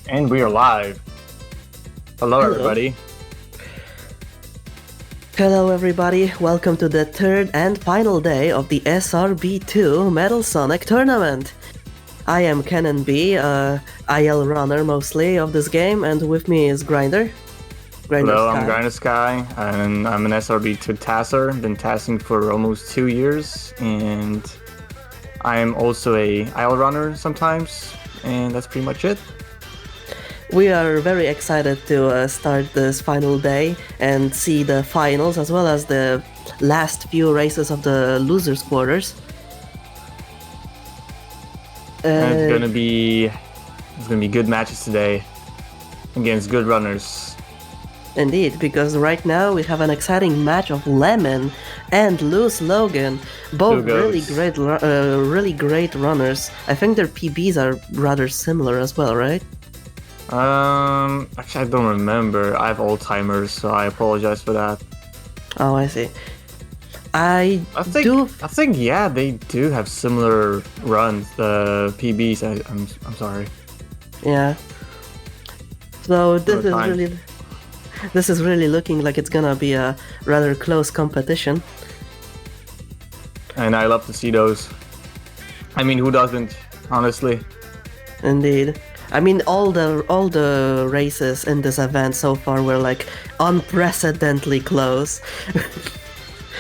And we are live. Hello, everybody. Hello everybody, welcome to the third and final day of the SRB2 Metal Sonic Tournament. I am Canon B, IL runner mostly of this game, and with me is Grinder. Hello, I'm Grinder Sky, and I'm an SRB2 tasser. Been tassing for almost 2 years, and I am also a IL runner sometimes, and that's pretty much it. We are very excited to start this final day and see the finals as well as the last few races of the losers quarters. And it's gonna be good matches today against good runners. Indeed, because right now we have an exciting match of Lemon and Loose Logan, both really great runners. I think their PBs are rather similar as well, right? Actually, I don't remember. I have Alzheimer's, so I apologize for that. Oh, I see. I think yeah, they do have similar runs. The PBs. I'm sorry. Yeah. So this is really looking like it's gonna be a rather close competition. And I love to see those. I mean, who doesn't? Honestly. Indeed. I mean, all the races in this event so far were like unprecedentedly close.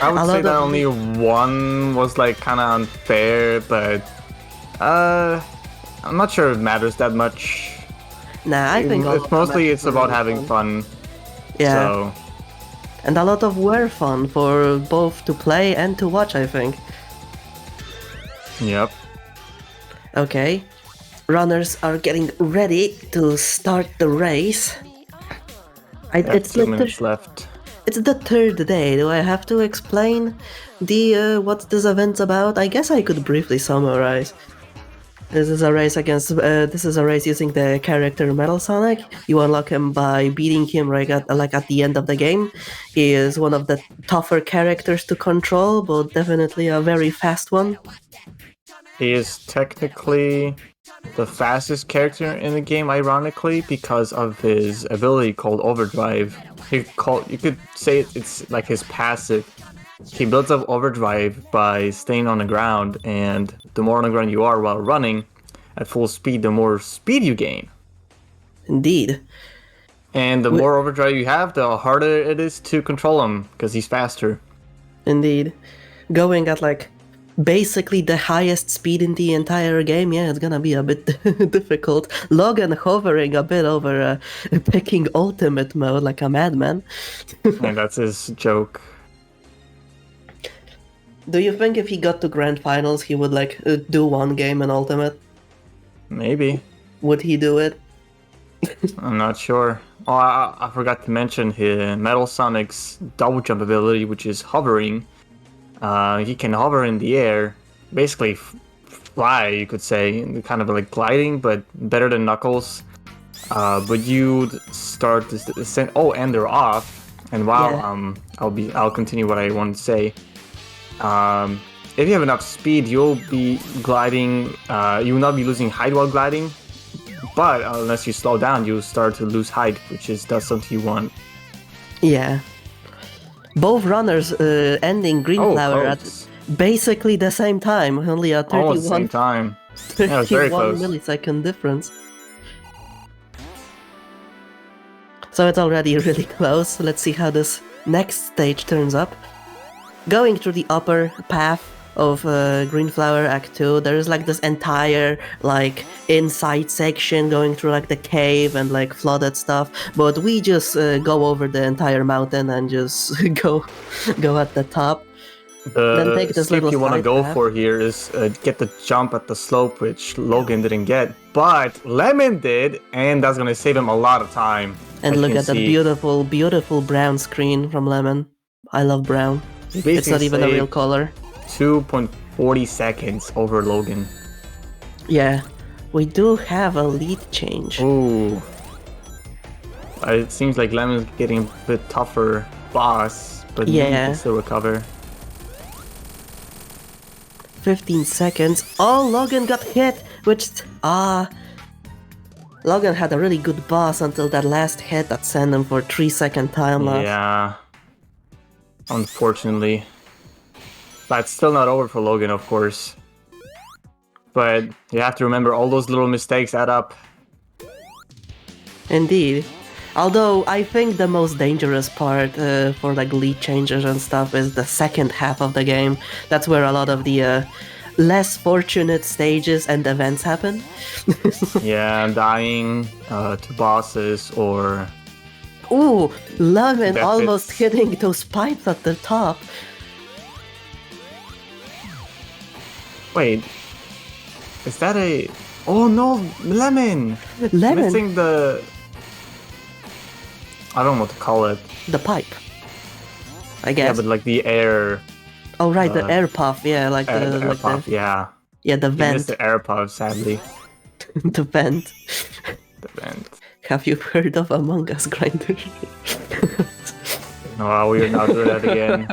I would say that only one was like kind of unfair, but I'm not sure it matters that much. Nah, I think it's about having fun. Yeah. So. And a lot of were fun for both to play and to watch, I think. Yep. Okay. Runners are getting ready to start the race. It's 2 minutes left. It's the third day. Do I have to explain what this event's about? I guess I could briefly summarize. This is a race using the character Metal Sonic. You unlock him by beating him at the end of the game. He is one of the tougher characters to control, but definitely a very fast one. He is technically the fastest character in the game, ironically, because of his ability called Overdrive. You could say it's like his passive. He builds up Overdrive by staying on the ground, and the more on the ground you are while running at full speed, the more speed you gain. Indeed. And the more Overdrive you have, the harder it is to control him, because he's faster. Indeed. Going at basically the highest speed in the entire game, yeah, it's gonna be a bit difficult. Logan hovering a bit over picking ultimate mode like a madman. And that's his joke. Do you think if he got to grand finals he would do one game in ultimate? Maybe. Would he do it? I'm not sure. Oh, I forgot to mention his Metal Sonic's double jump ability, which is hovering. He can hover in the air, basically fly, you could say, kind of like gliding, but better than Knuckles. But you start to descend. Oh, and they're off. And wow, yeah. I'll continue what I want to say. If you have enough speed, you'll be gliding. You will not be losing height while gliding. But unless you slow down, you'll start to lose height, that's something you want. Yeah. Both runners ending Green Flower at basically the same time, only a 31, almost the same time. Yeah, it was very close. Millisecond difference. So it's already really close. Let's see how this next stage turns up. Going through the upper path of Green Flower Act 2, there's this entire inside section going through the cave and flooded stuff, but we just go over the entire mountain and just go at the top. Then take this little you want to go for here is get the jump at the slope, which Logan didn't get, but Lemon did, and that's gonna save him a lot of time. And look at that beautiful brown screen from Lemon. I love brown. It's not even a real color. 2.40 seconds over Logan. Yeah, we do have a lead change. Ooh. It seems like Lemon's getting a bit tougher boss, but he can still recover. 15 seconds. Oh, Logan got hit, which Logan had a really good boss until that last hit that sent him for 3-second time lapse. Yeah. Unfortunately. But it's still not over for Logan, of course. But you have to remember all those little mistakes add up. Indeed. Although I think the most dangerous part for like lead changes and stuff is the second half of the game. That's where a lot of the less fortunate stages and events happen. Yeah, dying to bosses or... Ooh, Lemon That almost fits. hitting those pipes at the top. Wait. Is that a... Oh no, Lemon! Lemon, Missing the... I don't know what to call it. the pipe. I Yeah, guess. but like the air... Oh right, the air puff, yeah, like the the air like puff, the yeah. yeah, the He vent. missed the air puff, sadly. The vent. The vent. Have you heard of Among Us Grinder? No, we are not doing that again.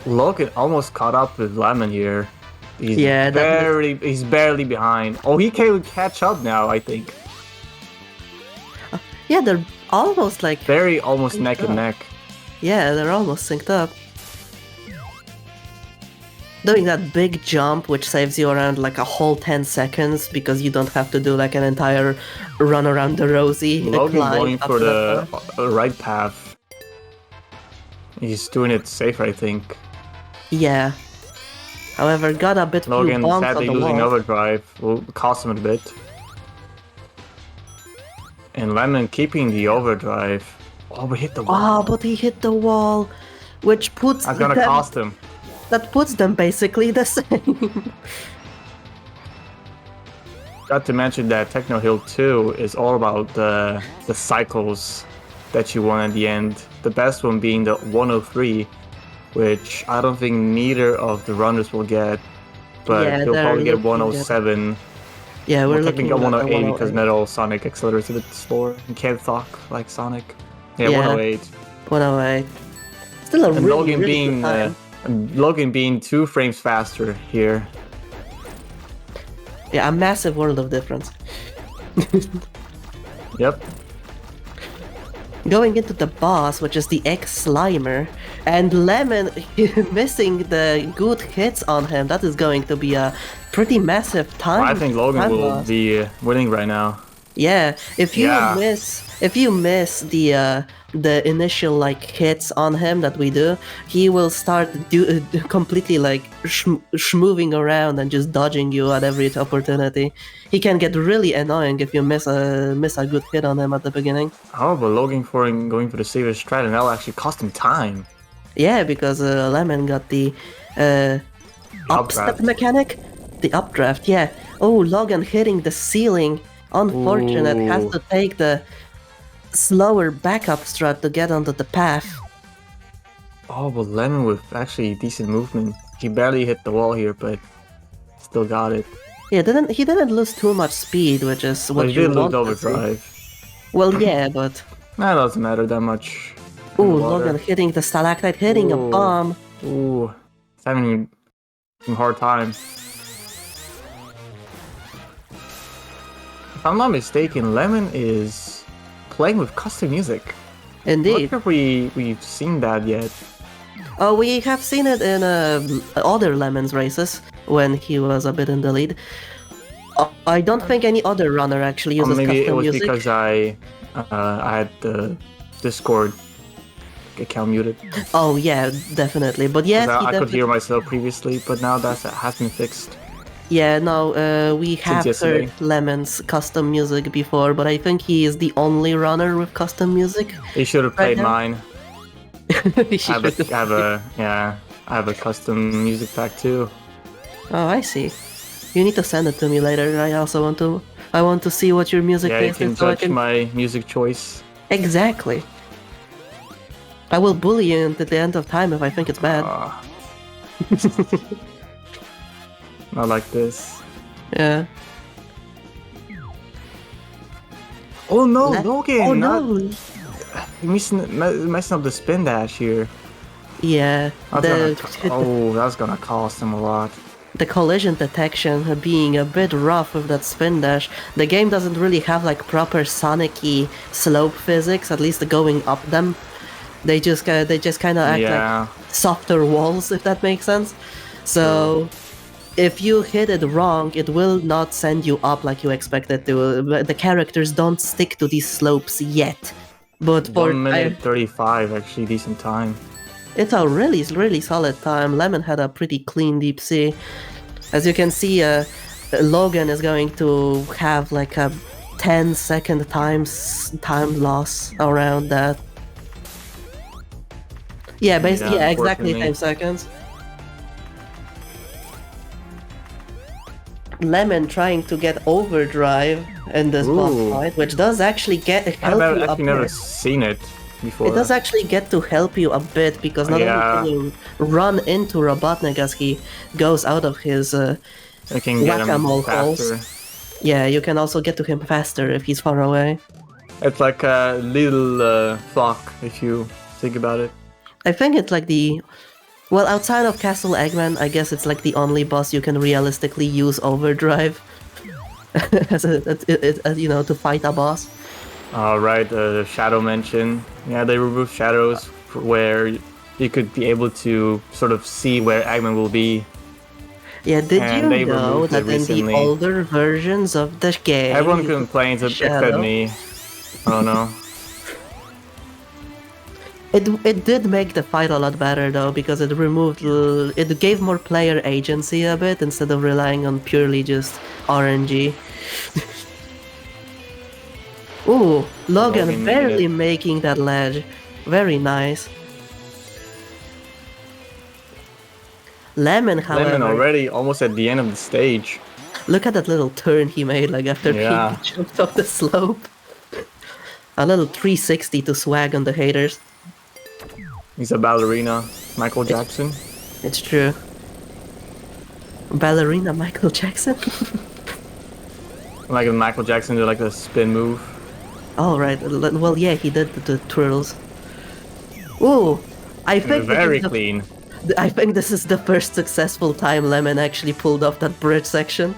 Logan almost caught up with Lemon here. He's Yeah, that he's barely behind. Oh, he can catch up now, I think. Yeah, they're almost like Very almost neck and neck. yeah, they're almost synced up. Doing that big jump, which saves you around like a whole 10 seconds because you don't have to do like an entire run around the Rosie. Logan climb going up for to the top. right path. He's doing it safer, I think. Yeah. However, got a bit few Logan bonks on sadly the losing wall. overdrive will cost him a bit. And Lemon keeping the overdrive. Oh, we hit the wall. Ah, but he hit the wall, which puts That's gonna them, cost him. that puts them basically the same. Got to mention that Techno Hill 2 is all about the cycles that you want at the end. The best one being the 103, which I don't think neither of the runners will get. But Yeah, he'll they're probably get looking at- 107. Yeah, we're Well, looking technically at 108 because 108. Metal Sonic accelerates a bit slower. You can't talk like Sonic. Yeah, Yeah. 108. 108. Still a And really, Logan really being good time. Logan being 2 frames faster here. Yeah, a massive world of difference. Yep. Going into the boss, which is the ex-Slimer, and Lemon missing the good hits on him. That is going to be a pretty massive time. I think Logan time will loss. be winning right now. Yeah, if you Yeah. miss the initial like hits on him that we do, he will start completely like moving around and just dodging you at every opportunity. He can get really annoying if you miss a good hit on him at the beginning. Oh, but Logan going for the saver strat, and that'll actually cost him time. Yeah, because Lemon got the upstep Updraft. mechanic, the updraft. Yeah. Oh, Logan hitting the ceiling. Unfortunate, has Ooh. to take the slower backup strat to get onto the path. Oh, but Lemon with actually decent movement. He barely hit the wall here, but still got it. Yeah, he didn't lose too much speed, which is But what he you did lose want to see. overdrive. Well, yeah, but That doesn't matter that much. in ooh, the water. Logan hitting the stalactite, hitting a Ooh. bomb. Ooh, it's having a hard time. If I'm not mistaken, Lemon is playing with custom music. I'm not Indeed. sure if we've seen that yet. Oh, we have seen it in other Lemons races when he was a bit in the lead. I don't think any other runner actually Or uses maybe it custom was music. because I had the Discord account muted. Oh yeah, definitely. But yes, 'Cause he I could definitely. hear myself previously, but now that has been fixed. Yeah, no, we have yesterday. heard Lemon's custom music before, but I think he is the only runner with custom music. He should have Right played now? He mine. I should- have a custom music pack too. Oh, I see. You need to send it to me later. I want to see what your music Yeah, you taste can is. So I judge can... my music choice. Exactly. I will bully you until the end of time if I think it's bad. Ah. Not like this. Yeah. Oh no, Le- Logan! Oh not no! messing up the spin dash here. Yeah. That's The that's gonna cost him a lot. the collision detection being a bit rough with that spin dash. The game doesn't really have like proper Sonic-y slope physics, at least going up them. They just kind of act like softer walls, if that makes sense. So if you hit it wrong, it will not send you up like you expected to. The characters don't stick to these slopes yet. But for 1 minute 35, actually decent time. It's a really solid time. Lemon had a pretty clean deep sea. As you can see, Logan is going to have like a 10-second time loss around that. Yeah, basically, yeah, exactly 10 seconds. Lemon trying to get overdrive in this boss fight, which does actually help you a bit. I've actually never seen it before. It does actually get to help you a bit, because not only can you run into Robotnik as he goes out of his whack-a-mole holes. Yeah, you can also get to him faster if he's far away. It's like a little flock, if you think about it. I think it's like well, outside of Castle Eggman, I guess it's like the only boss you can realistically use overdrive as to fight a boss. Right, the shadow mention. Yeah, they removed shadows where you could be able to sort of see where Eggman will be. Yeah, did you know that in the older versions of the game... Everyone complains except me. I don't know. It did make the fight a lot better though, because it gave more player agency a bit instead of relying on purely just RNG. Ooh, Logan barely making that ledge. Very nice. Lemon, however... Lemon already almost at the end of the stage. Look at that little turn he made, like after he jumped off the slope. A little 360 to swag on the haters. He's a ballerina, Michael Jackson. It's true. Ballerina Michael Jackson? Like if Michael Jackson did like a spin move. Oh, right. Well, yeah, he did the twirls. Ooh, I think very clean. I think this is the first successful time Lemon actually pulled off that bridge section.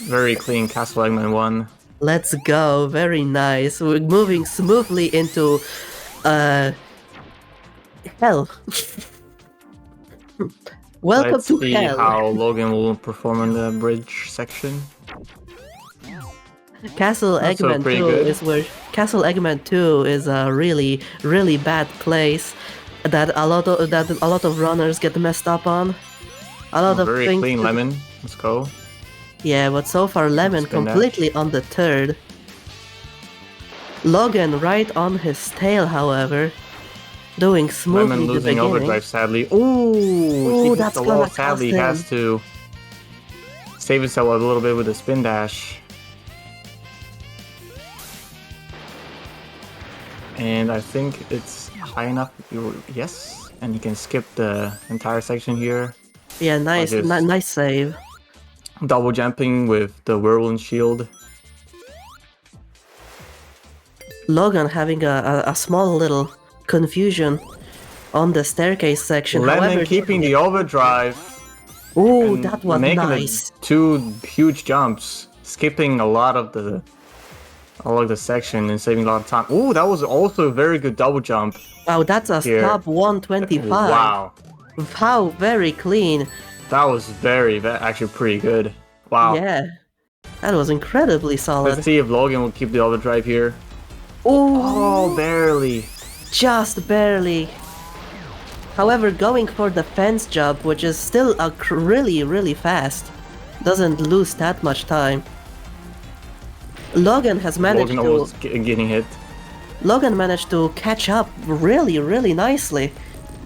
Very clean Castle Eggman 1. Let's go, very nice. We're moving smoothly into hell. Welcome Let's to see hell. How Logan will perform in the bridge section. Castle Eggman 2 is where Castle Eggman 2 is a really bad place that a lot of runners get messed up on. A lot of very things. Clean Lemon. Let's go. Yeah, but so far Lemon completely on the third. Logan right on his tail, however, doing smoothly. Lemon losing overdrive, sadly. Ooh, that's the gonna wall. Sadly, he has to save himself a little bit with a spin dash. And I think it's high enough. Yes, and you can skip the entire section here. Yeah, nice save. Double jumping with the whirlwind shield. Logan having a small little confusion on the staircase section. Lemon However, keeping the overdrive. Ooh, that was nice. Two huge jumps, skipping a lot of the section and saving a lot of time. Ooh, that was also a very good double jump. Wow, that's a top 125. Wow. How very clean. That was actually pretty good. Wow. Yeah. That was incredibly solid. Let's see if Logan will keep the overdrive here. Ooh. Oh, barely. Just barely. However, going for the fence jump, which is still really fast, doesn't lose that much time. Logan has managed getting hit. Logan managed to catch up really nicely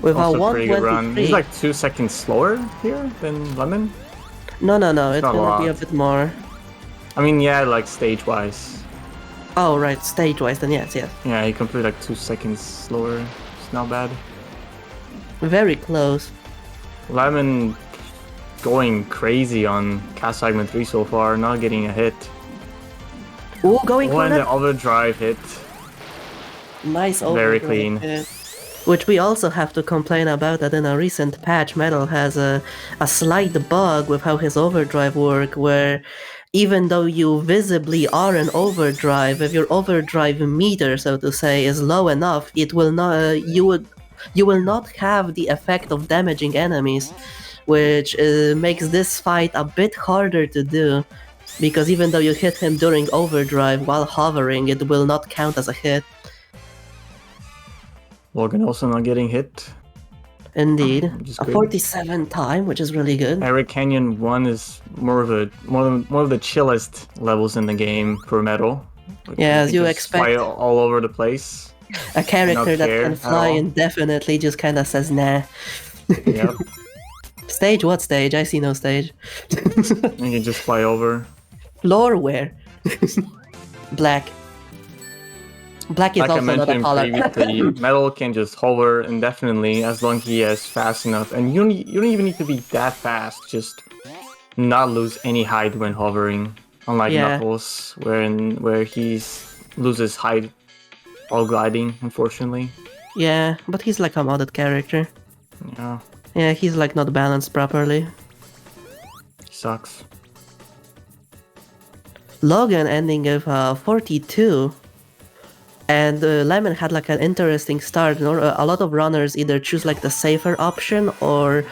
with a 123. He's like 2 seconds slower here than Lemon. No, it's gonna be a bit more. I mean, yeah, like stage-wise. Oh, right, stage-wise, then yes. Yeah, he completed like 2 seconds slower. It's not bad. Very close. Lemon going crazy on Castle Eggman 3 so far, not getting a hit. Ooh, going for the overdrive hit. Nice overdrive. Very clean. Hit. Which we also have to complain about that in a recent patch, Metal has a slight bug with how his overdrive work, where even though you visibly are in overdrive, if your overdrive meter, so to say, is low enough, it will not you will not have the effect of damaging enemies, which makes this fight a bit harder to do, because even though you hit him during overdrive while hovering, it will not count as a hit. Logan also not getting hit. Indeed, Which a is good. 47 time, which is really good. Eric Canyon 1 is more of the chillest levels in the game for Metal. Yeah, as you just expect. fly all over the place. A character that care can at fly all. indefinitely just kind of says nah. Yep. Stage? What stage? I see no stage. You can just fly over. Floor where? Black. Black is Like I also not a mentioned color. previously, Metal can just hover indefinitely as long as he is fast enough. And you don't even need to be that fast, just not lose any height when hovering. Unlike Yeah. Knuckles, where he loses height while gliding, unfortunately. Yeah, but he's like a modded character. Yeah, Yeah, he's like not balanced properly. sucks. Logan ending with 42. And Lemon had like an interesting start. A lot of runners either choose like the safer option or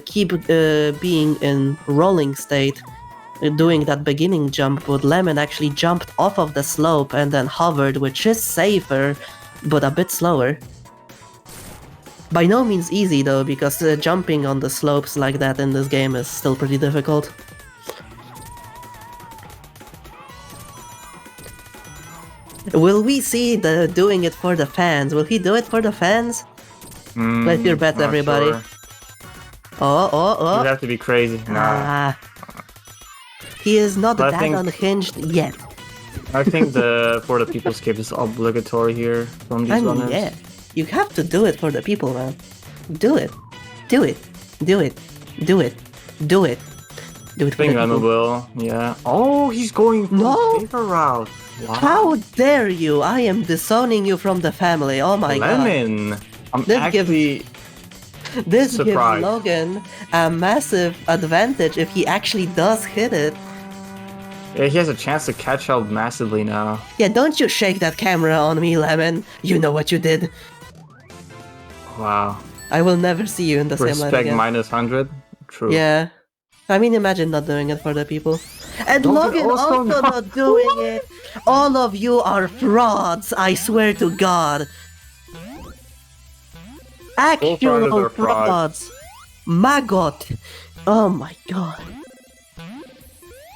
keep being in rolling state, doing that beginning jump. But Lemon actually jumped off of the slope and then hovered, which is safer, but a bit slower. By no means easy though, because jumping on the slopes like that in this game is still pretty difficult. Will we see the doing it for the fans? Will he do it for the fans? Place your bets, Not everybody. sure. Oh. You'd have to be crazy. Nah. He is not But I that think- unhinged yet. I think the for the people skip is obligatory here from these runners. Yeah. You have to do it for the people, man. Do it. Do it. Do it. Do it. Do it. Do it I for the think Lemon people. will. Yeah. Oh, he's going for No. the safer route. Wow. How dare you! I am disowning you from the family. Oh my god. Lemon. I'm This gives- actually This gives Surprise. Logan a massive advantage if he actually does hit it. yeah, he has a chance to catch up massively now. Yeah, don't you shake that camera on me, Lemon. You know what you did. Wow. I will never see you in the same light Respect again. minus 100. True. Yeah. I mean, imagine not doing it for the people. And Logan Logan also also not doing it. All of you are frauds, I swear to God. runners Actual are frauds. frauds. Maggot. Oh my god.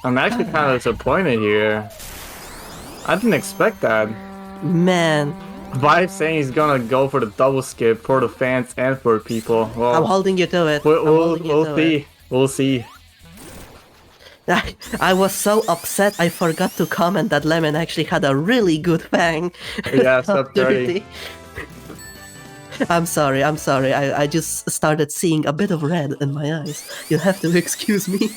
I'm actually kind of disappointed here. I didn't expect that. Man. Vibe saying he's gonna go for the double skip for the fans and for people. Well, I'm holding you to it. I'm holding you we'll to see. it. We'll see. I was so upset I forgot to comment that Lemon actually had a really good fang. Yeah, sub 30. I'm sorry. I just started seeing a bit of red in my eyes. You'll have to excuse me.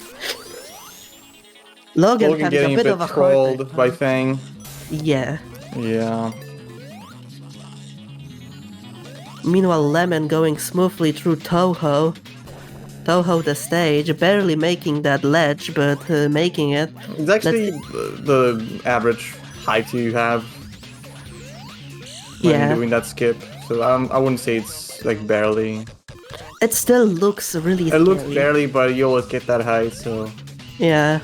Logan having getting a bit of a trolled hard by time. Fang. Yeah. Yeah. Meanwhile, Lemon going smoothly through Toho. Toho the stage, barely making that ledge, but making it. It's actually the average height you have when Yeah. doing that skip. So I wouldn't say it's like barely. It still looks really It looks scary. barely, but you always get that height, so... Yeah.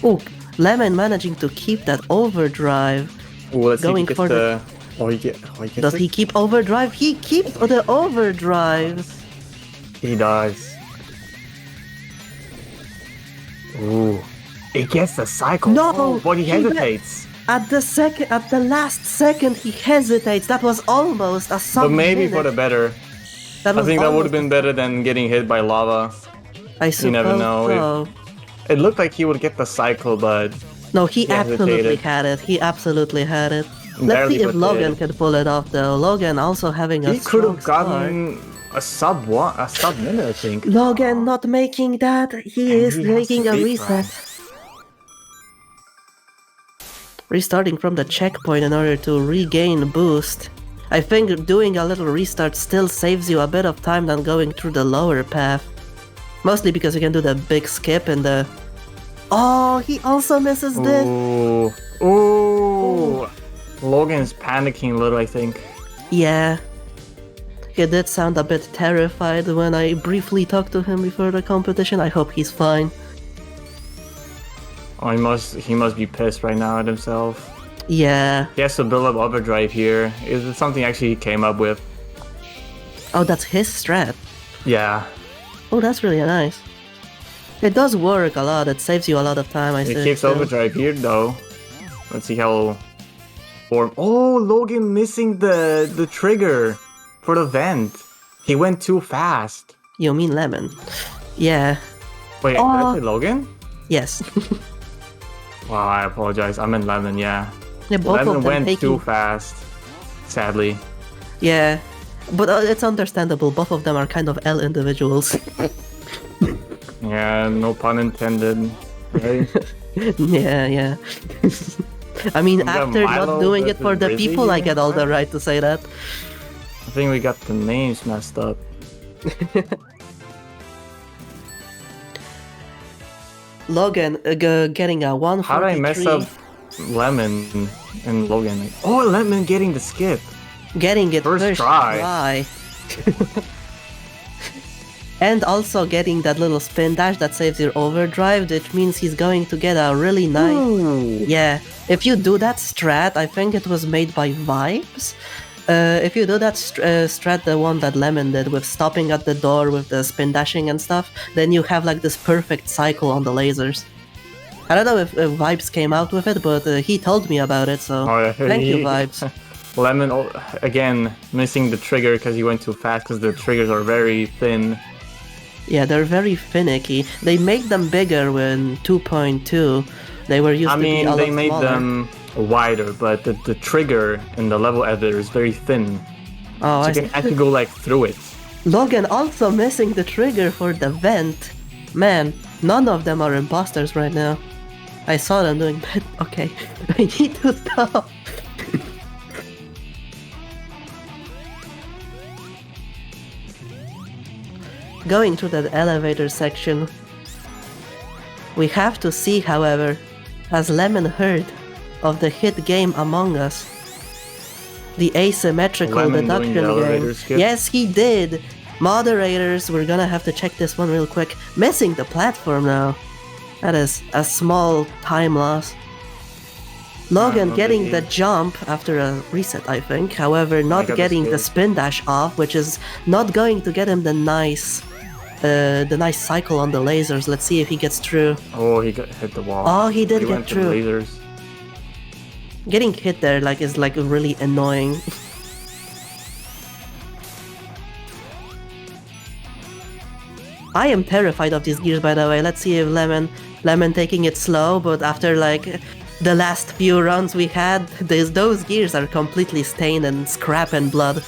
Oh, Lemon managing to keep that overdrive. Ooh, let's see if Going he gets for the... Oh, he gets Does it? he keep overdrive? He keeps the overdrive. He does. Ooh. He gets the cycle. No, Oh, but he he hesitates. At the last second, he hesitates. That was almost a sub. But maybe for the better. I think that would have been better than getting hit by lava. I suppose you never know so. It looked like he would get the cycle, but... No, he hesitated. absolutely had it. He absolutely had it. Let's Barely, see if but Logan did. can pull it off, though. Logan also having a He could strong have start. gotten a sub minute, I think. Logan not making that. He And is he has making to a beat reset. Restarting from the checkpoint in order to regain boost. I think doing a little restart still saves you a bit of time than going through the lower path. Mostly because you can do the big skip and the... Oh, he also misses this! Ooh! Logan's panicking a little, I think. Yeah. He did sound a bit terrified when I briefly talked to him before the competition. I hope he's fine. Oh, he must be pissed right now at himself. Yeah. He has to build up overdrive here. Is it something actually he came up with? Oh, that's his strat. Yeah. Oh, that's really nice. It does work a lot. It saves you a lot of time, I think. He keeps overdrive here, though. Let's see how... Oh, Logan missing the trigger for the vent. He went too fast. You mean Lemon? Yeah. Wait, did I say Logan? Yes. Wow, I apologize. I meant Lemon, yeah. Yeah, both Lemon of them went taking... too fast, sadly. Yeah, but it's understandable. Both of them are kind of L individuals. Yeah, no pun intended, right? Yeah. I mean, after not doing it for the Rizzy? people, I get all the right to say that. I think we got the names messed up. Logan getting a 143. How did I mess up Lemon and Logan? Oh, Lemon getting the skip. Getting it First try. And also getting that little spin dash that saves your overdrive, which means he's going to get a really nice... Ooh. Yeah, if you do that strat, I think it was made by Vibes. If you do that strat, the one that Lemon did with stopping at the door with the spin dashing and stuff, then you have like this perfect cycle on the lasers. I don't know if Vibes came out with it, but he told me about it, so thank you, Vibes. Lemon, again, missing the trigger because he went too fast because the triggers are very thin. Yeah, they're very finicky. They made them bigger when 2.2. They were used to be a lot they made smaller. them wider, but the trigger in the level editor is very thin. Oh, So you can actually go like through it. Logan also missing the trigger for the vent. Man, none of them are imposters right now. I saw them doing that. Okay, I need to stop. Going through that elevator section. We have to see, however, has Lemon heard of the hit game Among Us? The asymmetrical Lemon deduction doing the elevator game. skip? Yes, he did! Moderators, we're gonna have to check this one real quick. Missing the platform now. That is a small time loss. Logan no getting biggie. the jump after a reset, I think. However, not got the getting the skip. spin dash off, which is not going to get him the nice cycle on the lasers. Let's see if he gets through. Oh, he hit the wall. Oh, he did get went to the through. lasers. Getting hit there is really annoying. I am terrified of these gears, by the way. Let's see if Lemon taking it slow, but after like the last few runs we had, those gears are completely stained and scrap and blood.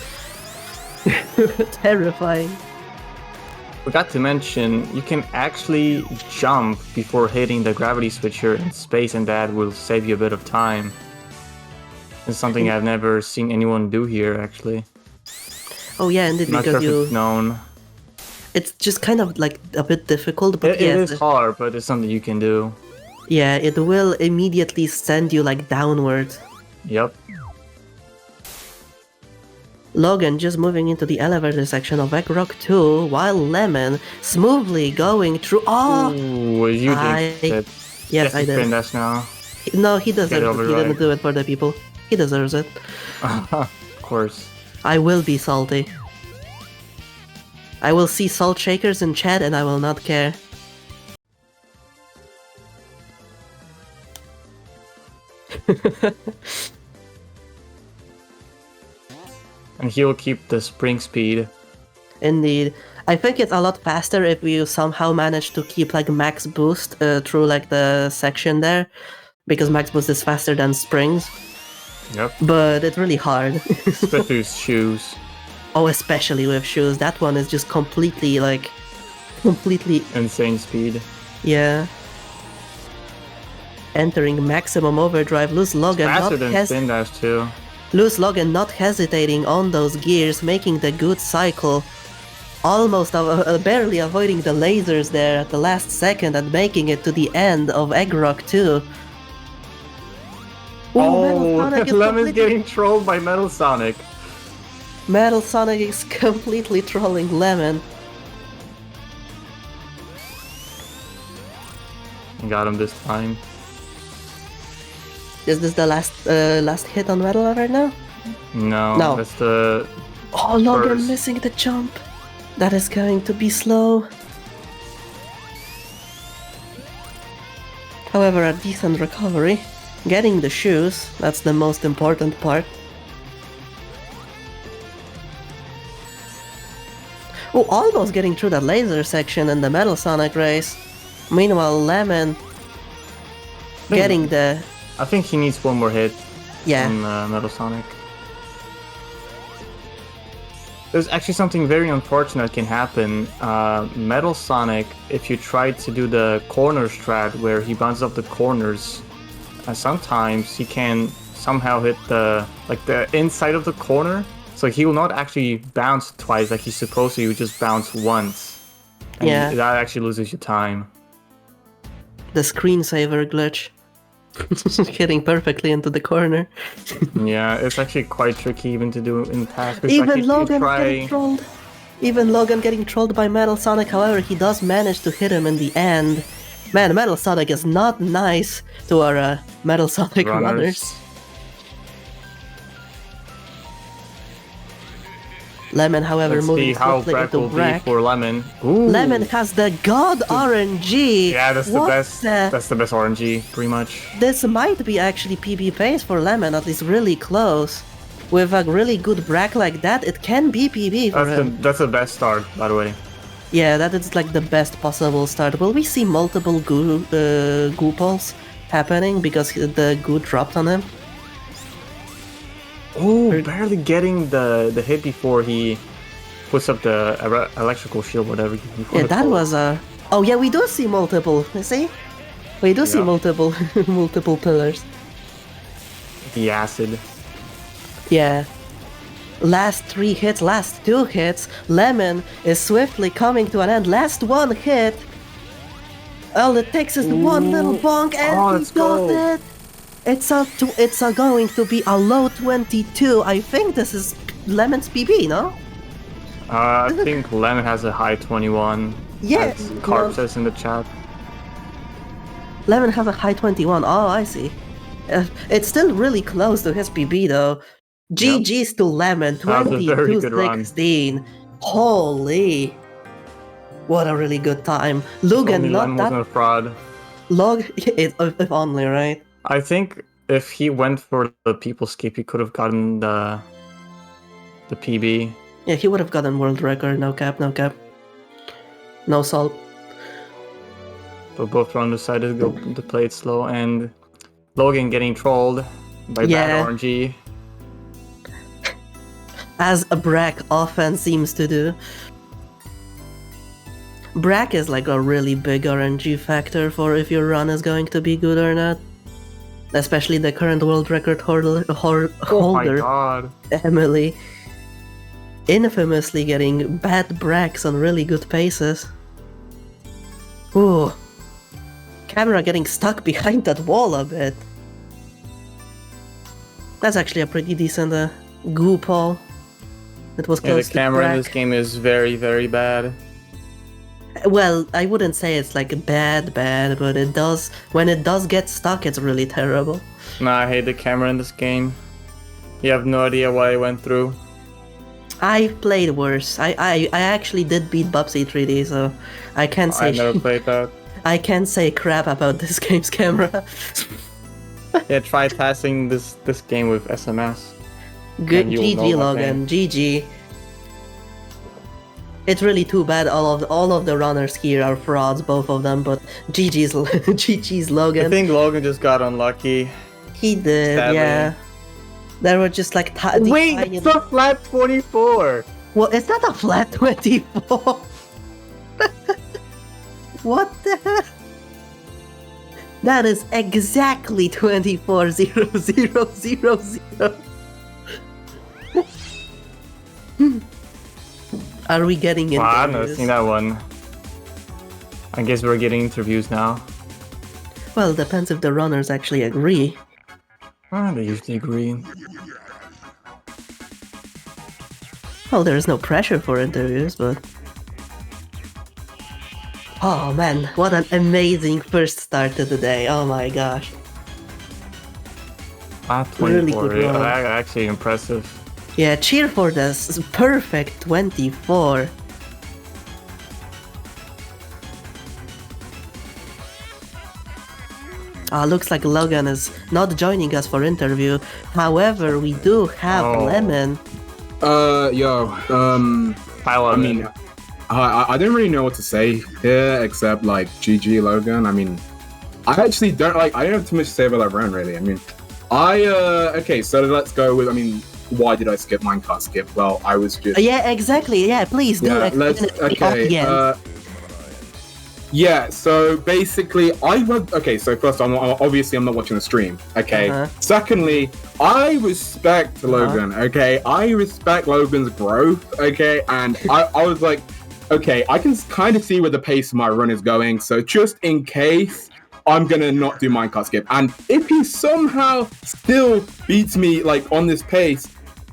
Terrifying. Forgot to mention, you can actually jump before hitting the gravity switcher in space, and that will save you a bit of time. It's something I've never seen anyone do here, actually. Oh yeah, indeed, Not because sure if it's known. it's just kind of like a bit difficult, but It yes, is hard, but it's something you can do. yeah, it will immediately send you like downward. Yep. Logan just moving into the elevator section of Rock 2, while Lemon smoothly going through. Oh, Ooh, you I- did it. yes, I did. Spin dash now. No, he deserves it. He overdrive. didn't do it for the people. He deserves it. Of course. I will be salty. I will see salt shakers in chat and I will not care. And he'll keep the spring speed. Indeed. I think it's a lot faster if you somehow manage to keep like max boost through like the section there. Because max boost is faster than springs. Yep. But it's really hard. Especially his shoes. Oh, especially with shoes. That one is just completely like... Completely... Insane speed. Yeah. Entering maximum overdrive. Lose Logan. Faster Not than has... spin dash too. Loose Logan not hesitating on those gears, making the good cycle. Almost barely avoiding the lasers there at the last second and making it to the end of Egg Rock 2. Lemon's getting trolled by Metal Sonic. Metal Sonic is completely trolling Lemon. Got him this time. Is this the last hit on Metal right now? No. That's the Oh, Logan missing the jump. That is going to be slow. However, a decent recovery. Getting the shoes, that's the most important part. Oh, almost getting through that laser section in the Metal Sonic race. Meanwhile, Lemon getting the... I think he needs one more hit on Metal Sonic. There's actually something very unfortunate can happen. Metal Sonic, if you try to do the corner strat where he bounces up the corners, sometimes he can somehow hit the inside of the corner. So he will not actually bounce twice like he's supposed to. He would just bounce once. And that actually loses you time. The screensaver glitch. Hitting perfectly into the corner. Yeah, it's actually quite tricky even to do in past. Even Logan getting trolled. Even Logan getting trolled by Metal Sonic, however, he does manage to hit him in the end. Man, Metal Sonic is not nice to our Metal Sonic runners. Lemon, however, moving swiftly into Brack. For Lemon. Ooh. Lemon has the God RNG. Yeah, that's the best. That's the best RNG, pretty much. This might be actually PB pace for Lemon, at least really close. With a really good Brack like that, it can be PB for him. That's the best start, by the way. Yeah, that is like the best possible start. Will we see multiple goo pulls happening because the goo dropped on him? Oh, barely getting the hit before he puts up the electrical shield, whatever. Yeah, that was a... Oh yeah, we do see multiple, you see? We do see multiple pillars. The acid. Yeah. Last 2 hits, Lemon is swiftly coming to an end. Last 1 hit. All it takes is one little bonk and he got it. It's going to be a low 22. I think this is Lemon's PB, no? I think Lemon has a high 21. Yeah. Carp says in the chat. Lemon has a high 21. Oh, I see. It's still really close to his PB though. GG's to Lemon, 22-16. Holy. What a really good time. Logan, not that... wasn't a fraud. If only, right? I think if he went for the people skip, he could have gotten the PB. Yeah, he would have gotten world record. No cap. No salt. But both runners decided to go to play it slow, and Logan getting trolled by bad RNG. As a Brack often seems to do. Brack is like a really big RNG factor for if your run is going to be good or not. Especially the current world record holder, Oh my god. Emily. Infamously getting bad Bracks on really good paces. Ooh. Camera getting stuck behind that wall a bit. That's actually a pretty decent goo pull. It was close the camera in this game is very, very bad. Well, I wouldn't say it's like bad, but it does. When it does get stuck, it's really terrible. Nah, I hate the camera in this game. You have no idea what I went through. I played worse. I actually did beat Bubsy 3D, so I can't say. I never played that. I can't say crap about this game's camera. Yeah, try passing this game with SMS. Good, GG Logan, GG. It's really too bad all of the runners here are frauds, both of them, but GG's Logan. I think Logan just got unlucky. He did, sadly. Yeah. There were just like... Wait, it's a flat 24! Well, it's not a flat 24! What the hell? That is exactly 24,000. Are we getting Wow, I've never interviews? seen that one. I guess we're getting interviews now. Well, depends if the runners actually agree. They usually agree. Well, there's no pressure for interviews, but... Oh man, what an amazing first start to the day, oh my gosh. Ah, Really 24. good run. Actually impressive. Yeah, cheer for this perfect 24. Looks like Logan is not joining us for interview. However, we do have Oh. Lemon. I love I mean, I don't really know what to say here except like GG Logan. I mean, I actually don't I don't have too much to say about that run really. I mean, okay, so let's go with. I mean, why did I skip minecart skip? Well, I was just Yeah, exactly. Yeah, please do yeah. explain Let's it to the okay. audience. Yeah, so basically, okay. So first, obviously I'm not watching the stream. Okay. Uh-huh. Secondly, I respect Logan. Okay, I respect Logan's growth. Okay, and I was like, okay, I can kind of see where the pace of my run is going. So just in case, I'm gonna not do minecart skip. And if he somehow still beats me like on this pace,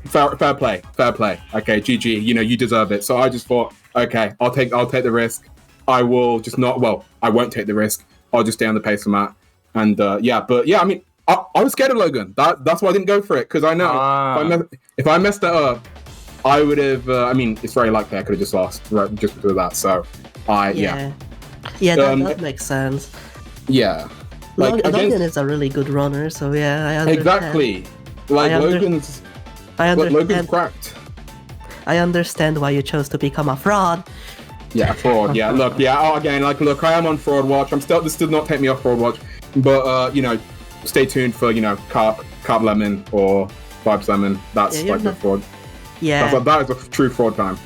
fair play. Okay, GG. You know you deserve it. So I just thought, okay, I'll take the risk. I will just not. Well, I won't take the risk. I'll just stay on the pace I'm at. And but yeah, I mean, I was scared of Logan. That's why I didn't go for it because I know if I messed that up, I would have. I mean, it's very likely I could have just lost right, just because of that. So, yeah, that makes sense. yeah. Like Logan is a really good runner, so yeah, I understand. Exactly. Like Logan's cracked. I understand why you chose to become a fraud. Yeah, fraud. Yeah, look. Yeah, again, like, look, I am on fraud watch. This does not take me off fraud watch, but you know, stay tuned for Carp Lemon or Vibes Lemon. That's like the fraud. Yeah, that is a true fraud time.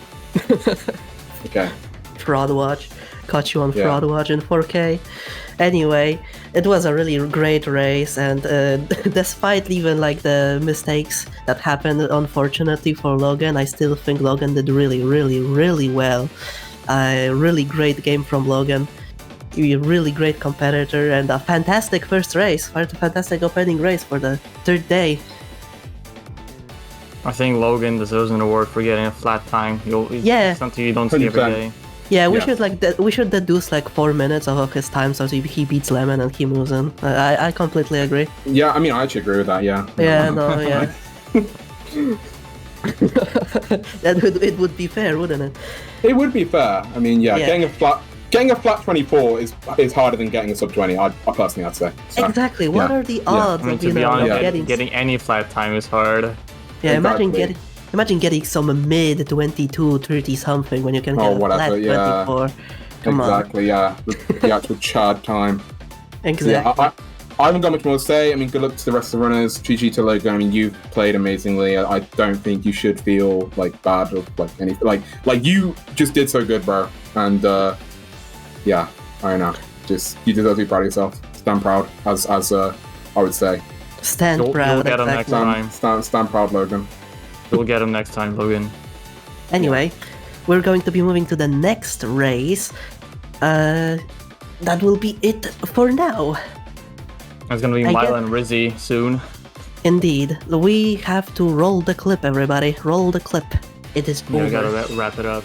Okay. Fraud watch, caught you on fraud watch in 4K. Anyway, it was a really great race, and despite even like the mistakes that happened, unfortunately for Logan, I still think Logan did really, really, really well. A really great game from Logan. A really great competitor and a fantastic first race, a fantastic opening race for the third day. I think Logan deserves an award for getting a flat time. It's something you don't see every 100%. day. Yeah, we should deduce like 4 minutes of his time so he beats Lemon and he moves in. I completely agree. Yeah, I mean, I actually agree with that. Yeah. Yeah, no, yeah. It would be fair, wouldn't it? It would be fair. I mean, yeah. Getting a flat 24 is harder than getting a sub 20. I personally, I'd say. So, Exactly. What are the odds I mean, of to be honest, getting? getting any flat time is hard. Yeah, Exactly. imagine getting some mid 22, 30 something when you can get a flat 24. Come exactly. Yeah. The actual Chad time. Exactly. Yeah, I haven't got much more to say. I mean, good luck to the rest of the runners. GG to Logan. I mean, you've played amazingly. I don't think you should feel like bad or like anything. Like you just did so good, bro. And yeah, I don't know. Just you deserve to be proud of yourself. Stand proud, as I would say. Stand proud. You'll get him next time. Stand proud, Logan. You'll get him next time, Logan. Anyway, we're going to be moving to the next race. That will be it for now. It's gonna be Milo and Rizzy soon. Indeed. We have to roll the clip, everybody. Roll the clip. It is over. We gotta wrap it up.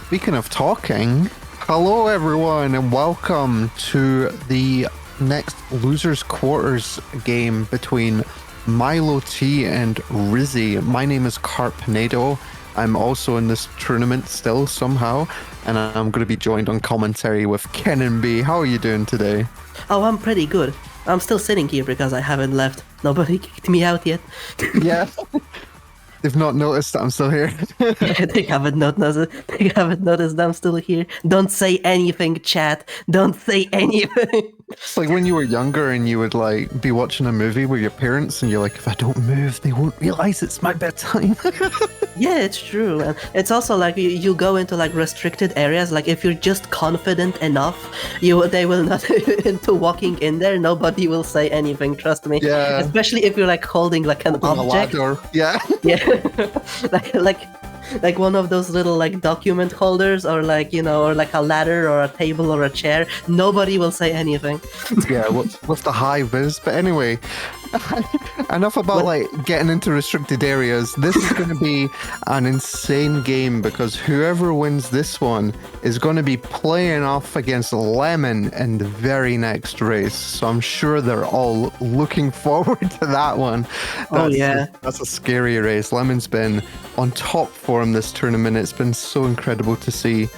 Speaking of talking, hello everyone and welcome to the next Losers Quarters game between Milo T and Rizzy. My name is Carp Pinedo. I'm also in this tournament still somehow, and I'm going to be joined on commentary with Ken and B. How are you doing today? Oh, I'm pretty good. I'm still sitting here because I haven't left. Nobody kicked me out yet. Yeah. They've not noticed that I'm still here. They haven't noticed. They haven't noticed I'm still here. Don't say anything, chat. Don't say anything. It's like when you were younger and you would like be watching a movie with your parents and you're like, if I don't move, they won't realize it's my bedtime. Yeah, it's true. And it's also like you go into like restricted areas. Like if you're just confident enough, they will not into walking in there. Nobody will say anything. Trust me. Yeah. Especially if you're like holding like an On a object. ladder. Yeah. Yeah, like one of those little like document holders, or like or like a ladder or a table or a chair. Nobody will say anything. Yeah, with the high vis. But anyway, enough about like getting into restricted areas. This is going to be an insane game because whoever wins this one is going to be playing off against Lemon in the very next race. So I'm sure they're all looking forward to that one. That's a scary race. Lemon's been on top form this tournament. It's been so incredible to see.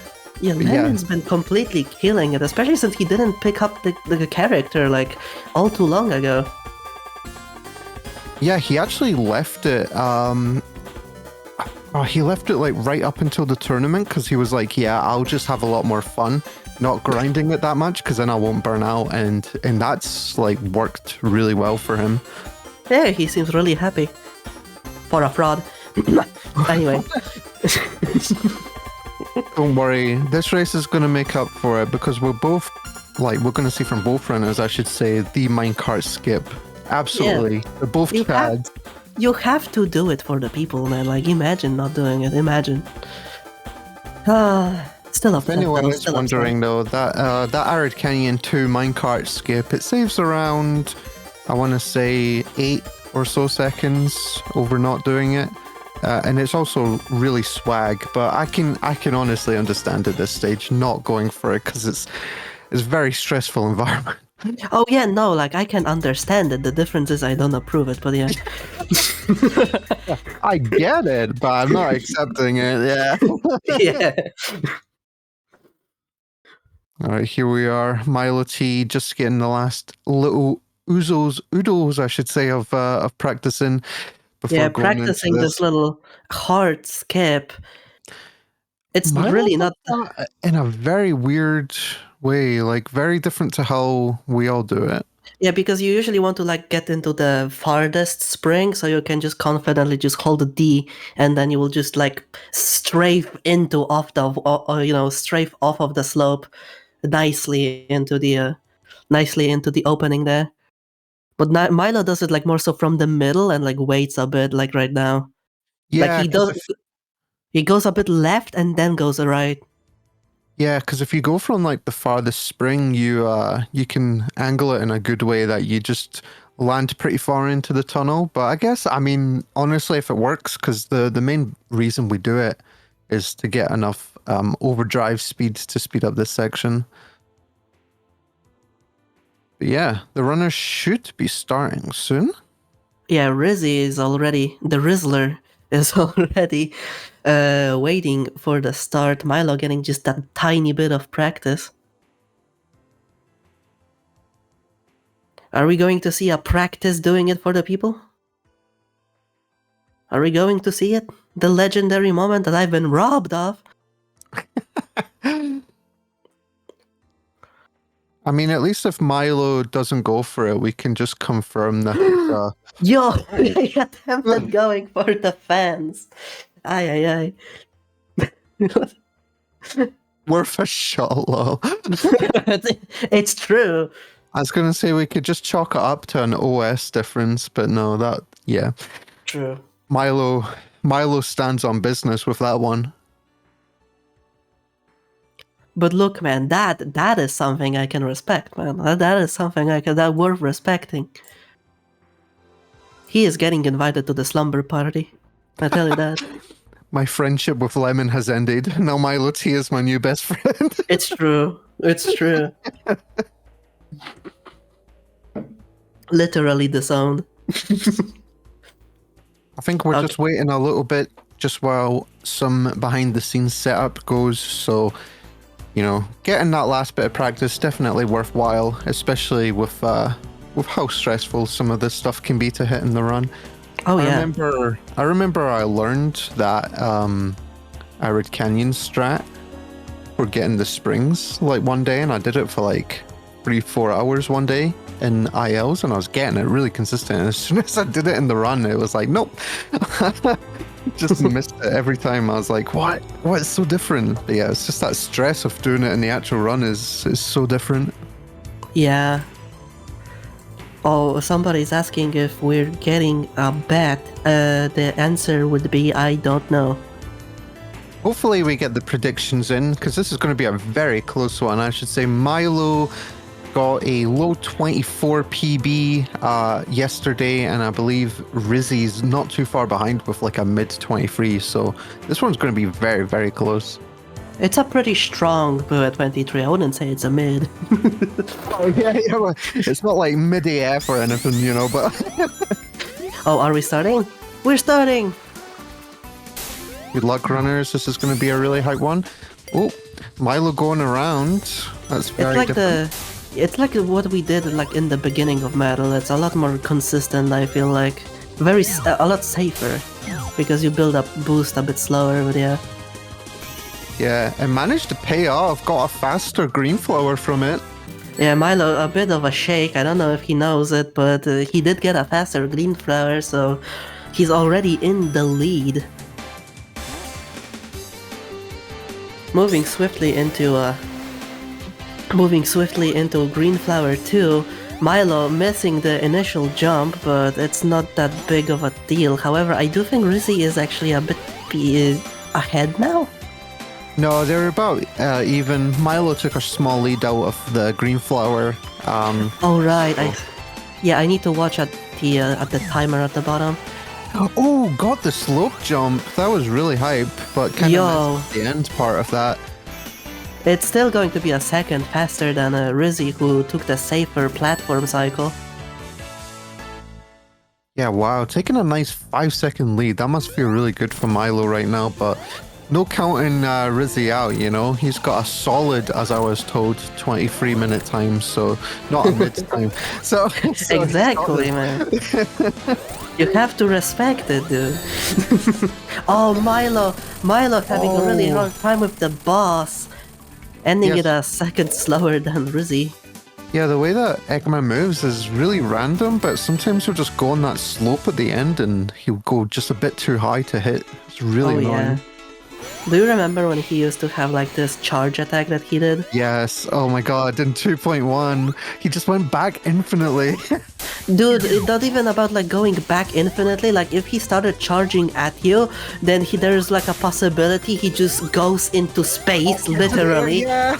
Yeah, Lemon's been completely killing it, especially since he didn't pick up the character like all too long ago. Yeah, he actually left it. He left it like right up until the tournament because he was like, "Yeah, I'll just have a lot more fun, not grinding it that much, because then I won't burn out." And that's like worked really well for him. Yeah, he seems really happy for a fraud. Anyway. Don't worry, this race is going to make up for it because we're going to see from both runners, I should say, the minecart skip. Absolutely. Yeah. They're both chads. You have to do it for the people, man. Like, imagine not doing it. Imagine. Still up. If anyone is wondering, though, that Arid Canyon 2 minecart skip, it saves around, I want to say, 8 or so seconds over not doing it. And it's also really swag, but I can honestly understand at this stage not going for it because it's a very stressful environment. Oh yeah, no, like I can understand it. The difference is I don't approve it, but yeah. I get it, but I'm not accepting it. Yeah. Yeah. All right, here we are. Milo T just getting the last little oodles, I should say, of practicing. Yeah, practicing this little hard skip. It's Milo really not in a very weird way, like very different to how we all do it. Yeah, because you usually want to like get into the farthest spring, so you can just confidently just hold the D, and then you will just like strafe off of the slope nicely into the opening there. But Milo does it like more so from the middle and like waits a bit, like right now. Yeah, like he goes a bit left and then goes right. Yeah, because if you go from like the farthest spring, you can angle it in a good way that you just land pretty far into the tunnel. But I guess, I mean, honestly, if it works, because the main reason we do it is to get enough overdrive speeds to speed up this section. But yeah, the runners should be starting soon. Yeah, Rizzy is already, the Rizzler is already waiting for the start. Milo getting just that tiny bit of practice. Are we going to see a practice doing it for the people? Are we going to see it? The legendary moment that I've been robbed of? I mean, at least if Milo doesn't go for it, we can just confirm that. Yo, I attempted going for the fans. Aye. Worth a shot, lol. It's true. I was going to say we could just chalk it up to an OS difference, but no, yeah. True. Milo stands on business with that one. But look, man, that is something I can respect, man. That is something that worth respecting. He is getting invited to the slumber party. I tell you that. my friendship with Lemon has ended. Now Milo T is my new best friend. It's true. It's true. Literally disowned. I think we're Okay. just waiting a little bit just while some behind the scenes setup goes. So, you know, getting that last bit of practice definitely worthwhile, especially with how stressful some of this stuff can be to hit in the run. Oh I yeah. remember I learned that Arid Canyon strat for getting the springs like one day, and I did it for like 3-4 hours one day in ILs, and I was getting it really consistent. And as soon as I did it in the run, it was like, nope. Just missed it every time. I was like, what? What's so different? But yeah, it's just that stress of doing it in the actual run is so different. Yeah. Oh, somebody's asking if we're getting a bet. The answer would be I don't know. Hopefully we get the predictions in, because this is going to be a very close one. I should say Milo got a low 24 PB yesterday, and I believe Rizzy's not too far behind with like a mid 23. So this one's going to be very, very close. It's a pretty strong 23. I wouldn't say it's a mid. Oh, yeah, well, it's not like mid AF or anything, you know, but Oh, are we starting? We're starting! good luck, runners. This is going to be a really hype one. Oh, Milo going around. That's very It's like different. it's like what we did like in the beginning of Metal. It's a lot more consistent, I feel like. A lot safer. Because you build up boost a bit slower, but yeah. Yeah, it managed to pay off. Got a faster green flower from it. Yeah, Milo, a bit of a shake. I don't know if he knows it, but he did get a faster green flower, so he's already in the lead. Moving swiftly into green flower 2. Milo missing the initial jump, but it's not that big of a deal. However, I do think Rizzy is actually a bit ahead now. No, they're about even. Milo took a small lead out of the green flower. Oh right, I need to watch at the timer at the bottom. Oh, got the slope jump. That was really hype, but kind Yo. of missed the end part of that. It's still going to be a second faster than Rizzy, who took the safer platform cycle. Yeah, wow, taking a nice 5-second lead. That must feel really good for Milo right now, but no counting Rizzy out, you know? He's got a solid, as I was told, 23-minute time, so not a mid time. So Exactly, man. You have to respect it, dude. Oh, Milo having a really hard time with the boss. Ending Yes. it a second slower than Rizzy. Yeah, the way that Eggman moves is really random, but sometimes he'll just go on that slope at the end and he'll go just a bit too high to hit. It's really Oh, annoying. yeah. Do you remember when he used to have like this charge attack that he did? Yes, oh my god, in 2.1, he just went back infinitely. Dude, it's not even about like going back infinitely. Like if he started charging at you, then there's like a possibility he just goes into space, literally, Yeah.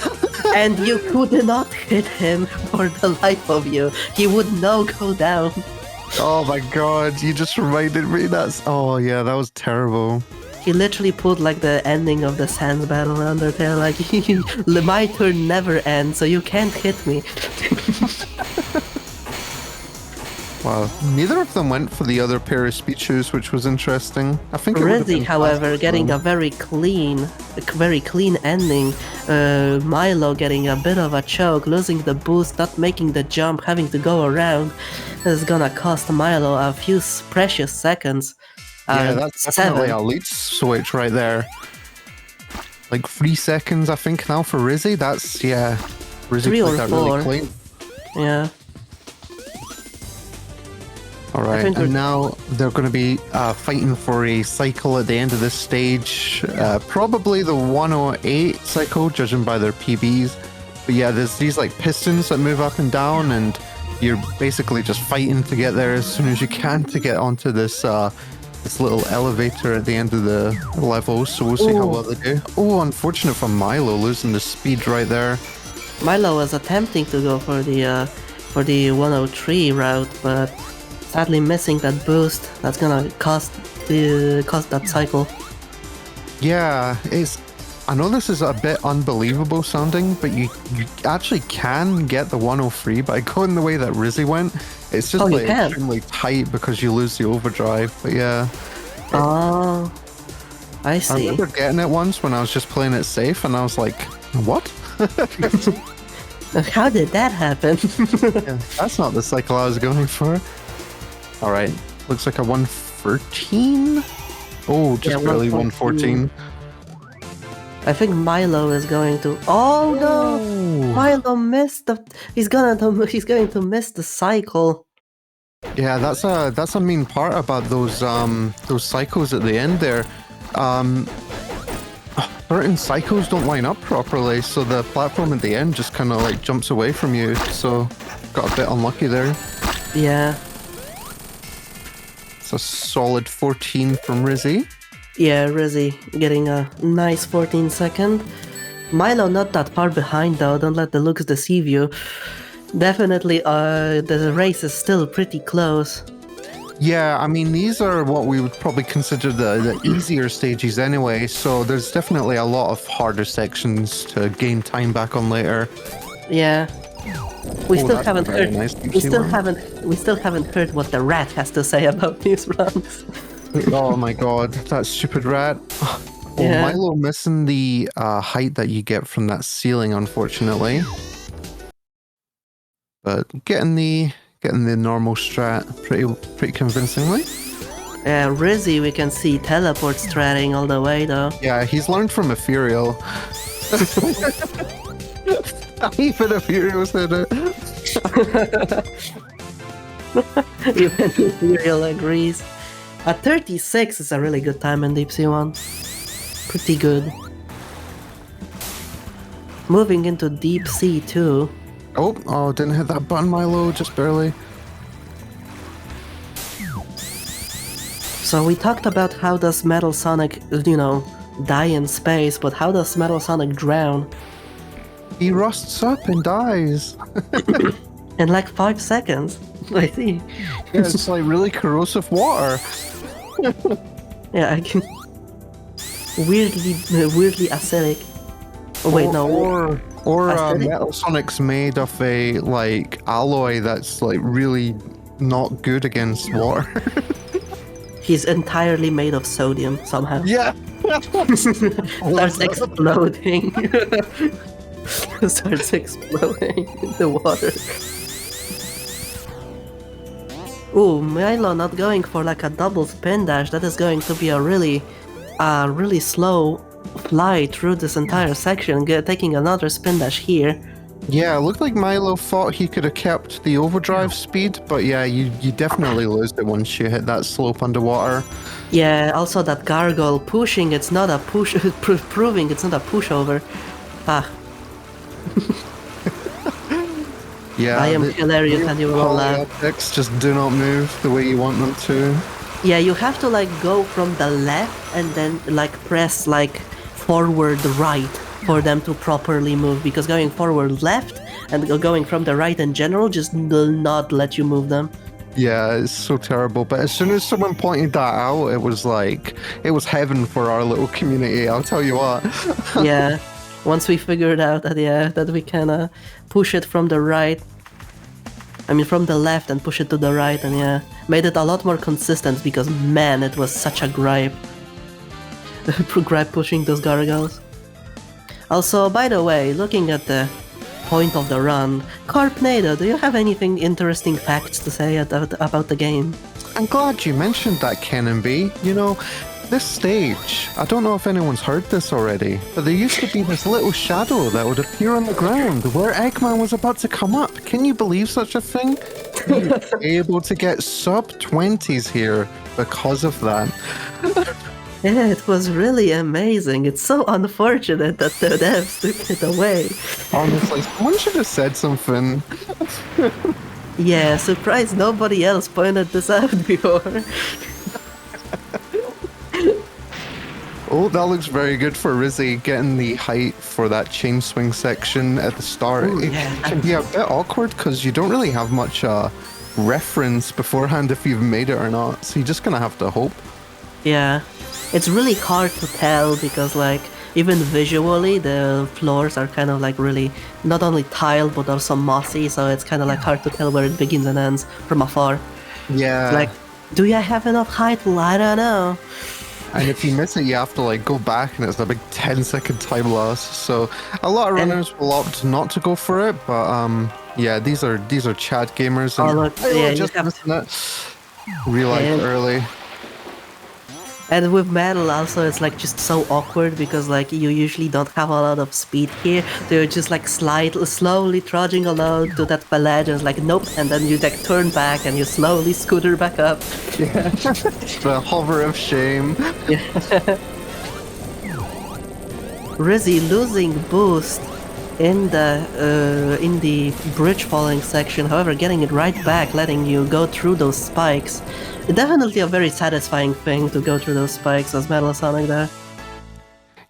and you could not hit him for the life of you. He would no go down. Oh my god, you just reminded me oh yeah, that was terrible. He literally put like the ending of the Sans battle under there, like my turn never ends, so you can't hit me. Wow, neither of them went for the other pair of speed shoes, which was interesting. I think it would have Rizzy, been however, faster getting though. a very clean ending. Milo getting a bit of a choke, losing the boost, not making the jump, having to go around. Is gonna cost Milo a few precious seconds. Yeah, that's definitely 7. a lead switch right there. Like 3 seconds, I think, now for Rizzy. That's, yeah. Rizzy 3 or played that 4. really clean. Yeah. Alright, think and we're- now they're going to be fighting for a cycle at the end of this stage. Probably the 108 cycle, judging by their PBs. But yeah, there's these like pistons that move up and down, and you're basically just fighting to get there as soon as you can to get onto this this little elevator at the end of the level. So we'll see how Ooh. well they do. Oh, unfortunate for Milo, losing the speed right there. Milo was attempting to go for the 103 route, but sadly missing that boost. That's gonna cost that cycle. Yeah, I know this is a bit unbelievable sounding, but you actually can get the 103 by going the way that Rizzy went. It's just like extremely tight because you lose the overdrive. But yeah. Oh, I see. I remember getting it once when I was just playing it safe, and I was like, "What? How did that happen?" Yeah, that's not the cycle I was going for." All right, looks like a 113. Oh, just barely 114. I think Milo is going to. Oh no! Milo missed the. He's going to miss the cycle. Yeah, that's a mean part about those cycles at the end there. Certain cycles don't line up properly, so the platform at the end just kind of like jumps away from you. So got a bit unlucky there. Yeah. It's a solid 14 from Rizzy. Yeah, Rizzy getting a nice 14 second. Milo not that far behind though, don't let the looks deceive you. Definitely, the race is still pretty close. Yeah, I mean, these are what we would probably consider the easier stages anyway, so there's definitely a lot of harder sections to gain time back on later. Yeah. We still haven't heard. Nice We still haven't heard what the rat has to say about these runs. Oh my god, that stupid rat. Oh, Yeah. Milo missing the height that you get from that ceiling, unfortunately. But getting the normal strat pretty convincingly. Yeah, Rizzy we can see teleport stratting all the way though. Yeah, he's learned from Ethereal. Even Ethereal said it. Even Ethereal agrees. A 36 is a really good time in Deep Sea 1. Pretty good. Moving into Deep Sea 2. Oh, didn't hit that button, Milo, just barely. So we talked about how does Metal Sonic, die in space, but how does Metal Sonic drown? He rusts up and dies. In like 5 seconds, I think. Yeah, it's like really corrosive water. Yeah, I can... Weirdly acidic. Oh wait, no. Or Metal Sonic's made of a like alloy that's like really not good against water. He's entirely made of sodium somehow. Yeah. Starts exploding. Starts exploding in the water. Ooh, Milo not going for like a double spin dash. That is going to be a really slow fly through this entire section, taking another spin dash here. Yeah, it looked like Milo thought he could have kept the overdrive speed, but yeah, you definitely lose it once you hit that slope underwater. Yeah, also that gargoyle pushing, it's not a push, proving it's not a pushover. Ah. Yeah, I am hilarious and you will laugh. Polyoptics just do not move the way you want them to. Yeah, you have to like go from the left and then like press like forward right for them to properly move, because going forward left and going from the right in general just will not let you move them. Yeah, it's so terrible. But as soon as someone pointed that out, it was heaven for our little community, I'll tell you what. Yeah, once we figured out that we can push it from the right, from the left and push it to the right, and made it a lot more consistent, because man, it was such a gripe. Gripe pushing those gargoyles. Also, by the way, looking at the point of the run, Carpnado, do you have anything interesting facts to say about the game? I'm glad you mentioned that, Ken and B. You know, this stage, I don't know if anyone's heard this already, but there used to be this little shadow that would appear on the ground where Eggman was about to come up. Can you believe such a thing? You were able to get sub-20s here because of that. Yeah, it was really amazing. It's so unfortunate that the devs took it away. Honestly, someone should have said something. Yeah, surprised nobody else pointed this out before. Oh, that looks very good for Rizzy, getting the height for that chain swing section at the start. Ooh, it can be a bit awkward because you don't really have much reference beforehand if you've made it or not, so you're just gonna have to hope. Yeah. It's really hard to tell because like even visually the floors are kind of like really not only tiled but also mossy, so it's kind of like hard to tell where it begins and ends from afar. Yeah. Like, do you have enough height? Well, I don't know. And if you miss it, you have to like go back, and it's a big 10-second time loss. So a lot of runners will opt not to go for it, but yeah, these are Chad gamers. And Oh, look, yeah, you just have- missing it. Realized And- early. And with metal also it's like just so awkward because like you usually don't have a lot of speed here. So you're just like slowly trudging along to that ledge and it's like nope, and then you like turn back and you slowly scooter back up. Yeah. The hover of shame. Rizzy losing boost in the bridge falling section, however getting it right back, letting you go through those spikes. Definitely a very satisfying thing to go through those spikes as Metal Sonic there.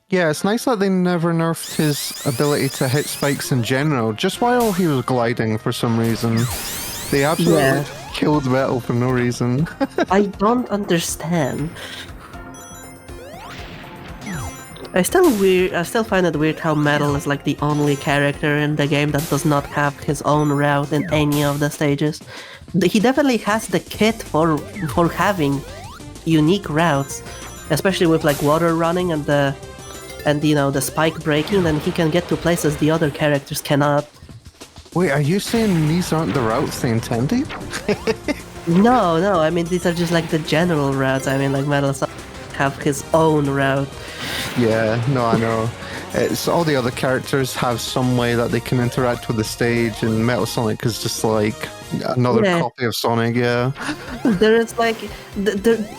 Yeah, it's nice that they never nerfed his ability to hit spikes in general, just while he was gliding for some reason. They absolutely killed Metal for no reason. I don't understand. I still find it weird how Metal is like the only character in the game that does not have his own route in any of the stages. He definitely has the kit for having unique routes, especially with like water running and the spike breaking. Then he can get to places the other characters cannot. Wait, are you saying these aren't the routes they intended? No. I mean these are just like the general routes. I mean like Metal Sonic have his own route. Yeah, no, I know. It's all the other characters have some way that they can interact with the stage, and Metal Sonic is just like another copy of Sonic. Yeah. There is like,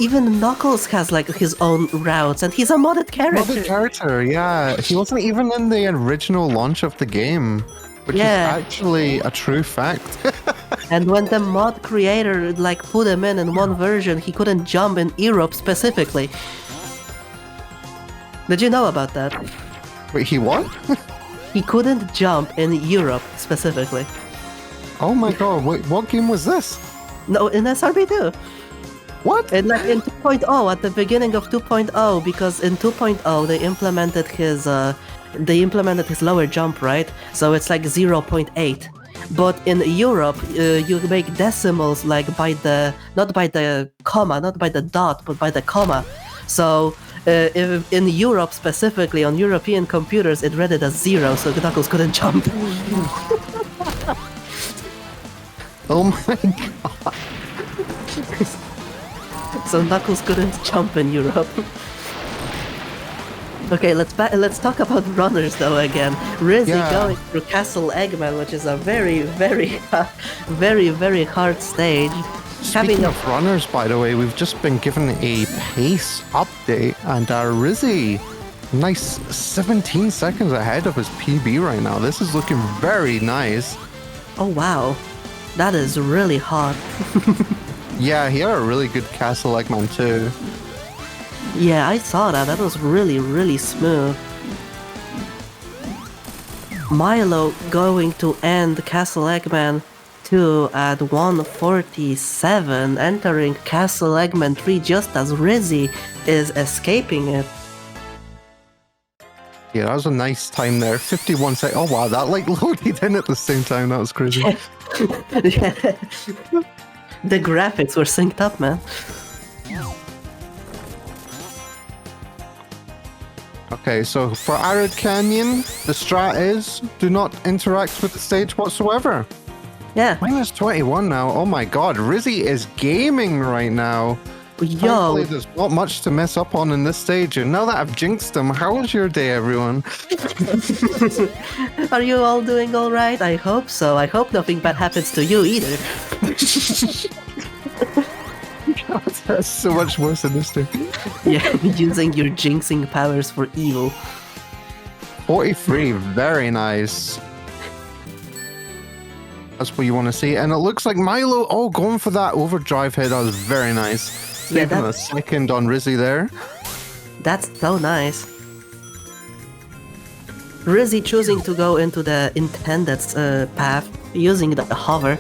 even Knuckles has like his own routes, and he's a modded character. Another character, yeah. He wasn't even in the original launch of the game, which is actually a true fact. And when the mod creator like put him in one version, he couldn't jump in Europe specifically. Did you know about that? Wait, he what? He couldn't jump in Europe specifically. Oh my god, wait, what game was this? No, in SRB2. What? And like in 2.0, at the beginning of 2.0, because in 2.0 they implemented his lower jump, right? So it's like 0.8. But in Europe, you make decimals like not by the comma, not by the dot, but by the comma. So if in Europe specifically, on European computers, it read it as 0, so Knuckles couldn't jump. Oh my god. So Knuckles couldn't jump in Europe. Okay, let's talk about runners though again. Rizzy going through Castle Eggman, which is a very, very hard stage. Speaking of runners, by the way, we've just been given a pace update, and Rizzy, nice 17 seconds ahead of his PB right now. This is looking very nice. Oh wow, that is really hot. Yeah, he had a really good Castle Eggman too. Yeah, I saw that. That was really smooth. Milo going to end Castle Eggman 2 at 147, entering Castle Eggman 3 just as Rizzy is escaping it. Yeah, that was a nice time there. 51 seconds. Oh wow, that like loaded in at the same time. That was crazy. The graphics were synced up, man. Okay, so for Arid Canyon, the strat is do not interact with the stage whatsoever. Yeah. Minus 21 now. Oh my god, Rizzy is gaming right now. Yo. Thankfully, there's not much to mess up on in this stage. And now that I've jinxed him, how was your day, everyone? Are you all doing alright? I hope so. I hope nothing bad happens to you either. God, that's so much worse in this thing. Yeah, using your jinxing powers for evil. 43, very nice. That's what you want to see. And it looks like Milo, going for that overdrive hit. That was very nice. Saving a second on Rizzy there. That's so nice. Rizzy choosing to go into the intended path, using the hover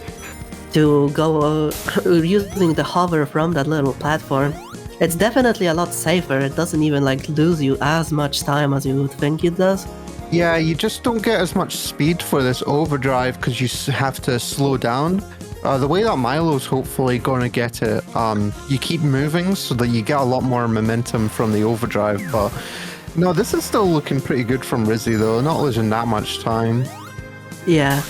to go, using the hover from that little platform. It's definitely a lot safer. It doesn't even like lose you as much time as you would think it does. Yeah, you just don't get as much speed for this overdrive because you have to slow down. The way that Milo's hopefully going to get it, you keep moving so that you get a lot more momentum from the overdrive. But no, this is still looking pretty good from Rizzy though, not losing that much time. Yeah.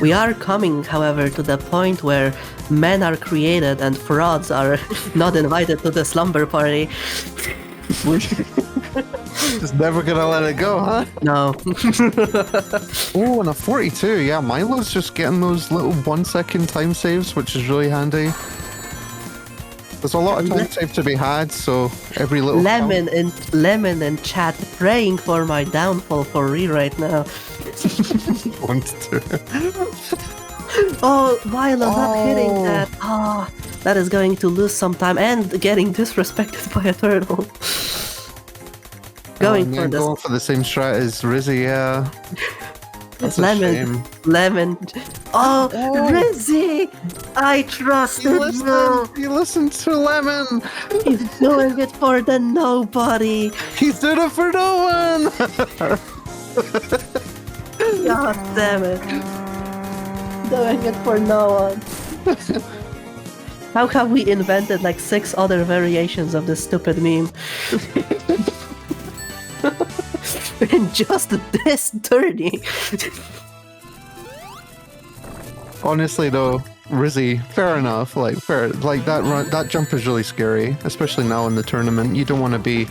We are coming, however, to the point where men are created and frauds are not invited to the slumber party. Just never gonna let it go, huh? No. Oh, and a 42. Yeah, Milo's just getting those little 1 second time saves, which is really handy. There's a lot of time save to be had, so every little Lemon in chat praying for my downfall for Re right now. wanted to. Oh, Milo not hitting that. Ah, that is going to lose some time and getting disrespected by a turtle. Going for the same strat as Rizzy, yeah. That's a shame. Lemon. Oh, Rizzy! I trust you. He listened to Lemon. He's doing it for the nobody. He's doing it for no one. God damn it. Doing it for no one. How have we invented like 6 other variations of this stupid meme? In just this 30. Honestly though, Rizzy, fair enough. Like that jump is really scary, especially now in the tournament. You don't want to be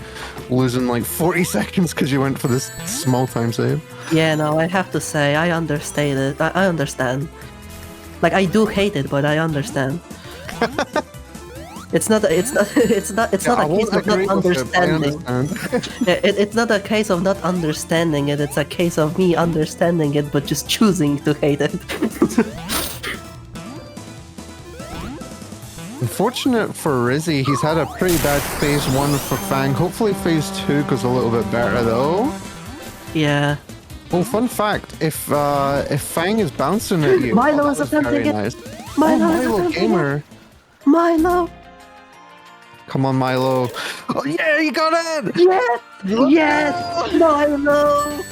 losing like 40 seconds because you went for this small time save. Yeah, no, I have to say I understand it. I understand. Like I do hate it, but I understand. It's not a case of not understanding. It's not a case of not understanding it, it's a case of me understanding it but just choosing to hate it. Unfortunate for Rizzy, he's had a pretty bad phase 1 for Fang. Hopefully phase 2 goes a little bit better though. Yeah. Well, fun fact, if Fang is bouncing at you... Milo is attempting it! Nice. Milo Gamer! Milo! Come on, Milo. Oh, yeah, you got it! Yes! Yes! Milo!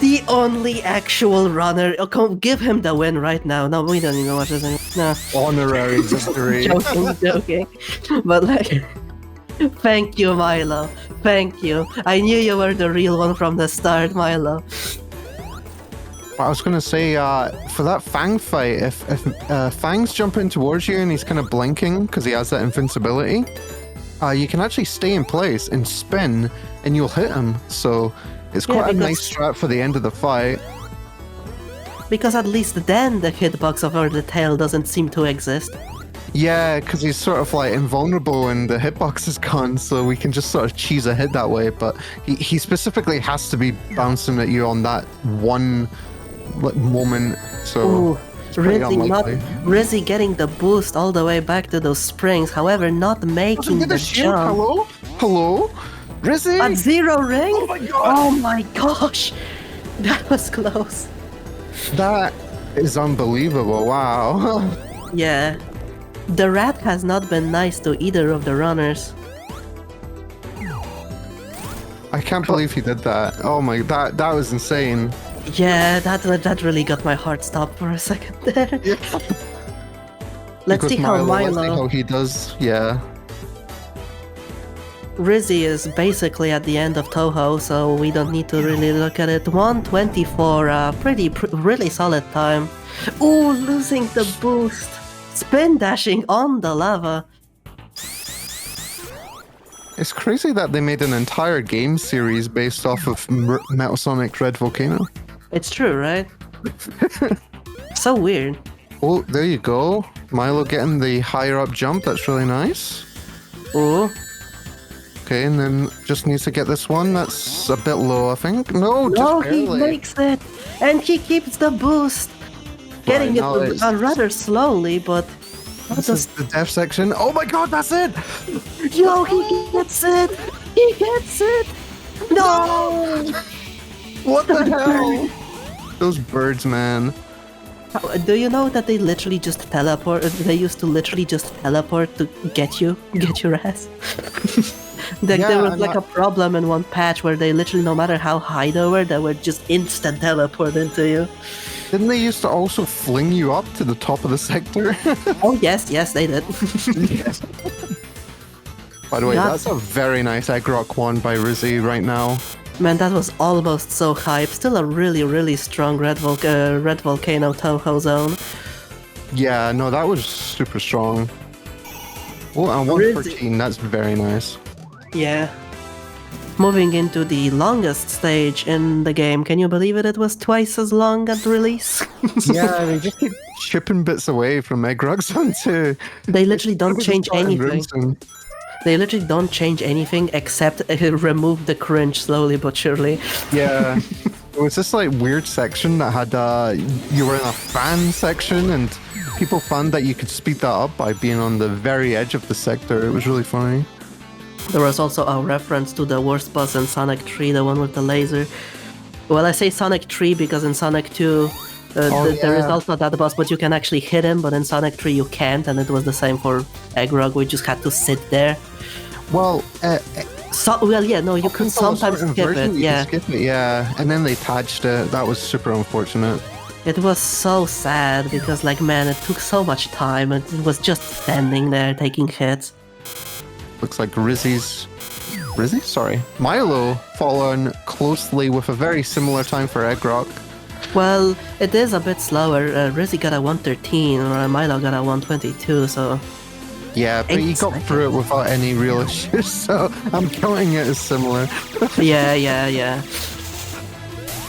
The only actual runner. Oh, come, give him the win right now. No, we don't even know what this is. No. Honorary victory. joking. But like... Thank you, Milo. Thank you. I knew you were the real one from the start, Milo. I was gonna say, for that Fang fight, if Fang's jumping towards you and he's kind of blinking because he has that invincibility, you can actually stay in place and spin, and you'll hit him. So it's quite a nice strat for the end of the fight. Because at least then the hitbox over the tail doesn't seem to exist. Yeah, because he's sort of like invulnerable and the hitbox is gone, so we can just sort of cheese a hit that way. But he specifically has to be bouncing at you on that one moment. So Rizzy getting the boost all the way back to those springs. However, not making the jump. Hello, Rizzy at 0 ring. Oh my god! Oh my gosh, that was close. That is unbelievable. Wow. Yeah. The rat has not been nice to either of the runners. I can't believe he did that. Oh my, that was insane. Yeah, that really got my heart stopped for a second there. Yeah. Let's see how he does. Yeah. Rizzy is basically at the end of Toho, so we don't need to really look at it. 124, really solid time. Ooh, losing the boost. Spin dashing on the lava. It's crazy that they made an entire game series based off of Metal Sonic Red Volcano. It's true, right? So weird. Oh, there you go. Milo getting the higher up jump. That's really nice. Ooh. Okay, and then just needs to get this one. That's a bit low, I think. No, just barely. He makes it. And he keeps the boost. Getting it rather slowly, but... This is the death section. Oh my god, that's it! Yo, he gets it! He gets it! No! What the hell? Those birds, man. Do you know that they literally just teleport? They used to literally just teleport to get your ass. Like Yeah, there was and like a problem in one patch where they literally, no matter how high they were just instant teleport into you. Didn't they used to also fling you up to the top of the sector? Oh yes, they did. By the way, Yeah. that's a very nice egg rock one by Rizzy right now. Man, that was almost so hype. Still a really strong red volcano Toho zone. Yeah, no, that was super strong. Oh, and 114, that's very nice. Yeah. Moving into the longest stage in the game, can you believe it? It was twice as long at release. Yeah, they just keep chipping bits away from egg rocks onto. They literally don't Just change starting anything. rooms soon. They literally don't change anything except remove the cringe slowly but surely. Yeah. It was this like weird section that had you were in a fan section and people found that you could speed that up by being on the very edge of the sector. It was really funny. There was also a reference to the worst boss in Sonic 3, the one with the laser. Well, I say Sonic 3 because in Sonic 2 there is yeah. also that boss, but you can actually hit him, but in Sonic 3 you can't, and it was the same for Eggrog, we just had to sit there. Well, You could sometimes skip it, yeah. Skip it, yeah. And then they patched it. That was super unfortunate. It was so sad because, like, man, it took so much time, and it was just standing there taking hits. Looks like Milo following closely with a very similar time for Egg Rock. Well, it is a bit slower. Rizzy got a 113, or Milo got a 122, so... Yeah, but he got through it without any real issues, so I'm counting it as similar. Yeah.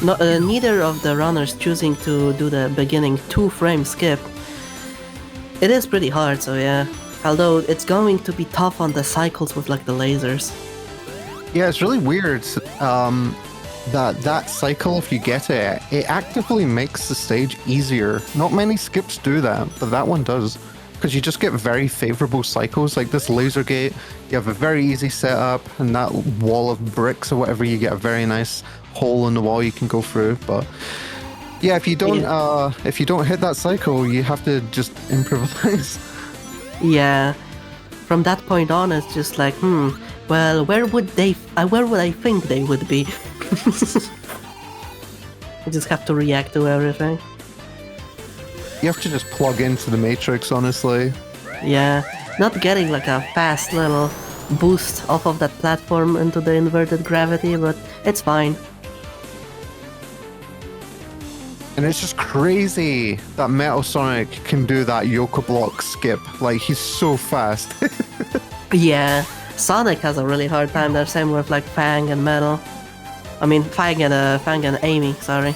No, neither of the runners choosing to do the beginning 2-frame skip. It is pretty hard, so yeah. Although it's going to be tough on the cycles with like the lasers. Yeah, it's really weird that cycle, if you get it, it actively makes the stage easier. Not many skips do that, but that one does. Because you just get very favorable cycles, like this laser gate, you have a very easy setup, and that wall of bricks or whatever, you get a very nice hole in the wall you can go through. But yeah, if you don't hit that cycle, you have to just improvise. Yeah. From that point on, it's just like, well, where would I think they would be? You just have to react to everything. You have to just plug into the matrix, honestly. Yeah, not getting like a fast little boost off of that platform into the inverted gravity, but it's fine. And it's just crazy that Metal Sonic can do that Yoka block skip. Like, he's so fast. Yeah, Sonic has a really hard time there, same with like Fang and Metal. I mean, Fang and Amy, sorry.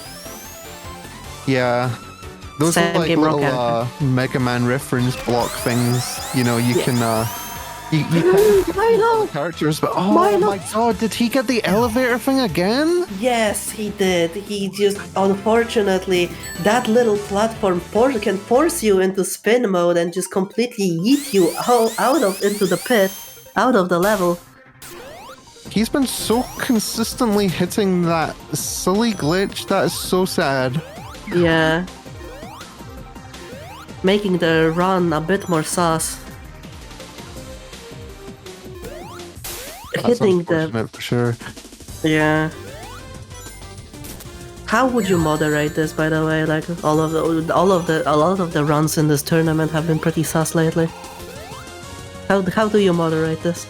Yeah. Those Same are like game little Mega Man reference block things. You know, you can you Milo! characters, but oh Milo! my god, did he get the elevator thing again? Yes, he did. He just, unfortunately, that little platform can force you into spin mode and just completely yeet you into the pit, out of the level. He's been so consistently hitting that silly glitch. That is so sad. Yeah. Making the run a bit more sauce. That's Hitting the unfortunate for sure. yeah. How would you moderate this, by the way? Like a lot of the runs in this tournament have been pretty sus lately. How do you moderate this?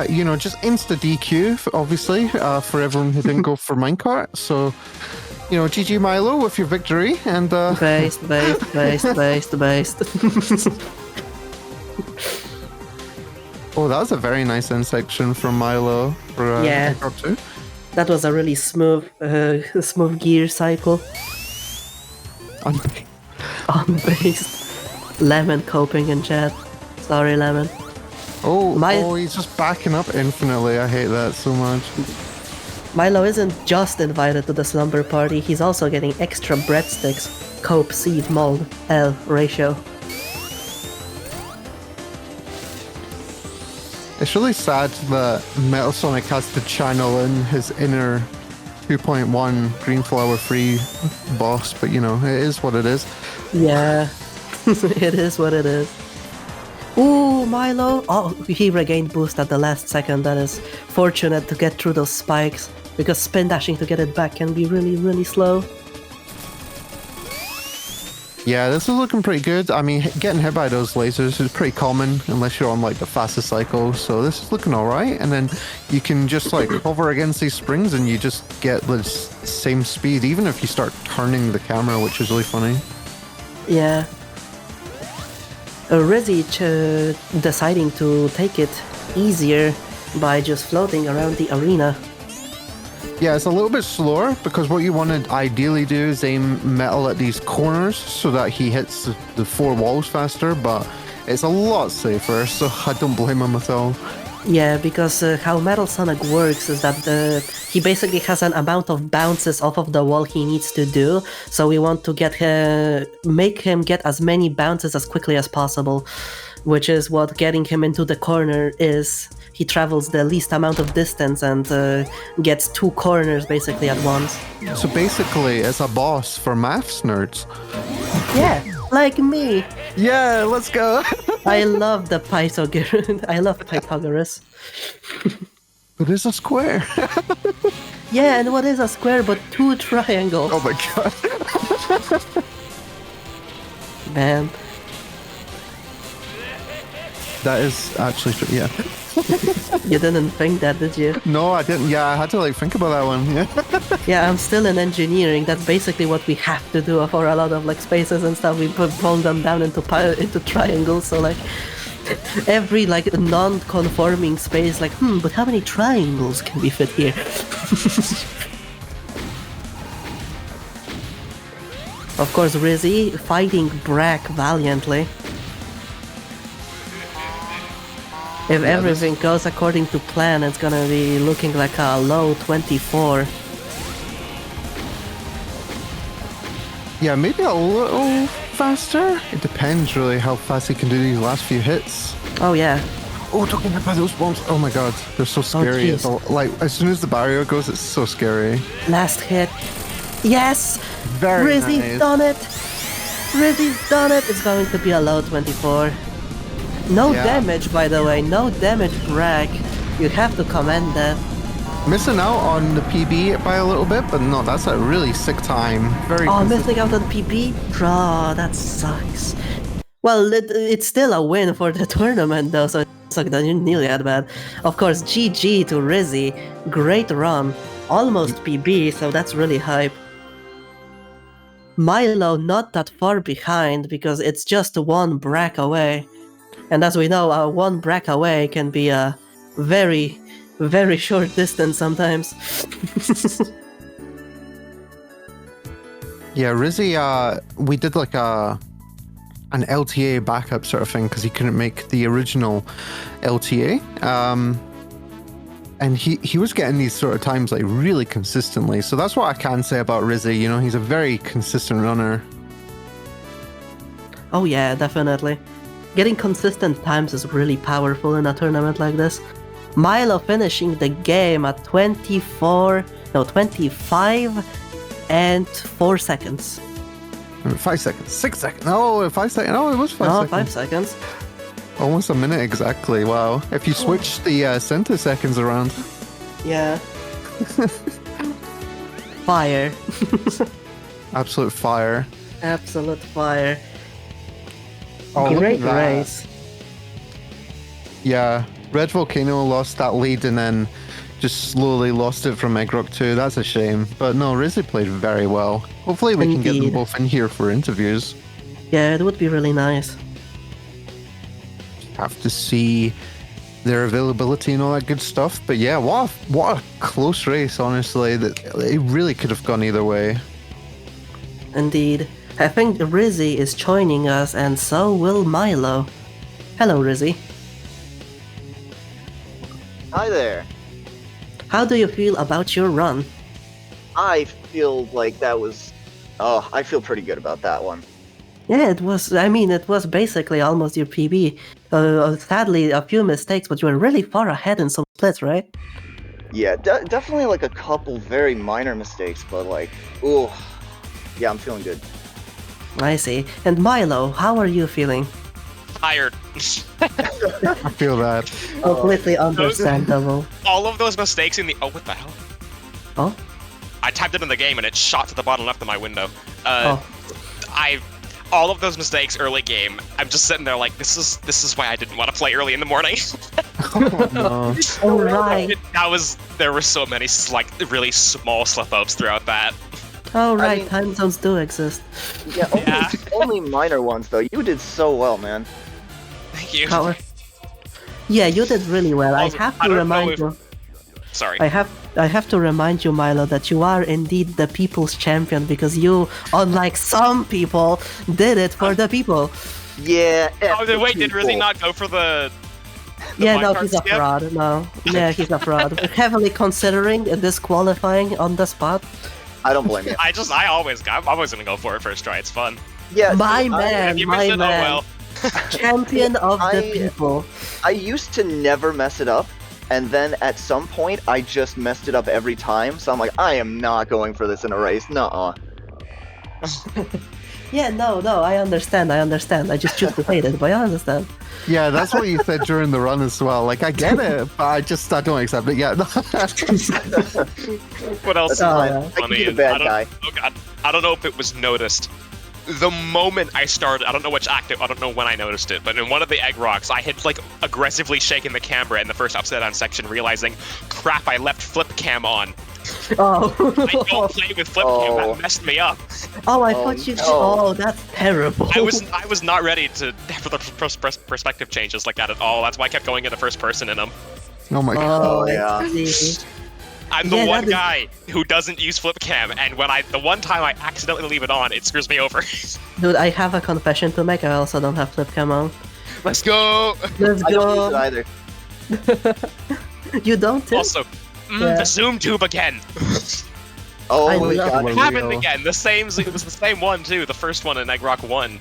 You know, just insta DQ, obviously, for everyone who didn't go for minecart. So, you know, GG Milo with your victory, and Based. oh, that was a very nice end section from Milo for Yeah. Drop 2. That was a really smooth gear cycle. Unbased. Lemon coping in chat. Sorry, Lemon. Oh, he's just backing up infinitely. I hate that so much. Milo isn't just invited to the slumber party, he's also getting extra breadsticks. Cope, seed, mold, L, ratio. It's really sad that Metal Sonic has to channel in his inner 2.1 green flower free boss, but you know, it is what it is. Yeah, it is what it is. Ooh, Milo! Oh, he regained boost at the last second. That is fortunate to get through those spikes, because spin dashing to get it back can be really, really slow. Yeah, this is looking pretty good. I mean, getting hit by those lasers is pretty common unless you're on like the fastest cycle. So this is looking all right. And then you can just like hover against these springs and you just get this same speed, even if you start turning the camera, which is really funny. Yeah. Rizzy deciding to take it easier by just floating around the arena. Yeah, it's a little bit slower because what you want to ideally do is aim metal at these corners so that he hits the 4 walls faster, but it's a lot safer, so I don't blame him at all. Yeah, because how Metal Sonic works is that he basically has an amount of bounces off of the wall he needs to do, so we want to make him get as many bounces as quickly as possible, which is what getting him into the corner is. He travels the least amount of distance and gets 2 corners basically at once. So basically, it's a boss for maths nerds. Yeah, like me. Yeah, let's go. I love the Pythagoras. I love Pythagoras. But it's a square. Yeah, and what is a square but 2 triangles? Oh my god. Man. That is actually true, yeah. You didn't think that, did you? No, I didn't. Yeah, I had to like think about that one. Yeah. Yeah, I'm still in engineering. That's basically what we have to do for a lot of like spaces and stuff. We fold them down into triangles. So like every like non-conforming space, like but how many triangles can we fit here? Of course, Rizzy fighting Brack valiantly. If everything goes according to plan, it's gonna be looking like a low 24. Yeah, maybe a little faster. It depends really how fast he can do these last few hits. Oh yeah. Oh, don't get hit by those bombs. Oh my god, they're so scary. jeez. Like, as soon as the barrier goes, it's so scary. Last hit. Yes! Very Rizzy's nice. done it! Rizzy's done it! It's going to be a low 24. No Yeah. damage, by the way. No damage, Brack. You have to commend that. Missing out on the PB by a little bit, but no, that's a really sick time. Very Oh, consistent. missing out on PB? Oh, that sucks. Well, it's still a win for the tournament, though, so it's like not nearly that bad. Of course, GG to Rizzy. Great run. Almost PB, so that's really hype. Milo not that far behind because it's just 1 Brack away. And as we know, 1 Brack away can be a very, very short distance sometimes. Yeah, Rizzy, we did like an LTA backup sort of thing because he couldn't make the original LTA. And he was getting these sort of times like really consistently. So that's what I can say about Rizzy. You know, he's a very consistent runner. Oh yeah, definitely. Getting consistent times is really powerful in a tournament like this. Milo finishing the game at 25 and 4 seconds. 5 seconds, 6 seconds. No, 5 seconds. No, it was 5 No, seconds. 5 seconds. Almost a minute exactly. Wow. If you switch the centiseconds around. Yeah. Fire. Absolute fire. Absolute fire. Oh, look Great at that. race. Yeah. Red Volcano lost that lead and then just slowly lost it from Egg Rock 2. That's a shame. But no, Rizzy played very well. Hopefully we can get them Indeed. both in here for interviews. Yeah, it would be really nice. Have to see their availability and all that good stuff. But yeah, what a close race, honestly. That it really could have gone either way. Indeed. I think Rizzy is joining us, and so will Milo. Hello, Rizzy. Hi there. How do you feel about your run? I feel like that was... Oh, I feel pretty good about that one. Yeah, it was basically almost your PB. Sadly, a few mistakes, but you were really far ahead in some splits, right? Yeah, definitely like a couple very minor mistakes, but like, ooh, yeah, I'm feeling good. I see. And Milo, how are you feeling? Tired. I feel that. Completely understandable. All of those mistakes in the what the hell? Oh? I typed it in the game and it shot to the bottom left of my window. Oh. All of those mistakes early game. I'm just sitting there like this is why I didn't want to play early in the morning. Oh, no. Oh, right. There were so many like really small slip ups throughout that. Oh, I right. mean- Time zones do exist. Yeah, only minor ones though. You did so well, man. Thank you. Power. Yeah, you did really well. I Also, have I to don't know remind if- you. Sorry. I have to remind you, Milo, that you are indeed the people's champion because you, unlike some people, did it for the people. Yeah. Oh, wait, did Rizzy people. not go for the Yeah, no, minecart he's a skip? fraud. No, yeah, he's a fraud. We're heavily considering disqualifying on the spot. I don't blame you. I'm always gonna go for it first try. It's fun. Yeah, My see, man, If you my missed it, oh man, well. champion of the I- people. I used to never mess it up, and then at some point I just messed it up every time. So I'm like, I am not going for this in a race. Nuh-uh. Yeah, no, I understand. I just choose to hate it, but I understand. Yeah, that's what you said during the run as well. Like, I get it, but I don't accept it yet. What else is That's fine. yeah. I can funny? be the is- bad guy. Oh god, I don't know if it was noticed. The moment I started, I don't know which act, I don't know when I noticed it, but in one of the egg rocks, I had like aggressively shaken the camera in the first upside down section, realizing, crap, I left flip cam on. Oh, I don't play with flip cam. Oh. That messed me up. oh, I Oh, thought you. no. Oh, that's terrible. I was not ready for the perspective changes like that at all. That's why I kept going into first person in them. Oh my god. Oh, yeah. I see. I'm the Yeah, one that is- guy who doesn't use flip cam, and when the one time I accidentally leave it on, it screws me over. Dude, I have a confession to make. I also don't have flip cam on. Let's go. Let's I don't use it go. either. You don't? Tim? Also, Yeah. the zoom tube again. Oh I my love god. it. It happened Real. again. It was the same one too. The first one in Egg Rock 1.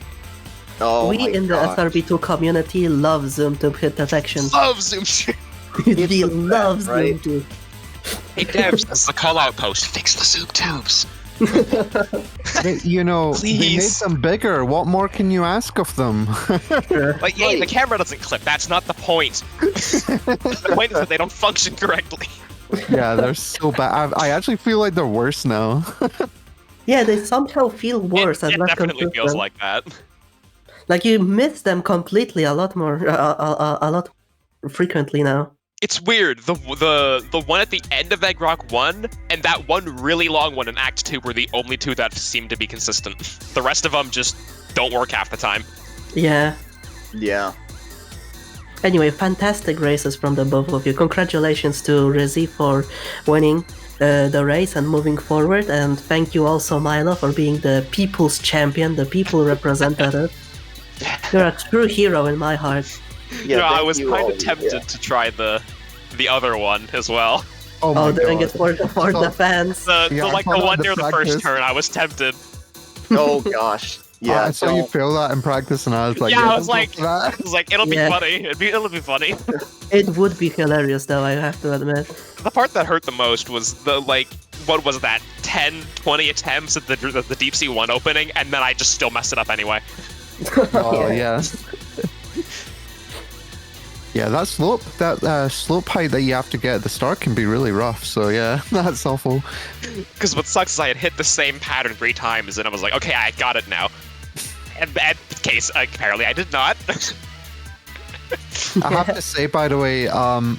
Oh we my in the god. SRB2 community love zoom tube hit detection. Love zoom tube. We love zoom right? tube. Hey devs, this is a call out post. Fix the zoom tubes. You know, they made Please. them bigger. What more can you ask of them? Like, yay, the camera doesn't clip. That's not the point. The point is that they don't function correctly. Yeah, they're so bad. I actually feel like they're worse now. Yeah, they somehow feel worse and It less definitely feels consistent. like that. Like you miss them completely a lot more, a lot frequently now. It's weird. The one at the end of Egg Rock 1 and that one really long one in Act 2 were the only two that seem to be consistent. The rest of them just don't work half the time. Yeah. Yeah. Anyway, fantastic races from the both of you. Congratulations to Rizzy for winning the race and moving forward, and thank you also, Milo, for being the people's champion, the people representative. You're a true hero in my heart. Yeah. I thank was you kind all, of tempted yeah. to try the other one as well. Oh my Oh, doing god. it for the fans. The Yeah, I like the found out one the near the practice. first turn, I was tempted. Oh gosh. Yeah. I saw you don't- feel that in practice, and I was like, Yeah, I don't was go like- for that. I was like, it'll be Yeah. funny. It'll be funny. It would be hilarious, though, I have to admit. The part that hurt the most was the like, what was that? 10, 20 attempts at the deep sea 1 opening, and then I just still messed it up anyway. Oh yeah. Yeah, that slope height that you have to get at the start can be really rough. So yeah, that's awful. Because what sucks is I had hit the same pattern 3 times, and I was like, okay, I got it now. And bad case, apparently I did not. I have to say, by the way,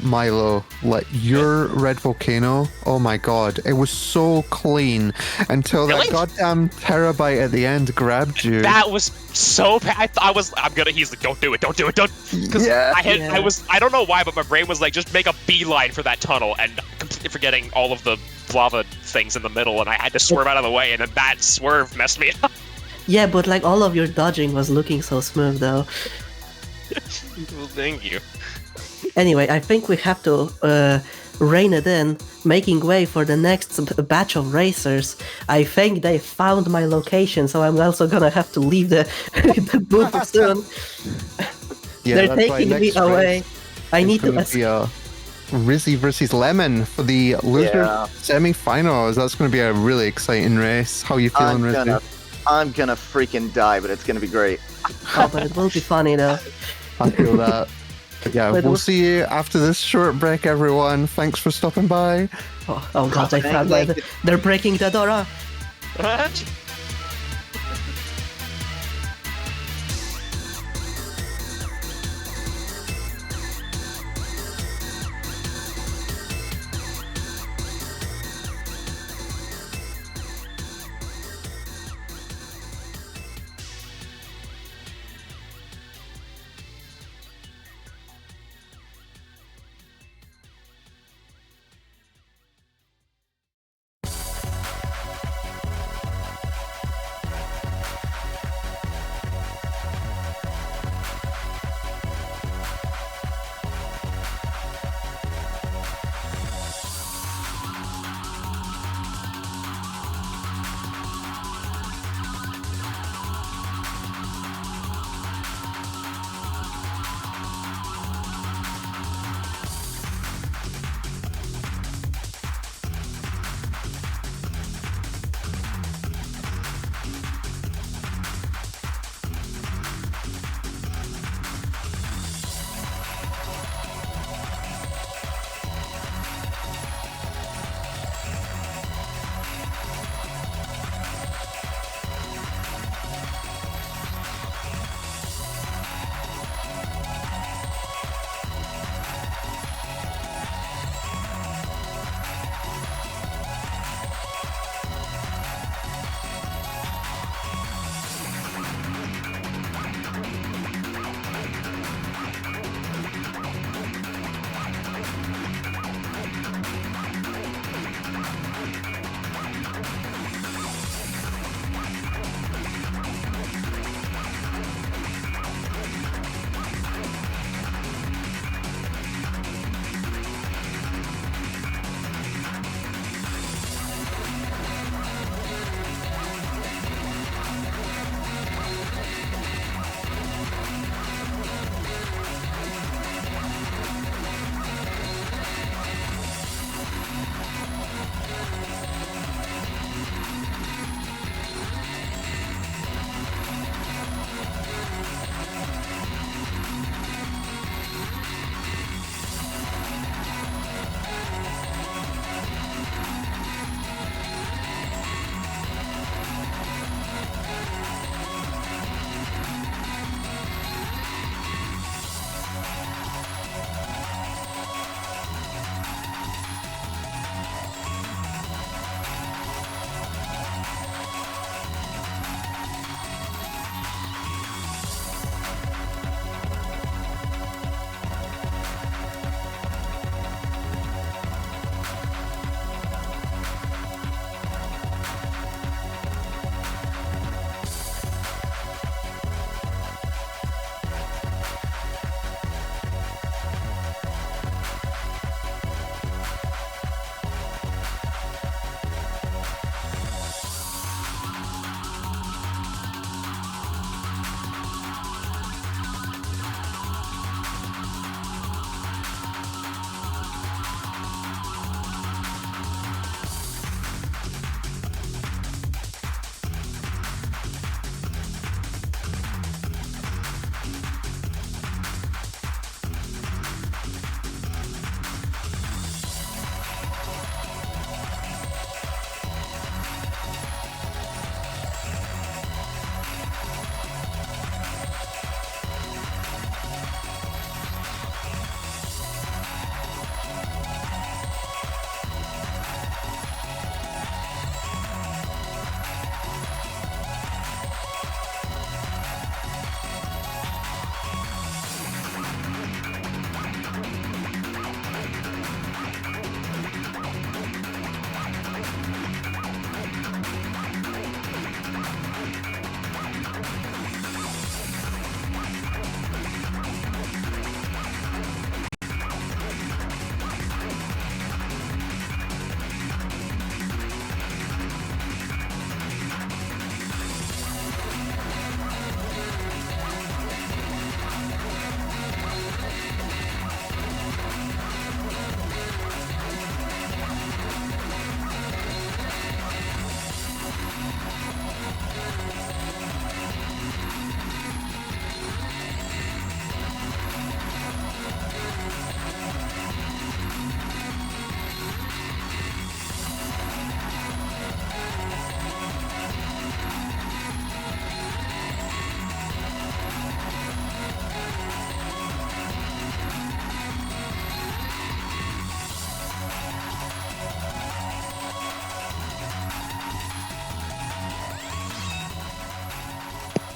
Milo, like your red volcano, oh my god, it was so clean until Really? that goddamn terabyte at the end grabbed you. That was so bad. He's like, don't do it, don't. Because Yeah. I don't know why, but my brain was like, just make a beeline for that tunnel, and completely forgetting all of the lava things in the middle, and I had to swerve out of the way, and then that swerve messed me up. Yeah, but like all of your dodging was looking so smooth, though. Well, thank you. Anyway, I think we have to rein it in, making way for the next batch of racers. I think they found my location, so I'm also gonna have to leave the, the booth soon. Yeah, They're that's right, taking me next away. race I is need to gonna be, Rizzy versus Lemon for the loser Yeah. semi-finals. That's going to be a really exciting race. How you feeling, Rizzy? I'm gonna freaking die, but it's gonna be great. Oh, but it will be funny though. I feel that. But yeah, But we'll what- see you after this short break, everyone. Thanks for stopping by. Oh god, I found my... They're breaking the door.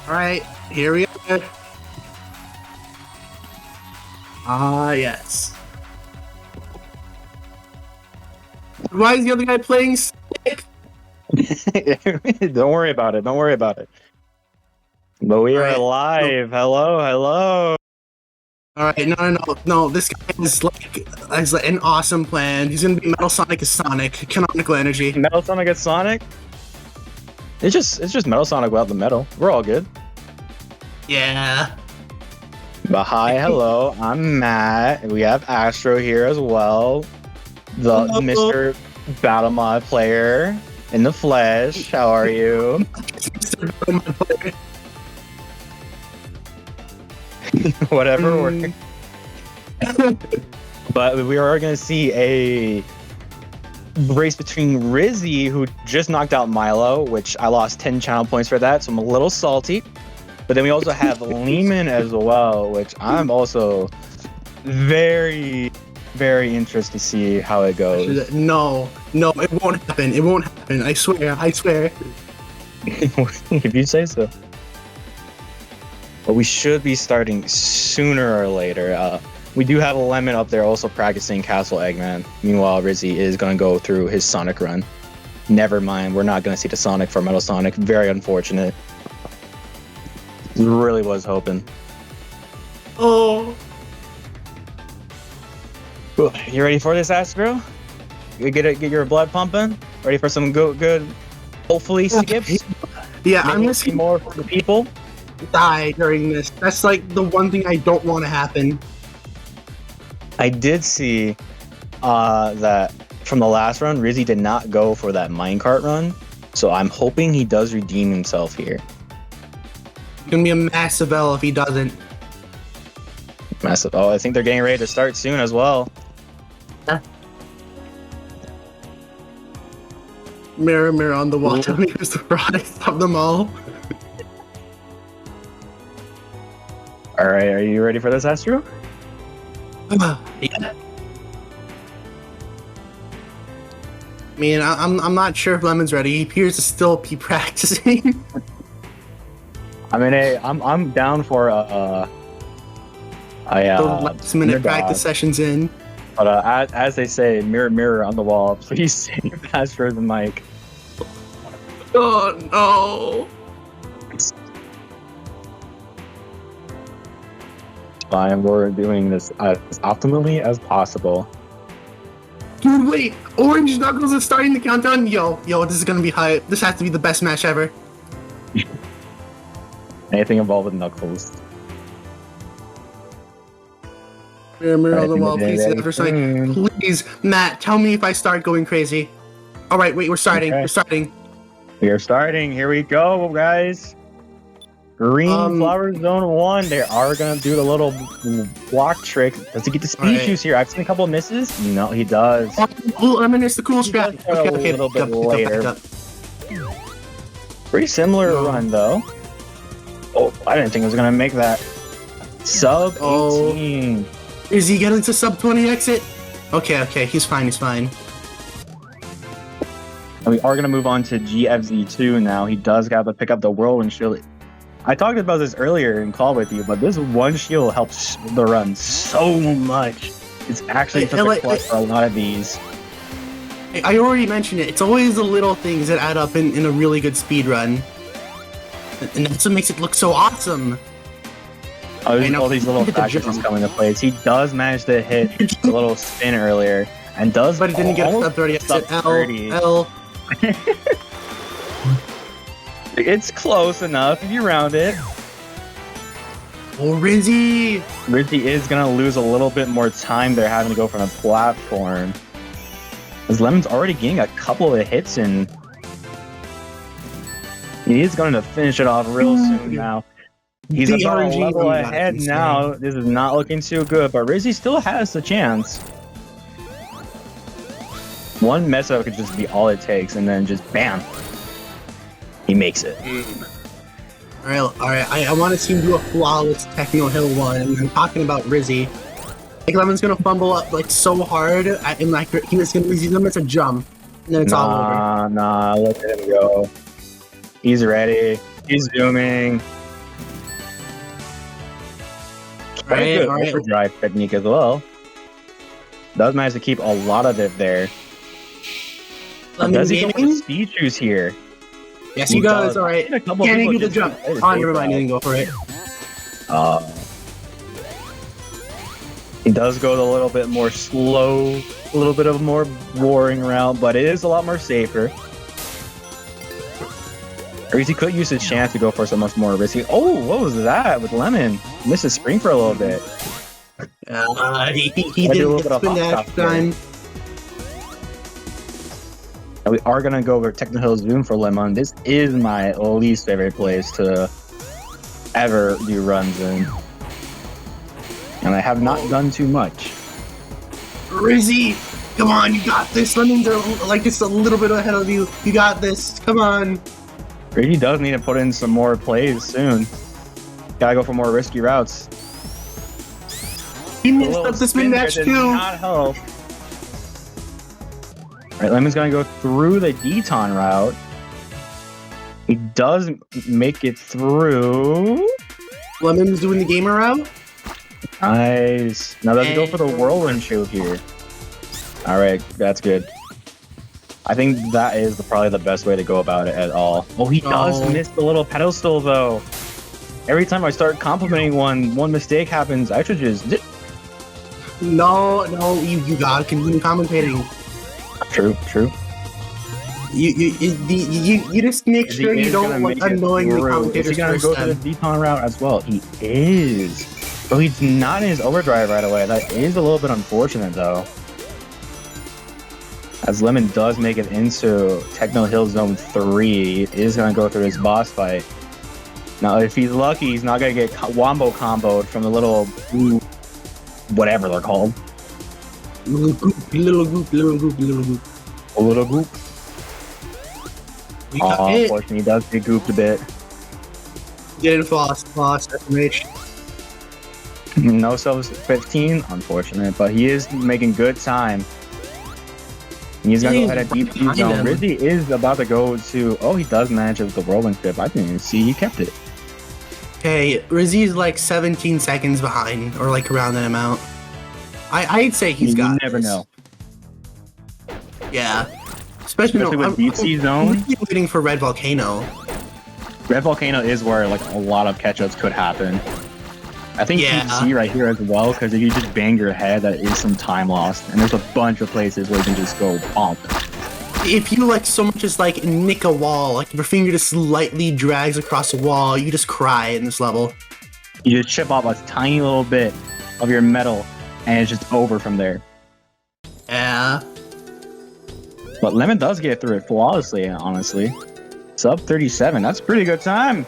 Alright, here we are. Yes. Why is the other guy playing Sonic? Don't worry about it. Don't worry about it. But we are Alright, live. Hello. Alright, no. This guy is like an awesome plan. He's gonna be Metal Sonic as Sonic. Canonical energy. Metal Sonic at Sonic? It's just Metal Sonic without the metal. We're all good. Yeah. But hi, hello. I'm Matt. We have Astro here as well. The Hello. Mr. Battle Mod player in the flesh. How are you? Whatever. But we are going to see a race between Rizzy, who just knocked out Milo, which I lost 10 channel points for that, so I'm a little salty. But then we also have Lehman as well, which I'm also very, very interested to see how it goes. No, it won't happen. It won't happen. I swear. If you say so. But we should be starting sooner or later. We do have a Lemon up there also practicing Castle Eggman. Meanwhile, Rizzy is going to go through his Sonic run. Never mind, we're not going to see the Sonic for Metal Sonic. Very unfortunate. Really was hoping. Oh. You ready for this, Astro? You get your blood pumping? Ready for some good hopefully skips? Yeah, I'm Maybe just gonna more for the people. die during this. That's like the one thing I don't want to happen. I did see that from the last run, Rizzy did not go for that minecart run, so I'm hoping he does redeem himself here. It's gonna be a massive L if he doesn't. Massive. Oh, I think they're getting ready to start soon as well. Mirror, mirror on the wall. Tell me who's the brightest of them all. All right, are you ready for this, Astro? Yeah. I mean, I'm not sure if Lemon's ready. He appears to still be practicing. I mean, hey, I'm down for The last minute practice sessions in. But as they say, mirror, mirror on the wall, please save Astro the mic. Oh no! Fine, we're doing this as optimally as possible. Dude, wait! Orange Knuckles is starting the countdown. Yo, this is gonna be hype. This has to be the best match ever. Anything involved with Knuckles. Mirror on the wall, please never sign. Please, Matt, tell me if I start going crazy. Alright, wait, we're starting. Okay. We're starting. We are starting. Here we go, guys. Green Flower Zone 1. They are going to do the little block trick. Does he get the speed juice here? I've seen a couple of misses. No, he does. Oh, I'm gonna miss the cool strap. A little bit later. Pretty similar run, though. Oh, I didn't think I was going to make that. Sub 18. Is he getting to sub 20 exit? Okay, he's fine. And we are going to move on to GFZ2 now. He does have to pick up the Whirlwind Shield. I talked about this earlier in call with you, but this one shield helps the run so much. It's actually such a plus for a lot of these. I already mentioned it. It's always the little things that add up in a really good speed run. And that's what makes it look so awesome. All these little factors come into place. He does manage to hit a little spin earlier, and does. But he didn't get a sub 30 exit. L. It's close enough if you round it. Oh, Rizzy! Rizzy is gonna lose a little bit more time there, having to go from a platform. As Lemon's already getting a couple of hits in. He is going to finish it off real soon now. He's about a level ahead now. This is not looking too good, but Rizzy still has a chance. One mess up could just be all it takes, and then just bam, he makes it. Alright, I want to see him do a flawless Techno Hill one, and I'm talking about Rizzy. Like, Lemon's gonna fumble up like so hard, and like he's gonna miss a jump, and then it's all over. Nah, look at him go. He's ready. He's zooming. Very good Alright. overdrive technique as well. Does manage to keep a lot of it there. Lemon Does he go for the Gaming? speed juice here? Yes, he does. Alright. A couple Can he people do the just jump? play the Oh, safe never mind. He route. didn't go for it. He does go a little bit more slow, a little bit of a more boring route, but it is a lot more safer. Or he could use his chance to go for so much more risky. Oh, what was that with Lemon? Missed his spring for a little bit. He I do a didn't little get bit of spin hop dash stop there. time. And we are gonna go over Techno Hill Zoom for Lemon. This is my least favorite place to ever do runs in. And I have not done too much. Rizzy, come on, you got this. Lemons are like just a little bit ahead of you. You got this. Come on. Brady does need to put in some more plays soon. Gotta go for more risky routes. He A missed little up the spin there dash did too. not help. Alright, Lemon's gonna go through the Deton route. He does make it through. Lemon's doing the gamer route. Nice. Now let's go for the whirlwind shoot here. Alright, that's good. I think that is probably the best way to go about it at all. Oh, he does Oh. miss the little pedestal though. Every time I start complimenting one mistake happens. I should just No, you gotta continue commentating. True. You just make Is he sure you is don't gonna like make it annoying the through. Is commentators he gonna first. go to the Then. Deton route as well? He is. But he's not in his overdrive right away. That is a little bit unfortunate though. As Lemon does make it into Techno Hill Zone 3, it is gonna go through his boss fight. Now, if he's lucky, he's not gonna get wombo comboed from the little whatever they're called. Little goop. A little goop. We got it. Unfortunately, he does get gooped a bit. Didn't floss, SMH. No subs 15, unfortunate, but he is making good time. He's gonna go ahead and deep behind zone. him. Rizzy is about to go to. Oh, he does manage with the rolling strip. I didn't even see he kept it. Okay, Rizzy's like 17 seconds behind, or like around that amount. I'd say he's You got. never this. know. Yeah, especially Especially with I'm deep sea zone. really waiting for Red Volcano. Red Volcano is where like a lot of catch-ups could happen. I think Yeah. deep sea right here as well, because if you just bang your head, that is some time lost. And there's a bunch of places where you can just go bump. If you like so much as like nick a wall, like if your finger just slightly drags across a wall, you just cry in this level. You just chip off a tiny little bit of your metal, and it's just over from there. Yeah. But Lemon does get through it flawlessly, honestly. Sub 37, that's a pretty good time.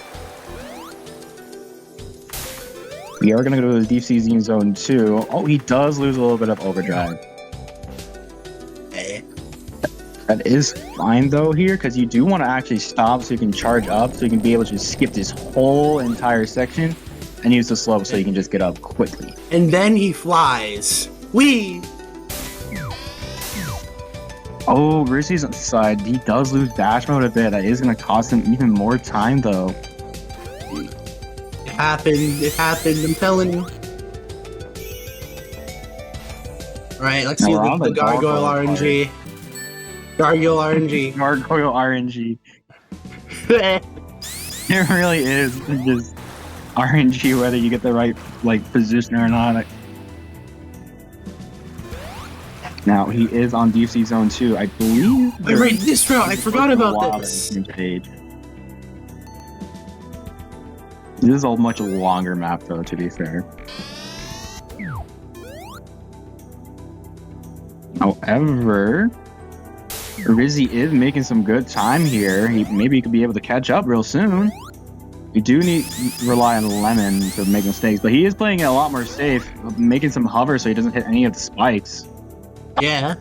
We are going to go to the Deep Sea Zone 2. Oh, he does lose a little bit of overdrive. Hey. That is fine, though, here, because you do want to actually stop so you can charge up, so you can be able to just skip this whole entire section and use the slope so you can just get up quickly. And then he flies. Wee! Oh, Rizzy's side, he does lose dash mode a bit. That is going to cost him even more time, though. It happened, I'm telling you. Alright, let's Now see we're on the the Gargoyle gargoyle RNG. Gargoyle RNG. Gargoyle RNG. It really is just RNG whether you get the right like position or not. Now he is on Deep Sea Zone 2, I believe. Alright, this route, I forgot about this. Page. This is a much longer map though, to be fair. However, Rizzy is making some good time here. Maybe he could be able to catch up real soon. We do need to rely on Lemon to make mistakes, but he is playing it a lot more safe, making some hover so he doesn't hit any of the spikes. Yeah.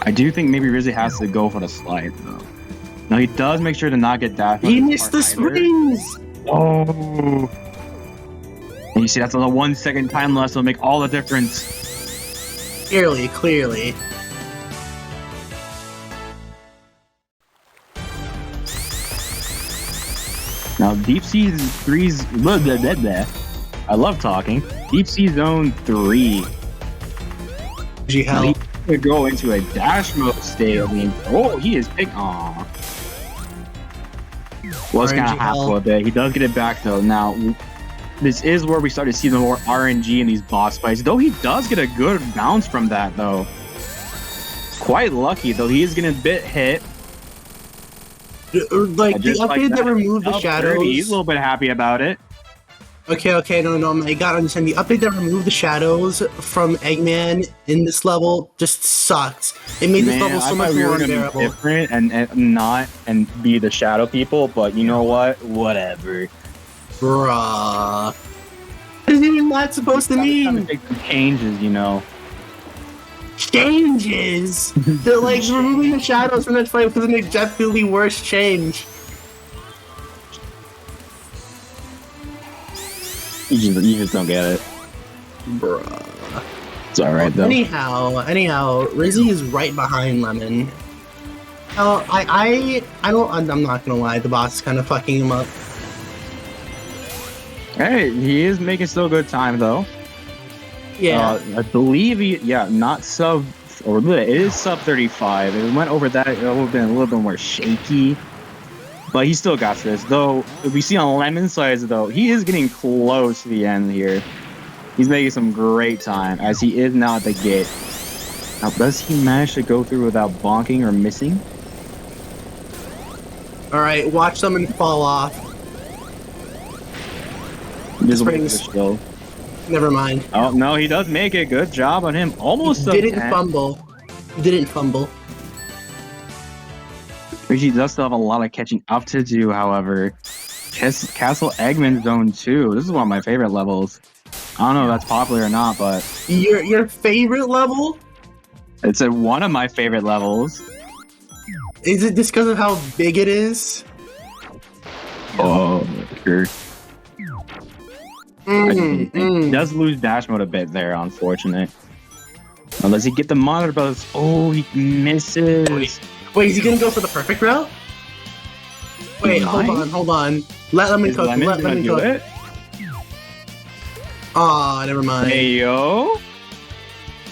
I do think maybe Rizzy has to go for the slide though. No, he does make sure to not get dashed. He missed the springs! Oh. And you see, that's a 1 second time loss. It'll make all the difference. Clearly. Now Deep Sea 3's. I love talking. Deep Sea Zone 3. Gee, Now, hell. he could go into a dash mode state. I mean, oh, he is pick. Aw. Was kind RNG of half hell. a bit. He does get it back though. Now, this is where we start to see the more RNG in these boss fights. Though he does get a good bounce from that though. Quite lucky though. He is getting a bit hit. Like, the Just like update that removed the Up 30, shadows. He's a little bit happy about it. Okay, no, I gotta understand. The update that removed the shadows from Eggman in this level just sucks. It made this level so I much thought we more were gonna be unbearable. different and not and be the shadow people, but you know what? Whatever. Bruh. What is even that supposed to Gotta mean? make some changes, you know. Changes! They're like removing the shadows from that fight was an objectively worse change. You just don't get it. Bruh. It's alright though. Anyhow, Rizzy is right behind Lemon. Oh, I'm not gonna lie, the boss is kind of fucking him up. Hey, he is making still good time though. Yeah. I believe not sub, or it is sub 35. If it went over that, it would have been a little bit more shaky. But he still got this. Though, if we see on Lemon's side, though, he is getting close to the end here. He's making some great time, as he is now at the gate. Now, does he manage to go through without bonking or missing? Alright, watch someone fall off. Just wait for the Springs. show. Never mind. Oh, no, he does make it. Good job on him. Almost a Didn't 10. fumble. Didn't fumble. He does still have a lot of catching up to do, however. Castle Eggman Zone 2. This is one of my favorite levels. I don't know if that's popular or not, but Your favorite level? it's one of my favorite levels. Is it just because of how big it is? Oh, sure. He does lose dash mode a bit there, unfortunate. Unless he get the monitor buzz. Oh, he misses. Wait, is he gonna go for the perfect route? Wait, hold on. Let Lemon Is cook. Lemon Let gonna Lemon do cook. it? Aw, never mind. Hey, yo.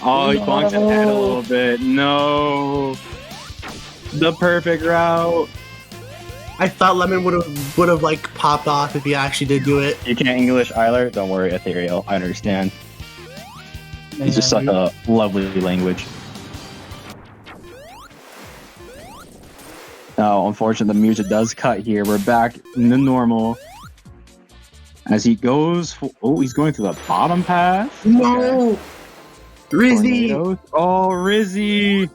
Oh, he bonked his head a little bit. No. The perfect route. I thought Lemon would have like popped off if he actually did do it. You can't English either? Don't worry, Ethereal. I understand. It's just such a lovely language. Now, unfortunately, the music does cut here. We're back in the normal. As he goes... he's going to the bottom path? No! Rizzy! Tornadoes. Oh, Rizzy!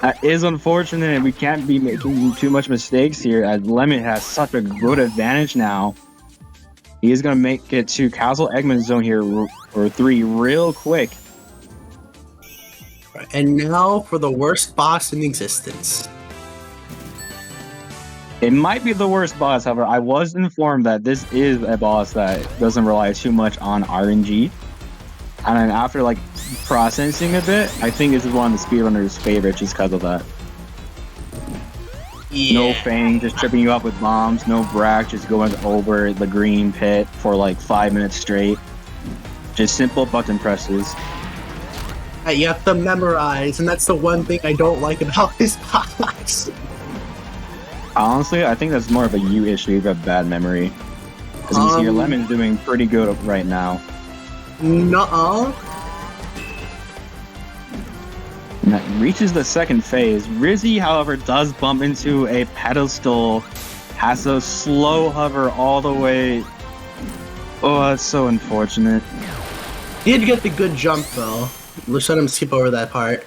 That is unfortunate. We can't be making too much mistakes here, as Lemon has such a good advantage now. He is going to make it to Castle Eggman Zone here for 3 real quick. And now for the worst boss in existence. It might be the worst boss, however, I was informed that this is a boss that doesn't rely too much on RNG. And then after like processing a bit, I think this is one of the speedrunners' favorites just because of that. Yeah. No Fang just tripping you up with bombs, no Brack just going over the green pit for like 5 minutes straight. Just simple button presses. You have to memorize, and that's the one thing I don't like about this boss. Honestly, I think that's more of a you issue. You have bad memory. As you see, your Lemon's doing pretty good right now. Nuh-uh. And that reaches the second phase. Rizzy, however, does bump into a pedestal. Has to slow hover all the way. Oh, that's so unfortunate. He did get the good jump, though. Let's let him skip over that part.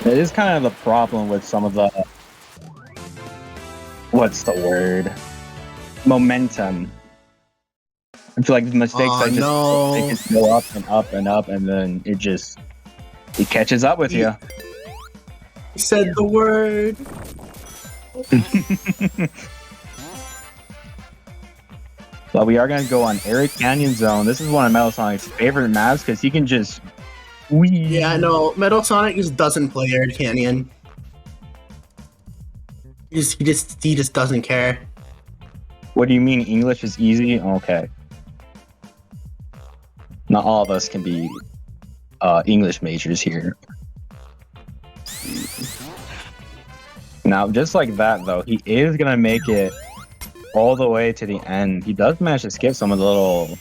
It is kind of the problem with some of the... What's the word? Momentum. I feel like the mistakes they just go up and up and up, and then it catches up with you. He said the word. But we are going to go on Eric Canyon Zone. This is one of Metal Sonic's favorite maps because he can just... Yeah, no, Metal Sonic just doesn't play Air Canyon. He just doesn't care. What do you mean English is easy? Okay. Not all of us can be English majors here. Now, just like that, though, he is going to make it all the way to the end. He does manage to skip some of the little...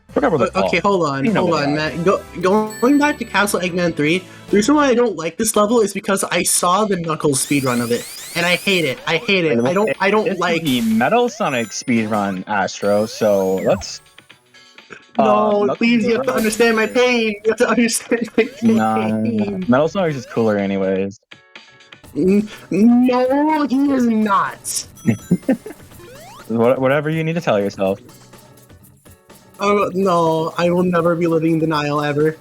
Forgot what they're called. Okay, hold on, Matt. Going back to Castle Eggman 3, the reason why I don't like this level is because I saw the Knuckles speedrun of it, and I hate it. I hate it. I don't like the Metal Sonic speedrun, Astro. So let's. No, please, you have to understand my pain. You have to understand my pain. No, Metal Sonic is just cooler, anyways. No, he is not. Whatever you need to tell yourself. Oh no, I will never be living in denial ever.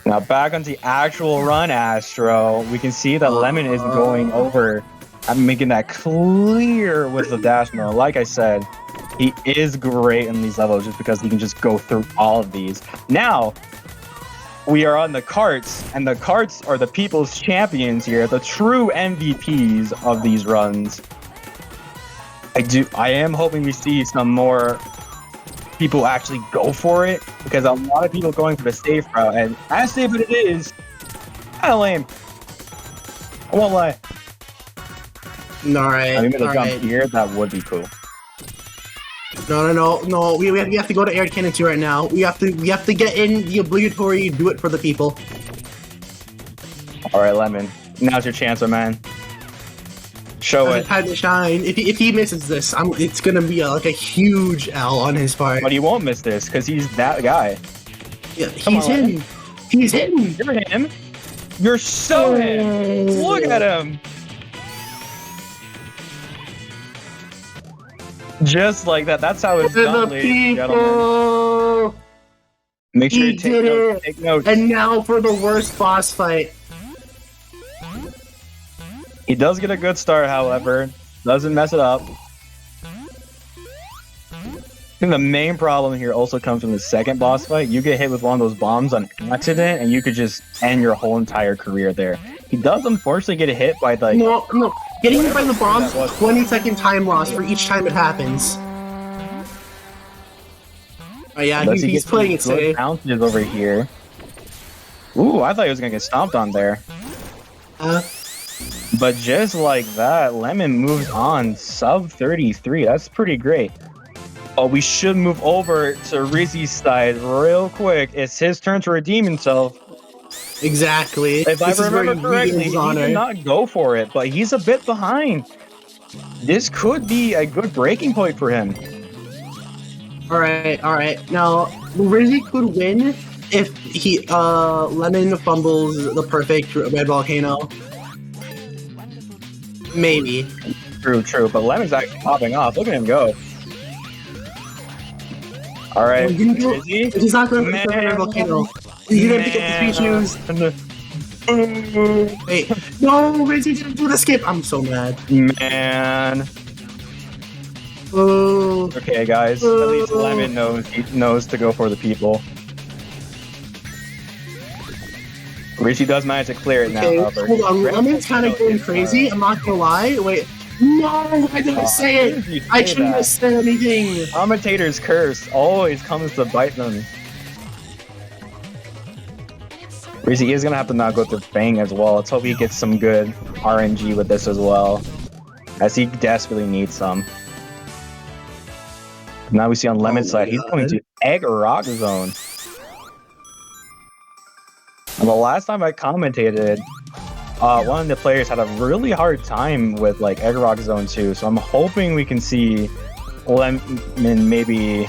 Now back on the actual run, Astro. We can see that Lemon is going over and making that clear with the dash mode. Like I said, he is great in these levels just because he can just go through all of these. Now, we are on the carts, and the carts are the people's champions here, the true MVPs of these runs. I am hoping we see some more people actually go for it, because a lot of people going for the safe route, and as safe as it is, kind of lame. I won't lie. Alright, I mean, a jump here, that would be cool. No. We have to go to Air Cannon 2 right now. We have to get in the obligatory do it for the people. All right, Lemon. Now's your chance, my man. Show it. Time to shine. If he misses this, it's gonna be like a huge L on his part. But he won't miss this because he's that guy. Yeah, he's him. He's him. You're him. You're so him. Look at him. Just like that. That's how it's done, ladies and gentlemen. Make sure you take notes. And now for the worst boss fight. He does get a good start, however. Doesn't mess it up. I think the main problem here also comes from the second boss fight. You get hit with one of those bombs on accident, and you could just end your whole entire career there. He does unfortunately get hit by the... No. Getting hit by the bombs, 20-second time loss for each time it happens. Oh yeah, he's playing it safe. Bounces over here. Ooh, I thought he was gonna get stomped on there. But just like that, Lemon moves on, sub 33. That's pretty great. Oh, we should move over to Rizzy's side real quick. It's his turn to redeem himself. Exactly. If I remember correctly, he did not go for it, but he's a bit behind. This could be a good breaking point for him. Alright. Now, Rizzy could win if Lemon fumbles the perfect red volcano. Maybe. True, but Lemon's actually popping off. Look at him go. Alright, Rizzy. He's not going for the red volcano. He's gonna pick up the shoes. Wait, no, Rizzy didn't do the skip. I'm so mad. Man. Okay, guys. At least Lemon knows to go for the people. Rizzy does manage to clear it now. Hold on, Lemon's kind of going crazy. I'm not gonna lie. Wait. No, I didn't say it. I shouldn't have said anything. Commentator's curse always comes to bite them. Rizzy is gonna have to now go through Fang as well. Let's hope he gets some good RNG with this as well, as he desperately needs some. Now we see on Lemon's side, he's going to Egg Rock Zone. And the last time I commentated, one of the players had a really hard time with like Egg Rock Zone 2, so I'm hoping we can see Lemon maybe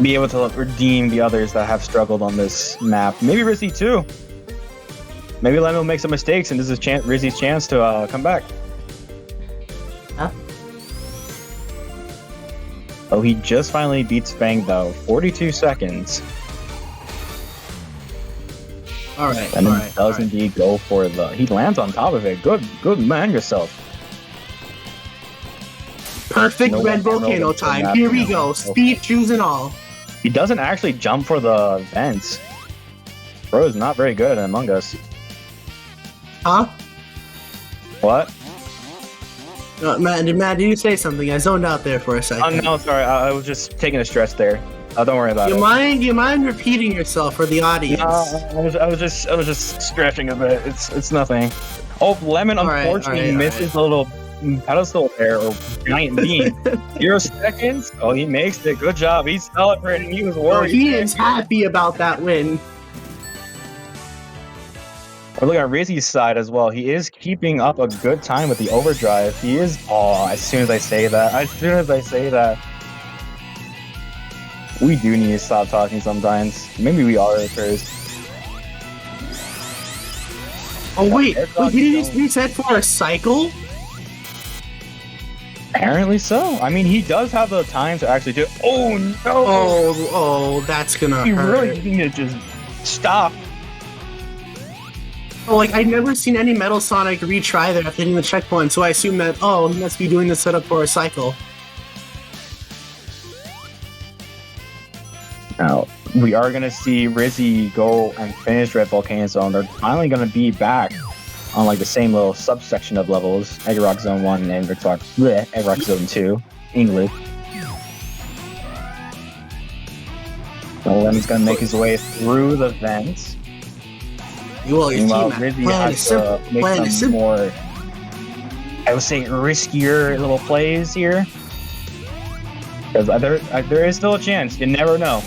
be able to redeem the others that have struggled on this map. Maybe Rizzy too. Maybe Lemon will make some mistakes, and this is Rizzy's chance to come back. Huh? Oh, he just finally beats Fang though. 42 seconds. Alright, and then does indeed go for the... He lands on top of it. Good man yourself. Perfect red volcano time. Here we go. Speed, shoes, and all. He doesn't actually jump for the vents. Bro is not very good at Among Us. Huh? What? Matt, did you say something? I zoned out there for a Oh second. no, sorry. I was just taking a stretch there. Don't worry about it. You mind repeating yourself for the audience? No, I was just stretching a bit. It's nothing. Oh, Lemon unfortunately misses the little pedestal there, or giant beam. 0 seconds. Oh, he makes it. Good job. He's celebrating. He was Oh, worried. he is happy about that win. We're looking at Rizzy's side as well. He is keeping up a good time with the overdrive. He is. Oh, as soon as I say that. We do need to stop talking sometimes. Maybe we are at first. Oh wait, did he just reset for a cycle? Apparently so. I mean, he does have the time to actually do it. Oh no! Oh, that's gonna He hurt. really need to just stop. Oh, like I've never seen any Metal Sonic retry there after hitting the checkpoint, so I assume that he must be doing the setup for a cycle. Now, we are going to see Rizzy go and finish Red Volcano Zone. They're finally going to be back on like the same little subsection of levels, Egg Rock Zone 1 and Egg Rock Zone 2, English. So Lemon's going to make his way through the vents. Well, your Meanwhile, team Rizzy plan has is simple. to make Plan some is simple. more, I would say, riskier little plays here. Because there is still a chance. You never know.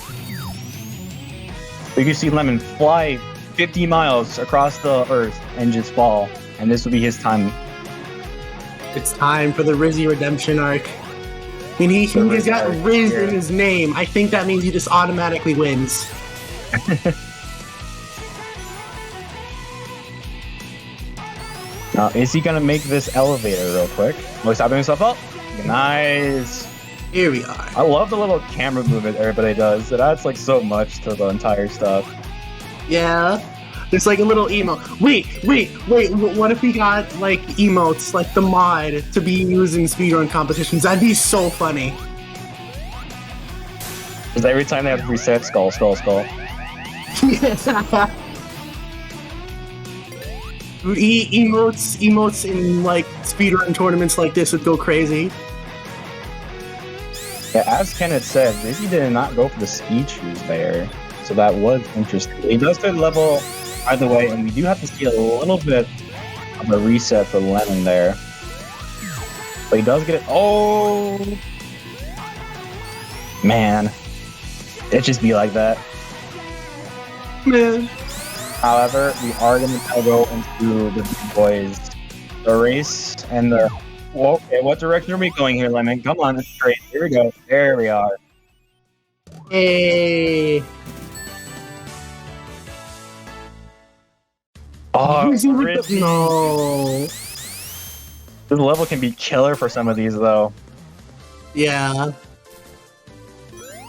We can see Lemon fly 50 miles across the earth and just fall. And this will be his time. It's time for the Rizzy redemption arc. I mean, he's got Riz in his name. I think that means he just automatically wins. Now, is he gonna make this elevator real quick? Oh, he's stopping himself up. Nice. Here we are. I love the little camera movement everybody does. It adds like so much to the entire stuff. Yeah. There's like a little emo. Wait. What if we got like emotes, like the mod, to be used in speedrun competitions? That'd be so funny. Because every time they have to reset, skull. Dude, emotes in like speedrun tournaments like this would go crazy. Yeah, as Kenneth said, Rizzy did not go for the speed shoes there. So that was interesting. He does good level either way, and we do have to see a little bit of a reset for Lemon there. But he does get it. Oh! Man. It just be like that. Man. However, we are going to go into the big boys. The race and the... Well, okay, what direction are we going here, Lemon? Come on, it's straight. Here we go. There we are. Hey. Oh, Rizzy. No. This level can be killer for some of these, though. Yeah.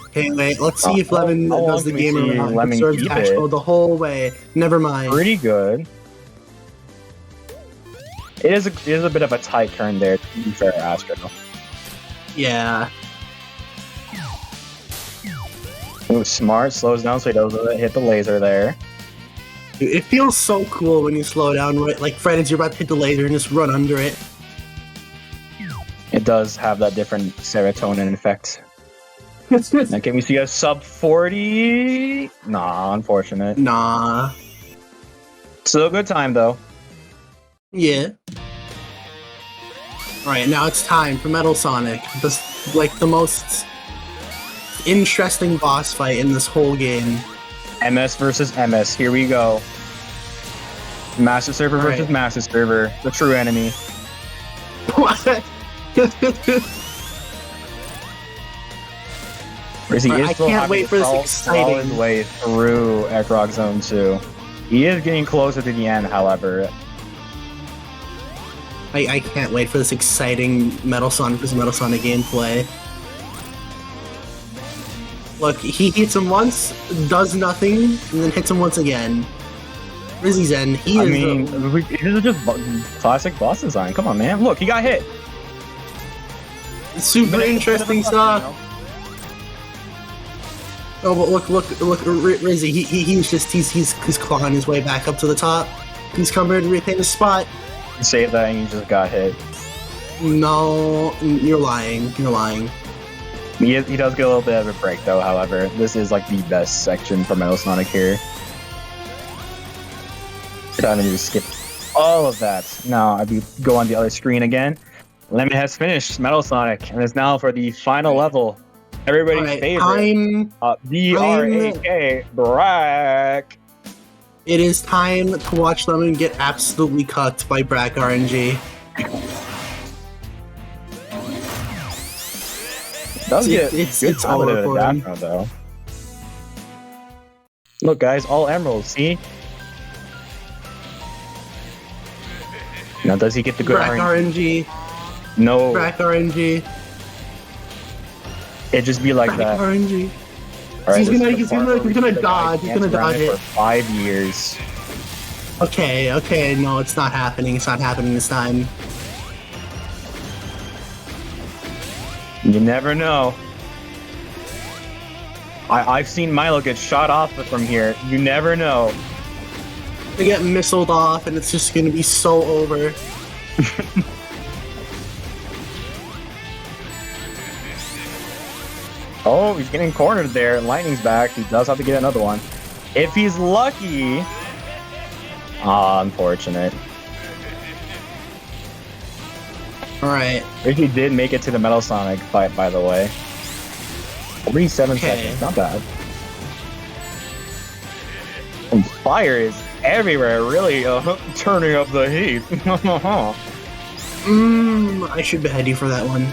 Okay, wait. Let's see if Lemon how long does the can we game see around. Lemon Serves keep cash it? flow the whole way. Never mind. Pretty good. It is a bit of a tight turn there, to be fair, Astro. Yeah. Ooh, smart, slows down so he doesn't hit the laser there. Dude, it feels so cool when you slow down, right? Like Fred, as you're about to hit the laser and just run under it. It does have that different serotonin effect. Now, can we see a sub 40? Nah, unfortunate. Nah. Still a good time, though. Yeah. Alright, now it's time for Metal Sonic. The most interesting boss fight in this whole game. MS versus MS. Here we go. Master Server versus Alright. Master Server. The true enemy. What? Rizzy Alright, is I still can't having wait to for this crawl exciting- his way through Egg Rock Zone 2. He is getting closer to the end, however. I can't wait for this exciting Metal Sonic versus Metal Sonic gameplay. Look, he hits him once, does nothing, and then hits him once again. Rizzy's in. He I is. mean, this is just classic boss design. Come on, man. Look, he got hit. Super interesting stuff. Oh, but look, Rizzy. He's clawing his way back up to the top. He's coming to retain his spot. Save that, and he just got hit. No, you're lying. You're lying. He does get a little bit of a break, though, however. This is like the best section for Metal Sonic here. I need to skip all of that. Now, I go on the other screen again. Lemon has finished Metal Sonic, and it's now for the final level. Everybody's Alright, favorite. B-R-A-K, Brack. It is time to watch Lemon get absolutely cucked by Brack RNG. It's over for him. Though. Look, guys, all emeralds. See? Now, does he get the good Brack RNG? No. Brack RNG. It just be like Brack that. RNG. All right, He's gonna dodge. He's gonna dodge it. For 5 years. Okay, no, it's not happening. It's not happening this time. You never know. I've seen Milo get shot off from here. You never know. They get missiled off, and it's just gonna be so over. Oh, he's getting cornered there. Lightning's back. He does have to get another one. If he's lucky. Ah, unfortunate. Alright. Ricky did make it to the Metal Sonic fight, by the way. 47 seconds. Not bad. And fire is everywhere, really turning up the heat. I should behead you for that one.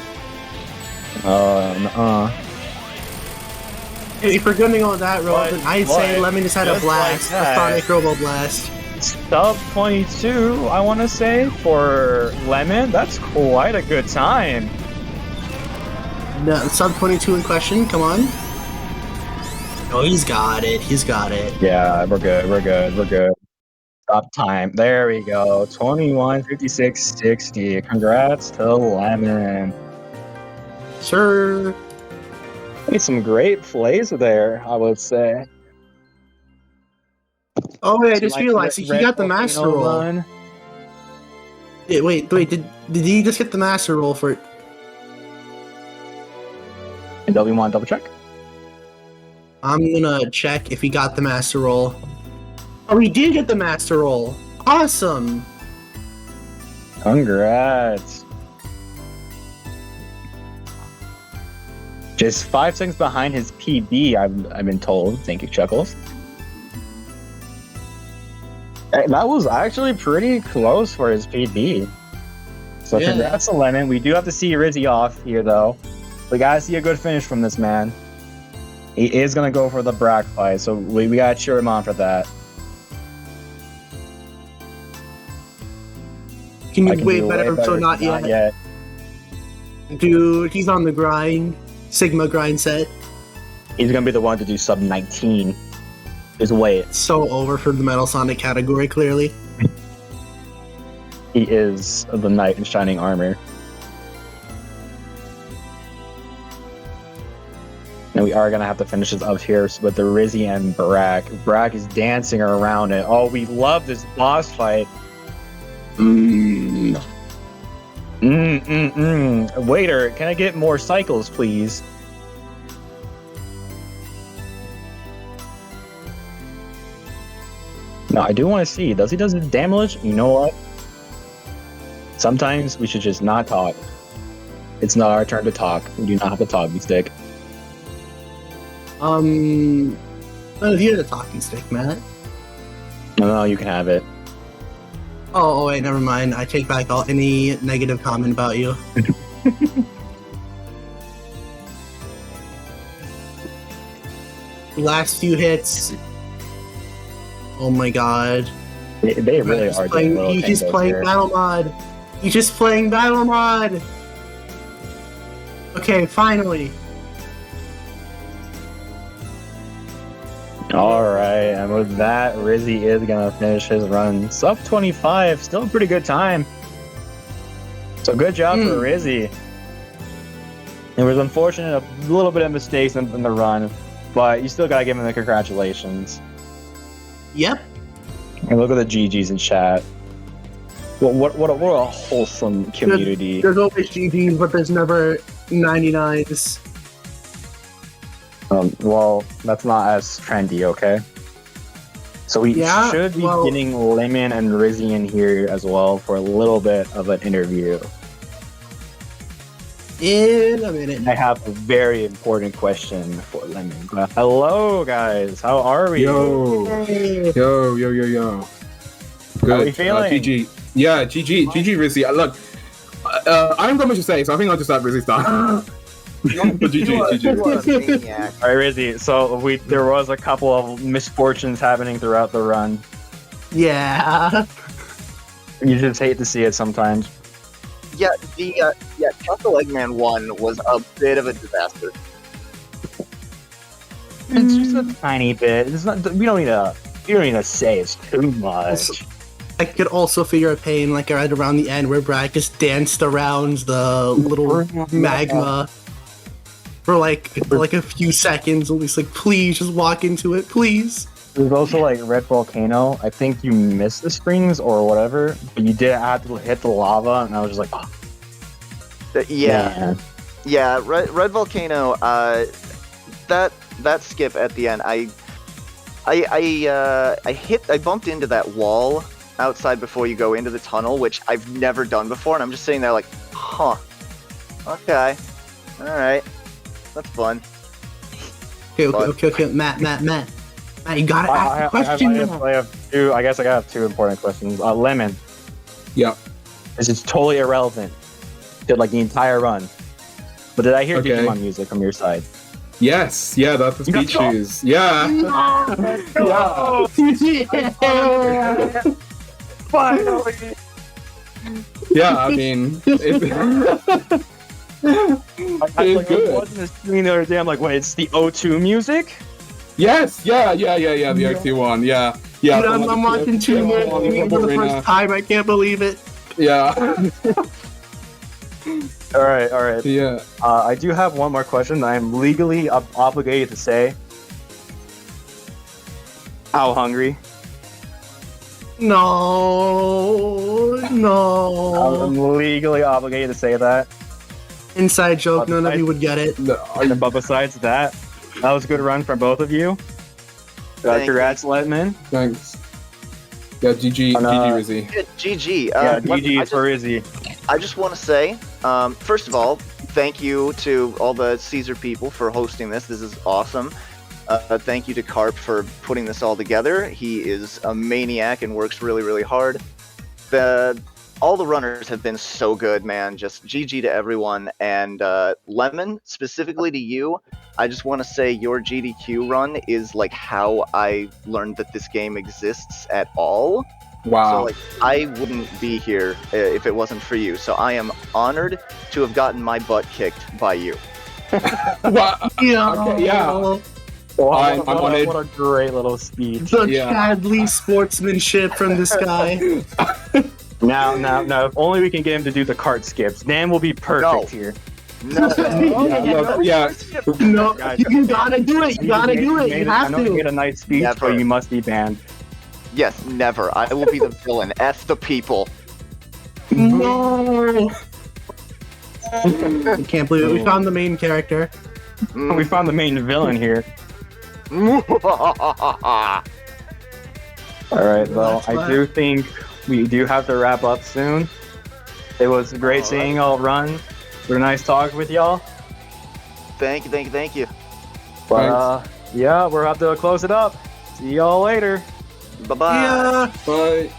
If we're gonna go that road, then I'd say Lemon just had a blast. A Sonic Robo Blast. Sub 22, I want to say, for Lemon. That's quite a good time. No, sub 22 in question, come on. Oh, he's got it. He's got it. Yeah, we're good. Stop time. There we go. 21:56:60. Congrats to Lemon. Sir. Made some great plays there, I would say. Oh wait, I just realized he got the master roll. Yeah, wait, did he just get the master roll for it? And do we want to double check? I'm gonna check if he got the master roll. Oh, he did get the master roll. Awesome. Congrats. Just 5 seconds behind his PB, I've been told. Thank you, Chuckles. That was actually pretty close for his PB. So congrats to Lemon. We do have to see Rizzy off here, though. We gotta see a good finish from this man. He is gonna go for the Brack fight, so we gotta cheer him on for that. Can you way better, so not yet. Dude, he's on the grind. Sigma grind set. He's gonna be the one to do sub 19. Just wait. So over for the Metal Sonic category, clearly. He is the knight in shining armor. And we are gonna have to finish this up here with the Rizzy and Brack. Brack is dancing around it. Oh, we love this boss fight. Waiter, can I get more cycles, please? No, I do want to see. Does he do damage? You know what? Sometimes we should just not talk. It's not our turn to talk. We do not have to talk, stick. Well, if you had a talking stick, Matt. No, you can have it. Oh, wait, never mind. I take back any negative comment about you. Last few hits. Oh my god. They really are. He's just playing battle mod. He's just playing battle mod. Okay, finally. Alright, and with that, Rizzy is gonna finish his run. Sub 25, still a pretty good time. So good job for Rizzy. It was unfortunate, a little bit of mistakes in the run, but you still gotta give him the congratulations. Yep. And look at the GGs in chat. What a wholesome community. There's always GGs, but there's never 99s. Well, that's not as trendy, okay? So we Yeah, should be well- getting Lemon and Rizzy in here as well for a little bit of an interview. In a minute. I have a very important question for Lemon. Hello, guys. How are we? Yo. Hey. Yo. Good. How are we feeling? GG. Yeah, GG, Rizzy. Look, I don't got much to say, so I think I'll just let Rizzy start. But GG. Maniac. All right, Rizzy. So there was a couple of misfortunes happening throughout the run. Yeah. You just hate to see it sometimes. Yeah, Castle Eggman 1 was a bit of a disaster. It's just a tiny bit. It's not. We don't need to say it's too much. I could also figure a pain like right around the end where Brad just danced around the little magma for like a few seconds. At least like, please just walk into it, please. There's also like Red Volcano. I think you missed the springs or whatever, but you did have to hit the lava, and I was just like, oh, man. Yeah. Red Volcano. That skip at the end. I bumped into that wall outside before you go into the tunnel, which I've never done before, and I'm just sitting there like, huh, okay, all right, that's fun. Okay. Matt, you gotta ask the question. I have two. I guess I have two important questions. Lemon. Yeah. This is totally irrelevant to like the entire run. But did I hear Okay. Digimon music from your side? Yes. Yeah, that's the speed shoes. Yeah. Finally. Yeah, I mean, I it's good. wasn't a screen the other day. I'm like, wait, it's the O2 music? Yes. Yeah. The OT one. Yeah. Yeah. Dude, I'm watching 2 minutes for the first time. I can't believe it. Yeah. All right. Yeah. I do have one more question that I'm legally obligated to say. How hungry? No. I'm legally obligated to say that. Inside joke, none of you would get it. But besides that, that was a good run from both of you. Thank Congrats, Letman. Thanks. Yeah. GG. Rizzy. Yeah, GG. Yeah, GG for Izzy. I just want to say, first of all, thank you to all the Caesar people for hosting this. This is awesome. Thank you to Carp for putting this all together. He is a maniac and works really, really hard. All the runners have been so good, man. Just GG to everyone. And Lemon, specifically to you, I just want to say your GDQ run is like how I learned that this game exists at all. Wow. So like, I wouldn't be here if it wasn't for you. So I am honored to have gotten my butt kicked by you. Wow. Yeah. Okay, yeah. Wow, I'm what a great little speech. The Yeah. Chadley sportsmanship from this guy. Now, if only we can get him to do the cart skips, then we'll be perfect No. here. No. Yeah. No, Guys, you gotta do it. You gotta do it. You I have know you made to. a nice speech, Never. but you must be banned. Yes, never. I will be the villain. F the people. No. I can't believe it. We found the main character. We found the main villain here. All right, well, That's I fine. do think we do have to wrap up soon. It was great seeing y'all run. It was nice talking with y'all. Thank you. But yeah, we're about to close it up. See y'all later. Bye-bye. Yeah. Bye.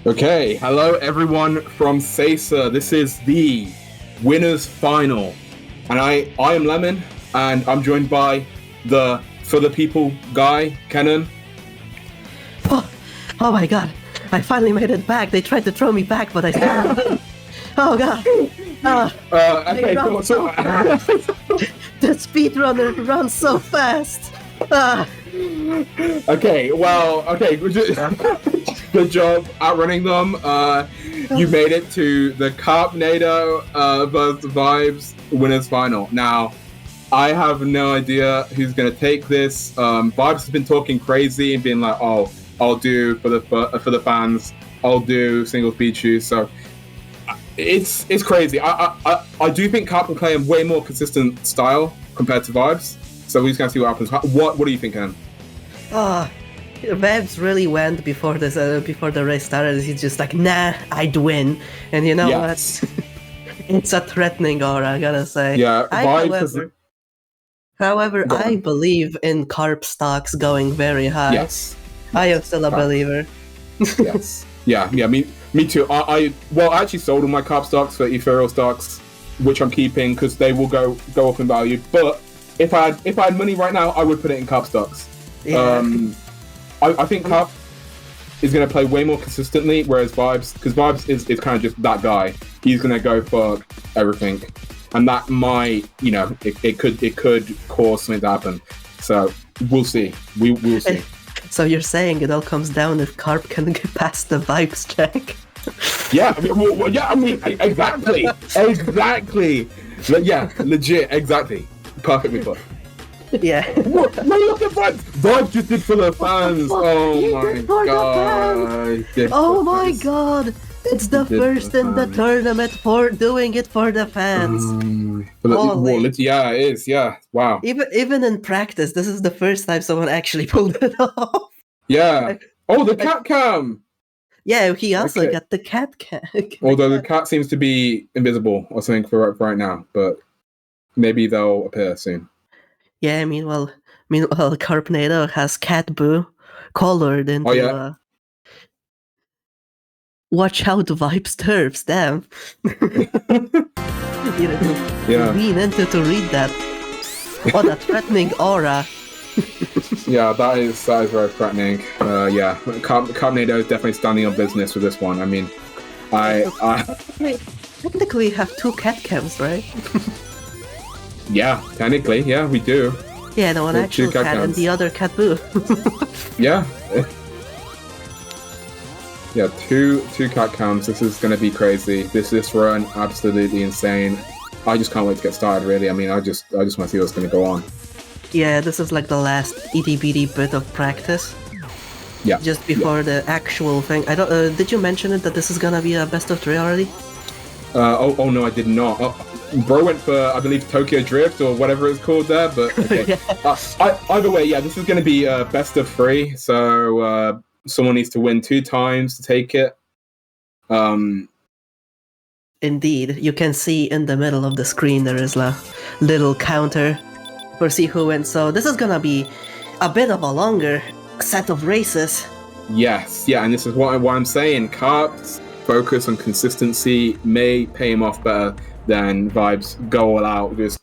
Okay, hello everyone from Sesa. This is the winners final, and I am Lemon, and I'm joined by the For the People guy, Kenan. Oh my god, I finally made it back. They tried to throw me back, but I still didn't. Oh god. Okay, so The speedrunner runs so fast. okay, good job outrunning them. You made it to the Carpnado versus Vibes winners final. Now, I have no idea who's gonna take this. Vibes has been talking crazy and being like, "Oh, I'll do for the fans. I'll do single speed shoes." So it's crazy. I do think Carp can play a way more consistent style compared to Vibes. So we're just gonna see what happens. What do you think, Ken? Vibes really went before this before the race started. He's just like, nah, I'd win. And you know what? It's a threatening aura, I gotta say. Yeah, However, I believe in Carp stocks going very high. Yes. I am still a believer. Yes. Yeah, me too. I actually sold all my Carp stocks for ethereal stocks, which I'm keeping because they will go up in value. But if I had money right now, I would put it in Carp stocks. Yeah. I think Carp is going to play way more consistently, whereas Vibes, because Vibes is kind of just that guy. He's going to go for everything, and that might, it could cause something to happen. So we'll see. We'll see. So you're saying it all comes down if Carp can get past the Vibes check? Yeah, exactly. But yeah, legit, exactly. Perfectly put. Yeah. Look at Vibes! Vibes just did for the fans! Oh my god! Oh my god! It's the first in the tournament for doing it for the fans. Yeah, it is. Yeah, wow. Even in practice, this is the first time someone actually pulled it off. Yeah. Oh, the cat cam! Yeah, he also got the cat cam. Although the cat seems to be invisible or something for right now, but maybe they'll appear soon. Yeah, meanwhile, Carpnado has Cat Boo colored into. Watch out, Vibes turfs, damn. Lean into to read that. What a threatening aura. Yeah, that is very threatening. Carpnado is definitely standing on business with this one. I mean, technically have two cat cams, right? Yeah, technically, yeah, we do. Yeah, the one actual cat and the other Cat Boo. Yeah. Yeah, two cat cams. This is gonna be crazy. This run absolutely insane. I just can't wait to get started. Really, I mean, I just want to see what's gonna go on. Yeah, this is like the last itty-bitty bit of practice. Yeah. Just before the actual thing. I don't. Did you mention it that this is gonna be a best of 3 already? Oh no, I did not. Bro went for, I believe, Tokyo Drift or whatever it's called there. But okay. Either way, yeah, this is gonna be best of 3. So someone needs to win 2 times to take it. Indeed, you can see in the middle of the screen there is a little counter for see who wins. So this is gonna be a bit of a longer set of races. Yes, yeah, and this is what I'm saying. Carp's focus on consistency may pay him off better than Vibes go all out, just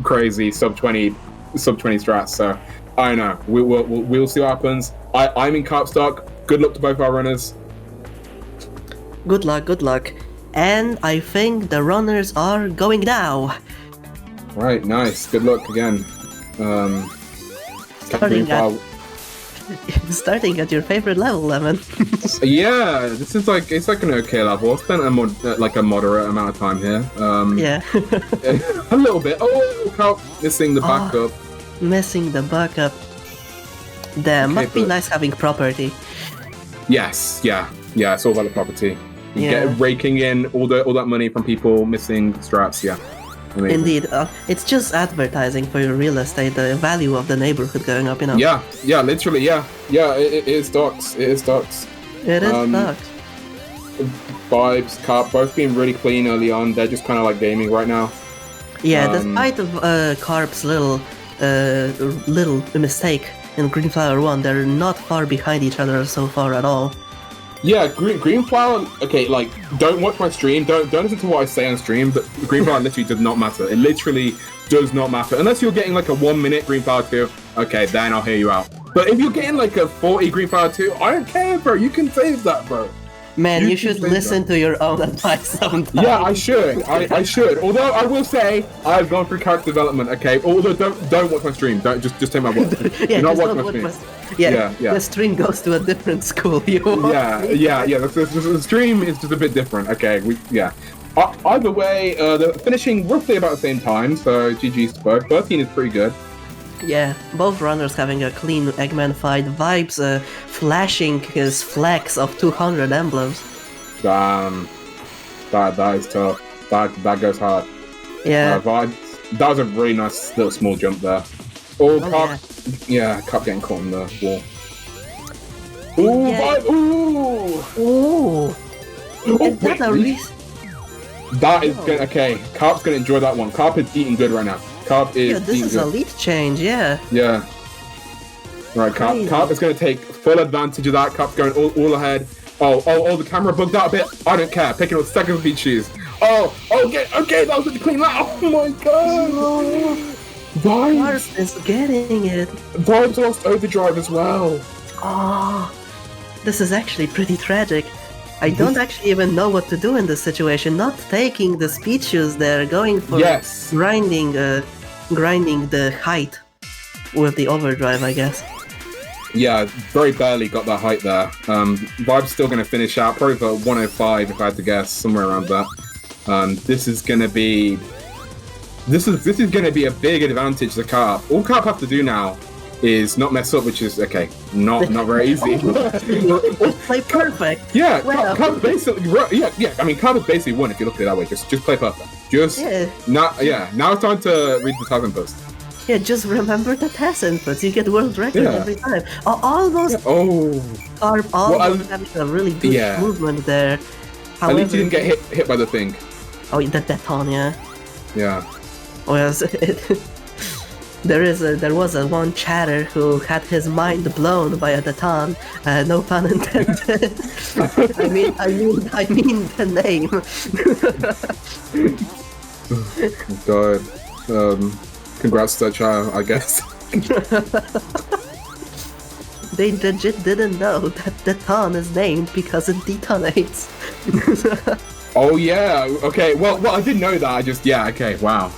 crazy sub 20 strats. So I know we'll see what happens. I'm in Carp stock. Good luck to both our runners. Good luck. And I think the runners are going now. Right, nice. Good luck again. Starting at your favorite level, Lemon. Yeah, this is it's like an okay level. I spent a moderate amount of time here. Yeah. A little bit. Oh, Carp missing the backup. Missing the backup. Damn, must be nice having property. Yes, yeah, it's all about the property. You get raking in all that money from people missing strats. Yeah. Amazing. Indeed, it's just advertising for your real estate, the value of the neighborhood going up, Yeah, literally, yeah. It is stocks. It is stocks. Vibes, Carp, both being really clean early on. They're just kind of like gaming right now. Yeah, despite of Carp's little mistake in Green Flower 1, they're not far behind each other so far at all. Yeah, green flower. Okay, like don't watch my stream. Don't listen to what I say on stream. But green flower literally does not matter. It literally does not matter unless you're getting like a 1 minute green flower 2. Okay, then I'll hear you out. But if you're getting like a 40 green flower 2, I don't care, bro. You can save that, bro. Man, you should listen to your own advice sometimes. Yeah, I should. I should. Although I will say I've gone through character development. Okay. Although don't watch my stream. Don't just take my word. Yeah, Do not just watch don't my stream. Yeah, Yeah. the stream goes to a different school. Yeah. The stream is just a bit different. Okay. Either way, they're finishing roughly about the same time. So GG's to both. 13 is pretty good. Yeah, both runners having a clean Eggman fight. Vibes flashing his flex of 200 emblems. Damn. That is tough. That goes hard. Yeah. That was a really nice little small jump there. Cup getting caught in the wall. Ooh, Yeah. Ooh! Is that a reason? That is good. Okay, Carp's gonna enjoy that one. Carp is eating good right now. Carp is this eating is good. a lead change, yeah. Yeah. Right, Crazy. Carp is gonna take full advantage of that. Carp's going all ahead. Oh, the camera bugged out a bit. I don't care. Picking up second speed shoes. Okay, that was a clean lap. Oh my god. Vibes. Carp is getting it. Vibes lost overdrive as well. Oh, this is actually pretty tragic. I don't actually even know what to do in this situation. Not taking the speed shoes there, going for Yes. grinding the height with the overdrive, I guess. Yeah, very barely got that height there. Vibe's still going to finish out, probably for 105 if I had to guess, somewhere around that. This is going to be a big advantage to Carp. All Carp have to do now is not mess up, which is okay, not very easy. Play perfect. Yeah, Well. Carp basically. Yeah. I mean, Carp has basically won if you look at it that way. Just play perfect. Now it's time to read the talent post. Yeah, just remember the test inputs. You get world record every time. Almost Carp having a really good movement there. However, at least you didn't get hit by the thing. Oh, the Deton, yeah. Yeah. Well, there was one chatter who had his mind blown by a Deton. No pun intended. I mean the name. God. Congrats to that child, I guess. They legit didn't know that Deton is named because it detonates. Oh yeah, okay. Well, I didn't know that. Okay, wow.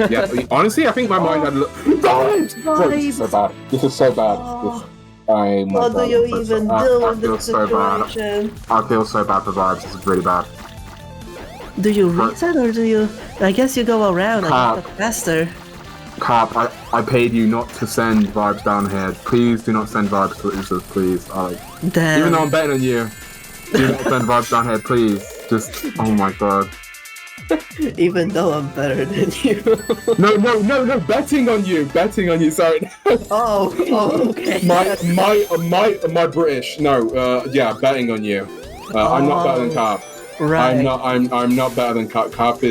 Yeah. Honestly, I think my mind had. Vibes! This is so bad. This is so bad. What do you even do in this situation? I feel so bad for Vibes. This is really bad. Do you reset or do you? I guess you go around and get faster. Carp, I paid you not to send Vibes down here. Please do not send Vibes to Usos, please. Damn. Even though I'm betting on you, do not send Vibes down here, please. Just, oh my god. Even though I'm better than you. No, betting on you, sorry. Oh, okay. My British, betting on you. I'm not better than Carp. Right. I'm not better than Carp. Carp,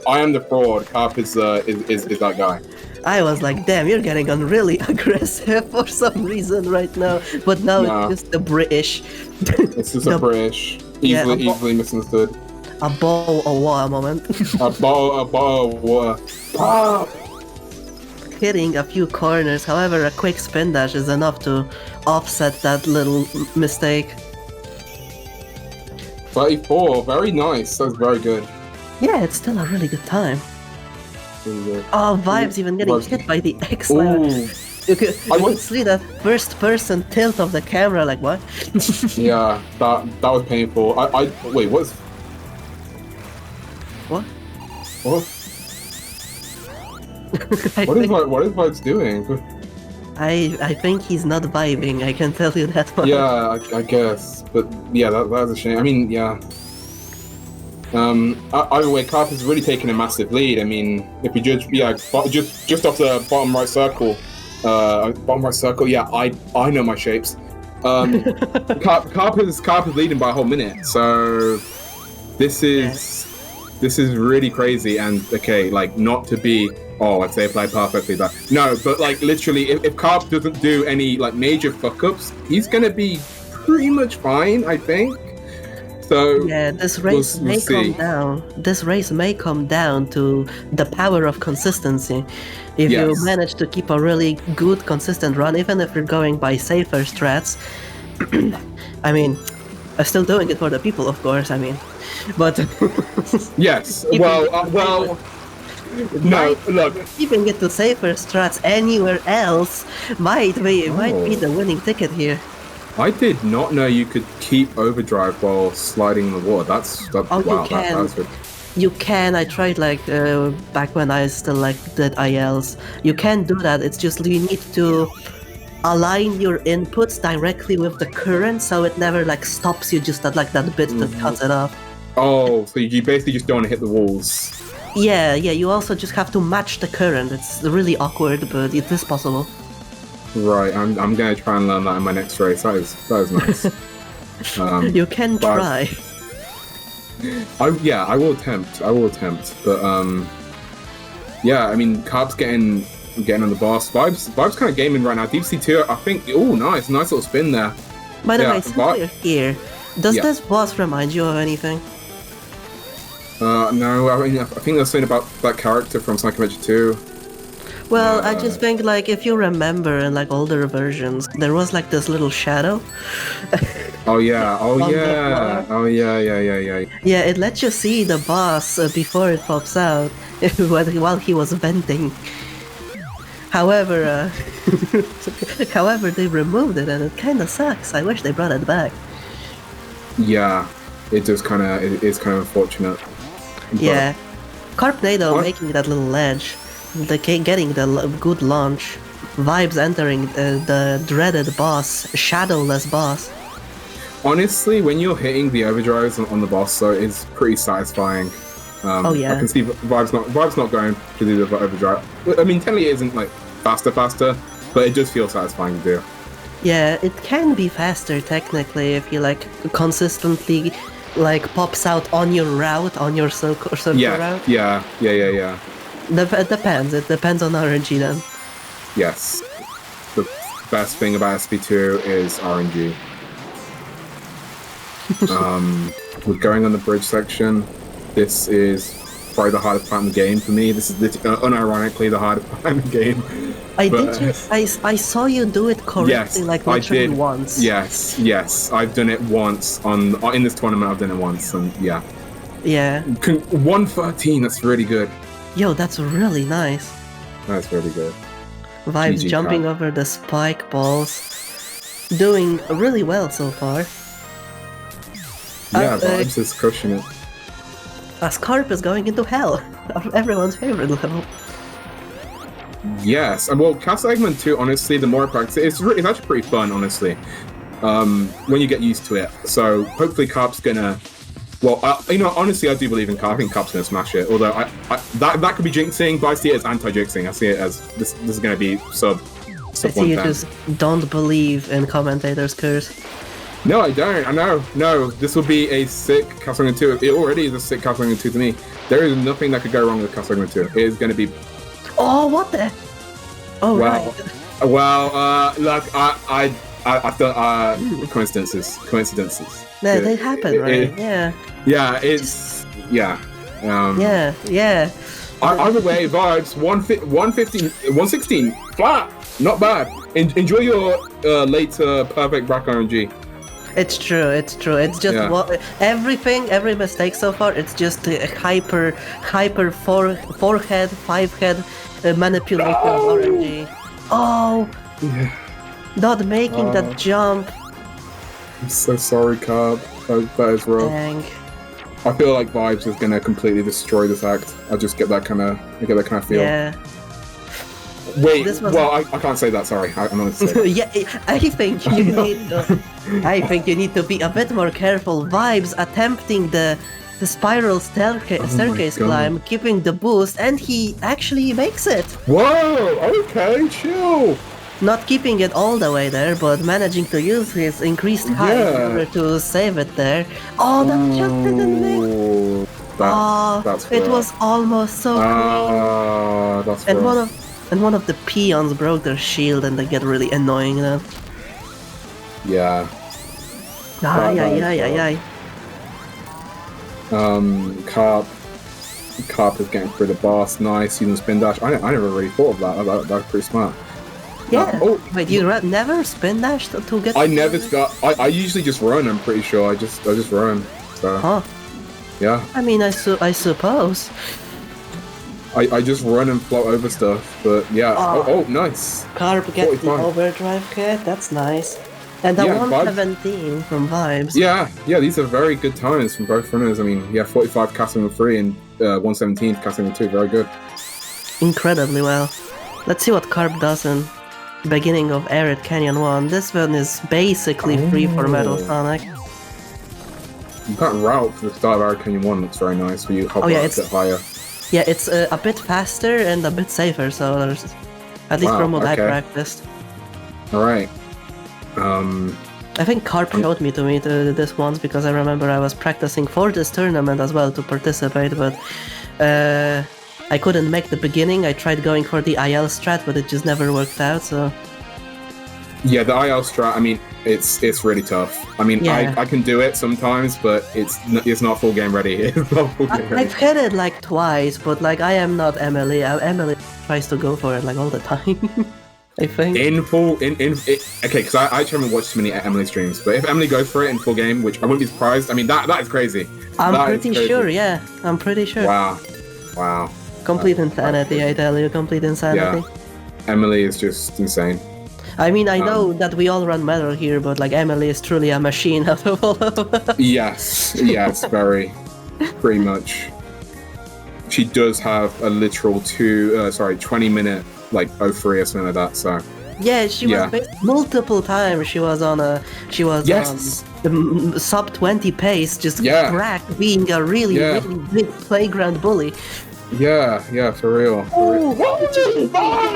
I am the fraud. Carp is that guy. I was like, damn, you're getting on really aggressive for some reason right now. But now it's just the British. It's just a British. Easily misunderstood. A bowl of water moment. a bottle of water. Ah! Hitting a few corners, however, a quick spin dash is enough to offset that little mistake. 34, very nice. That's very good. Yeah, it's still a really good time. Really good. Oh, Vibes even getting hit by the X lever. You could see that first person tilt of the camera, like what? Yeah, that was painful. Wait, what's... What? What? What is Vibes doing? I think he's not vibing, I can tell you that much. Yeah, I guess. But yeah, that's a shame. I mean, yeah. Either way, Carp is really taking a massive lead. I mean, if you judge, just off the bottom right circle. Yeah, I know my shapes. Carp is leading by a whole minute. So this is really crazy. And okay, like not to be. Oh, I'd say play perfectly, but no. But like literally, if Carp doesn't do any like major fuck ups, he's gonna be pretty much fine, I think. So Yeah, this race we'll may see. come down. This race may come down to the power of consistency. If you Yes. manage to keep a really good, consistent run, even if you're going by safer strats, I mean, I'm still doing it for the people, of course. I mean, but Yes. Keeping Well, it well. No, look. keeping it to safer strats anywhere else might be Oh. the winning ticket here. I did not know you could keep overdrive while sliding in the water. That's Oh, you wow. can. That's good. You can. I tried like back when I still like did ILs. You can do that. It's just you need to align your inputs directly with the current, so it never like stops you just at like that bit that cuts it off. Oh, so you basically just don't want to hit the walls. Yeah. You also just have to match the current. It's really awkward, but it is possible. Right. I'm gonna try and learn that in my next race. That is nice. You can but- try. I will attempt. But yeah. I mean, Carp's getting on the boss. Vibes kind of gaming right now. Deep Sea 2, I think. Oh, nice little spin there. By the Yeah, way, since but- we're here, does Yeah. this boss remind you of anything? No, I mean, I think there's something about that character from Sonic Adventure 2. Well, I just think like if you remember in like older versions, there was like this little shadow. Oh yeah, On the oh yeah. Yeah, it lets you see the boss before it pops out while he was venting. However, they removed it and it kind of sucks. I wish they brought it back. Yeah, it is kind of unfortunate. But- Yeah, Carpnado What? making that little ledge, getting the good launch, Vibes entering the dreaded boss, shadowless boss. Honestly, when you're hitting the overdrives on the boss, though, it's pretty satisfying. Oh, yeah. I can see Vibes not going to do the overdrive. I mean, technically it isn't like faster, but it does feel satisfying to do. Yeah, it can be faster technically if you like consistently like pops out on your route, on your circle route. Yeah. It depends. It depends on RNG then. Yes. The best thing about SP2 is RNG. We're going on the bridge section. This is probably the hardest part in the game for me. This is unironically the hardest part in the game. I saw you do it correctly, Yes, like I literally did. once. Yes. I've done it once in this tournament. I've done it once, and yeah. Yeah. 113. That's really good. Yo, that's really nice. That's really good. Vibes GG jumping Carp. over the spike balls, doing really well so far. Yeah, Uh, Vibes is crushing it. Carp is going into hell, everyone's favorite level. Yes, and well, Castle Eggman 2, honestly, the more I practice it, it's actually pretty fun, honestly. When you get used to it. So hopefully Carp's gonna. Well, honestly, I do believe in Carp. I think Carp's gonna smash it. Although that could be jinxing, but I see it as anti-jinxing. I see it as this is gonna be sub I see you 110. just don't believe in commentators' curse. No, I don't. I know. No, this will be a sick Castlevania 2. It already is a sick Castlevania 2 to me. There is nothing that could go wrong with Castlevania 2. It is going to be. Oh, what the? Oh, Well, right. well, look, I thought coincidences. Yeah, they happen, right? Yeah. Yeah. Yeah, it's yeah. Yeah. Either way, Vibes 115, 116, flat, not bad. Enjoy your later perfect back RNG. It's true. It's just Yeah. every mistake so far. It's just hyper forehead, 5-head manipulation of RNG. Oh, Yeah. not making that jump. I'm so sorry, Carb. That is rough. Dang. I feel like Vibes is gonna completely destroy this act. I just get that kind of feel. Yeah. Wait, This was- well, I can't say that. Sorry, I'm not gonna say that. Yeah, I think you need to. I think you need to be a bit more careful. Vibes attempting the spiral staircase God. climb, keeping the boost, and he actually makes it. Whoa! Okay, chill. Not keeping it all the way there, but managing to use his increased height in Yeah. order to save it there. Oh, that just didn't make. Ooh, Oh, that's it rough. was almost so clean. That's And rough. one of the peons broke their shield, and they get really annoying then. Yeah. Ay, ay, ay, ay, ay. Carp is getting through the boss. Nice, using spin dash. I never really thought of that. That's pretty smart. Yeah. Oh, Wait, you never spin dash to get? I never got. I usually just run. I'm pretty sure. I just run. So Huh. yeah. I mean, I suppose. I just run and float over stuff. But yeah. Oh, nice. Carp gets the 45. overdrive kit. That's nice. And the Yeah, 117 from Vibes. Yeah. These are very good times from both runners. I mean, yeah, 45 casting with 3 and 117 casting with 2. Very good. Incredibly well. Let's see what Carp does in beginning of Arid Canyon 1. This one is basically free for Metal Sonic. That route for the start of Arid Canyon 1 looks very nice. Where you hop Oh, yeah, up a it's- bit higher. Yeah, it's a bit faster and a bit safer, so there's... At least Wow, from what I okay. practiced. All right. I think Carp showed me this once because I remember I was practicing for this tournament as well to participate, but I couldn't make the beginning. I tried going for the IL strat, but it just never worked out. So Yeah, the IL strat. I mean, it's really tough. I mean, Yeah. I can do it sometimes, but it's not full game ready. It's not full game ready. I've hit it like twice, but like I am not Emily. Emily tries to go for it like all the time. I think. Okay, because I actually haven't watched too many Emily streams, but if Emily goes for it in full game, which I wouldn't be surprised. I mean, that is crazy. I'm That is pretty crazy. sure. Yeah, I'm pretty sure. Wow. Complete insanity, I tell you. Complete insanity. Emily is just insane. I mean, I know that we all run metal here, but like Emily is truly a machine out of all of us. Yes, very, pretty much. She does have a literal 20-minute like 03 or something like that. So Yeah, she Yeah. was multiple times. She was Yes. on the sub 20 pace, just Yeah. cracked, being a really, Yeah. really big playground bully. yeah, for real.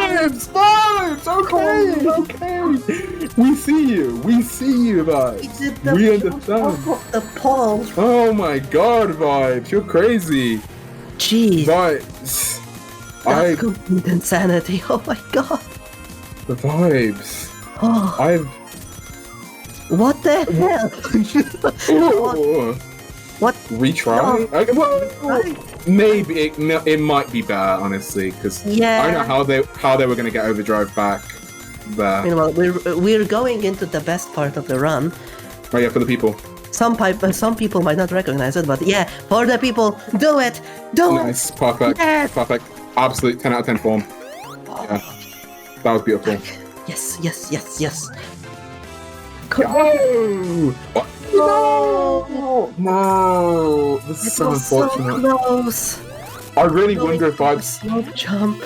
Vibes, okay. We see you, Vibes. Did the We jump understand. off of the pole. Oh my God, Vibes, you're crazy. Jeez, Vibes, that's complete insanity. Oh my god. the Vibes. Oh, I've. what the hell? Oh. What? Retry? No. Okay, well, Right. maybe it might be better, honestly, because Yeah. I know how they were going to get overdrive back there. Meanwhile, we're going into the best part of the run. Oh yeah, for the people. Some people might not recognize it, but yeah, for the people, do it, do it. Nice, perfect, Yes. perfect. Absolute 10 out of 10 form. Yeah, that was beautiful. Yes. Oh! What? No! This is It so was so unfortunate. close. I really wonder if Vibes. Slope jump.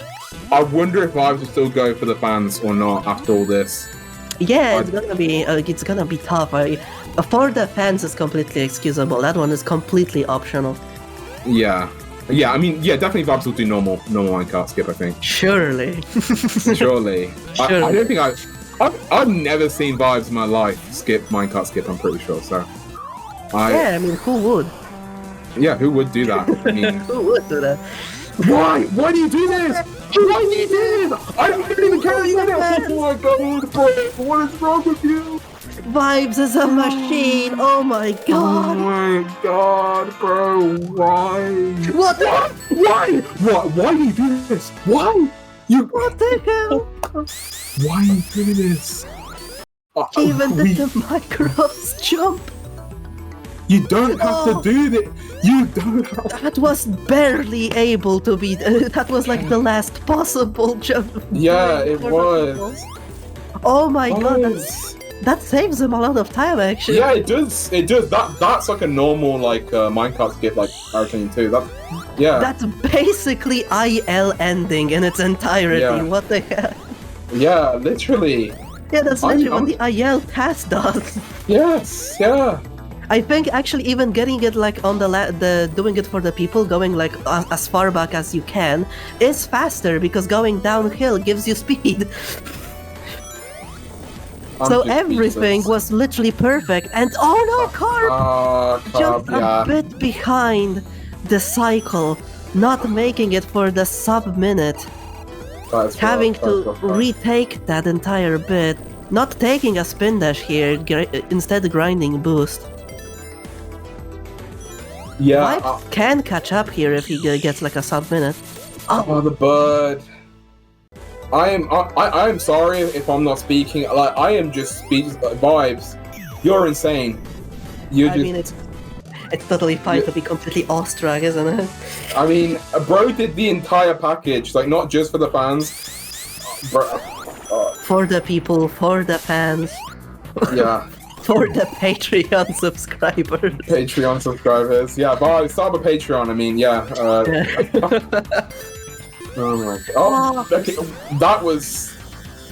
I wonder if Vibes will still go for the fans or not after all this. Yeah, it's gonna be tough. For the fans, it's completely excusable. That one is completely optional. Yeah. I mean, definitely Vibes will do normal minecart skip, I think. Surely. Surely. I Surely. don't think I've never seen Vibes in my life skip minecart skip, I'm pretty sure, so. Yeah, I mean, who would? Yeah, who would do that? I mean, Who would do that? why? Why do you do this? Why do you do this? I don't even care you this! Oh my god, bro, what is wrong with you? Vibes is a machine. Oh my Oh god. my god, bro, why? What? Why? What? Why do you do this? Why? What the hell? Why are you doing this? Even did the micros jump. You don't have to do this. You don't have to. That was barely able to be. That was like the last possible jump. Yeah, it for the was. people. Oh my god, that saves him a lot of time actually. Yeah, it does. It does. That's like a normal like minecart skip like Hurricane 2. Yeah. That's basically IL ending in its entirety. Yeah. What the hell? Yeah, literally. Yeah, that's literally what the IL task does. Yes. Yeah. I think actually even getting it like on the doing it for the people, going like as far back as you can, is faster because going downhill gives you speed. So everything was literally perfect, and oh no, Carp! Just a bit behind the cycle, not making it for the sub-minute, having to retake that entire bit. Not taking a spin dash here, instead grinding boost. Yeah. Vibes can catch up here if he gets like a sub-minute. Oh, the bird. I am sorry if I'm not speaking. Like, I am just speaking. Vibes, you're insane. I mean, it's totally fine to be completely awestruck, isn't it? I mean, bro did the entire package, like not just for the fans. Bro, For the people, for the fans, yeah. for the Patreon subscribers. Patreon subscribers. Yeah, but start with Patreon. I mean, yeah. Oh my god. Oh, okay. That was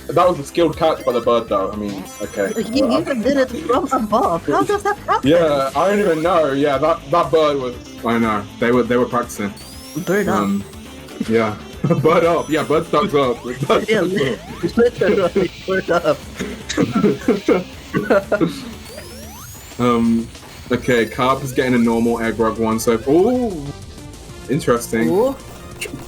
a skilled catch by the bird, though. I mean, okay. You even did it from above. How does that happen? Yeah, I don't even know. Yeah, that bird was. I know they were practicing. Bird up. Yeah. Bird up. Yeah, bird stuck up. Bird Yeah, literally bird up. Okay, Carp is getting a normal egg rug one, so interesting. Ooh.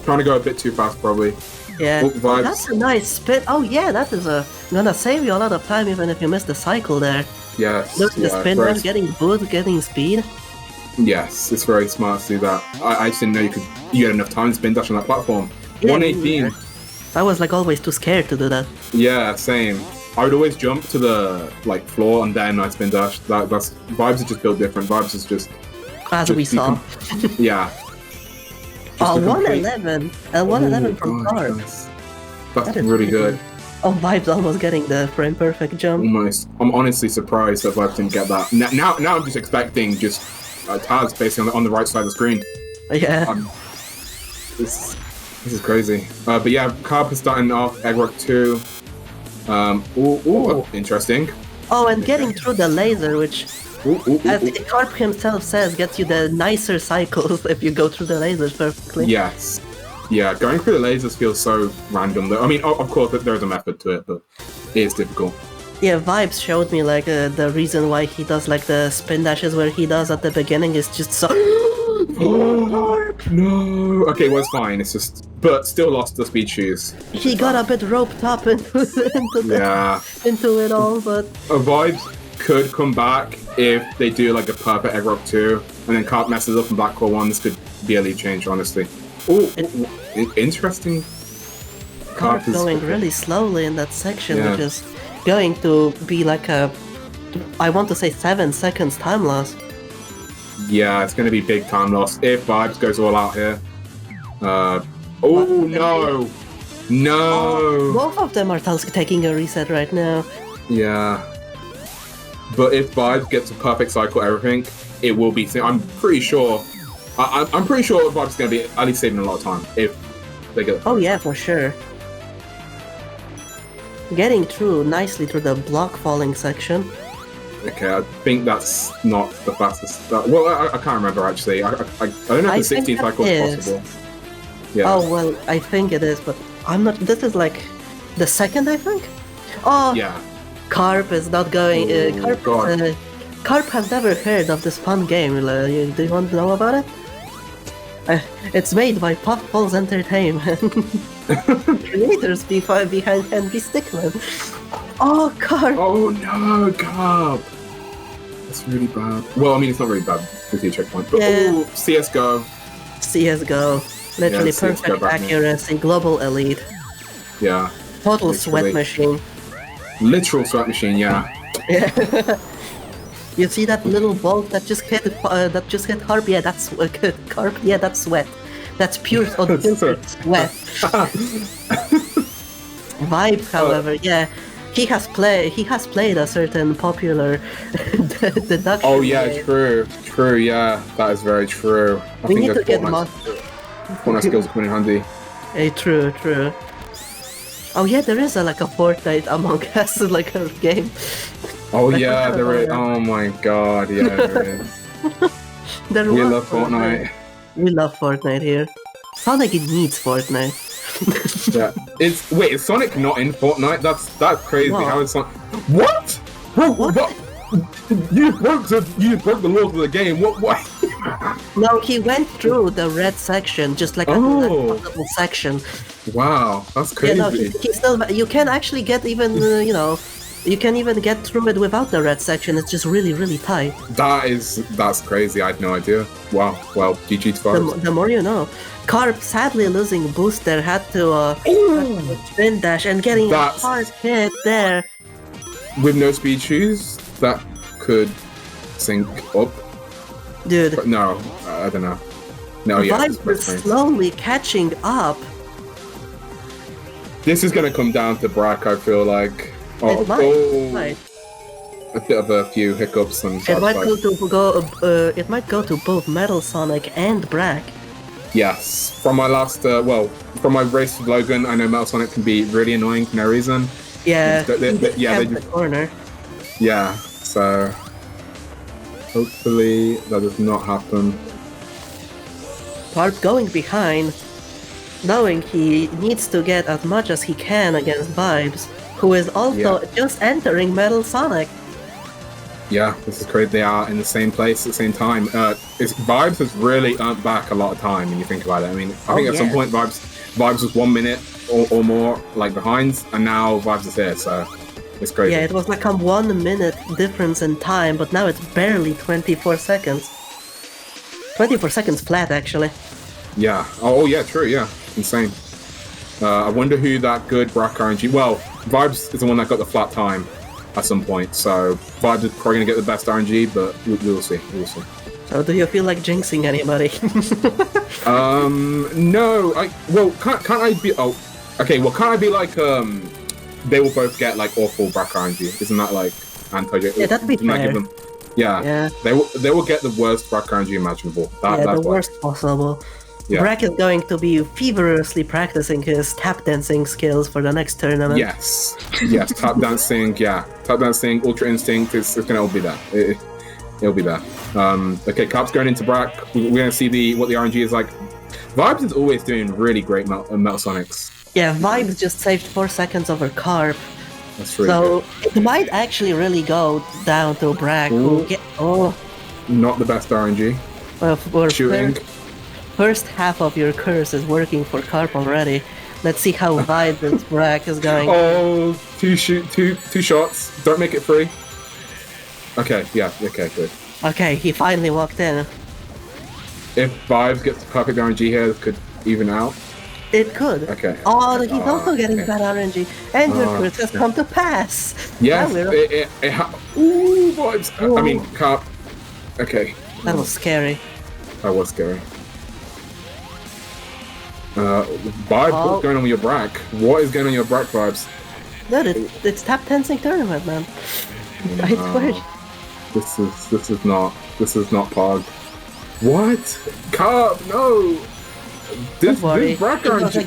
Trying to go a bit too fast, probably. Yeah, Vibes. that's a nice spin. Oh yeah, that is gonna save you a lot of time even if you miss the cycle there. Yes. Look, the yeah, spin very- rush, getting boost, getting speed. Yes, it's very smart to do that. I just didn't know you had enough time to spin dash on that platform. 118. Yeah. I was like always too scared to do that. Yeah, same. I would always jump to the floor and then I'd spin dash. That's Vibes is just built different. Vibes is just As we saw. yeah. Oh, a complete- 111. 111 from Carp. That's That is really good. Oh, Vibes almost getting the frame perfect jump. Almost. I'm honestly surprised that Vibes didn't get that. Now I'm just expecting just Taz basically on the right side of the screen. Yeah. This is crazy. But yeah, Carp is starting off Egg Rock 2. Interesting. Oh, and getting through the laser, which, as Carp himself says, gets you the nicer cycles if you go through the lasers perfectly. Yes. Yeah, going through the lasers feels so random though. I mean, of course, there's a method to it, but it is difficult. Yeah, Vibes showed me like the reason why he does like the spin dashes where he does at the beginning is just so. No. Okay, well, it's fine. It's just, but still lost the speed shoes. He got a bit roped up into it all, but Vibes could come back if they do like a perfect Egg Rock 2, and then Carp messes up in Black Core 1. This could be a lead change, honestly. Interesting. Carp going really slowly in that section, which is going to be like a, I want to say 7 seconds time loss. Yeah, it's going to be big time loss if Vibes goes all out here. No! Both of them are taking a reset right now. Yeah. But if Vibes gets a perfect cycle everything, it will be... I'm pretty sure... I'm pretty sure Vibes is going to be at least saving a lot of time if they get... Oh yeah, for sure. Getting through nicely through the block falling section. Okay, I think that's not the fastest... well, I can't remember actually. I don't know if the 16 cycle is possible. Yeah. Oh, well, I think it is, but I'm not... This is like the second, I think? Oh, yeah. Carp is not going... Carp has never heard of this fun game. Do you want to know about it? It's made by Puffballs Entertainment. Creators behind Henry Stickmin. Oh, Carp! Oh no, Carp! That's really bad. Well, I mean, it's not really bad with your checkpoint, but CSGO. CSGO. Literally perfect accuracy, global elite. Yeah. Total sweat machine. Literal sweat machine, yeah. You see that little bolt that just hit Carp? Yeah, that's Carp. Yeah, that's sweat. That's pure unfiltered sweat. Vibe, however, yeah, he has played a certain popular deduction. Oh yeah, true. Yeah, that is very true. We need to get Fortnite skills coming in handy. Hey, true. Oh yeah, there is like a Fortnite Among Us like a game. Oh yeah, there is. Oh my god, yeah, there is. We love Fortnite. We love Fortnite here. Sonic needs Fortnite. Yeah, is Sonic not in Fortnite? That's crazy. No. How is Sonic? What? What? You broke the laws of the game. What? No, he went through the red section, just like a possible section. Wow, that's crazy. Yeah, no, he still. You can actually get even You can even get through it without the red section. It's just really, really tight. That's crazy. I had no idea. Wow. Well, GG to Vibes. The more you know. Carp sadly losing boost there, had to spin dash and getting a hard hit there. With no speed shoes, that could sink up. Dude. But no, I don't know. No, yeah. Vibes is slowly catching up. This is going to come down to Brack, I feel like. It might. A bit of a few hiccups and it might go to both Metal Sonic and Brack. Yes. From my last, from my race with Logan, I know Metal Sonic can be really annoying for no reason. Yeah, they just corner. Yeah, so hopefully that does not happen. Carp going behind, knowing he needs to get as much as he can against Vibes, who is also just entering Metal Sonic. Yeah, this is crazy. They are in the same place at the same time. Vibes has really earned back a lot of time when you think about it. I mean, I think at some point Vibes was 1 minute or more like behind, and now Vibes is here, so it's crazy. Yeah, it was like a 1 minute difference in time, but now it's barely 24 seconds. 24 seconds flat, actually. Yeah. Oh yeah, true. Yeah, insane. I wonder who that good Brack RNG. Well, Vibes is the one that got the flat time at some point, so Vibes is probably gonna get the best RNG, but we'll see. We'll see. So, do you feel like jinxing anybody? No. Can't I be? Oh, okay. Well, can't I be like they will both get like awful Brack RNG? Isn't that like anti? Yeah, that'd be fair. Yeah. They will get the worst Brack RNG imaginable. That's the worst possible. Yeah. Brack is going to be feverishly practicing his tap dancing skills for the next tournament. Yes, tap dancing, Ultra Instinct, it's gonna all be there. It'll be there. Okay, Carp's going into Brack. We're gonna see what the RNG is like. Vibes is always doing really great Metal Sonics. Yeah, Vibes just saved 4 seconds over Carp. That's really so good. It might actually really go down to Brack. Not the best RNG. Well, shooting. First half of your curse is working for Carp already. Let's see how wide this Brack is going. Oh, two shots. Don't make it free. Okay, yeah, okay, good. Okay, he finally walked in. If Vibes gets the perfect RNG here, it could even out. It could. Okay. Oh, he's also getting bad RNG. And your curse has come to pass. Yes. Ooh, Vibes. I mean, Carp. Okay. That was scary. That was scary. Vibes, what's going on with your Brack? What is going on with your Brack, Vibes? Dude, it's tap dancing tournament, man. I swear. This is not Pog. What? Carp, no! This Brack RNG.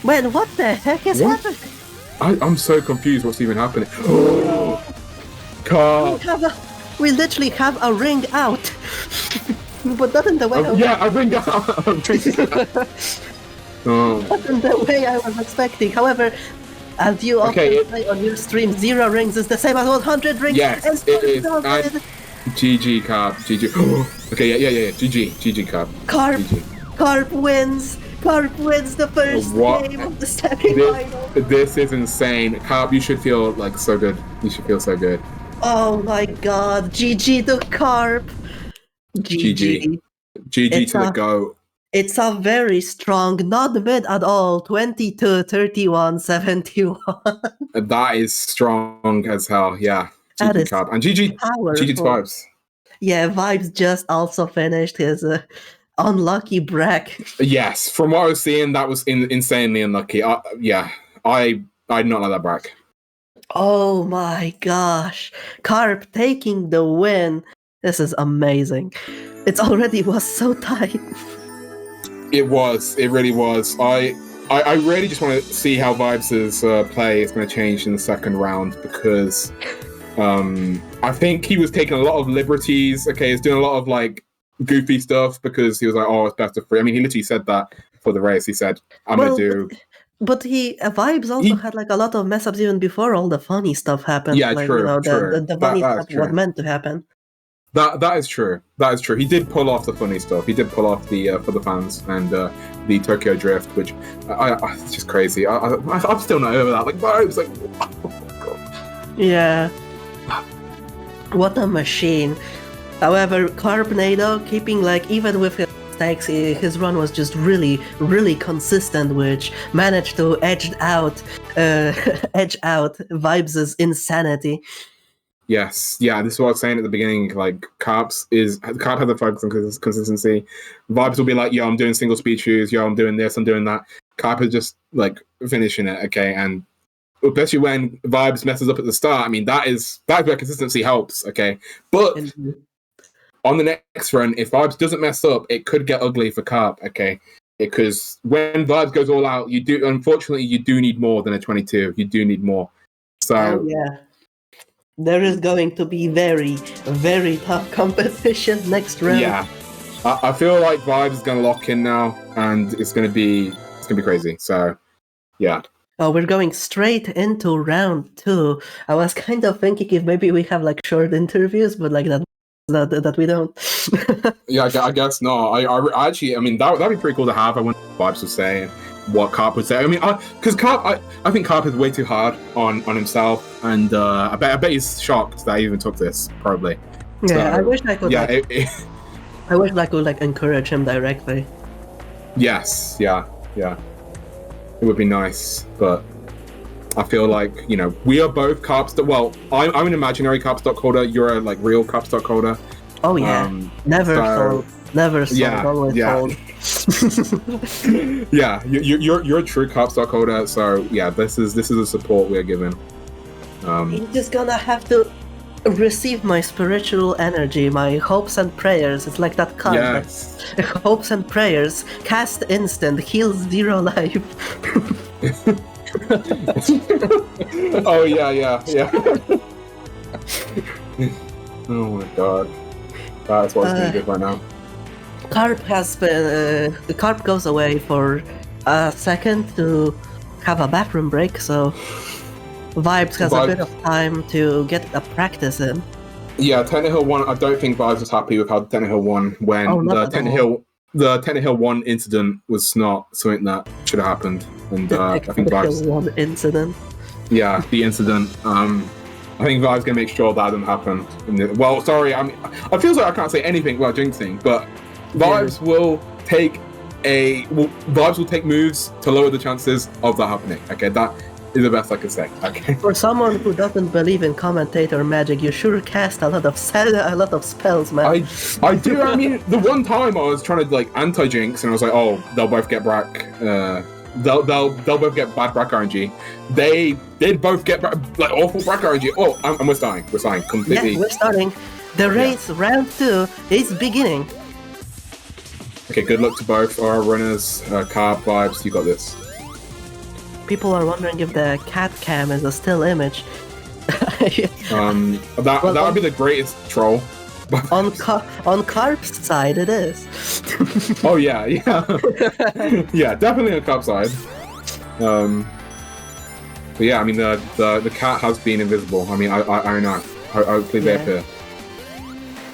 Man, what the heck is happening? I'm so confused what's even happening. Carp! We literally have a ring out. But not in the way a ring out! Not in the way I was expecting. However, as you often say on your stream, 0 rings is the same as 100 rings. Yes, it is. GG, Carp. GG. Okay, yeah. GG, Carp. Carp wins. Carp wins the first game of the semi-final. This is insane. Carp, you should feel like so good. You should feel so good. Oh my god. GG to Carp. GG to the go. It's a very strong, not mid at all, 22, 31, 71. That is strong as hell, yeah. GG Carp. And GG to Vibes. Yeah, Vibes just also finished his unlucky Brack. Yes, from what I was seeing, that was insanely unlucky. I did not like that Brack. Oh my gosh. Carp taking the win. This is amazing. It already was so tight. It really was. I really just want to see how Vibes' play is going to change in the second round, because I think he was taking a lot of liberties. Okay, he's doing a lot of like goofy stuff because he was like, oh, it's best of 3. I mean, he literally said that for the race. He said, I'm going to do... But Vibes also had like a lot of mess ups even before all the funny stuff happened. Yeah, like, true, the funny stuff was meant to happen. That is true. That is true. He did pull off the funny stuff. He did pull off the for the fans, and the Tokyo Drift, which it's just crazy. I'm still not over that. Like Vibes, like Yeah. What a machine. However, Carpnado keeping like even with his mistakes, his run was just really, really consistent, which managed to edge out Vibes' insanity. yes, yeah. This is what I was saying at the beginning. Like Carp has the focus on consistency. Vibes will be like, yo, I'm doing single speed shoes. Yo, I'm doing this. I'm doing that. Carp is just like finishing it. Okay, and especially when Vibes messes up at the start. I mean, that's where consistency helps. Okay, but on the next run, if Vibes doesn't mess up, it could get ugly for Carp. Okay, because when Vibes goes all out, you do need more than a 22. You do need more. So yeah. There is going to be very, very tough competition next round. yeah, I feel like Vibes is going to lock in now, and it's going to be crazy. So yeah. Oh, we're going straight into round 2. I was kind of thinking if maybe we have like short interviews, but like that we don't. Yeah, I guess not. I actually, I mean, that'd be pretty cool to have. I wonder what Vibes would say and what Carp would say. I mean, because Carp, I think Carp is way too hard on himself, and I bet he's shocked that he even took this. Probably. Yeah, So, I wish I could. Yeah, I wish I could like encourage him directly. Yes, yeah. It would be nice, but I feel like, you know, we are both Carp. Well, I'm an imaginary Carp stock holder. You're a like real Carp stock holder. Oh yeah, never sold. Never sold. Yeah, always sold. Yeah, you're a true Carp stock holder. So yeah, this is the support we're given. You're just gonna have to receive my spiritual energy, my hopes and prayers. It's like that card. Yes. Hopes and prayers. Cast instant. Heals 0 life. Oh yeah. Oh my god, that's what it's gonna do right now. Carp has been. Carp goes away for a second to have a bathroom break, so Vibes has a bit of time to get a practice in. Yeah, Tannehill 1, I don't think Vibes was happy with how Tannehill won when the Tannehill 1 incident was not something that should have happened. And I think Vibes... 1 incident. Yeah, the incident. I think Vibes going to make sure that doesn't happen. Well, sorry, I feel like I can't say anything about jinxing, but Vibes will take moves to lower the chances of that happening. Okay, that is the best I can say. Okay. For someone who doesn't believe in commentator magic, you sure cast a lot of spells, man. I do. I mean, the one time I was trying to like anti-jinx, and I was like, "Oh, they'll both get Brack. They'll both get bad Brack RNG." They did both get like awful Brack RNG. Oh, and we're starting. We're starting completely. Yeah, we're starting. The race round 2 is beginning. Okay, good luck to both our runners. Carp, Vibes, you got this. People are wondering if the cat cam is a still image. That would be the greatest troll. on Carp's side, it is. Oh yeah, yeah, definitely on Carp's side. But yeah, I mean the cat has been invisible. I mean, I know. Hopefully they appear.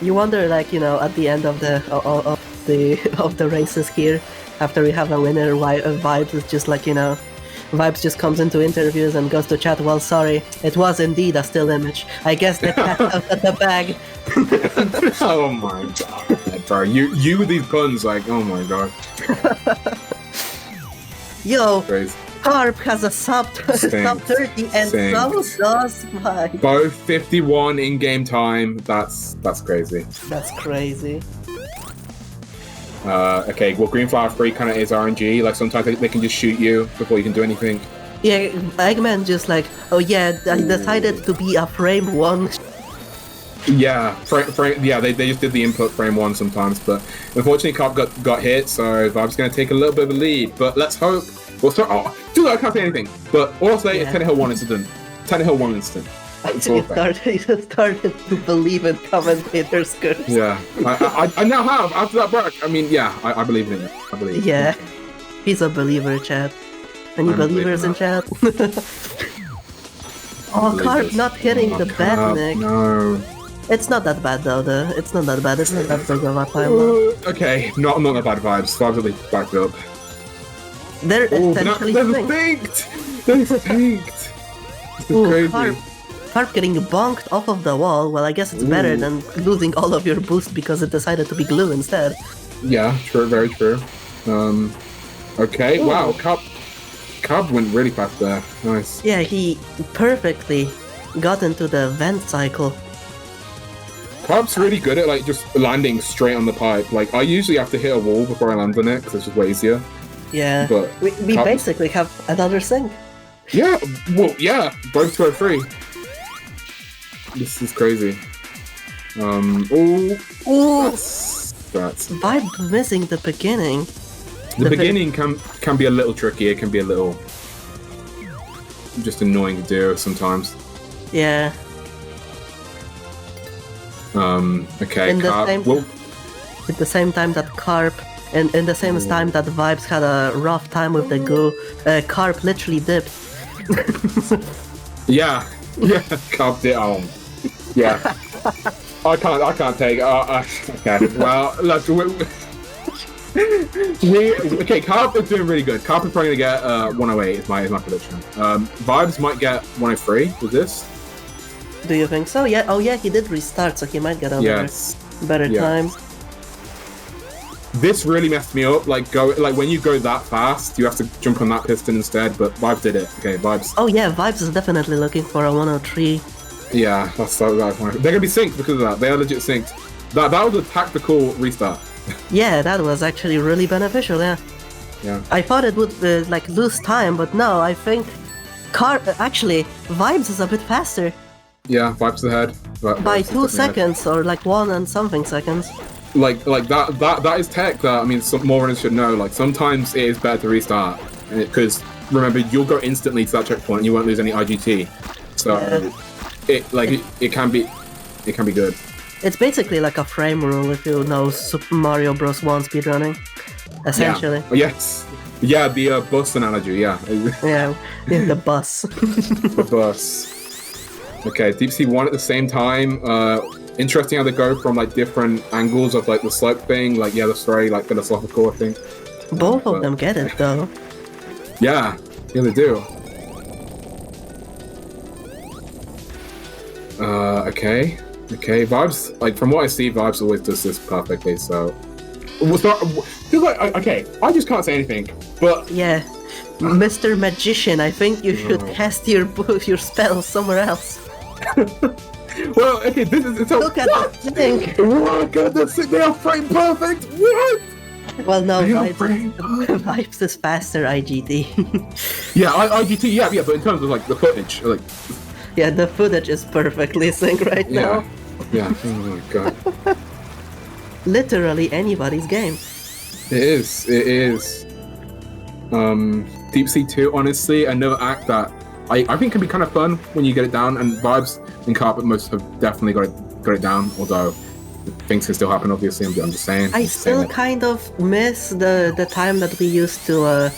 You wonder, like, you know, at the end of the races here, after we have a winner, why Vibes is just like, you know. Vibes just comes into interviews and goes to chat, well, sorry, it was indeed a still image. I guess the cat's out of the bag. Oh my god, bro. You with these puns, like, oh my god. Yo, Crazy. Carp has a sub 30 and so does Vibes. Both 51 in-game time, that's crazy. That's crazy. Okay, well, Green Flower 3 kind of is RNG. Like, sometimes they can just shoot you before you can do anything. Yeah, Eggman just like, oh yeah, I decided to be a frame 1. Yeah, they just did the input frame 1 sometimes, but unfortunately Carp got hit, so Vibes going to take a little bit of a lead. But let's hope. Well, I can't say anything, but all I'll say is Tannehill 1 incident. Tannehill 1 incident. He started to believe in commentators' curse. Yeah, I now have after that Brack. I mean, yeah, I believe in it. I believe. Yeah, he's a believer, chat. Any believers in chat? Oh, Carp not hitting the bad neck. No. It's not that bad though. It's not that bad. It's not that big of a time. Okay, not that bad Vibes. Vibes at least backed up. They're Oh, essentially they're synced. synced! They're synced! This is Ooh, crazy. Carp getting bonked off of the wall. Well, I guess it's better Ooh. than losing all of your boost because it decided to be glue instead. Yeah, true, very true. Okay, Ooh. wow, Carp went really fast there. Nice. Yeah, he perfectly got into the vent cycle. Carp's really good at like just landing straight on the pipe. Like I usually have to hit a wall before I land on it because it's just way easier. Yeah, But we Carp- basically have another sync. Yeah, well, yeah, both 203. This is crazy. Ooh, That's Vibe missing the beginning. the beginning can be a little tricky. It can be a little just annoying to do sometimes. Yeah, Okay, In the Carp. same- Well, at the same time that Carp, and in the same time that Vibes had a rough time with the goo, Carp literally dipped. yeah, Carp did. Yeah. I can't take. Okay. Well, look. Okay. Carp is doing really good. Carp is probably gonna get 108. Is my prediction. Vibes might get 103 with this. Do you think so? Yeah. Oh yeah, he did restart, so he might get another Yes. better Yeah. time. This really messed me up. Like when you go that fast, you have to jump on that piston instead. But Vibes did it. Okay, Vibes. Oh yeah, Vibes is definitely looking for a 103. Yeah, that's they're gonna be synced because of that. They are legit synced. That was a tactical restart. Yeah, that was actually really beneficial. Yeah. Yeah. I thought it would like lose time, but no, I think actually Vibes is a bit faster Yeah, Vibes ahead. by 2 seconds or like 1 and something seconds. Like that is tech that I mean some more runners should know. Like sometimes it is better to restart because remember you'll go instantly to that checkpoint and you won't lose any IGT. So it can be good. It's basically like a frame rule if you know Super Mario Bros. 1 speedrunning, essentially. Yeah. Yes. Yeah, the bus analogy. Yeah. Yeah, in the bus. The bus. Okay, Deep Sea 1 at the same time. Interesting how they go from like different angles of like the slope thing. Like yeah, that's very like philosophical, I think. Both of them get it though. Yeah, they do. Okay, Vibes, like from what I see, Vibes always does this perfectly, so... Okay, I just can't say anything, but... Yeah, Mr. Magician, I think you should cast your spell somewhere else. Well, okay, this is... So, Look at that thing! Look at this, they are frame perfect! What? Well, no, They are frame Vibes is faster IGT. Yeah, IGT, yeah, but in terms of like the footage, like... Yeah, the footage is perfectly synced right now. Yeah, oh my god. Literally anybody's game. It is. Deep Sea 2, honestly, another act that I think can be kind of fun when you get it down, and Vibes and Carpet most have definitely got it down, although things can still happen, obviously, I'm just saying. I still kind of miss the time that we used to,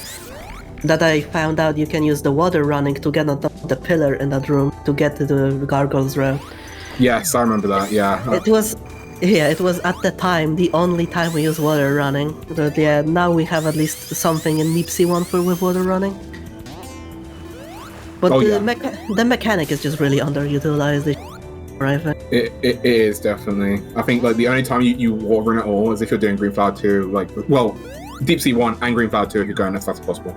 that I found out you can use the water running to get on top of the pillar in that room to get to the gargoyles room. Yes, I remember that, yeah. It was at the time the only time we use water running. But yeah, now we have at least something in Deep Sea 1 with water running. But the mechanic is just really underutilized. I think. It is, definitely. I think like the only time you water run at all is if you're doing Green Flower 2, like, well, Deep Sea 1 and Green Flower 2 if you're going as fast as possible.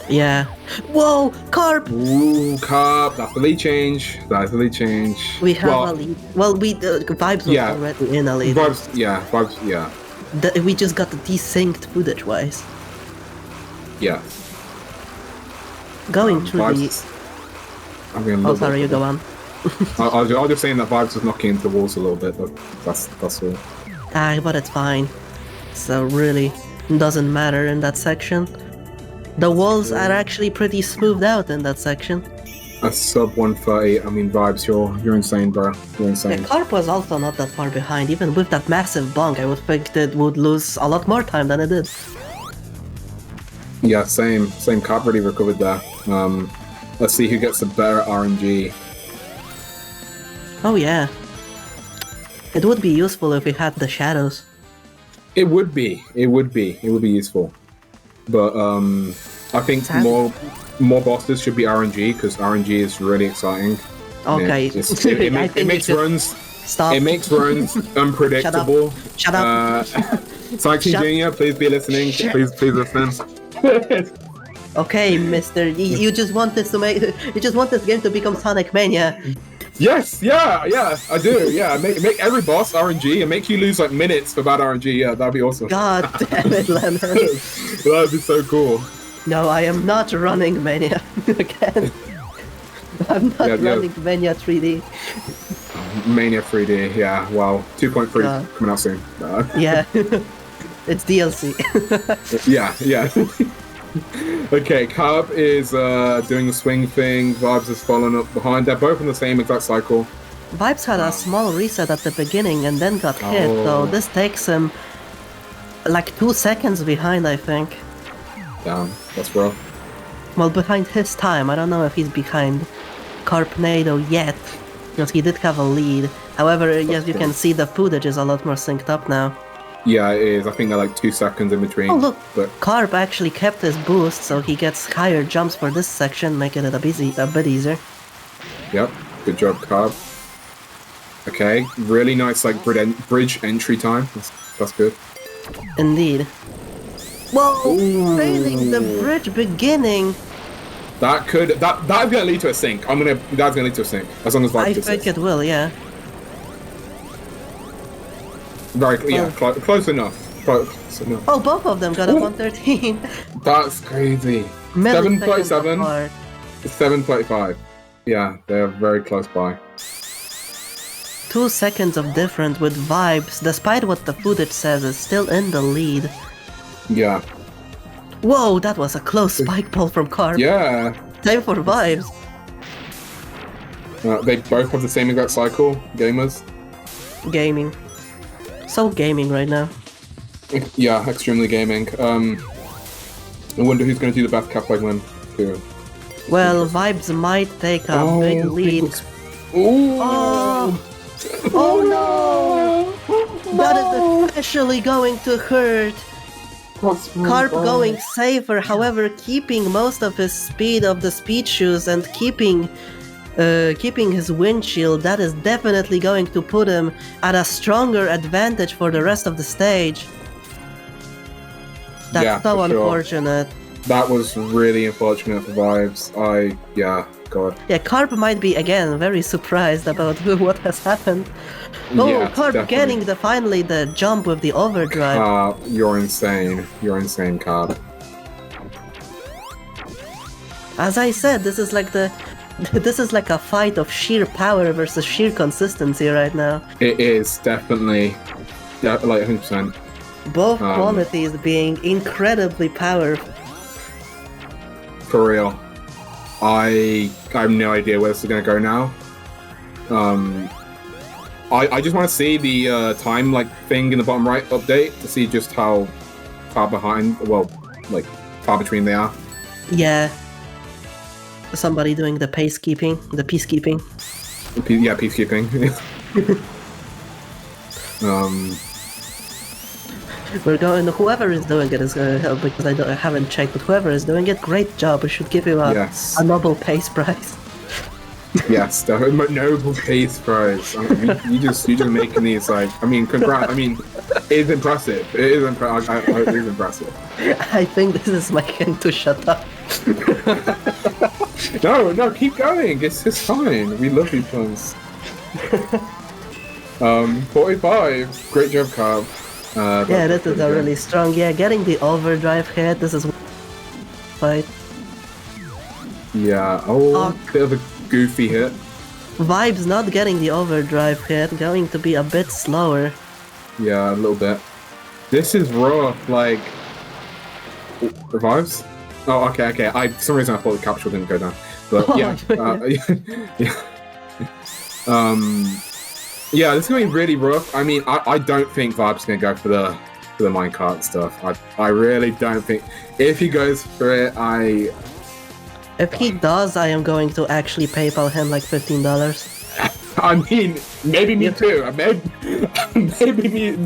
Yeah. Whoa, Carp! Ooh, Carp, that's the lead change. That's the lead change. We have a lead. Well, Vibes was already in a lead. Vibes, yeah. We just got desynced footage-wise. Yeah. Going through Vibes, Oh, sorry, you go on. I was just saying that Vibes was knocking into the walls a little bit, but that's all. But it's fine. So really, doesn't matter in that section. The walls are actually pretty smoothed out in that section. A sub 130. I mean, Vibes, you're insane, bro. You're insane. Yeah, Carp was also not that far behind. Even with that massive bonk, I would think it would lose a lot more time than it did. Yeah, same. Carp really recovered there. Let's see who gets the better RNG. Oh yeah. It would be useful if we had the shadows. It would be useful. But I think Sad. more bosses should be RNG because RNG is really exciting. Okay. It, I it think we makes should runs. Stop. It makes runs unpredictable. Shut up. Cycling Shut- Junior, please be listening. Please listen. Okay, Mister, you just want this to make you just want this game to become Sonic Mania. Yes, yeah, I do. Yeah, make every boss RNG and make you lose like minutes for bad RNG. Yeah, that'd be awesome. God damn it, Lemon. That'd be so cool. No, I am not running Mania again. I'm not Yeah. running Mania 3D. Mania 3D. Yeah, wow. 2.3 coming out soon. Yeah, it's DLC. Yeah. Okay, Cub is doing the swing thing. Vibes is following up behind. They're both in the same exact cycle. Vibes had a small reset at the beginning and then got hit, so this takes him like 2 seconds behind, I think. Damn, that's rough. Well, behind his time. I don't know if he's behind Carpnado yet, because he did have a lead. However, as you can see, the footage is a lot more synced up now. Yeah, it is. I think they're like 2 seconds in between. Oh, look! But Carp actually kept his boost, so he gets higher jumps for this section, making it a bit easier. yep, good job, Cub. Okay, really nice like bridge entry time. That's good. Indeed. Whoa! Failing the bridge beginning! That's gonna lead to a sync. That's gonna lead to a sync as long as I Vibes think it will, yeah. Close enough. Close enough. Oh, both of them got a 113. That's crazy. Milliseconds 7.7, apart. 7.5. Yeah, they're very close by. 2 seconds of difference with Vibes, despite what the footage says, is still in the lead. Yeah. Whoa, that was a close spike pull from Carp. Yeah. Time for Vibes. They both have the same exact cycle, gamers. Gaming. So gaming right now. Yeah, extremely gaming. I wonder who's going to do the best cap win too. Well, Vibes might take a big lead. Oh! Oh no! That is especially going to hurt. Carp going safer, however, keeping most of his speed of the speed shoes and keeping his windshield. That is definitely going to put him at a stronger advantage for the rest of the stage. That's Yeah, so for sure. unfortunate. That was really unfortunate for Vibes. God. Yeah, Carp might be again very surprised about what has happened. Oh, Yeah, Carp definitely. getting finally the jump with the overdrive. You're insane. You're insane, Carb. As I said, this is like a fight of sheer power versus sheer consistency right now. It is definitely, like 100%. Both qualities being incredibly powerful. For real. I have no idea where this is gonna go now. I just want to see the time thing in the bottom right update to see just how far between they are. Yeah. Somebody doing the peacekeeping. Yeah, peacekeeping. We're going. Whoever is doing it is gonna help because I haven't checked. But whoever is doing it, great job. We should give you a Nobel Peace Prize. Yes, the Nobel Peace Prize. You just making these congrats. It's impressive. It is impressive. I think this is my hint to shut up. No, keep going. It's fine. We love these puns. 45. Great job, Carb. Yeah, this is a really strong. Yeah, getting the overdrive hit. This is fight. Yeah. Bit of a goofy hit. Vibes not getting the overdrive hit. Going to be a bit slower. Yeah, a little bit. This is rough. Vibes. Oh, okay. For some reason I thought the capsule didn't go down, but yeah. Yeah, this is going to be really rough. I don't think Vibe's going to go for the minecart stuff. I really don't think. If he goes for it, If he does, I am going to actually PayPal him like $15. maybe me too. Maybe me.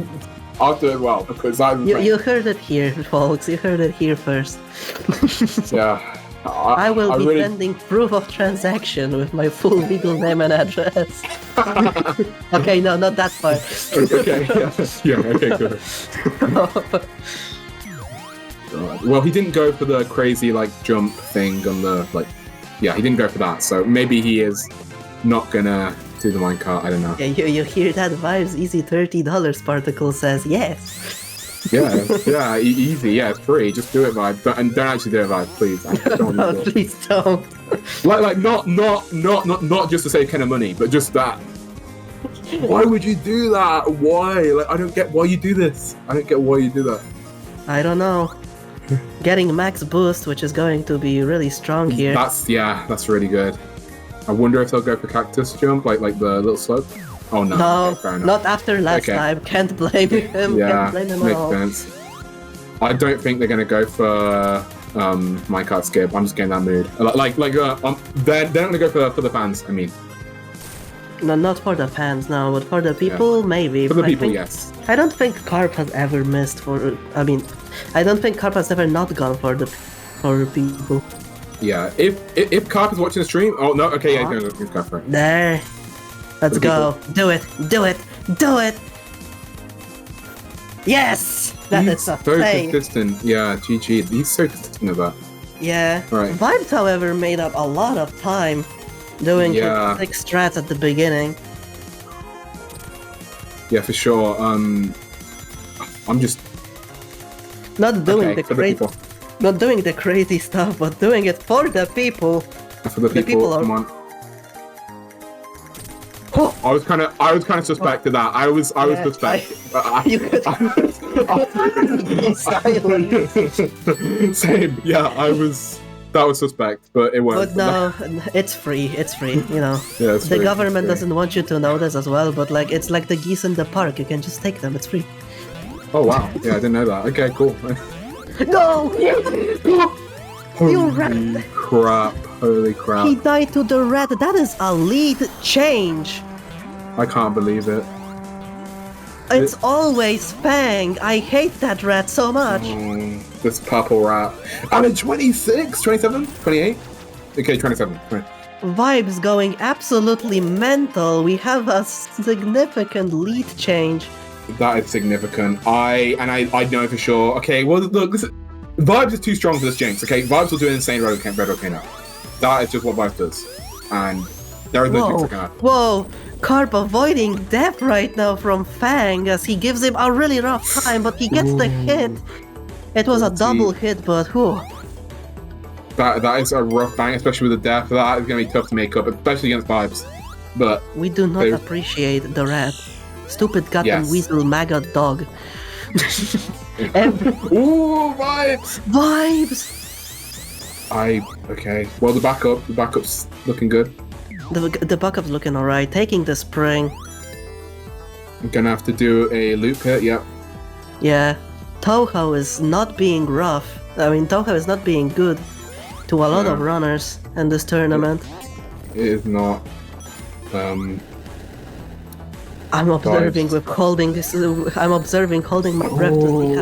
I'll do it well because I'm. You heard it here, folks. You heard it here first. Yeah. I will be really- sending proof of transaction with my full legal name and address. Okay, no, not that far. Okay. Yeah. Okay. Good. Well, he didn't go for the crazy like jump thing on the like. Yeah, he didn't go for that. So maybe he is not gonna do the minecart. I don't know. Yeah, you hear that vibes? Easy $30 particle says yes. Yeah, easy. Yeah, it's free. Just do it, Vibe. And don't actually do it, Vibe, please. I don't No, want to do it. please don't. Like, not just to save kind of money, but just that. Why would you do that? Why? Like, I don't get why you do this. I don't get why you do that. I don't know. Getting max boost, which is going to be really strong here. That's really good. I wonder if they'll go for cactus jump, like the little slope. Oh no, No, okay, fair enough. not after last Okay. time. Can't blame him. Yeah, Can't blame him at makes all. sense. I don't think they're gonna go for minecart skip. I'm just getting that mood. They're not gonna go for the fans. I mean, No, not for the fans, no, but for the people, maybe. for the I people, think- yes. I don't think Carp has ever missed for. I mean, I don't think Carp has ever not gone for people. Yeah, if Carp is watching the stream, oh no, okay, yeah, go for it. There. Let's For go. Do it. Do it. Do it. Yes! That He's is a so play. consistent. Yeah, GG. He's so consistent with that. Yeah. Right. Vibes, however, made up a lot of time doing Yeah. his 6 strats at the beginning. Yeah, for sure. I'm just Not doing okay, the for the crazy, people. not doing the crazy stuff, but doing it for the people. For the people, people are- come on. I was kind of suspect of that. I was Yeah, suspect. You could be silent. Same. Yeah, that was suspect, but it But worked. no, it's free. It's free. You know, Yeah, it's the free, government it's free. doesn't want you to know this as well. But like, it's like the geese in the park. You can just take them. It's free. Oh wow. Yeah, I didn't know that. Okay, cool. No, Holy rat. crap. Holy crap. he died to the rat. That is a lead change. I can't believe it. It's always Fang. I hate that rat so much. This purple rat. And a 26, 27, 28? Okay, 27. Right. Vibes going absolutely mental. We have a significant lead change. That is significant. I know for sure. Okay, well look, Vibes is too strong for this Jinx, okay? Vibes will do an insane red volcano. That is just what Vibes does. And there are no Jinx Whoa, that can happen. whoa. Carp avoiding death right now from Fang as he gives him a really rough time, but he gets the hit. It was a double hit, but whew. That is a rough bang, especially with the death. That is gonna be tough to make up, especially against Vibes. But We do not They- appreciate the rat. Stupid goddamn Yes. weasel maggot dog. Every- ooh, Vibes! Vibes! Okay. Well, the backup's looking good. The backup's looking alright. Taking the spring. I'm gonna have to do a loop hit. Yep. Yeah. Toho is not being rough. I mean, Toho is not being good to a lot of Yeah. runners in this tournament. It is not. I'm observing with holding this. I'm observing holding my breath to see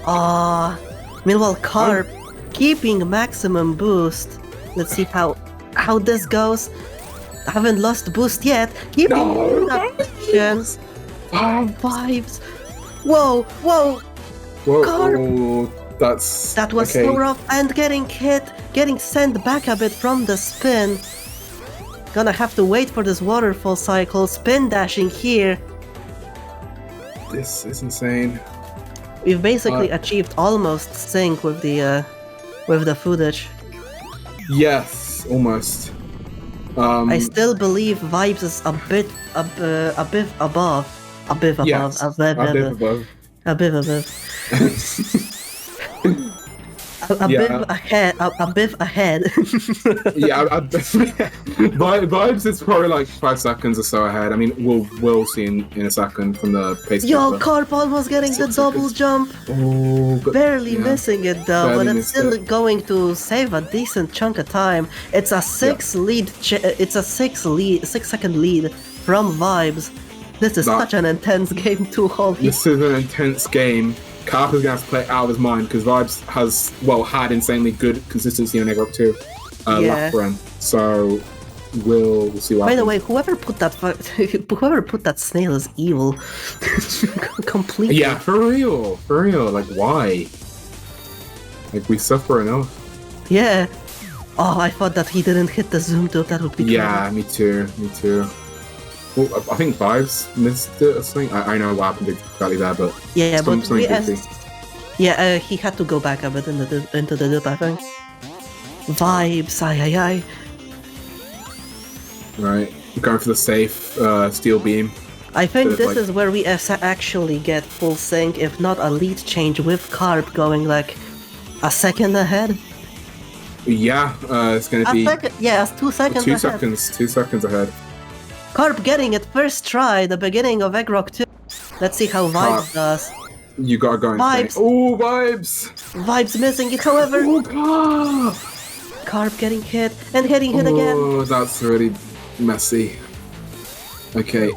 how. Meanwhile, Carp keeping maximum boost. Let's see how this goes. Haven't lost boost yet. Keeping No. that chance. Vibes. Whoa, whoa. Whoa, Carp. oh, that's That was okay. so rough. And getting hit, getting sent back a bit from the spin. Gonna have to wait for this waterfall cycle. Spin dashing here. This is insane. We've basically achieved almost sync with the footage. Yes, almost. I still believe Vibes is a bit above. Yes, A a bit bit above. above. A Yeah. bit ahead. Yeah, Vibes is probably like 5 seconds or so ahead. I mean, we'll see in a second from the pace. Yo, keeper. Carp almost getting the 6 double seconds. jump. Oh, but Barely yeah. missing it though, Barely but it's missed still it. going to save a decent chunk of time. It's a 6 second lead from Vibes. This is such an intense game too, holy. This is an intense game. Carp is going to have to play it out of his mind because Vibes had insanely good consistency on Egg Rock 2 last run. So we'll see what By the happens. way, whoever put that snail is evil. Completely. Yeah, for real. Like, why? Like, we suffer enough. Yeah. Oh, I thought that he didn't hit the zoom tube. That would be Yeah, me too. Well, I think Vibes missed it or something. I know what happened exactly there, but yeah, but something goofy. he had to go back a bit into the loop, I think. Vibes, aye. Right, going for the safe steel beam. I think Bit of, this like- is where we actually get full sync, if not a lead change with Carp going like a second ahead. Yeah, it's going to be 2 seconds ahead. 2 seconds ahead. Carp getting it first try, the beginning of Egg Rock 2. Let's see how Vibes Carp. does. You gotta go and Vibes. Oh, Vibes! Vibes missing it, however. Oh, Carp! Carp getting hit and getting hit again. Oh, that's really messy. Okay.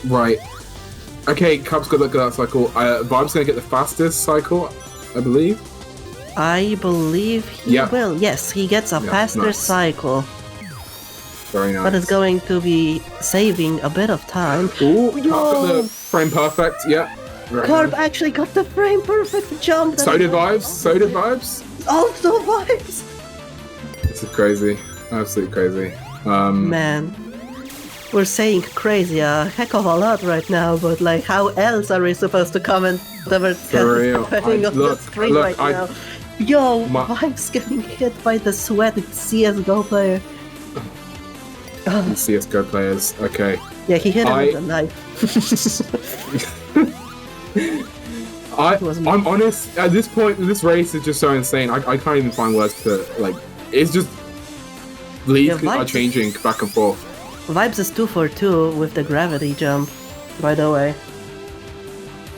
Right. Okay, Carp's got to look at that cycle. Vibes gonna get the fastest cycle, I believe. I believe he Yeah. will. Yes, he gets a Yeah, faster nice. cycle, Very nice. but is going to be saving a bit of time. Ooh, Carp Yo! got the frame perfect, yeah. Very Carp nice. actually got the frame perfect jump. So did Vibes. Also Vibes. This is crazy. Absolutely crazy. Man, we're saying crazy a heck of a lot right now, but like, how else are we supposed to comment whatever For real. happening on the screen right now? Yo, Vibes getting hit by the sweated CSGO player. CSGO players, okay. Yeah, he hit him I- with a knife. I'm honest, at this point, this race is just so insane. I can't even find words to, like, it's just, leads Yeah, are Vibes- changing back and forth. Vibes is 2 for 2 with the gravity jump, by the way.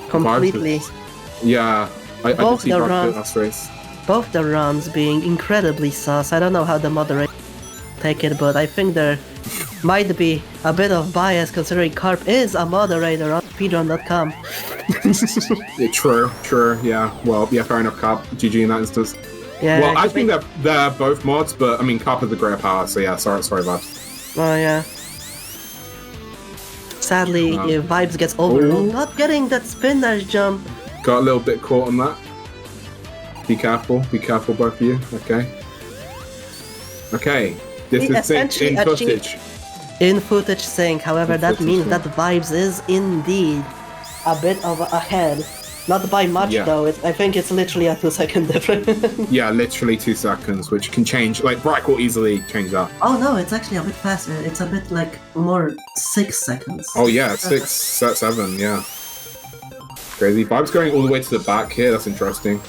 Completely. Yeah, I did Both see the Vibes runs- do last race. Both the runs being incredibly sus. I don't know how the moderator take it, but I think there might be a bit of bias considering Carp is a moderator on speedrun.com. Yeah, true, yeah. Well, yeah, fair enough, Carp. GG in that instance. Yeah. Well, I think they're both mods, but I mean, Carp has the greater power, so yeah, sorry, Vibes. Oh yeah. Sadly, Um, if Vibes gets overruled, Ooh. not getting that spin dash jump. Got a little bit caught on that. Be careful, both of you. Okay. This He is essentially in achieved- footage. In footage sync, however, In that footage means sync. that Vibes is indeed a bit of ahead. Not by much Yeah. though, I think it's literally a 2 second difference. Yeah, literally 2 seconds, which can change. Like, Brack will easily change that. Oh no, it's actually a bit faster. It's a bit like more 6 seconds. Oh, yeah, 6, 7, yeah. Crazy. Vibes going all the way to the back here, that's interesting.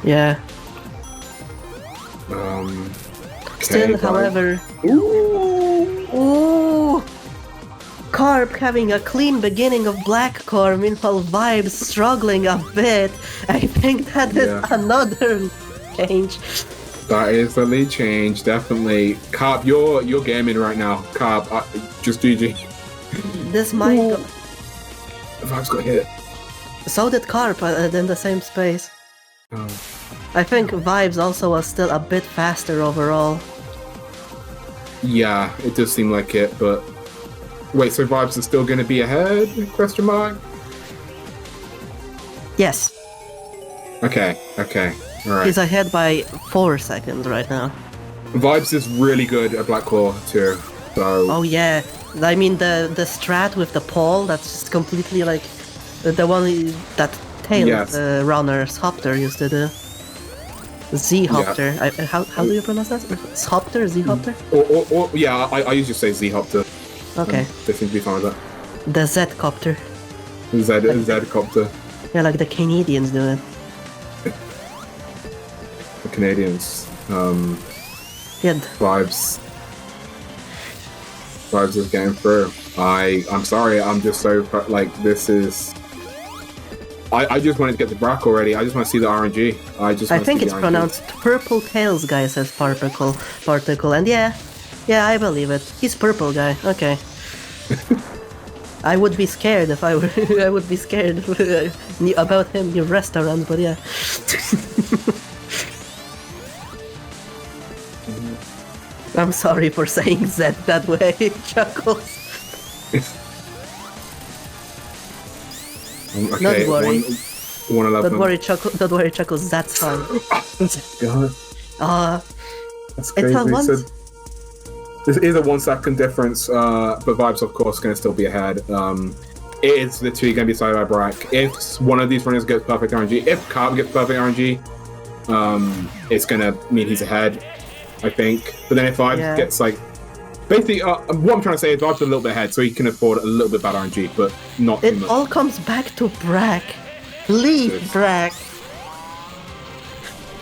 Yeah. Still, Okay, however. Ooh! Carp having a clean beginning of Black Core, meanwhile Vibes struggling a bit. I think that is Yeah. another change. That is the lead change, definitely. Carp, you're gaming right now. Carp, just GG. This might go. Vibes got hit. So did Carp in the same space. Oh. I think Vibes also was still a bit faster overall. Yeah, it does seem like it, but wait, so Vibes are still going to be ahead? Question mark. Yes, Okay, all right. he's ahead by 4 seconds right now. Vibes is really good at Black Claw too. So Oh yeah, I mean the strat with the pole, that's just completely like the one that Tail Yes. runners Hopter used to do. Z Hopter. How do you pronounce that? Hopter? Z Hopter? or yeah, I usually say Z Hopter. Okay. They seem to be fine with that. The Z Copter. Z Copter. Yeah, like the Canadians do it. The Canadians. Yeah. Vibes is getting through. I'm sorry, I'm just so like this is. I just wanted to get the Brack already. I just want to see the RNG. I I think it's pronounced Purple Tails, guy says Particle, and yeah, Yeah, I believe it. He's purple guy. Okay. I would be scared if I were. I would be scared about him in your restaurant, but yeah. I'm sorry for saying Z that way, Chuckles. Okay, Don't worry. 111. Don't worry, Chuckles. That's fine. God, It's that's crazy. a one. So, this is a 1 second difference, but Vibes, of course, going to still be ahead. It is literally going to be decided by Brack. If one of these runners gets perfect RNG, if Carp gets perfect RNG, it's going to mean he's ahead, I think. But then if Vibes gets like, basically, what I'm trying to say is Vibes a little bit ahead, so he can afford a little bit bad RNG, but not too much. It all comes back to Brack. Leave Brack.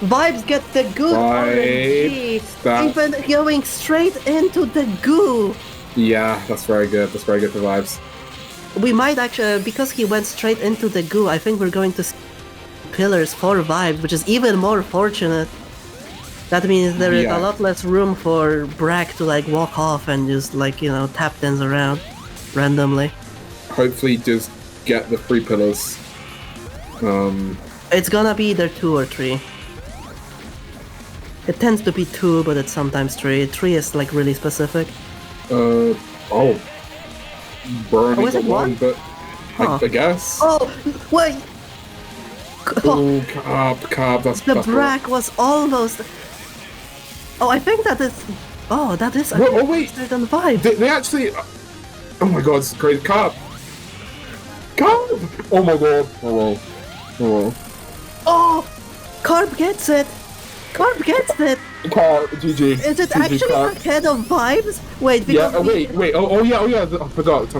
Vibes get the good RNG, even going straight into the goo. Yeah, that's very good. That's very good for Vibes. We might actually, because he went straight into the goo, I think we're going to see pillars for Vibes, which is even more fortunate. That means there is a lot less room for Brack to like walk off and just like, you know, tap dance around randomly. Hopefully just get the 3 pillars. It's gonna be either 2 or 3. It tends to be 2, but it's sometimes 3. 3 is like really specific. Burning is it 1? But I guess. Oh, wait! Oh, Carp, that's the Brack was almost... Oh, I think that is... Oh, that is faster than Vibe. They actually... Oh my god, it's crazy. Carp! Oh my god. Oh! Carp gets it! Carp gets it! Carp, GG. Is it GG, actually Carp. ahead of Vibes? Wait, because... Yeah, wait. Oh yeah, I forgot.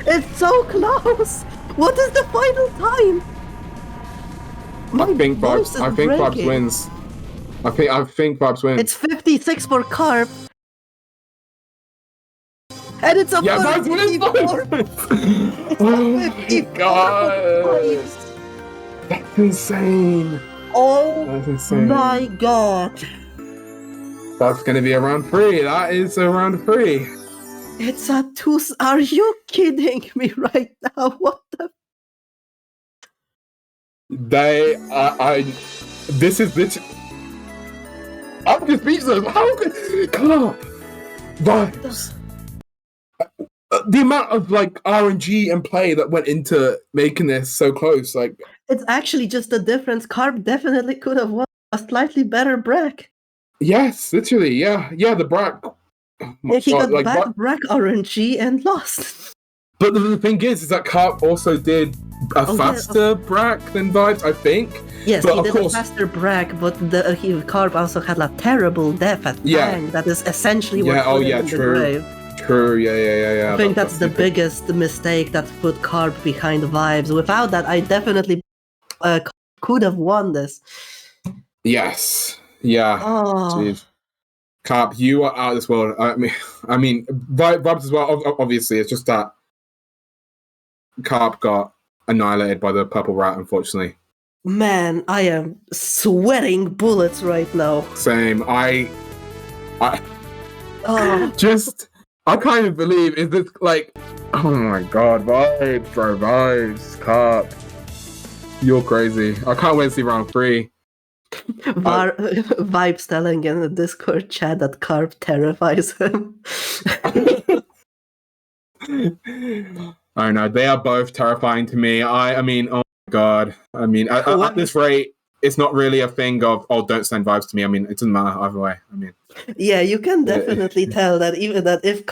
It's so close! What is the final time? I think Vibes wins. I think Vibes wins. It's 56 for Carp. And it's a 54! It's a 54 god! That's insane! Oh That's insane. my god! That's gonna be a round 3. That is a round 3. It's a 2... Are you kidding me right now? What the... This is literally... I'm just speechless. How could... Carp! Vibes! The amount of like RNG and play that went into making this so close, like... It's actually just a difference. Carp definitely could have won a slightly better Brack. Yes, literally, yeah, the Brack. He got bad Brack RNG and lost. But the thing is that Carp also did a faster Brack than Vibes, I think. Yes, but he did a faster Brack, but Carp also had a terrible death at Fang. That is essentially what put him in the grave. True, yeah. I think that's the biggest mistake that put Carp behind Vibes. Without that, I definitely could have won this. Yes. Yeah. Oh. Jeez. Carp, you are out of this world. I mean, Vibes as well. Obviously, it's just that Carp got annihilated by the purple rat, unfortunately. Man, I am sweating bullets right now. Same. I Oh. I can't even believe, is this like, oh my god, Vibes, bro, Vibes, Carp. You're crazy. I can't wait to see round 3. Vibes telling in the Discord chat that Carp terrifies him. I know, they are both terrifying to me. I mean, oh my god. I mean, at this rate, it's not really a thing of, oh, don't send Vibes to me. I mean, it doesn't matter either way. I mean, yeah, you can definitely tell that even that if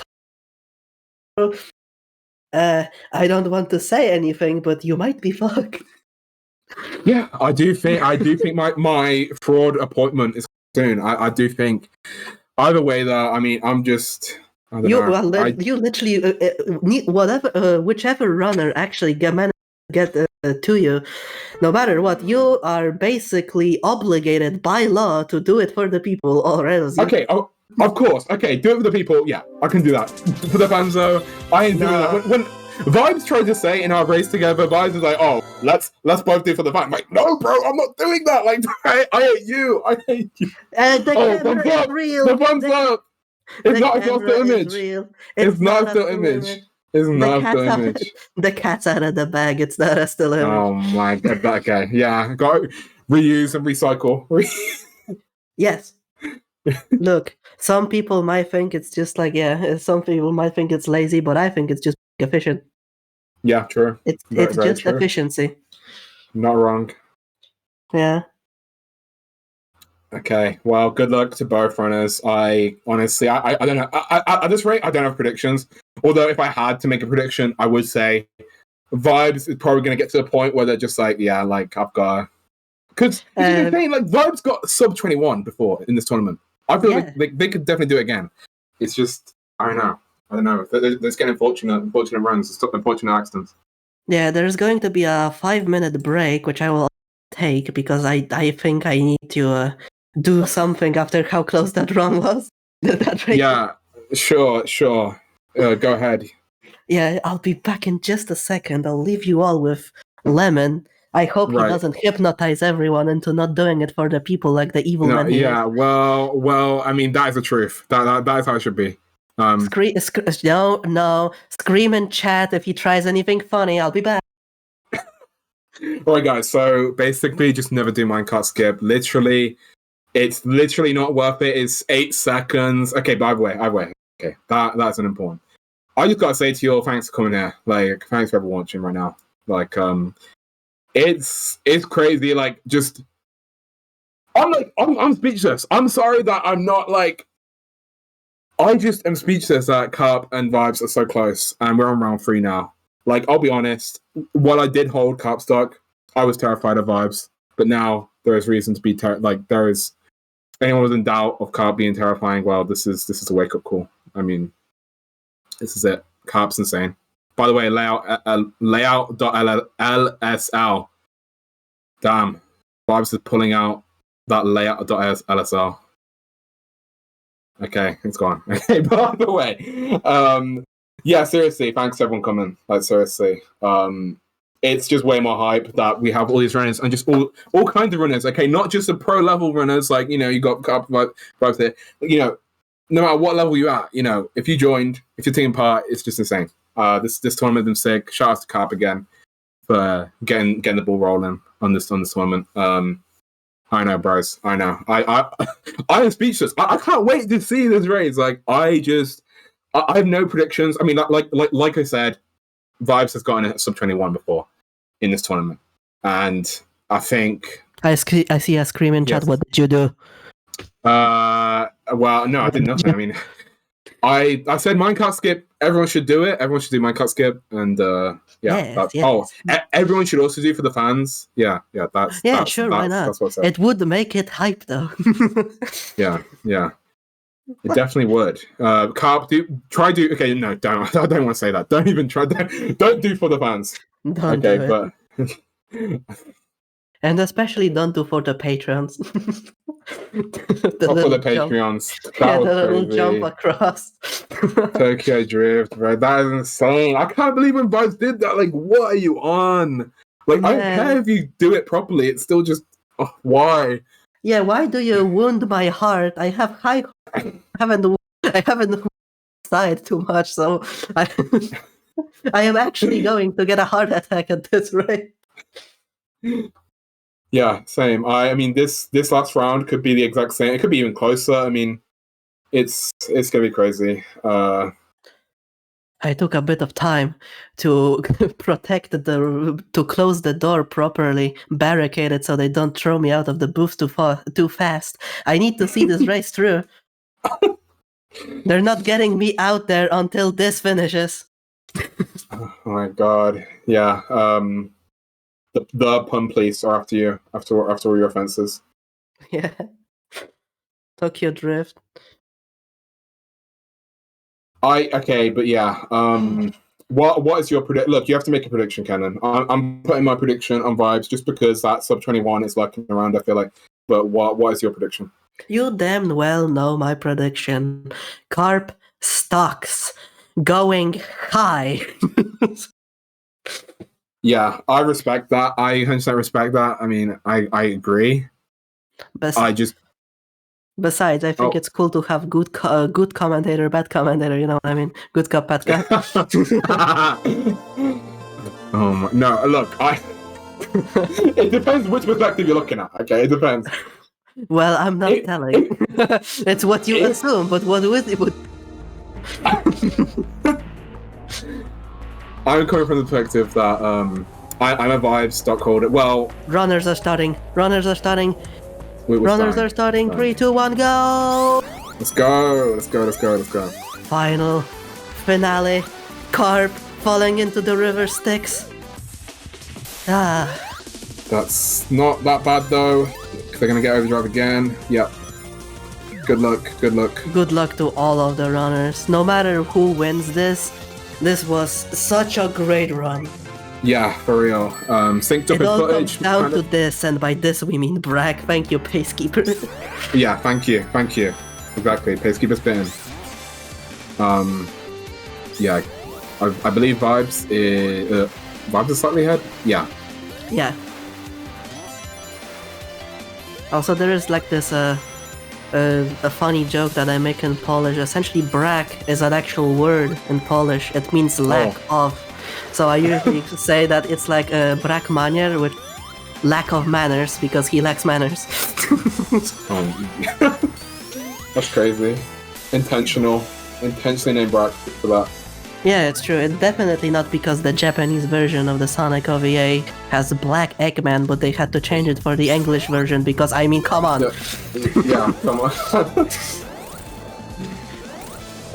I don't want to say anything, but you might be fucked. Yeah, I do think my fraud appointment is soon. I do think. Either way, though, I mean, I'm just. You literally whichever runner actually get to you, no matter what, you are basically obligated by law to do it for the people already. Okay, of course. Okay, do it for the people. Yeah, I can do that. For the fans, though, I ain't doing that. Vibes tried to say in our race together. Vibes was like, "Oh, let's both do for the fun." I'm like, "No, bro, I'm not doing that. Like, I hate you. I hate you." The Oh, camera thumbs is up. real. The thumbs up. It's not a camera still is image. real. It's not a still still image. It's The not a cat's still out. image. The cat's out of the bag. It's not a still image. Oh my god. Okay, yeah. Go reuse and recycle. Yes. Look, some people might think it's just like, some people might think it's lazy, but I think it's just efficient. Yeah, true. It's Very, very just true. efficiency. Not wrong. Yeah. Okay, well, good luck to both runners. I honestly, I don't know. At this rate, I don't have predictions. Although, if I had to make a prediction, I would say Vibes is probably going to get to the point where they're just like, yeah, like, I've got... Because you're saying, like, Vibes got sub 21 before in this tournament. I feel like they could definitely do it again. It's just, I don't know. There's getting unfortunate runs, unfortunate accidents. Yeah, there's going to be a 5-minute break, which I will take because I think I need to do something after how close that run was. Yeah, sure. Go ahead. Yeah, I'll be back in just a second. I'll leave you all with Lemon. I hope he doesn't hypnotize everyone into not doing it for the people like the evil man. Yeah, well, I mean, that is the truth. That is how it should be. No, scream and chat if he tries anything funny. I'll be back. Alright, guys, so basically just never do minecart skip. Literally, it's literally not worth it. It's 8 seconds. Okay, by the way. Okay, that's an important. I just gotta say to you all, thanks for coming here. Like, thanks for everyone watching right now. Like, it's crazy. Like, just I'm speechless. I'm sorry that I'm not like. I just am speechless that Carp and Vibes are so close, and we're on round 3 now. Like, I'll be honest, while I did hold Carp stock, I was terrified of Vibes, but now there is reason to be there is. Anyone was in doubt of Carp being terrifying. Well, this is a wake up call. I mean, this is it. Carp's insane. By the way, layout.lsl. Damn, Vibes is pulling out that layout.lsl. Okay, it's gone. Okay, by the way, yeah, seriously, thanks to everyone coming. Like, seriously, it's just way more hype that we have all these runners and just all kinds of runners. Okay, not just the pro level runners. Like, you know, you got Vibes there. You know, no matter what level you're at, you know, if you joined, if you're taking part, it's just insane. This tournament has been sick. Shout out to Carp again for getting the ball rolling on this tournament. I know, bros. I know. I am speechless. I can't wait to see this race. Like, I have no predictions. I mean, like I said, Vibes has gotten a sub 21 before in this tournament, and I think I see a screaming chat. What did you do? Well, no, I did nothing. I mean, I said minecart skip. Everyone should do it. Everyone should do minecart skip, and everyone should also do for the fans. Yeah, that's sure. Why not? That's what's up. It would make it hype, though. yeah, it definitely would. Carp, okay, no, don't. I don't want to say that. Don't even try. Don't do for the fans. Don't do it. But. And especially don't do for the patrons. For the Patreons. That was the little crazy. jump across. Tokyo Drift, bro. That is insane. I can't believe when Vibes did that. Like, what are you on? Like, I don't care if you do it properly. It's still just, why? Yeah, why do you wound my heart? I have high. I haven't side too much, so I am actually going to get a heart attack at this rate. Yeah, same. I mean, this last round could be the exact same. It could be even closer. I mean, it's gonna be crazy. I took a bit of time to to close the door properly, barricade it so they don't throw me out of the booth too fast. I need to see this race through. They're not getting me out there until this finishes. Oh my god! Yeah. The pun police are after you after all your offenses. Yeah. Tokyo Drift. Okay, but yeah. What is your prediction? Look, you have to make a prediction, Kenan. I'm putting my prediction on Vibes just because that sub 21 is lurking around. I feel like. But what is your prediction? You damn well know my prediction. Carp stocks going high. Yeah, I respect that. I 100% respect that. I mean, I agree. I just Besides, I think Oh. it's cool to have good commentator, bad commentator. You know what I mean? Good cop, bad cop. Oh my, no, look, it depends which perspective you're looking at, okay? It depends. Well, I'm not telling. It's what you assume, but what would it would? I'm coming from the perspective that I'm a Vibes stockholder. Well, Runners are starting. Runners are starting. we're Runners fine. are starting. Fine. 3, 2, 1, go! Let's go. Let's go. Let's go. Let's go. Final finale. Carp falling into the river Styx. Ah, That's not that bad though. They're gonna get overdrive again. Yep. Good luck. Good luck. good luck to all of the runners. No matter who wins this was such a great run. Yeah, for real. Synced up It in all footage. comes down kind to of- this, and by this we mean brag. Thank you, Pacekeeper. Yeah, thank you. Thank you. Exactly. Pacekeeper spin. Yeah. I believe Vibes is slightly ahead. Yeah. Yeah. Also, there is like this a funny joke that I make in Polish. Essentially, brak is an actual word in Polish. It means lack of. So I usually say that it's like a brak manier, with lack of manners, because he lacks manners. That's crazy. Intentionally named Brack for that. Yeah, it's true. It's definitely not because the Japanese version of the Sonic OVA has Black Eggman, but they had to change it for the English version because, I mean, come on. Yeah, come on.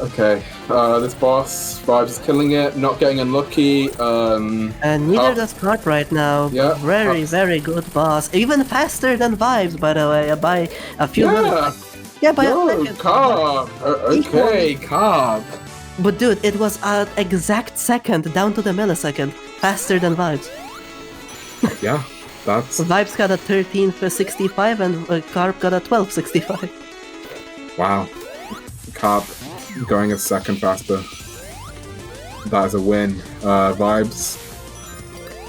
Okay, this boss Vibes is killing it, not getting unlucky. And neither does Carp right now. Yeah, Very, Carp's- very good boss. Even faster than Vibes, by the way, by a few minutes. Yeah, by a Yo, second. Carp. Okay, Carp. But dude, it was an exact second, down to the millisecond, faster than Vibes. Yeah, that's Vibes got a 1365 and Carp got a 1265. wow. Carp going a second faster. That is a win. Vibes.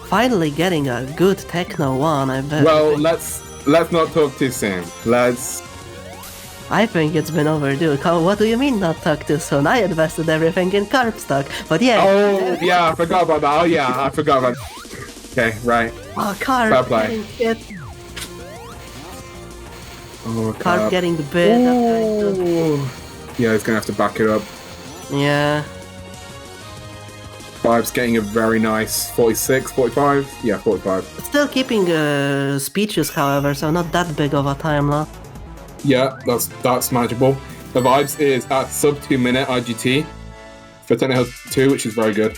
Finally getting a good techno one, I bet. Well, let's not talk too soon. I think it's been overdue. What do you mean not talk too soon? I invested everything in Carp stock, but yeah. Oh yeah, I forgot about that. Oh yeah, I forgot about. Okay, right. Oh, Carp Fair play. getting hit. Oh, Carp getting bit. Ooh. Yeah, he's gonna have to back it up. Yeah. Vibes getting a very nice 46, 45. Yeah, 45. Still keeping speeches, however, so not that big of a time loss. Yeah, that's manageable. The Vibes is at sub 2 minute IGT for Techno Health 2, which is very good.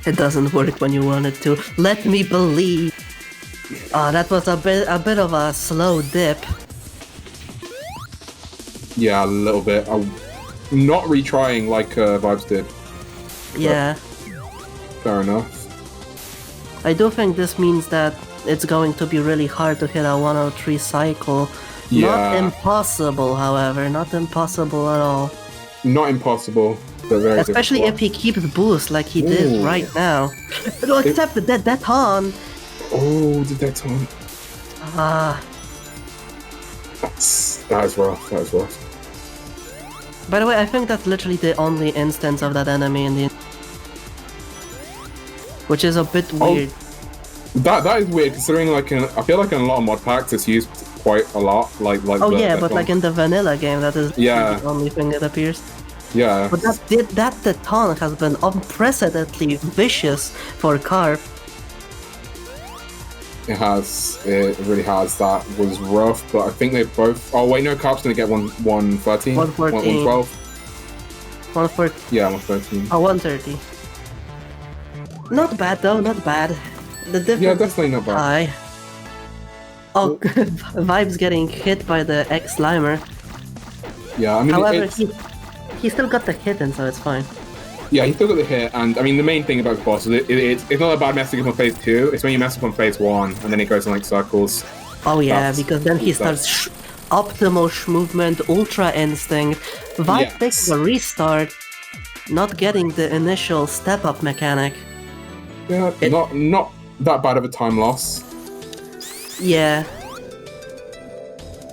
It doesn't work when you want it to. Let me believe. Oh, that was a bit of a slow dip. Yeah, a little bit. I'm not retrying like Vibes did. Yeah. Fair enough. I do think this means that it's going to be really hard to hit a 103 cycle. Not Yeah. impossible, however. Not impossible at all. Not impossible, but very Especially if difficult. he keeps boost like he did Ooh. right now. No, except that Deton. Oh, did that time? Ah. That is rough. That is rough. By the way, I think that's literally the only instance of that enemy in the... Which is a bit weird. That is weird considering I feel like in a lot of mod packs it's used quite a lot. Like Oh the- yeah, that but one. like in the vanilla game, that is Yeah. the only thing that appears. Yeah. But that Deton has been unprecedentedly vicious for Carp. It has. It really has. That was rough, but I think they both. Oh wait, no, Carp's gonna get 113. 114. 112. 140. Yeah, 113. Oh, 130. Not bad though, not bad. The difference Yeah, definitely not bad. high. Oh, Vibes getting hit by the X-Slimer. Yeah, I mean, However, it's, he still got the hit in, so it's fine. yeah, he still got the hit, and I mean, the main thing about the boss is it's not a bad messing up on phase 2. It's when you mess up on phase 1, and then it goes in like circles. Oh yeah, That's- because then he that's- starts optimal movement, ultra instinct. Vibe Yes. takes a restart, not getting the initial step-up mechanic. Yeah, not that bad of a time loss. Yeah.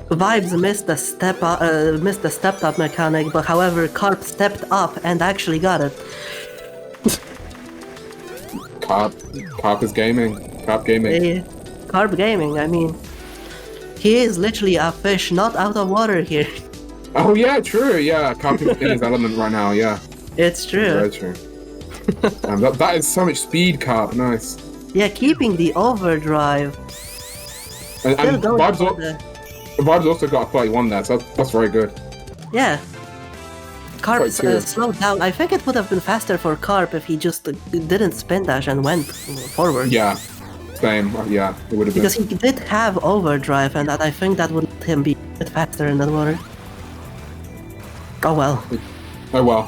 Vibes missed the stepped up mechanic, but however, Carp stepped up and actually got it. Carp is gaming. Carp gaming. Carp gaming, I mean, he is literally a fish not out of water here. Oh yeah, true. Yeah, Carp is in his element right now. Yeah, It's true. very true. That is so much speed, Carp. Nice. Yeah, keeping the overdrive. And Still going Vibes, for the... Vibes also got a 31 there, so that's very good. Yeah. Carp Quite true. slowed down. I think it would have been faster for Carp if he just didn't spin dash and went forward. Yeah, same. Yeah, it would have been. Because he did have overdrive, and I think that would let him be a bit faster in that water. Oh well. Oh well.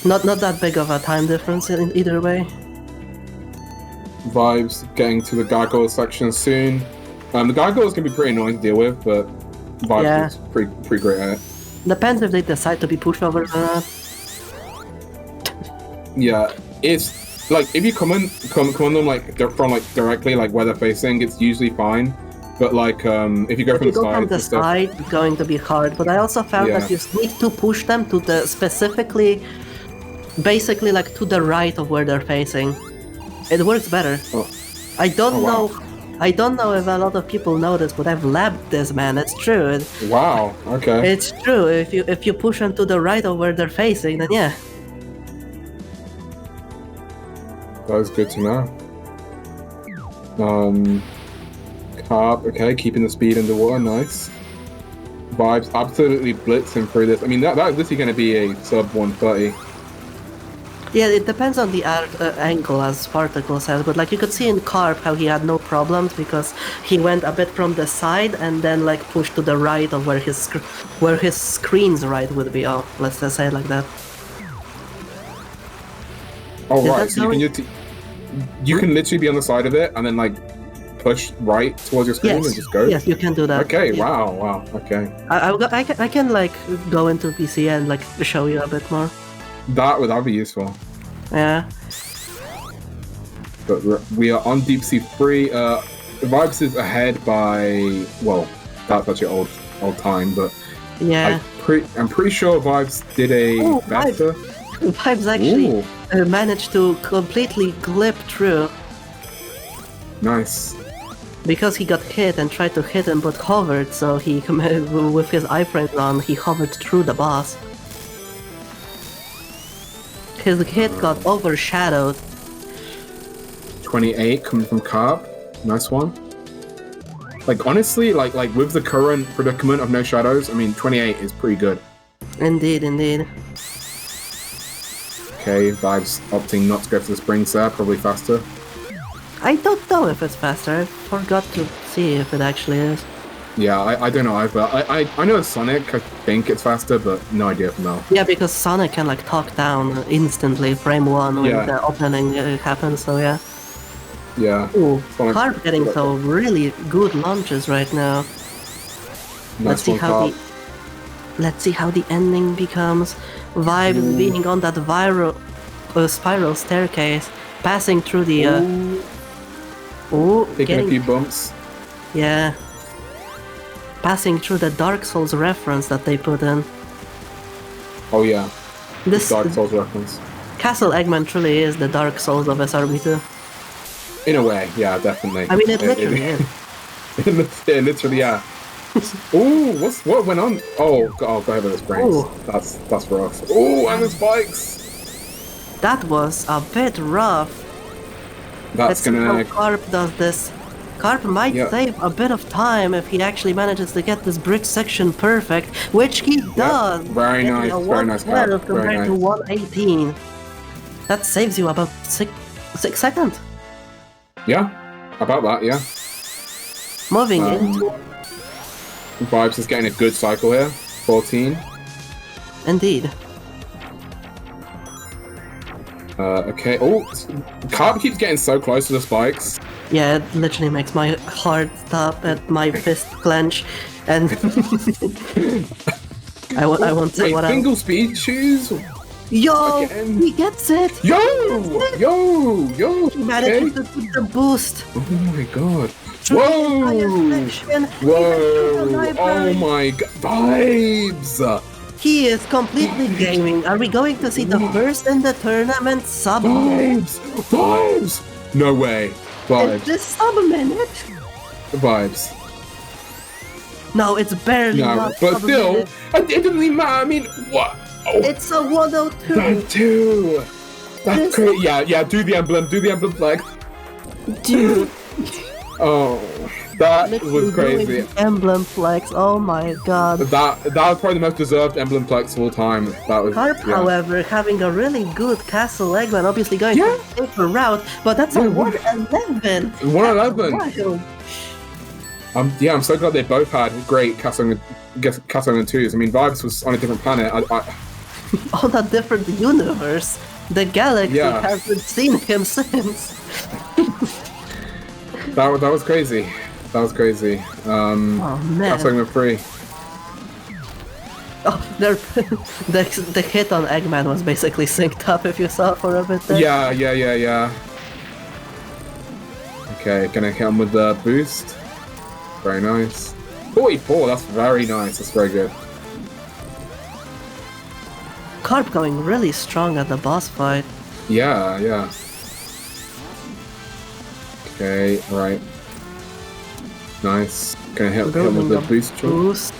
Not that big of a time difference in either way. Vibes getting to the gargoyle section soon. The gargoyles can be pretty annoying to deal with, but Vibes is pretty great at it. Depends if they decide to be pushovers or not. Yeah, it's like if you come on them like from like directly like where they're facing, it's usually fine. But like if you go from the side, it's going to be hard. But I also found that you need to push them to the basically like to the right of where they're facing. It works better. Oh. I don't know if a lot of people know this, but I've labbed this, man. It's true. Wow. Okay. It's true. If you push them to the right of where they're facing, then yeah. That was good to know. Carp, okay, keeping the speed in the water, nice. Vibes absolutely blitzing through this. I mean, this is going to be a sub 130. Yeah, it depends on the angle, as Spartacle says, but like you could see in Carp how he had no problems because he went a bit from the side and then like pushed to the right of where his screen's right would be. Oh, let's just say it like that. Oh right, so you can literally be on the side of it and then like push right towards your screen and just go. Yes, you can do that. Okay, yeah. wow, okay. I can like go into PC and like show you a bit more. That'd be useful. Yeah. But we are on Deep Sea 3. Vibes is ahead by, well, that's actually old time, but yeah. I'm pretty sure Vibes did a better. Vibes actually managed to completely glip through. Nice. Because he got hit and tried to hit him but hovered, so he, with his iframes on, he hovered through the boss. His hit got overshadowed. 28 coming from Carp. Nice one. Like honestly, like with the current predicament of no shadows, I mean 28 is pretty good. Indeed. Okay, Vibes opting not to go for the springs there, probably faster. I don't know if it's faster. I forgot to see if it actually is. Yeah, I don't know either. I know Sonic, I think it's faster, but no idea for now. Yeah, because Sonic can like talk down instantly, frame 1 when the opening happens, so yeah. Yeah. Ooh, Sonic, Carp getting some really good launches right now. Nice Let's see how the ending becomes. Vibes being on that spiral staircase, passing through the taking a few bumps. Yeah. Passing through the Dark Souls reference that they put in. Oh yeah. This Dark Souls reference. Castle Eggman truly is the Dark Souls of SRB2. In a way, yeah, definitely. I mean, it literally is. It literally, yeah. Ooh, what went on? Oh, go ahead with the springs. Ooh. That's rough. Ooh, and the spikes. That was a bit rough. Let's see how Carp does this. Carp might save a bit of time if he actually manages to get this bridge section perfect, which he does. Very nice, very nice, Carp. Compared to 118. That saves you about 6 seconds. Yeah, about that, yeah. Moving into... Vibes is getting a good cycle here. 14. Indeed. Okay. Oh, Carp keeps getting so close to the spikes. Yeah, it literally makes my heart stop and my fist clench, and I won't say what single speed shoes? Yo, Again. he gets it. Yo! Yo! He managed Okay. to put the boost. Oh my god. Through the Whoa! entire section. Whoa! Oh my god. Vibes! He is completely gaming. Are we going to see the first in the tournament sub? Vibes! Vibes! No way. Is Vibes. this sub minute? Vibes. No, it's barely No, not but sub still, minute. it doesn't even matter. I mean, what? Oh, It's a 102. that too. That's This- crazy. Yeah, do the emblem flag. Dude, Oh, that literally was doing crazy. the emblem flex. Oh my god. That was probably the most deserved emblem flex of all time. That was. Harp, yeah. however, having a really good Castle Eggman, obviously going Yeah. for a safer route, but that's a Yeah, 111. 111. Wild. I'm so glad they both had great Castle and 2s. I mean, Vibes was on a different planet. On a different universe. The galaxy Yeah. hasn't seen him since. That was crazy. That was crazy. Oh man. Castle and 3. Oh, the hit on Eggman was basically synced up if you saw for a bit there. Yeah. Okay, gonna hit him with the boost. Very nice. 44, that's very nice. That's very good. Carp going really strong at the boss fight. Yeah. Okay, alright. Nice. Gonna hit him with the boost jump. Boost.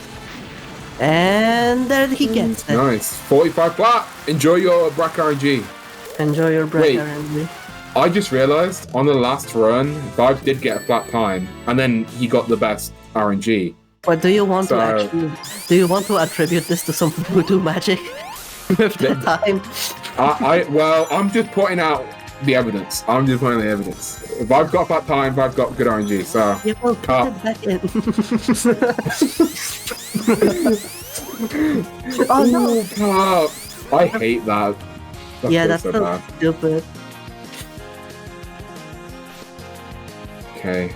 And there he gets it. Nice. 45 flat. Enjoy your Brack RNG. Enjoy your break, Wait. RNG. I just realized on the last run, Vibes did get a flat time, and then he got the best RNG. But do you want So- do you want to attribute this to some voodoo magic? With the time? Well, I'm just pointing out the evidence. Vibes got a flat time, Vibes got good RNG, so. You will put Ah. it back in. Oh no! Ooh, Carp. I hate that. That Yeah, feels that's so so bad. stupid. Okay.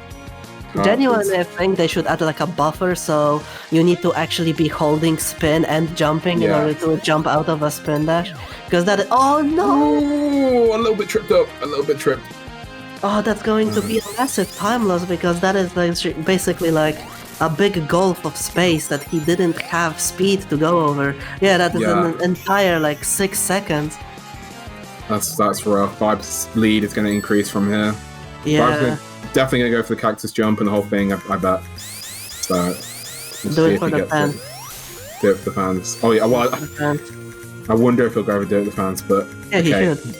Carp Genuinely, is- I think they should add like a buffer so you need to actually be holding spin and jumping in Yeah. order to jump out of a spin dash. Because that. Oh no! Ooh, a little bit tripped up. Oh, that's going to be a massive time loss because that is like basically like a big gulf of space that he didn't have speed to go over. Yeah, that is Yeah. an entire like 6 seconds. That's rough. Vibes' lead is going to increase from here. Vibes Yeah, definitely going to go for the cactus jump and the whole thing, I bet. So, we'll do see it if for he the gets fans. it. Do it for the fans. Oh yeah, well, I wonder if he'll go over do it for the fans, but Yeah, he okay. should.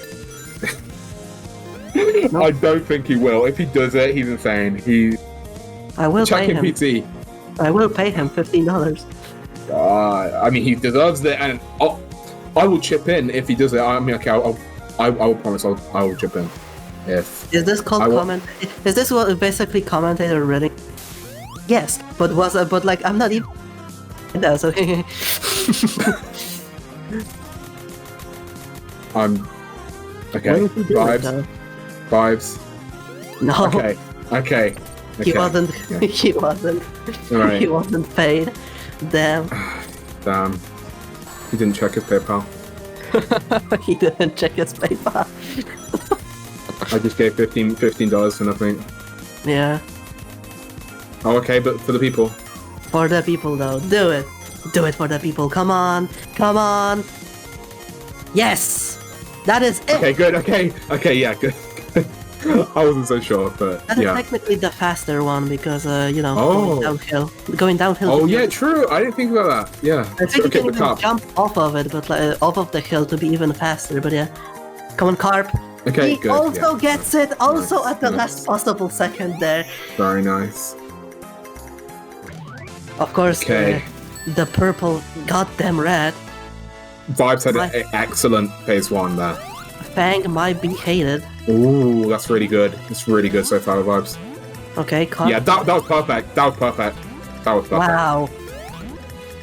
I don't think he will. If he does it, he's insane. I will Check pay him him. PT. I will pay him $15. I mean, he deserves it, and I will chip in if he does it. I mean, okay, I will promise I will chip in. If Is this called I will- comment? Is this what basically commentator reading? Yes, but like I'm not even. No, so I'm okay. What did he do it, Vibes, though? vibes. No, Okay. he wasn't. He wasn't. Right. He wasn't paid. Damn, Damn. He didn't check his PayPal. he didn't check his PayPal. I just gave $15 for nothing. Yeah, Oh, okay, but for the people. for the people though, do it. Do it for the people. Come on, come on. Yes, that is it. Okay, good. Okay, yeah, good. I wasn't so sure, but That is yeah. technically the faster one because you know Oh. going downhill. Oh yeah, true. I didn't think about that. Yeah. I think Okay, you the can even carp. jump off of it, but off of the hill to be even faster. But yeah, come on, Carp. Okay, He good. also yeah. gets it, also Nice, at the nice. last possible second there. Very nice. Of course, Okay. the purple goddamn red Vibes had Nice. an excellent phase one there. Fang might be hated. Ooh, that's really good. It's really good so far, Vibes. Okay, Carp. Yeah, that was perfect. That was perfect. Wow,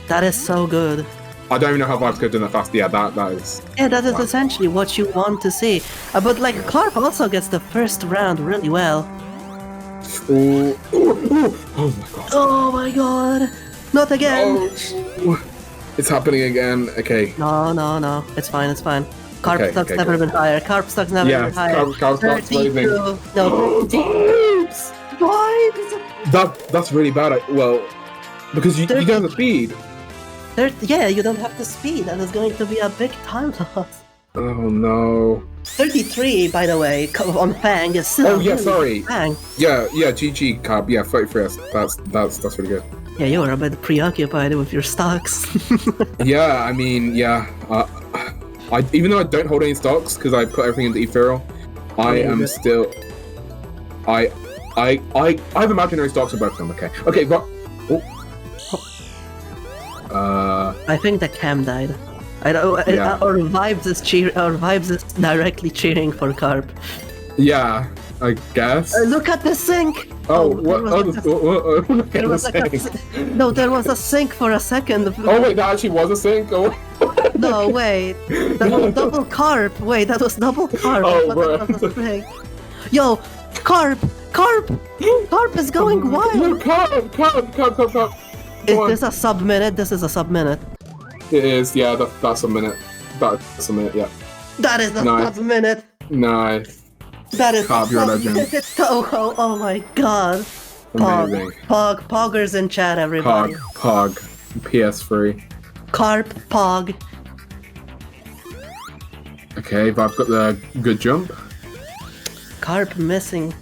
that is so good. I don't even know how Vibes could have done that fast. Yeah, that is. Yeah, that is Wow. essentially what you want to see. But like, Carp also gets the first round really well. Ooh. Oh my god. Oh my god, not again. Oh. It's happening again. Okay. No. It's fine. It's fine. Carp Okay, stock's okay, never good. been higher. Carp stock's never Yeah, been higher. carp stock's rising. 32. No, 30. Vibes. That's really bad. Well, because you don't have the speed. Yeah, you don't have the speed, and it's going to be a big time loss. Oh no. 33, by the way, on Fang is still. Oh yeah, really sorry. Fang. Yeah, GG Carp. Yeah, 33. That's really good. Yeah, you were a bit preoccupied with your stocks. Yeah, I mean, yeah. I even though I don't hold any stocks because I put everything into ethereal, I am still. I have imaginary stocks of both of them. Okay, but. I think the cam died. I don't. Yeah. Or Vibes is directly cheering for Carp. Yeah, I guess. Look at the sync. Oh, what? There was like no, there was a sync for a second. Oh wait, that actually was a sync. Oh. No, wait. That was double Carp. Wait, that was double Carp. Oh, But that was a sync. Yo, Carp is going wild. No, Carp. Is this a sub minute? This is a sub minute. It is, yeah, that's a minute. That's a minute, yeah. That is the Nice. sub minute. Nice. That is Carp, you're a legend. oh my god. Amazing. Poggers in chat, everybody. Pog. PS3. Carp, Pog. Okay, but I've got the good jump. Carp missing.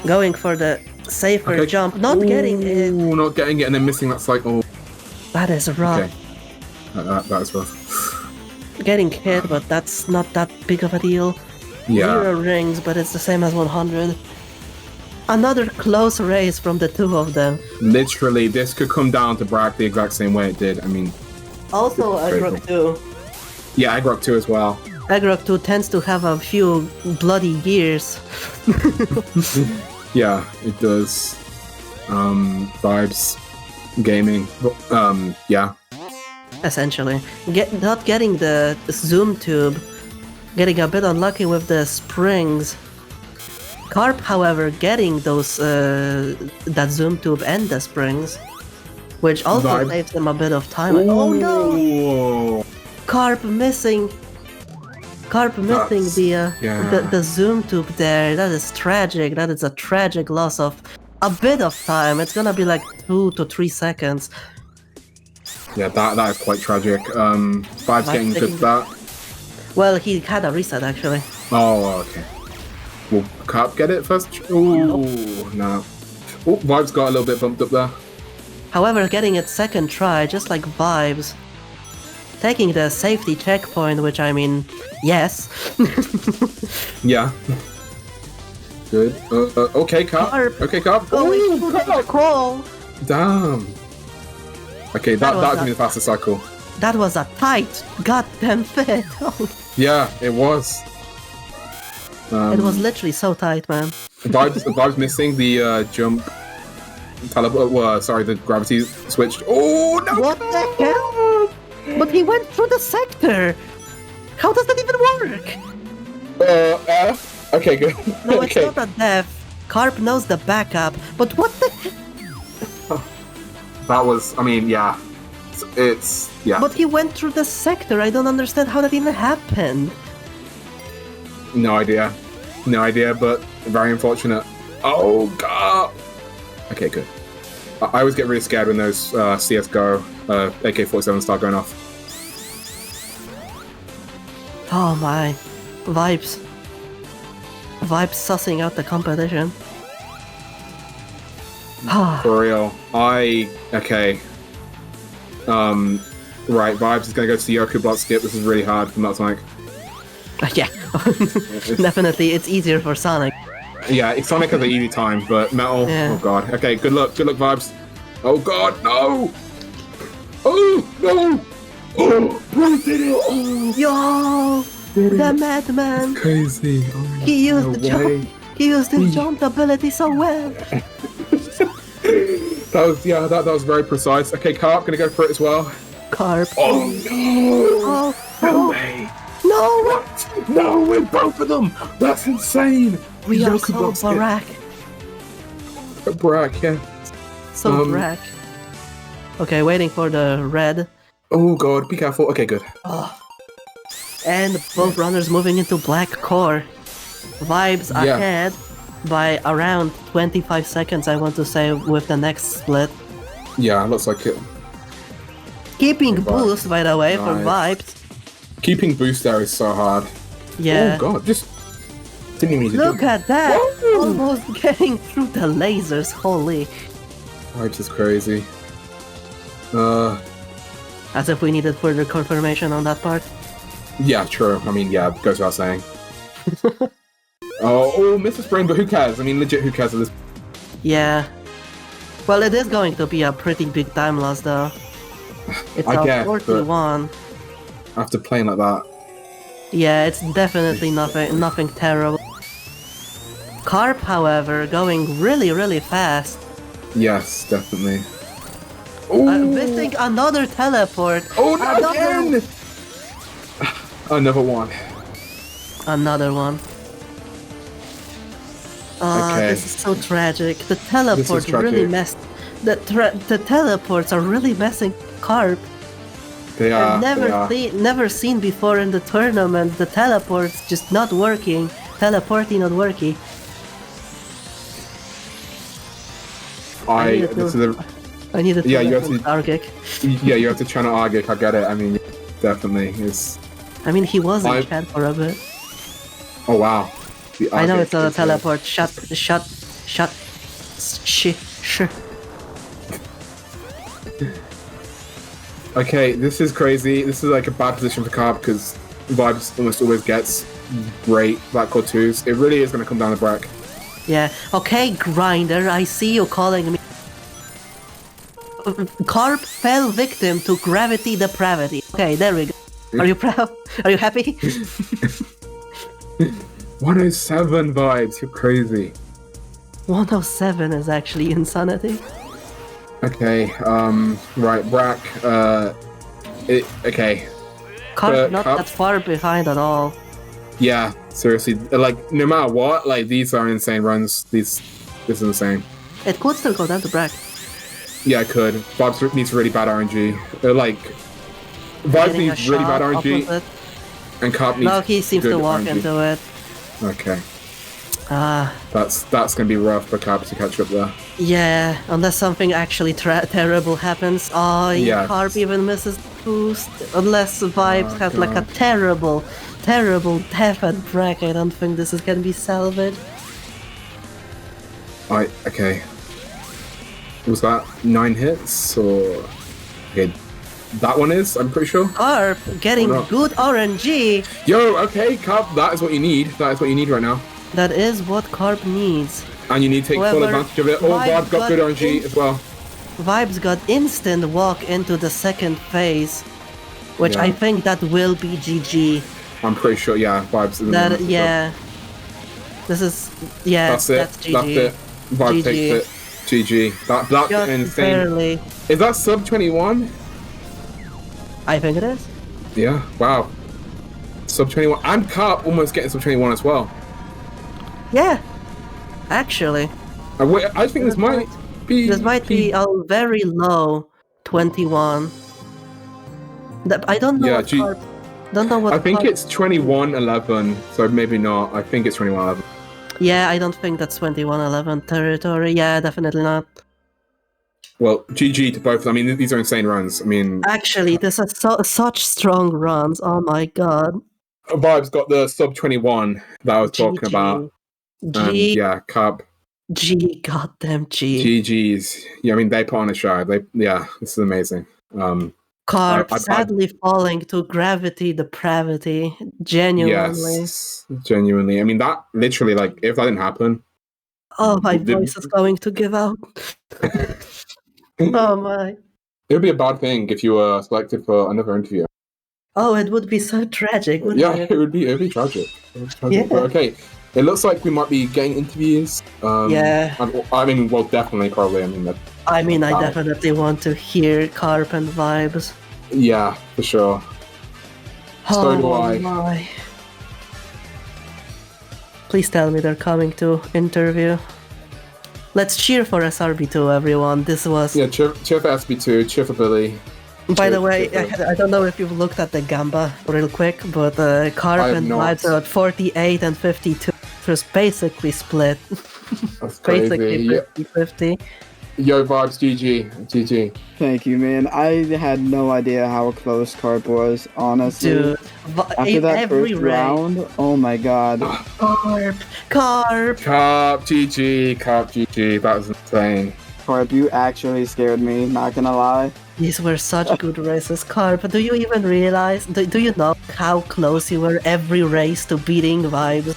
Going for the safer Okay. jump. Not getting it. Ooh, not getting it and then missing that cycle. That is rough. Okay. That is rough. Getting hit, but that's not that big of a deal. Yeah. 0 rings, but it's the same as 100. Another close race from the two of them. Literally, this could come down to Bragg the exact same way it did. I mean, Also, Agrok 2. yeah, Agrok 2 as well. Agrok 2 tends to have a few bloody gears. Yeah, it does. Vibes. Gaming. Yeah. Essentially. Not getting the zoom tube. Getting a bit unlucky with the springs. Carp, however, getting those that zoom tube and the springs, which also Vibe. saves them a bit of time. Oh no! Ooh. Carp missing That's- the zoom tube there. That is tragic. That is a tragic loss of a bit of time. It's gonna be like 2 to 3 seconds. Yeah, that is quite tragic. Vibes getting good taking at that. Well, he had a reset actually. Oh, okay. Will Carp get it first? Ooh, no. Oh, Vibes got a little bit bumped up there. However, getting it second try, just like Vibes. Taking the safety checkpoint, which I mean, yes. Yeah. Good. Okay, Carp. Carp. Okay, Carp. Going Ooh, through the Carp. crawl. Damn. Okay, That that was was a- the fastest cycle. That was a tight goddamn fit. Yeah, it was. It was literally so tight, man. Vibes missing the jump. Teleport. Sorry, the gravity switched. Oh no! What the hell? But he went through the sector. How does that even work? F. Okay, good. No, it's okay. not a death. Carp knows the backup. But what the? That was. I mean, yeah. It's yeah. But he went through the sector. I don't understand how that even happened. No idea. No idea, but very unfortunate. Oh god. Okay, good. I always get really scared when those CS:GO AK-47 start going off. Oh my, Vibes sussing out the competition. For real. Okay. Right, Vibes is gonna go to the Yoku block skip. This is really hard for Meltonic. Yeah, definitely. It's easier for Sonic. Yeah, Sonic has an easy time, but Metal. Yeah. Oh god. Okay, good luck, Vibes. Oh god, no! Oh no! Oh, bro did it! Oh, Yo, the madman. crazy! Oh, He used no the jump. way. He used his jump ability so well. That was very precise. Okay, Carp gonna go for it as well. Carp. Oh no! Oh, No way! no! What? No, with both of them! That's insane! We are Yoku so block skip. Barack. Brack, yeah. So Barack. Okay, waiting for the red. Oh god, be careful. Okay, good. And both runners moving into black core. Vibes Yeah. ahead by around 25 seconds, I want to say, with the next split. Yeah, looks like it. Keeping Goodbye. boost, by the way, for Nice. Vibes. Keeping boost there is so hard. Yeah. Oh god, just didn't even need to Look do it. at that! Whoa! Almost getting through the lasers, holy. Vibes is crazy. As if we needed further confirmation on that part. Yeah, true. I mean, yeah, goes without saying. oh, Mrs. Brain, but who cares? I mean, legit, who cares at this? Yeah. Well, it is going to be a pretty big time loss, though. It's I a guess, 41. After playing like that. Yeah, it's definitely nothing terrible. Carp, however, going really, really fast. Yes, definitely. Missing another teleport. Oh, not Another- again! Another one. Another one. Okay. This is so tragic. The teleport tragic. really messed. The teleports are really messing Carp. They are. they are. Never seen before in the tournament. The teleports just not working. Teleporting not working. This is a, I need to Yeah, you have to- Argic. yeah, you have to channel Argic, I get it. I mean, definitely. It's, I mean, he was in I- chat for a bit. oh, wow. The I know Argic it's a is, teleport. Shut. Sure. Okay, this is crazy. This is like a bad position for Carb because Vibes almost always gets great Black Core 2s. It really is going to come down to Brack. Yeah. Okay, Grinder. I see you calling me. Carp fell victim to gravity depravity. Okay, there we go. Are you proud? Are you happy? 107 Vibes, you're crazy. 107 is actually insanity. Okay, right, Brack, okay. Carp not Carp- that far behind at all. Yeah, seriously, like, no matter what, like, these are insane runs. This is insane. It could still go down to Brack. Yeah, I could. Vibes needs really bad RNG. Like, Vibes Getting a needs really bad shot RNG, opposite. and Carp needs No, he seems good to walk RNG. into it. Okay, Ah, that's gonna be rough for Carp to catch up there. yeah, unless something actually terrible happens. Oh, Yeah. Carp even misses boost. Unless Vibes Oh, has like a God. terrible death at Brack, I don't think this is gonna be salvaged. Okay. Was that 9 hits or? Okay, that one is. I'm pretty sure. Carp getting Oh, no. good RNG. Yo, okay, Carp, that is what you need. That is what you need right now. That is what Carp needs. And you need to take full However, advantage of it. Oh, Vibes Vibes got good got RNG in- as well. Vibes got instant walk into the second phase, which Yeah. I think that will be GG. I'm pretty sure, yeah, Vibes. is That the one. yeah. This is yeah. That's it. That's GG. That's it. Vibes GG. takes it. GG. That's Just insane. barely. Is that sub 21? I think it is. Yeah. Wow. Sub 21. And Carp almost getting sub 21 as well. Yeah. Actually, I think this might be. this might be a very low 21. I don't know Yeah, what Carp. Don't know what. I think Carp- it's 21-11, so maybe not. I think it's 21-11. Yeah, I don't think that's 21-11 territory. Yeah, definitely not. Well, GG to both. I mean, these are insane runs. I mean, Actually, this is such strong runs. Oh my god. Vibes got the sub 21 that I was talking about. And yeah, Carp, G, goddamn G. GG's. Yeah, I mean, they put on a show. This is amazing. Carp I- sadly falling to gravity depravity. Genuinely. Yes, genuinely. I mean, that literally, like, if that didn't happen, Oh, my Did- voice is going to give out. Oh my. it would be a bad thing if you were selected for another interview. Oh, it would be so tragic, wouldn't Yeah, it? it would be tragic. It would be tragic. Yeah. But okay, it looks like we might be getting interviews. Yeah. I mean, well, definitely, probably. I mean, I mean, I Wow. definitely want to hear Carp and vibes. yeah, for sure. So do I. My. Please tell me they're coming to interview. Let's cheer for SRB2, everyone. This was. Yeah, cheer for SB2, cheer for Billy. By the cheer- way, cheer for- I don't know if you've looked at the Gamba real quick, but Carp I have and not. Vibes are at 48 and 52. Just basically split. That's crazy. Basically 50-50. Yo, Vibes, GG. Thank you, man. I had no idea how close Carp was, honestly. Dude, After that every first race. round, oh my god. Carp! Carp, GG. That was insane. Carp, you actually scared me, not gonna lie. These were such good races, Carp. Do you even realize? Do you know how close you were every race to beating Vibes?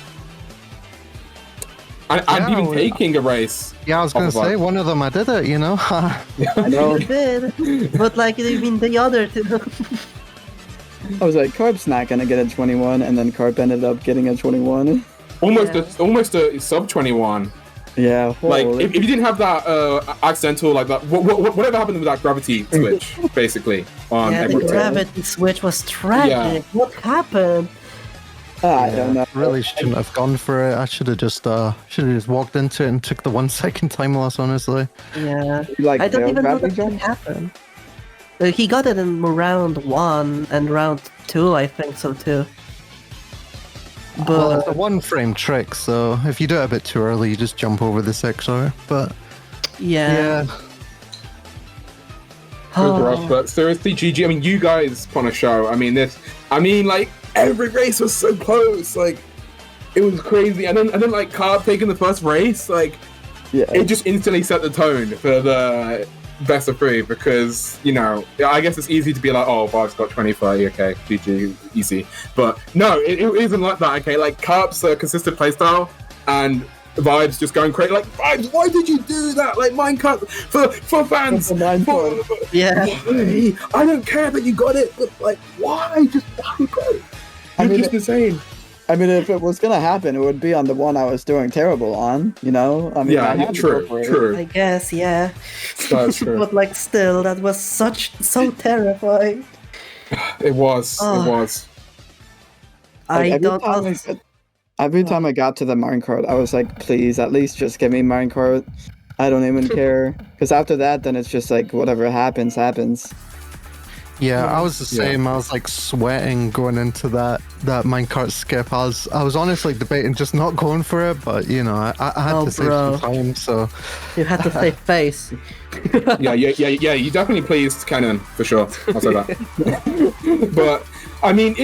And Yeah, even well, taking a race. Yeah, I was gonna Off of say us. one of them. I did it, you know. I know. You did, but like, I mean, the other two. I was like, Carp's not gonna get a 21, and then Carp ended up getting a 21. Almost a sub 21. Yeah, Like, holy. if you didn't have that accidental, like that, whatever happened with that gravity switch, basically, on Yeah, the every gravity switch was tragic. Yeah. What happened? I don't know. Really shouldn't have gone for it. I should have just walked into it and took the 1 second time loss. Honestly. Yeah, Like, I don't failed even know gravity that jump? happened. He got it in round 1 and round 2, I think so too. Well, But it's a 1 frame trick, so if you do it a bit too early, you just jump over the 6R. But yeah. It was rough, but seriously, GG. I mean, you guys put on a show. I mean, like every race was so close. Like, it was crazy. And then like Carp taking the first race, like Yeah. it just instantly set the tone for the best of 3 because I guess it's easy to be like, oh, Bob's got 20-30, okay, GG, easy. But no, it isn't like that. Okay, like Carp's a consistent playstyle and Vibes just going crazy. Like, Vibes, why did you do that? Like, minecart for fans. For Minecart. Yeah. Why? I don't care that you got it, but like, why? Just why you got it? I You're mean, just insane. I mean, if it was gonna happen, it would be on the one I was doing terrible on, you know? I mean, I had to go for it. True. I guess, yeah. That's true. But like, still, that was so terrifying. It was. Oh. It was. Like, I don't. every time I got to the minecart, I was like, please, at least just give me minecart. I don't even care. Because after that, then it's just like, whatever happens, happens. yeah, I was the Yeah. same. I was like sweating going into that minecart skip. I was honestly debating just not going for it, but I had Oh, to save bro. some time. So You had to save face. Yeah. You definitely pleased Canon for sure. I'll say that. But I mean,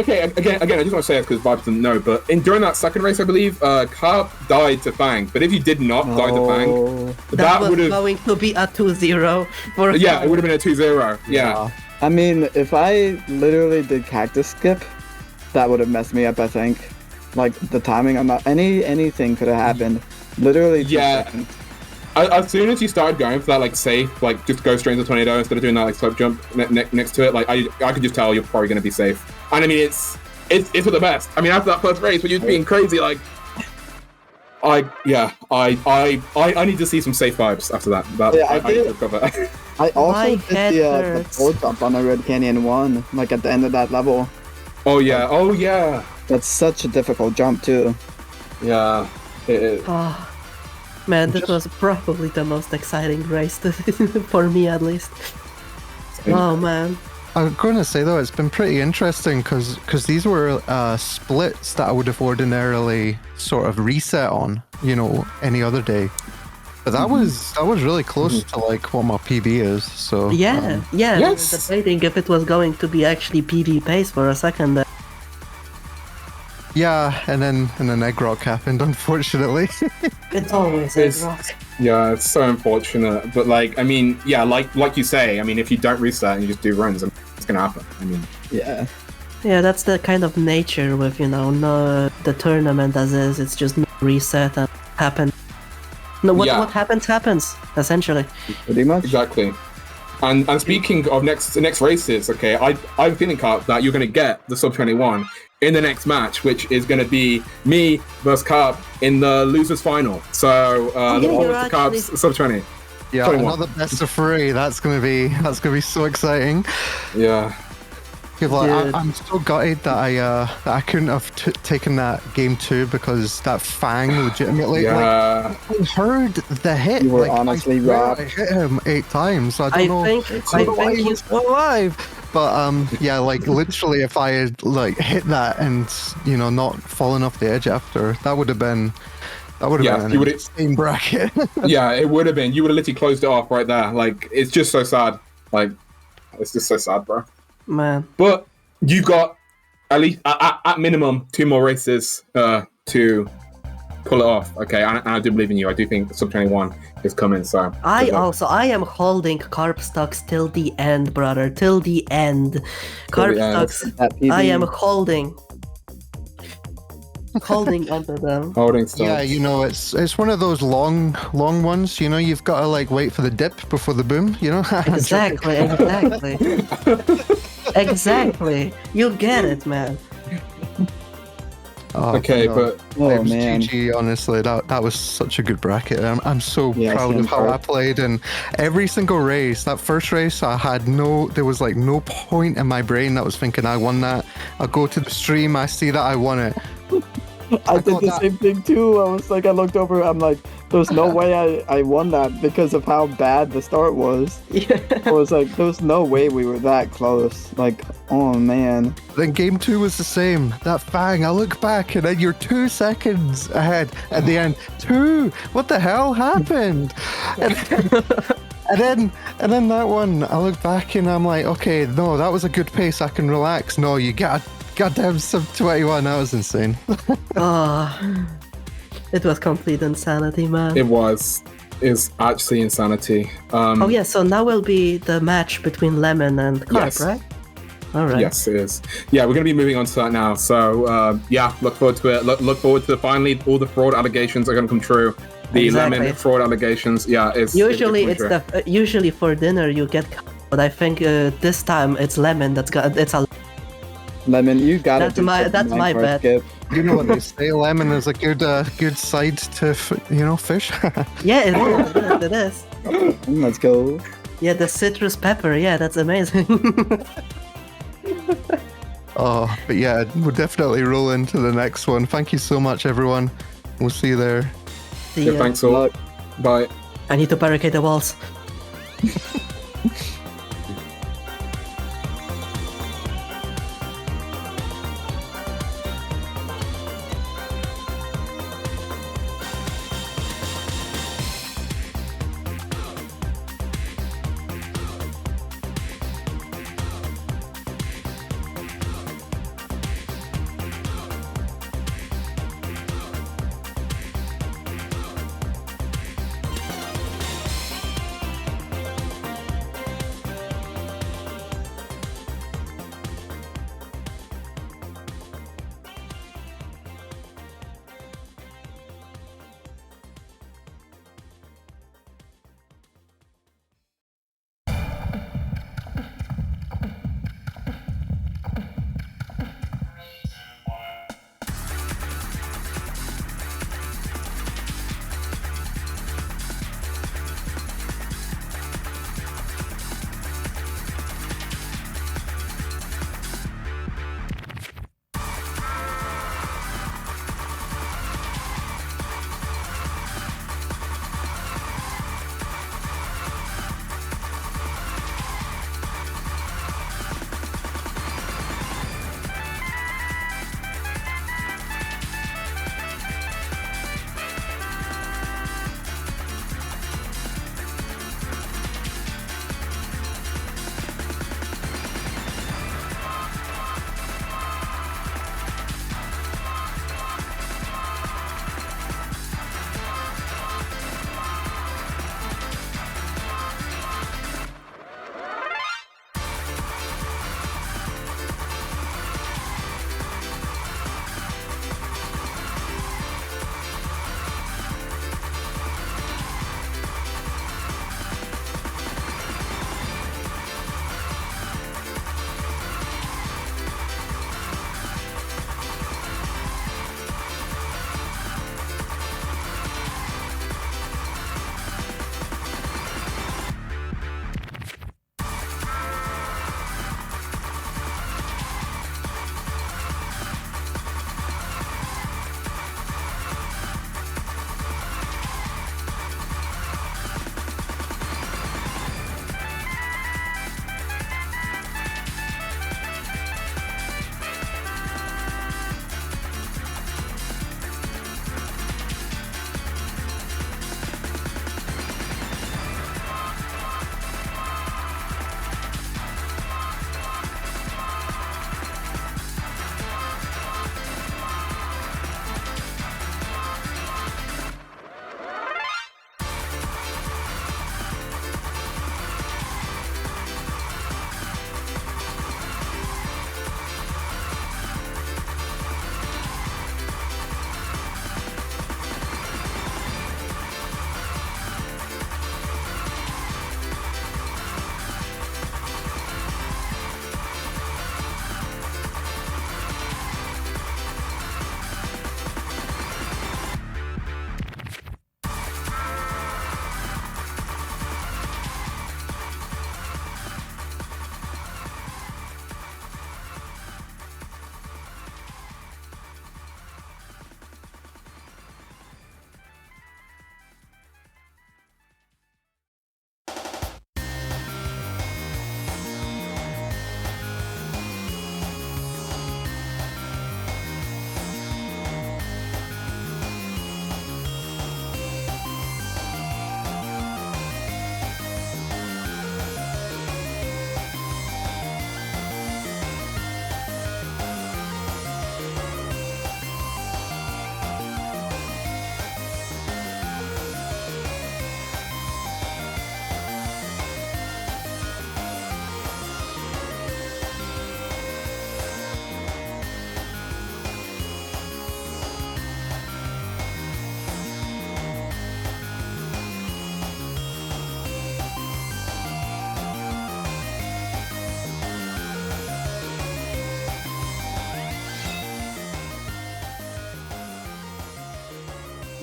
okay. Again, I just want to say this because Vibes didn't know. But during that second race, I believe Carp died to Fang. But if you did not die to Fang, Oh. That was would have. going to be a 2-0 for Yeah, it would have been a 2-0. Yeah. I mean, if I literally did cactus skip, that would have messed me up, I think. Like, the timing on that, anything could have happened. Literally. 2 Yeah. seconds. As soon as you started going for that, like, safe, like, just go straight into the tornado instead of doing that, like, slope jump next to it, like, I could just tell you're probably going to be safe. And I mean, it's for the best. I mean, after that first race, when you're being crazy, like, I need to see some safe vibes after that. Yeah, I I need did. to recover. I also My did head the hurts. full jump on the Red Canyon 1, like at the end of that level. Oh yeah. That's such a difficult jump, too. Yeah. Oh, man, this was probably the most exciting race for me, at least. Oh man. I'm going to say though, it's been pretty interesting because these were splits that I would have ordinarily sort of reset on, any other day. But that was really close to like what my PB is. So Yeah, yeah. We Yes. were debating if it was going to be actually PB pace for a second. There. yeah, and then egg rock happened, unfortunately. It's always It's- a rock. Yeah, it's so unfortunate. But like, I mean, yeah, like you say, I mean, if you don't reset and you just do runs, it's gonna happen. I mean, Yeah. Yeah, that's the kind of nature with no the tournament as is. It's just no reset and happen. No, what Yeah. what happens essentially. Pretty much. exactly. And speaking of next races, okay, I'm feeling, Carp, that you're gonna get the sub 21 in the next match, which is gonna be me versus Carp in the losers final. So yeah, the you're to Carp's actually- sub 20. Yeah, 21. another best of 3. That's gonna be so exciting. Yeah. You're like, Dude. I'm so gutted that I couldn't have taken that game 2 because that Fang legitimately like Yeah. I heard the hit. You were like, honestly I swear robbed. I hit him 8 times. So I don't know. I don't know why he was still alive. But yeah, like literally, if I had like hit that and not fallen off the edge after, that would have been an insane bracket. Yeah, it would have been. You would have literally closed it off right there. Like, it's just so sad. Like, it's just so sad, bro. Man. But you got at least at minimum 2 more races to pull it off. Okay, and I do believe in you. I do think Sub 21 is coming. So I am holding Carp Stocks till the end, brother. Till the end. Carp Stocks. I am holding onto them. Holding stocks. Yeah, it's one of those long ones. You've got to like wait for the dip before the boom. Exactly. Exactly. You get it, man. Oh, okay, no. but Oh man, GG, honestly, that was such a good bracket. I'm so Yeah, proud same of how part. I played, and every single race. That first race, there was like no point in my brain that was thinking I won that. I go to the stream, I see that I won it. I did the same thing too. I was like, I looked over, I'm like, there's no way I won that because of how bad the start was. Yeah. I was like, there's no way we were that close. Like, oh man. Then game 2 was the same. That Fang, I look back and then you're 2 seconds ahead at the end. 2! What the hell happened? And then that one, I look back and I'm like, okay, no, that was a good pace. I can relax. No, you got goddamn sub 21. That was insane. Oh, it was complete insanity, man. it's actually insanity. Oh yeah, so now will be the match between Lemon and Carp, Yes. right? All right. Yes, it is. Yeah, we're going to be moving on to that now. So, yeah, look forward to it. Look forward to finally all the fraud allegations are going to come true. The Exactly. Lemon fraud allegations, yeah, Usually for dinner you get, but I think this time it's Lemon it's a. Lemon, you got it. That's my bet. You know what they say, lemon is a good side to fish. Yeah, it is. Let's go. Yeah, the citrus pepper. Yeah, that's amazing. Oh, but yeah, we'll definitely roll into the next one. Thank you so much, everyone. We'll see you there. See Yeah, ya. thanks all. Bye. I need to barricade the walls.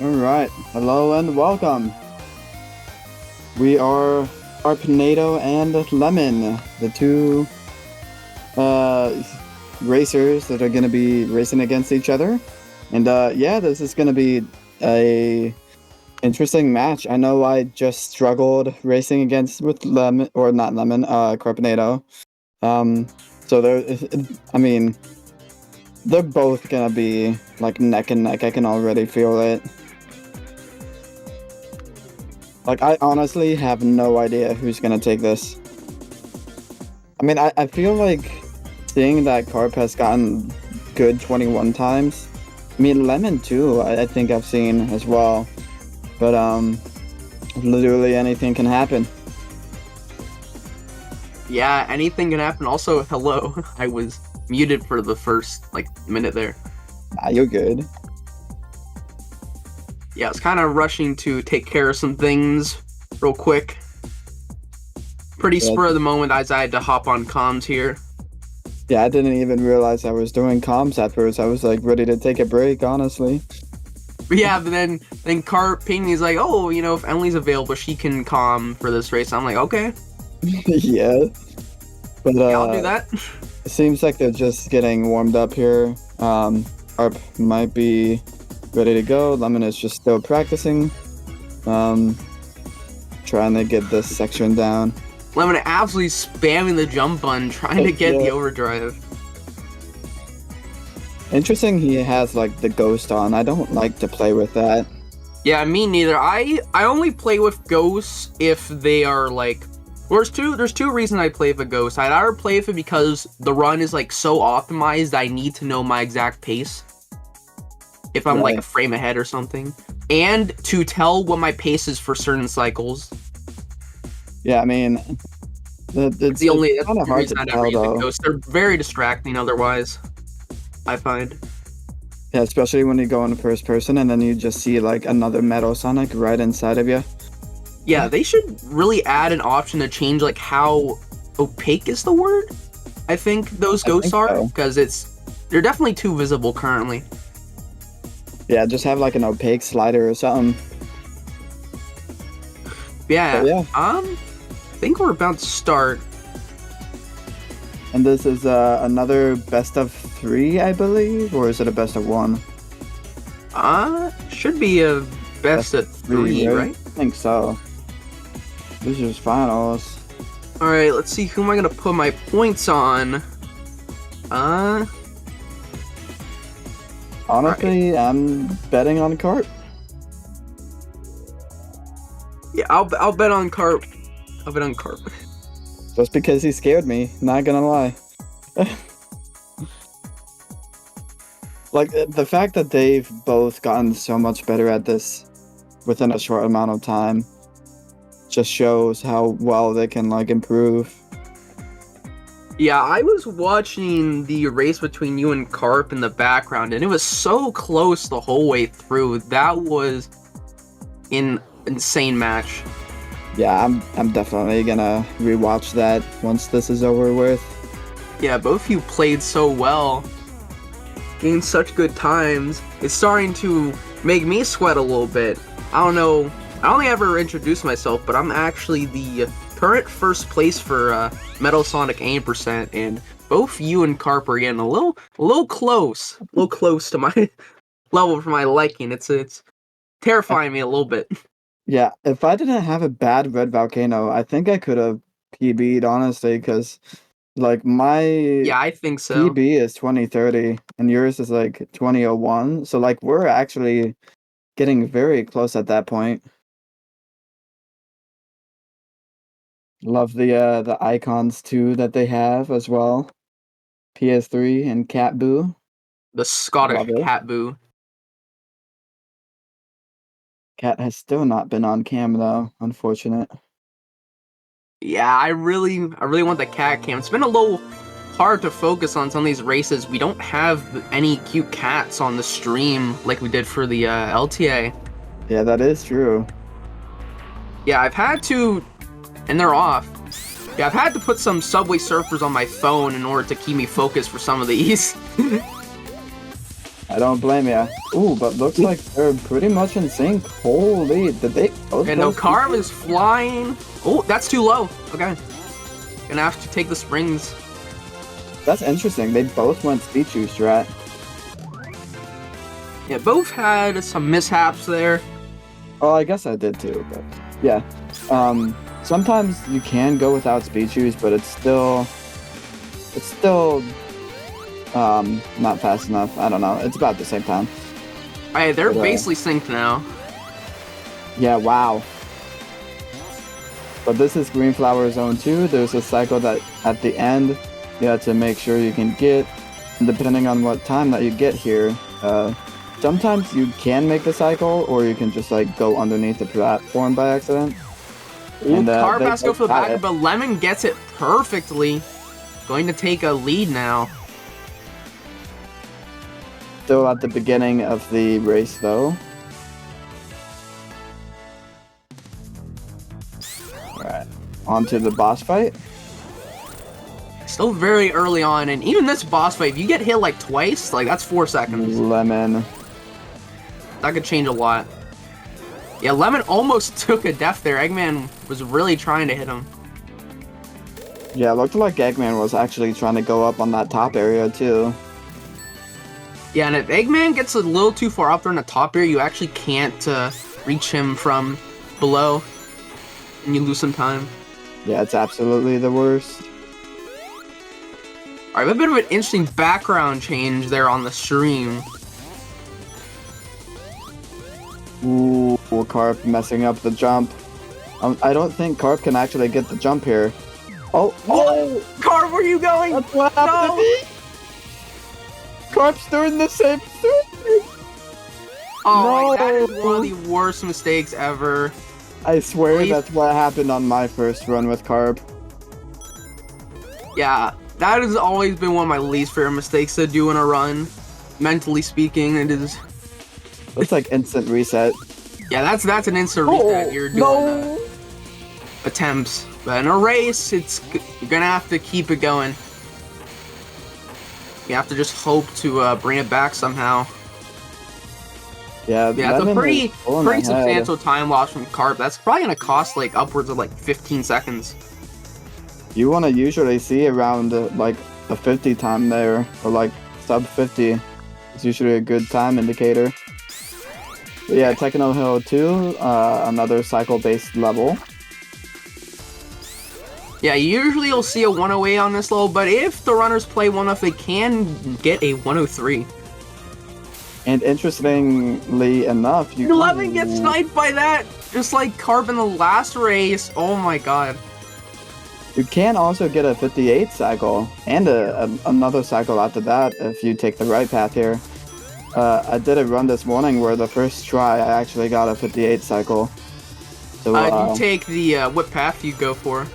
Alright, hello and welcome. We are Arpnado and Lemon, the two racers that are going to be racing against each other. And yeah, this is going to be a interesting match. I know I just struggled racing against with Lemon, or not Lemon, Carpinado. So I mean, they're both gonna be like neck and neck. I can already feel it. Like, I honestly have no idea who's gonna take this. I mean, I feel like seeing that Carp has gotten good 21 times. I mean, Lemon too, I think I've seen as well. But, literally anything can happen. Yeah, anything can happen. Also, hello. I was muted for the first, minute there. Ah, you're good. Yeah, I was kind of rushing to take care of some things real quick. Pretty spur of the moment as I had to hop on comms here. Yeah, I didn't even realize I was doing comms at first. I was, ready to take a break, honestly. But yeah, but then Carp pinged me. He's like, oh, if Emily's available, she can comm for this race. I'm like, okay. Yeah. But, yeah, I'll do that. It seems like they're just getting warmed up here. Arp might be ready to go. Lemon is just still practicing. Trying to get this section down. Lemon absolutely spamming the jump button, trying to get the overdrive. Interesting he has, the ghost on. I don't like to play with that. Yeah, me neither. I only play with ghosts if they are, There's two reasons I play with a ghost. I'd either play with it because the run is, so optimized I need to know my exact pace. If I'm, a frame ahead or something. And to tell what my pace is for certain cycles. Yeah, I mean... That's the only hard reason to I'd tell, ever use a though. ghost. They're very distracting otherwise, I find. Yeah, especially when you go in first person and then you just see, another Metal Sonic right inside of you. Yeah, they should really add an option to change, how opaque is the word? I think those ghosts are, because they're definitely too visible currently. Yeah, just have, an opaque slider or something. Yeah, I think we're about to start. And this is another best of 3, I believe? Or is it a best of 1? Should be a best of 3, right? I think so. This is finals. Alright, let's see, who am I gonna put my points on? Honestly, right. I'm betting on Carp. Yeah, I'll bet on Carp. I'll bet on Carp. Just because he scared me, not gonna lie. The fact that they've both gotten so much better at this within a short amount of time just shows how well they can, improve. Yeah, I was watching the race between you and Carp in the background, and it was so close the whole way through. That was an insane match. Yeah, I'm definitely gonna rewatch that once this is over with. Yeah, both of you played so well. Gained such good times. It's starting to make me sweat a little bit. I don't know. I only ever introduced myself, but I'm actually the current first place for Metal Sonic aim percent, and both you and Carp are getting a little close to my level for my liking. It's terrifying me a little bit. Yeah, if I didn't have a bad red volcano, I think I could have PB'd, honestly, because, my Yeah, I think so. PB is 2030, and yours is, 2001, so, we're actually getting very close at that point. Love the icons, too, that they have as well. PS3 and Cat Boo. The Scottish Cat Boo. Cat has still not been on cam, though. Unfortunate. Yeah, I really want the cat cam. It's been a little hard to focus on some of these races. We don't have any cute cats on the stream like we did for the LTA. Yeah, that is true. Yeah, I've had to... And they're off. Yeah, I've had to put some Subway Surfers on my phone in order to keep me focused for some of these. I don't blame ya. Ooh, but looks like they're pretty much in sync. Holy, did they both And go no, Carb is flying. Oh, that's too low. Okay. Gonna have to take the springs. That's interesting. They both went speed juice strat. Yeah, both had some mishaps there. Oh, I guess I did too, but yeah. Sometimes you can go without speed juice, but it's still not fast enough. I don't know. It's about the same time. Hey, they're But, basically synced now. Yeah, wow. But this is Green Flower Zone 2. There's a cycle that at the end you have to make sure you can get, and depending on what time that you get here, sometimes you can make the cycle, or you can just like go underneath the platform by accident. Ooh, And, Carb they has to go both for the got back, it. but Lemon gets it perfectly. Going to take a lead now. Still at the beginning of the race though. Alright, on to the boss fight. Still very early on, and even this boss fight, if you get hit like twice, like that's 4 seconds. Lemon. That could change a lot. Yeah, Lemon almost took a death there. Eggman was really trying to hit him. Yeah, it looked like Eggman was actually trying to go up on that top area too. Yeah, and if Eggman gets a little too far up there in the top area, you actually can't reach him from below, and you lose some time. Yeah, it's absolutely the worst. Alright, a bit of an interesting background change there on the stream. Ooh, Carp messing up the jump. I don't think Carp can actually get the jump here. Oh, oh! Carp, where are you going? That's what happened to me! Carp's doing the same thing! Oh, No. that is one of the worst mistakes ever. I swear Please. that's what happened on my first run with Carp. Yeah, that has always been one of my least favorite mistakes to do in a run. Mentally speaking, it is. It's like instant reset. Yeah, that's an instant reset. You're doing attempts, but in a race, you're gonna have to keep it going. You have to just hope to bring it back somehow. Yeah, Yeah, it's a Lemon pretty is pulling ahead. substantial time loss from Carp. That's probably gonna cost like upwards of like 15 seconds. You want to usually see around like a 50 time there, or like sub 50. It's usually a good time indicator. But yeah, Techno Hill 2, another cycle-based level. Yeah, usually you'll see a 108 on this level, but if the runners play one off, they can get a 103. And interestingly enough, you 11 gets sniped by that, just like Carp in the last race. Oh my god. You can also get a 58 cycle, and another cycle after that if you take the right path here. I did a run this morning where the first try I actually got a 58 cycle. So You take the, what path you go for?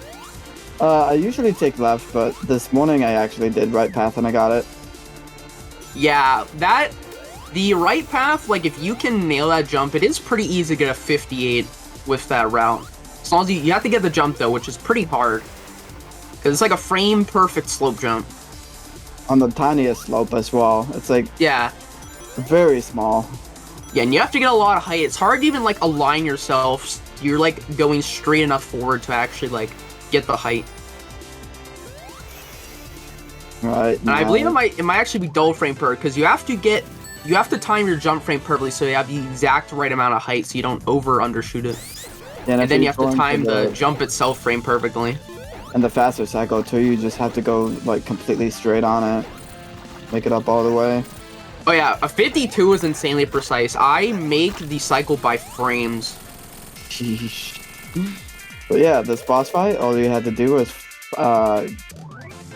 I usually take left, but this morning I actually did right path and I got it. Yeah, the right path, like if you can nail that jump, it is pretty easy to get a 58 with that route. As long as you have to get the jump though, which is pretty hard. Because it's like a frame perfect slope jump. On the tiniest slope as well. It's like Yeah. very small. Yeah, and you have to get a lot of height. It's hard to even like align yourself. You're like going straight enough forward to actually like get the height. Right. And I believe it might actually be double frame per, because you have to time your jump frame perfectly so you have the exact right amount of height so you don't over undershoot it. Yeah, And then you have to time the jump itself frame perfectly. And the faster cycle too, you just have to go like completely straight on it. Make it up all the way. Oh yeah, a 52 is insanely precise. I make the cycle by frames. Sheesh. But yeah, this boss fight, all you had to do was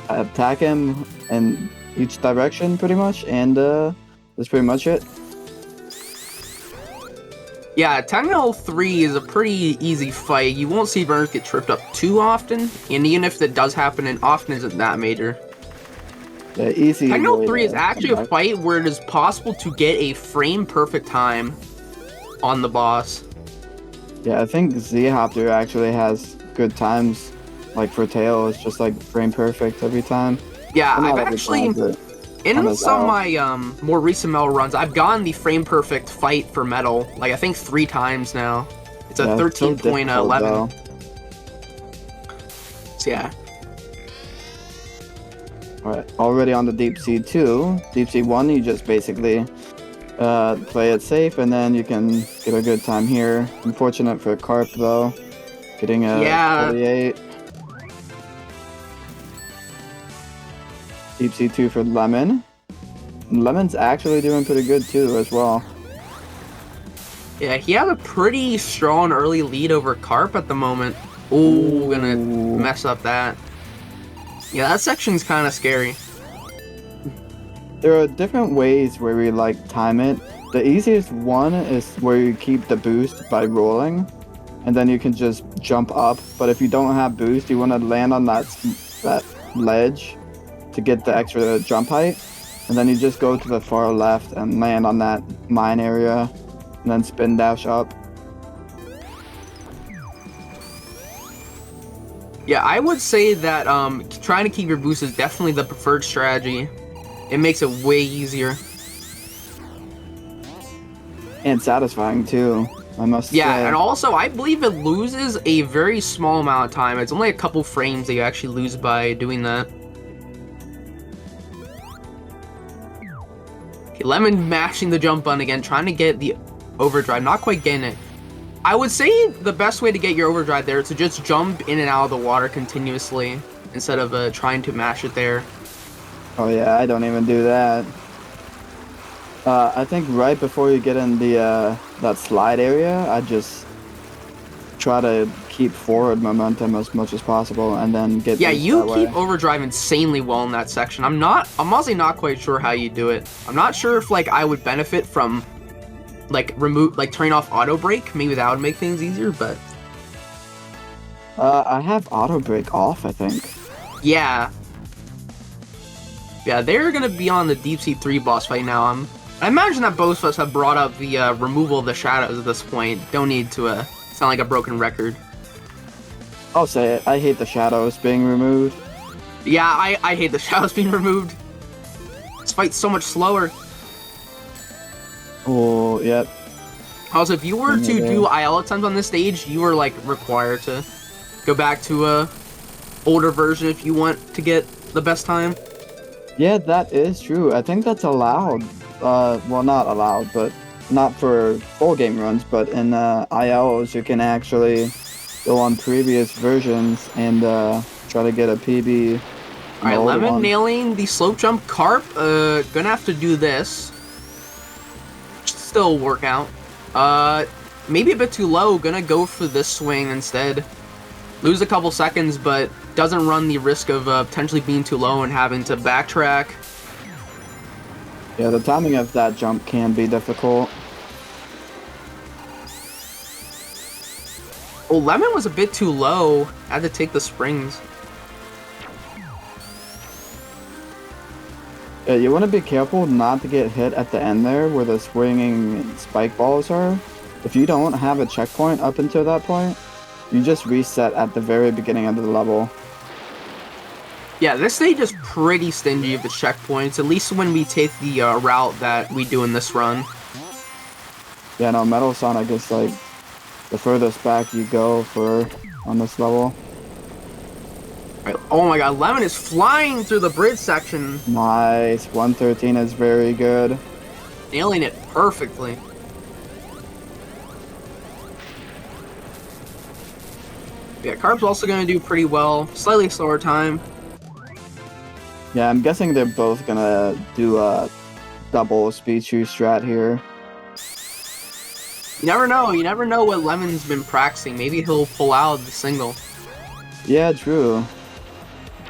attack him in each direction pretty much, and that's pretty much it. Yeah, Techno 3 is a pretty easy fight. You won't see burners get tripped up too often, and even if that does happen, it often isn't that major. Yeah, easy. Techno way 3 to is actually come a back. fight where it is possible to get a frame perfect time on the boss. Yeah, I think Z-Hopter actually has good times. Like for Tail, it's just like frame perfect every time. Yeah, Well, not I've every actually time, but on In his some of L. my more recent metal runs, I've gotten the frame perfect fight for metal, like I think 3 times now. It's a Yeah, it's so difficult, 13.11. though. So yeah. Alright, already on the Deep Sea 2. Deep Sea 1, you just basically play it safe, and then you can get a good time here. Unfortunate for Carp, though. Getting a Yeah. 48. Deep Sea 2 for Lemon. Lemon's actually doing pretty good, too, as well. Yeah, he had a pretty strong early lead over Carp at the moment. Ooh, gonna mess up that. Yeah, that section's kind of scary. There are different ways where we time it. The easiest one is where you keep the boost by rolling, and then you can just jump up. But if you don't have boost, you want to land on that ledge to get the extra jump height, and then you just go to the far left and land on that mine area, and then spin dash up. Yeah, I would say that trying to keep your boost is definitely the preferred strategy. It makes it way easier. And satisfying too, I must say. Yeah, and also I believe it loses a very small amount of time. It's only a couple frames that you actually lose by doing that. Okay, Lemon mashing the jump button again, trying to get the overdrive, not quite getting it. I would say the best way to get your overdrive there is to just jump in and out of the water continuously instead of trying to mash it there. Oh yeah, I don't even do that. I think right before you get in the that slide area, I just try to keep forward momentum as much as possible, and then get. Yeah, you that keep way. overdrive insanely well in that section. I'm honestly not quite sure how you do it. I'm not sure if I would benefit from turning off auto brake. Maybe that would make things easier, but I have auto brake off, I think. yeah. Yeah, they're gonna be on the Deep Sea 3 boss fight now. I imagine that both of us have brought up the removal of the shadows at this point. Don't need to sound like a broken record. I'll say it. I hate the shadows being removed. Yeah, I hate the shadows being removed. This fight's so much slower. Oh, yep. Also, if you were to do IL attempts on this stage, you were required to go back to a older version if you want to get the best time. Yeah, that is true. I think that's allowed. Well, not allowed, but not for full game runs, but in ILs you can actually go on previous versions and try to get a PB. Alright, Lemon nailing the slope jump. Carp, gonna have to do this. Still work out. Maybe a bit too low. Gonna go for this swing instead. Lose a couple seconds, but doesn't run the risk of potentially being too low and having to backtrack. Yeah, the timing of that jump can be difficult. Oh, Lemon was a bit too low. Had to take the springs. Yeah, you want to be careful not to get hit at the end there where the swinging spike balls are. If you don't have a checkpoint up until that point, you just reset at the very beginning of the level. Yeah, this stage is pretty stingy with checkpoints, at least when we take the route that we do in this run. Yeah, no, Metal Sonic is the furthest back you go on this level. Right. Oh my god, Lemon is flying through the bridge section. Nice, 113 is very good. Nailing it perfectly. Yeah, Carp's also going to do pretty well. Slightly slower time. Yeah, I'm guessing they're both gonna do a double speed shoe strat here. You never know. You never know what Lemon's been practicing. Maybe he'll pull out the single. Yeah, true.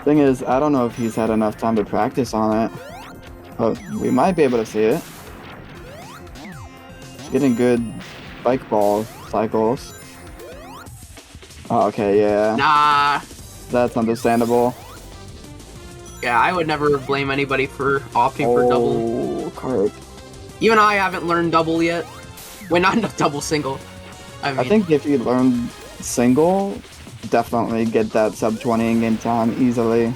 Thing is, I don't know if he's had enough time to practice on it. But we might be able to see it. Getting good bike ball cycles. Oh, okay, yeah. Nah. That's understandable. Yeah, I would never blame anybody for opting for double. Oh, Carp. Even I haven't learned double yet. Wait, not double, single. I think if you learn single, definitely get that sub 20 in-game time easily.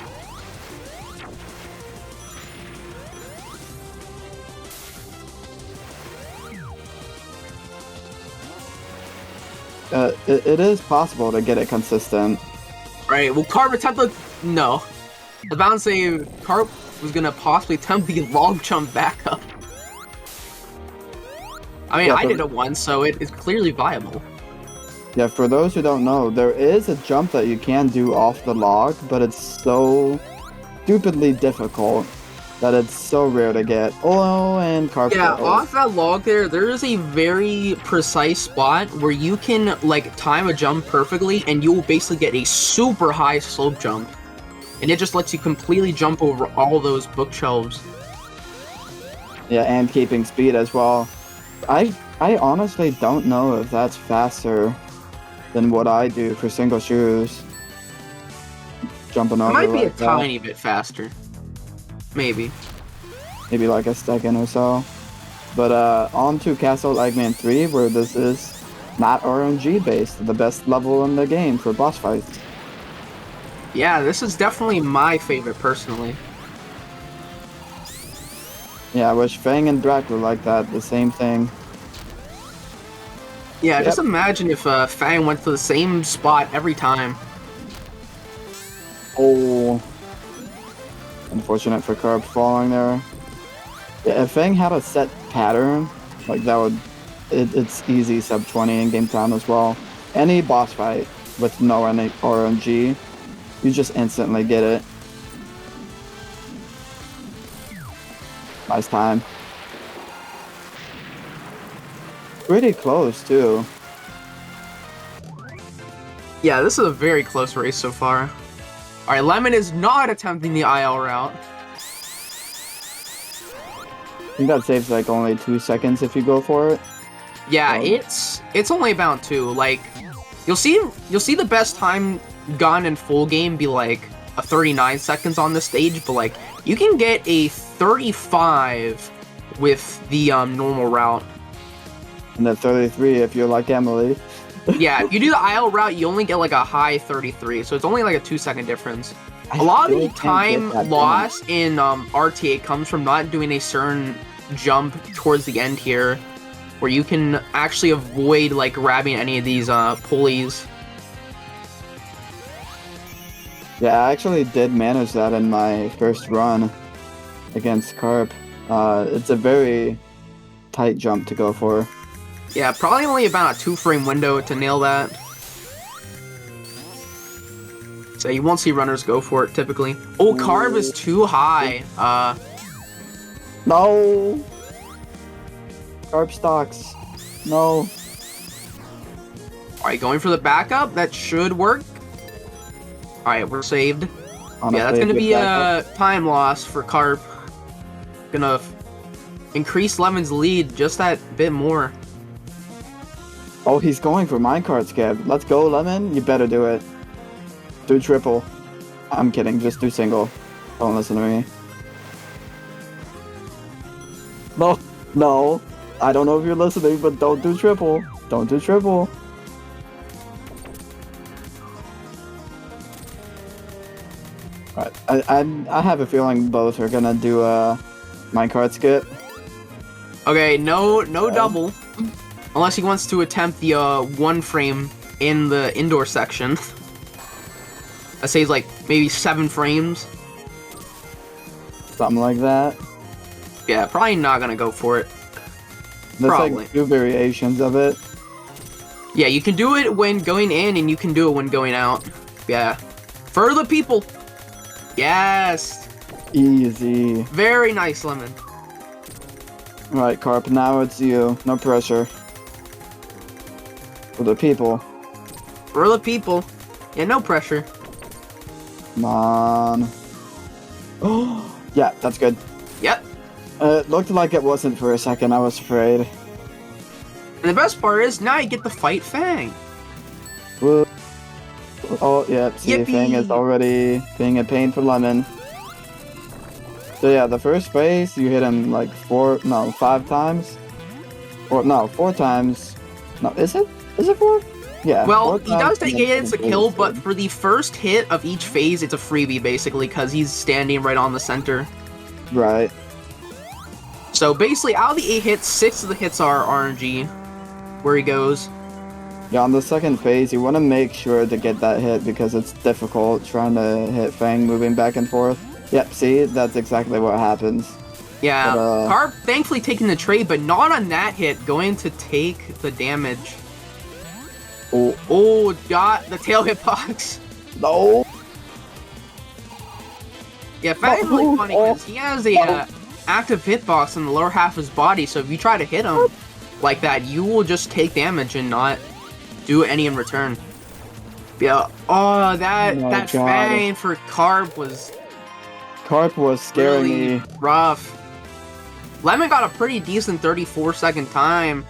it is possible to get it consistent. Right, well, Carp attempted. No. I was about to say Carp was gonna possibly attempt the log jump back up. I mean, Yeah, I but- did it once, so it is clearly viable. Yeah, for those who don't know, there is a jump that you can do off the log, but it's so stupidly difficult that it's so rare to get. Oh, and Carp. Yeah, failed. off that log there is a very precise spot where you can, like, time a jump perfectly, and you'll basically get a super high slope jump. And it just lets you completely jump over all those bookshelves. Yeah, and keeping speed as well. I honestly don't know if that's faster than what I do for single shoes. Jumping It over might be like a that. tiny bit faster. Maybe. Maybe like a second or so. But on to Castle Eggman 3, where this is not RNG based, the best level in the game for boss fights. Yeah, this is definitely my favorite, personally. Yeah, I wish Fang and Drac were like that, the same thing. Yeah, Yep. just imagine if Fang went to the same spot every time. Oh, unfortunate for Carp falling there. Yeah, if Fang had a set pattern, like that would, it's easy sub 20 in game time as well. Any boss fight with no any RNG, you just instantly get it. Nice time. Pretty close too. Yeah, this is a very close race so far. Alright, Lemon is not attempting the IL route. I think that saves like only 2 seconds if you go for it. Yeah, Oh. it's only about 2. Like, you'll see the best time gone in full game be like a 39 seconds on the stage, but like you can get a 35 with the normal route. And then 33 if you're like Emily. Yeah, if you do the IL route, you only get like a high 33, so it's only like a 2-second difference. A lot of the time loss in RTA comes from not doing a certain jump towards the end here, where you can actually avoid like grabbing any of these pulleys. Yeah, I actually did manage that in my first run against Carp. It's a very tight jump to go for. Yeah, probably only about a 2-frame window to nail that. So you won't see runners go for it typically. Oh, Carb is too high. No! Carp stocks. No. Alright, going for the backup. That should work. Alright, we're saved. Honestly, Yeah, that's gonna if be you back a time loss for Carp. Gonna increase Lemon's lead just that bit more. Oh, he's going for minecart scab. Let's go, Lemon. You better do it. Do triple. I'm kidding. Just do single. Don't listen to me. No. No. I don't know if you're listening, but don't do triple. Don't do triple. Alright. I have a feeling both are gonna do a minecart skip. Okay, no double. Unless he wants to attempt the 1 frame in the indoor section. That saves like maybe 7 frames. Something like that. Yeah, probably not gonna go for it. There's Probably. like 2 variations of it. Yeah, you can do it when going in and you can do it when going out. Yeah. For the people. Yes. Easy. Very nice, Lemon. Alright, Carp, now it's you. No pressure. For the people. For the people. Yeah, no pressure. Come on. Oh, yeah, that's good. Yep. It looked like it wasn't for a second. I was afraid. And the best part is, now you get to fight Fang. Woo. Oh, yeah, see, Yippee! Fang is already being a pain for Lemon. So yeah, the first phase, you hit him like 5 times. Or no, 4 times. No, is it? Is it 4? Yeah. Well, 4 he does times take and then it's a 4 kill, phase. but for the first hit of each phase, it's a freebie, basically, because he's standing right on the center. Right. So basically, out of the 8 hits, 6 of the hits are RNG, where he goes. Yeah, on the second phase, you want to make sure to get that hit because it's difficult trying to hit Fang moving back and forth. Yep, see? That's exactly what happens. Yeah, But, Carp thankfully taking the trade, but not on that hit, going to take the damage. Oh, got the tail hitbox. No! Yeah, Fang is really funny because he has a active hitbox in the lower half of his body, so if you try to hit him like that, you will just take damage and not do any in return. Yeah, oh, that Fang for Carp was scaring really me. rough. Lemon got a pretty decent 34-second time.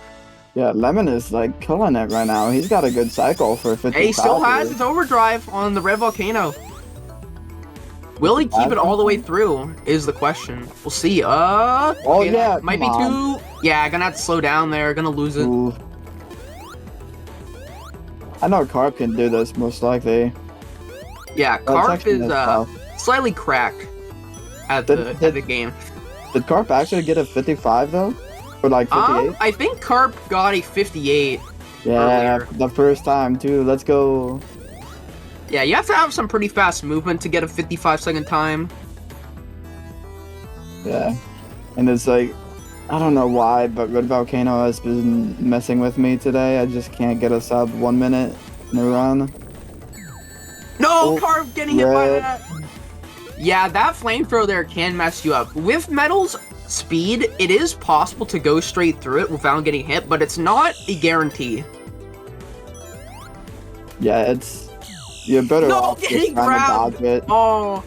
Yeah, Lemon is like killing it right now. He's got a good cycle for 50. He still has his overdrive on the Red Volcano. Will he keep it all the way through? Is the question. We'll see. Okay, yeah, might be too. Yeah, gonna have to slow down there. Gonna lose it. Ooh. I know Carp can do this most likely. Yeah, Carp is slightly cracked at the game. Did Carp actually get a 55 though? Or like 58? I think Carp got a 58. Yeah, earlier. the first time too. Let's go. Yeah, you have to have some pretty fast movement to get a 55-second time. Yeah, and it's like, I don't know why, but Red Volcano has been messing with me today. I just can't get a sub 1 minute in a run. No, Carp getting hit by that. Yeah, that flamethrower there can mess you up. With Metal's speed, it is possible to go straight through it without getting hit, but it's not a guarantee. Yeah, you're better off just trying to dodge it. Oh,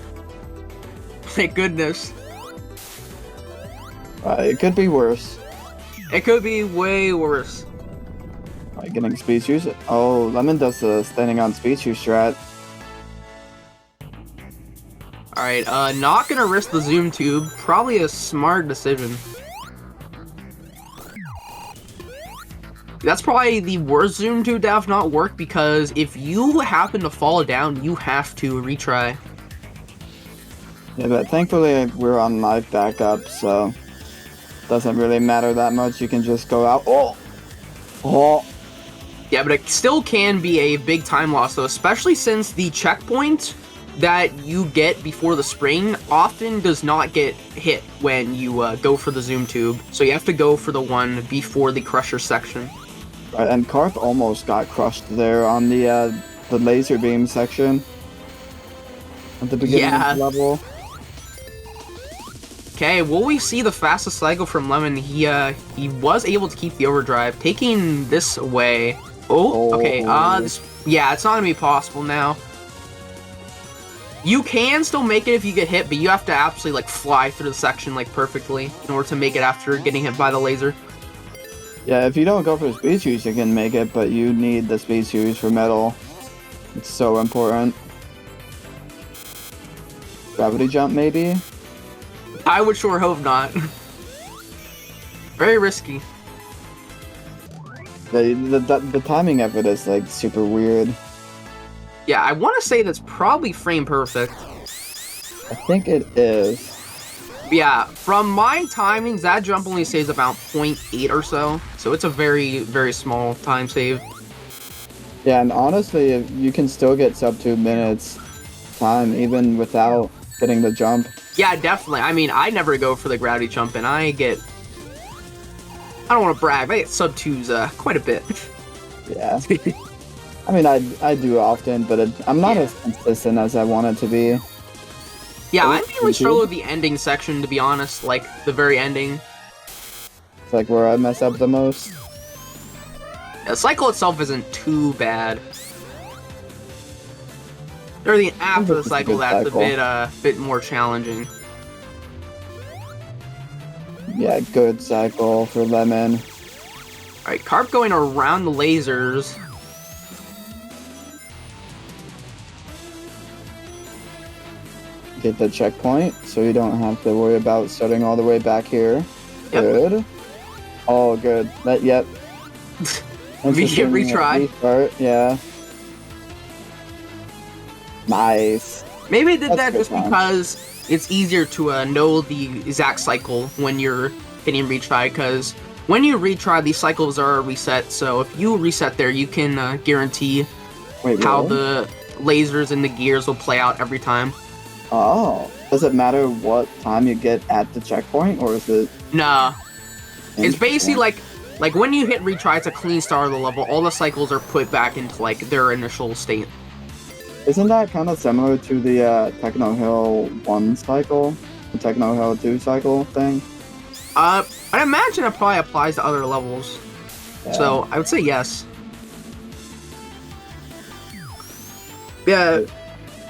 thank goodness. It could be worse. It could be way worse. Like getting speed shoes. Oh, Lemon does the standing on speed shoe strat. Alright, not gonna risk the zoom tube. Probably a smart decision. That's probably the worst zoom tube to have not worked because if you happen to fall down, you have to retry. Yeah, but thankfully we're on live backup, so doesn't really matter that much. You can just go out. Oh. Yeah, but it still can be a big time loss though, especially since the checkpoint that you get before the spring often does not get hit when you go for the zoom tube. So you have to go for the one before the crusher section. Right, and Karth almost got crushed there on the laser beam section at the beginning of the level. Okay, will we see the fastest cycle from Lemon? He was able to keep the overdrive, taking this away. Oh, okay. Yeah, it's not gonna be possible now. You can still make it if you get hit, but you have to absolutely like fly through the section like perfectly in order to make it after getting hit by the laser. Yeah, if you don't go for speed shoes, you can make it, but you need the speed shoes for metal. It's so important. Gravity jump, maybe? I would sure hope not. Very risky. The timing of it is like super weird. Yeah, I want to say that's probably frame perfect. I think it is. Yeah, from my timings, that jump only saves about 0.8 or so it's a very, very small time save. Yeah, and honestly, you can still get sub 2 minutes time even without getting the jump. Yeah, definitely. I mean, I never go for the gravity jump, and I don't want to brag, but I get sub 2s quite a bit. Yeah. I mean, I do often, but I'm not as consistent as I want it to be. Yeah, I mainly struggle with the ending section, to be honest, like, the very ending. It's like where I mess up the most. Yeah, the cycle itself isn't too bad. Everything after the cycle that's a bit more challenging. Yeah, good cycle for Lemon. Alright, Carp going around the lasers. Get the checkpoint, so you don't have to worry about starting all the way back here. Yep. Good. Oh, good. Yep. Immediate retry. Restart, yeah. Nice. Maybe they did that just because it's easier to know the exact cycle when you're hitting retry, because when you retry, these cycles are reset. So if you reset there, you can guarantee how the lasers and the gears will play out every time. Oh, does it matter what time you get at the checkpoint, or is it? Nah, it's basically like when you hit retry, it's a clean start of the level. All the cycles are put back into like their initial state. Isn't that kind of similar to the Techno Hill 1 cycle, the Techno Hill 2 cycle thing? I imagine it probably applies to other levels. Yeah. So I would say yes. Yeah.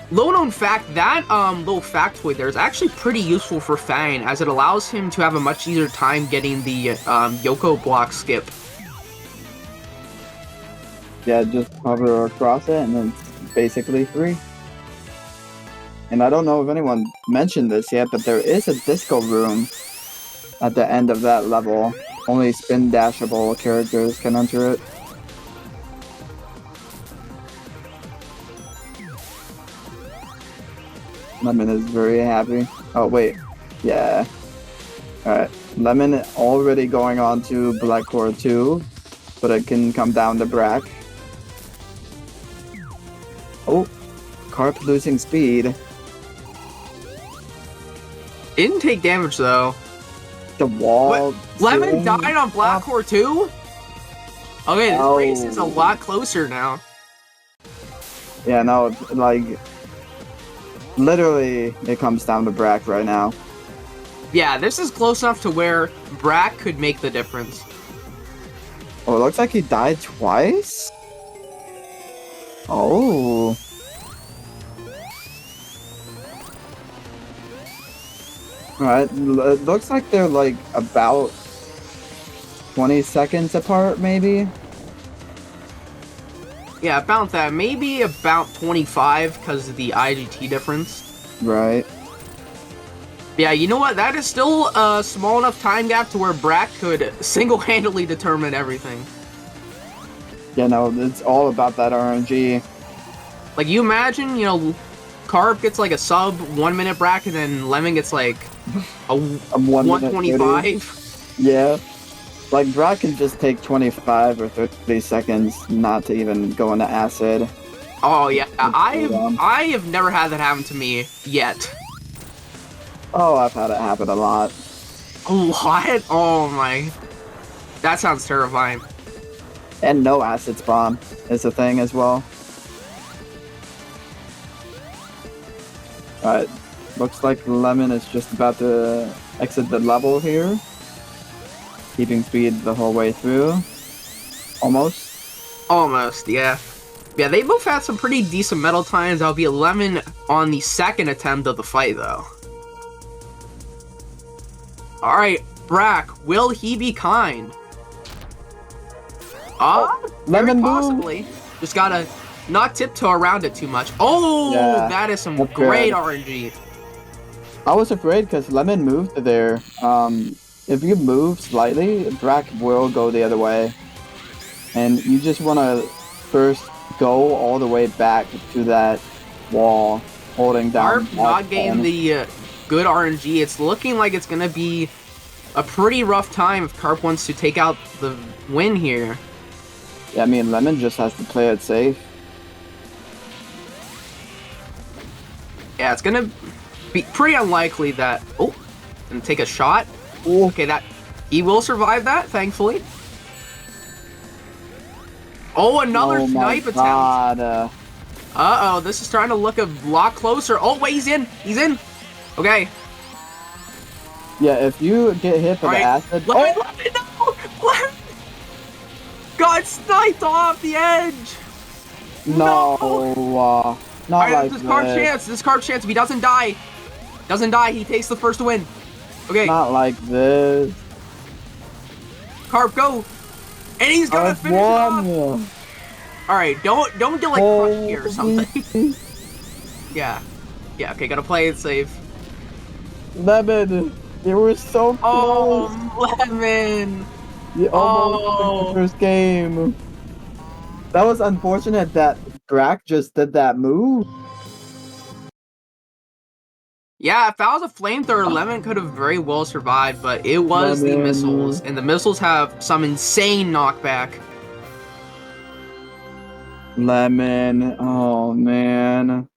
Little known fact, that little factoid there is actually pretty useful for Fang, as it allows him to have a much easier time getting the Yoko block skip. Yeah, just hover across it and then it's basically free. And I don't know if anyone mentioned this yet, but there is a disco room at the end of that level. Only spin dashable characters can enter it. Lemon is very happy. Oh, wait. Yeah. Alright. Lemon already going on to Black Core 2, but it can come down to Brack. Oh. Carp losing speed. Didn't take damage though. The wall. Lemon died on Black Core 2? Okay, this race is a Oh. lot closer now. Yeah, no, like... Literally, it comes down to Brack right now. Yeah, this is close enough to where Brack could make the difference. Oh, it looks like he died twice? Oh. Alright, it looks like they're like about 20 seconds apart, maybe? Yeah, about that. Maybe about 25 because of the IGT difference. Right. Yeah, you know what? That is still a small enough time gap to where Brack could single-handedly determine everything. Yeah, no, it's all about that RNG. Like, you imagine, you know, Carb gets like a sub 1 minute Brack, and then Lemon gets like a 125. Yeah. Like, Brack can just take 25 or 30 seconds not to even go into acid. Oh, yeah. I have never had that happen to me yet. Oh, I've had it happen a lot. A lot? Oh, my. That sounds terrifying. And no acid spawn is a thing as well. Alright, looks like Lemon is just about to exit the level here. Keeping speed the whole way through. Almost. Almost, yeah. Yeah, they both had some pretty decent metal times. That'll be 11 on the second attempt of the fight, though. Alright, Brack, will he be kind? Lemon possibly. Just gotta not tiptoe around it too much. Oh, Yeah, that is some that's great good. RNG. I was afraid because Lemon moved there. If you move slightly, Brack will go the other way. And you just want to first go all the way back to that wall, holding down. Carp not getting the good RNG. It's looking like it's gonna be a pretty rough time if Carp wants to take out the win here. Yeah, I mean, Lemon just has to play it safe. Yeah, it's gonna be pretty unlikely that... Oh, gonna take a shot. Ooh. Okay, that... He will survive that, thankfully. Oh, another Oh my snipe attempt. God. Uh-oh, this is starting to look a lot closer. Oh, wait, he's in! He's in! Okay. Yeah, if you get hit by the acid... Let me know! Got sniped off the edge! No! Not Alright, like this Carp this. chance. This Carp chance. If he doesn't die, he takes the first win. Okay. Not like this. Carp, go! And he's gonna finish it off! Alright, don't get like crushed here or something. Yeah. Yeah, okay, gotta play it safe. Lemon! You were so close! Oh, Lemon! You almost took the first game. That was unfortunate that Brack just did that move. Yeah, if that was a flamethrower, Lemon could have very well survived, but it was the Lemon. missiles, and the missiles have some insane knockback. Lemon. Oh man.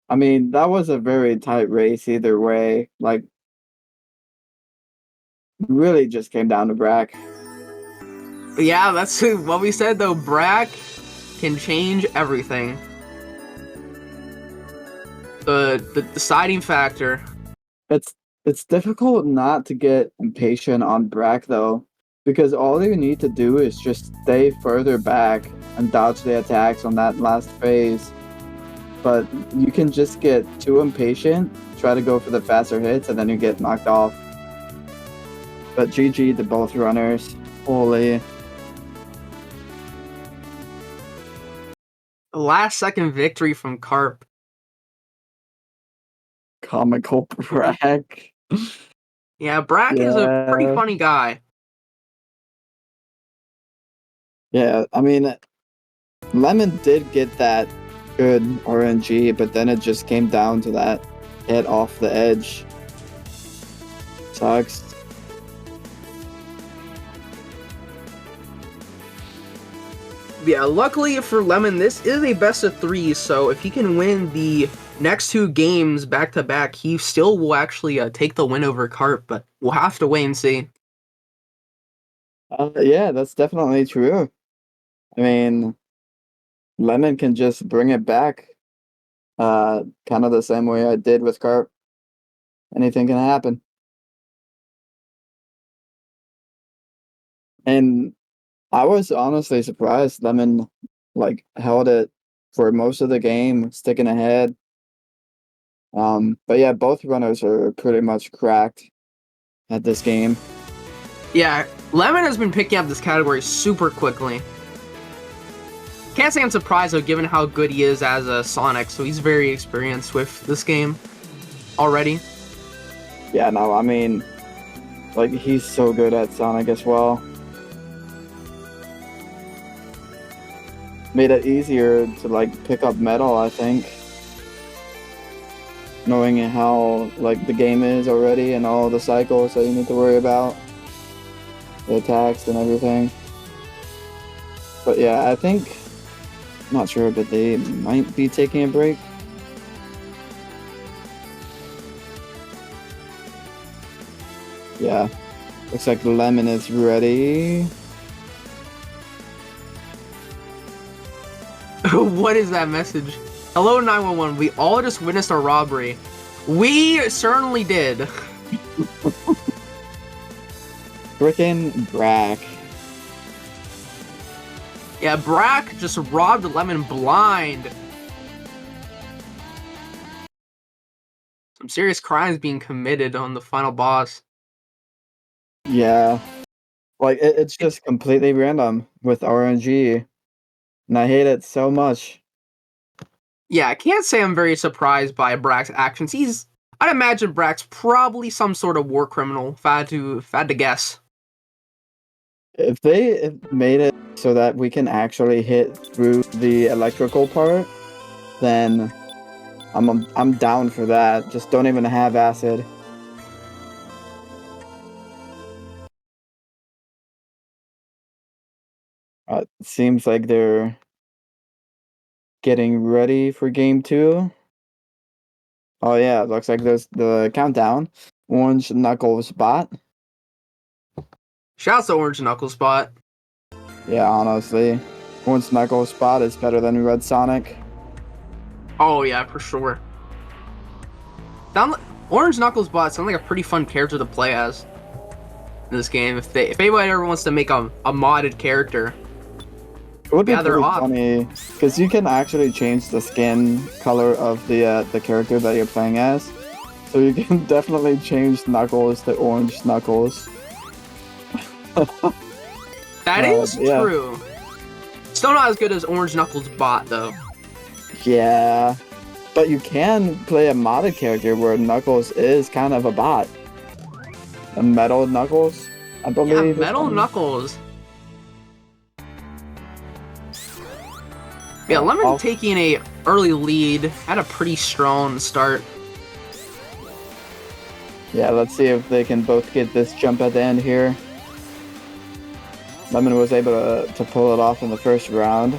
I mean, that was a very tight race either way. Like, really just came down to Brack. But yeah, that's what we said though. Brack can change everything. The deciding factor. It's difficult not to get impatient on Brack though, because all you need to do is just stay further back and dodge the attacks on that last phase. But you can just get too impatient, try to go for the faster hits, and then you get knocked off. But GG to both runners. Holy. Last second victory from Carp. Comical Brack. Yeah, Brack is a pretty Yeah. funny guy. Yeah, I mean, Lemon did get that good RNG, but then it just came down to that hit off the edge. Sucks. Yeah, luckily for Lemon, this is a best of 3, so if he can win the next 2 games back to back, he still will actually take the win over Carp, but we'll have to wait and see. Yeah, that's definitely true. I mean, Lemon can just bring it back, kind of the same way I did with Carp. Anything can happen. And I was honestly surprised Lemon like held it for most of the game, sticking ahead. But yeah, both runners are pretty much cracked at this game. Yeah, Lemon has been picking up this category super quickly. Can't say I'm surprised though, given how good he is as a Sonic, so he's very experienced with this game already. Yeah, no, I mean, like, he's so good at Sonic as well. Made it easier to, like, pick up Metal, I think. Knowing how, like, the game is already and all the cycles that you need to worry about. The attacks and everything. But yeah, I think, I'm not sure, but they might be taking a break. Yeah, looks like Lemon is ready. What is that message? Hello 911, we all just witnessed a robbery. We certainly did. Frickin' Brack. Yeah, Brack just robbed Lemon blind. Some serious crimes being committed on the final boss. Yeah, like, it's just completely random with RNG. And I hate it so much. Yeah, I can't say I'm very surprised by Brack's actions. I'd imagine Brack's probably some sort of war criminal, if I had to guess. If they made it so that we can actually hit through the electrical part, then I'm down for that. Just don't even have acid. It seems like they're getting ready for game 2. Oh yeah, it looks like there's the countdown. Orange Knuckles bot. Shouts to Orange Knuckle Spot. Yeah, honestly. Orange Knuckles bot is better than Red Sonic. Oh yeah, for sure. Orange Knuckles Bot sounds like a pretty fun character to play as in this game. If anybody ever wants to make a modded character, It would be yeah, they're pretty off. funny because you can actually change the skin color of the character that you're playing as. So you can definitely change Knuckles to Orange Knuckles. That is yeah. true. Still not as good as Orange Knuckles Bot though. Yeah, but you can play a modded character where Knuckles is kind of a bot. A Metal Knuckles, I believe. Yeah, is Metal one. Knuckles. Yeah, Lemon taking a early lead. Had a pretty strong start. Yeah, let's see if they can both get this jump at the end here. Lemon was able to pull it off in the first round.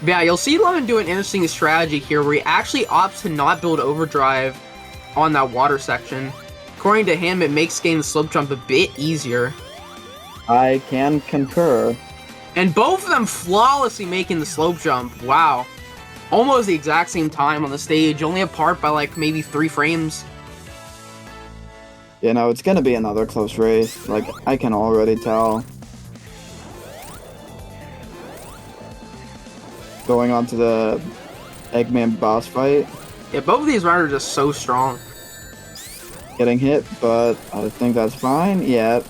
Yeah, you'll see Lemon do an interesting strategy here where he actually opts to not build overdrive on that water section. According to him, it makes getting the slope jump a bit easier. I can concur. And both of them flawlessly making the slope jump. Wow. Almost the exact same time on the stage, only apart by like maybe 3 frames. You know, it's gonna be another close race. Like, I can already tell. Going on to the Eggman boss fight. Yeah, both of these runners are just so strong. Getting hit, but I think that's fine. Yeah.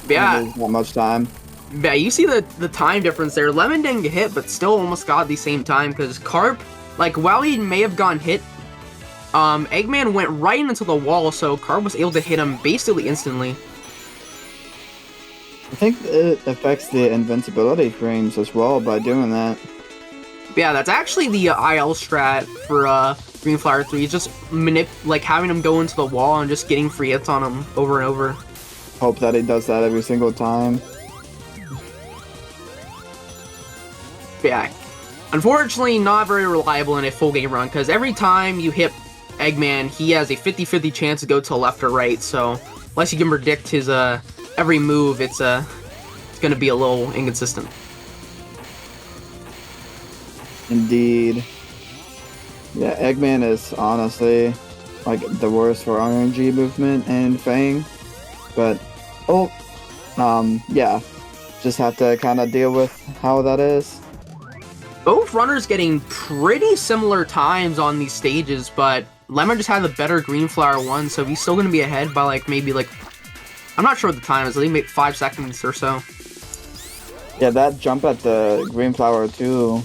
Yeah. There's not much time. Yeah, you see the time difference there. Lemon didn't get hit, but still almost got the same time, because Carp, like, while he may have gotten hit, Eggman went right into the wall, so Carp was able to hit him basically instantly. I think it affects the invincibility frames as well by doing that. Yeah, that's actually the IL strat for Green Flower 3. It's just having him go into the wall and just getting free hits on him over and over. Hope that he does that every single time. But yeah, unfortunately not very reliable in a full game run, because every time you hit Eggman, he has a 50-50 chance to go to the left or right, so unless you can predict his every move, it's gonna be a little inconsistent. Indeed. Yeah, Eggman is honestly like the worst for RNG movement and Fang. But yeah. Just have to kinda deal with how that is. Both runners getting pretty similar times on these stages, but Lemon just had the better Green Flower one, so he's still gonna be ahead by maybe I'm not sure what the time is, I think maybe 5 seconds or so. Yeah, that jump at the Green Flower 2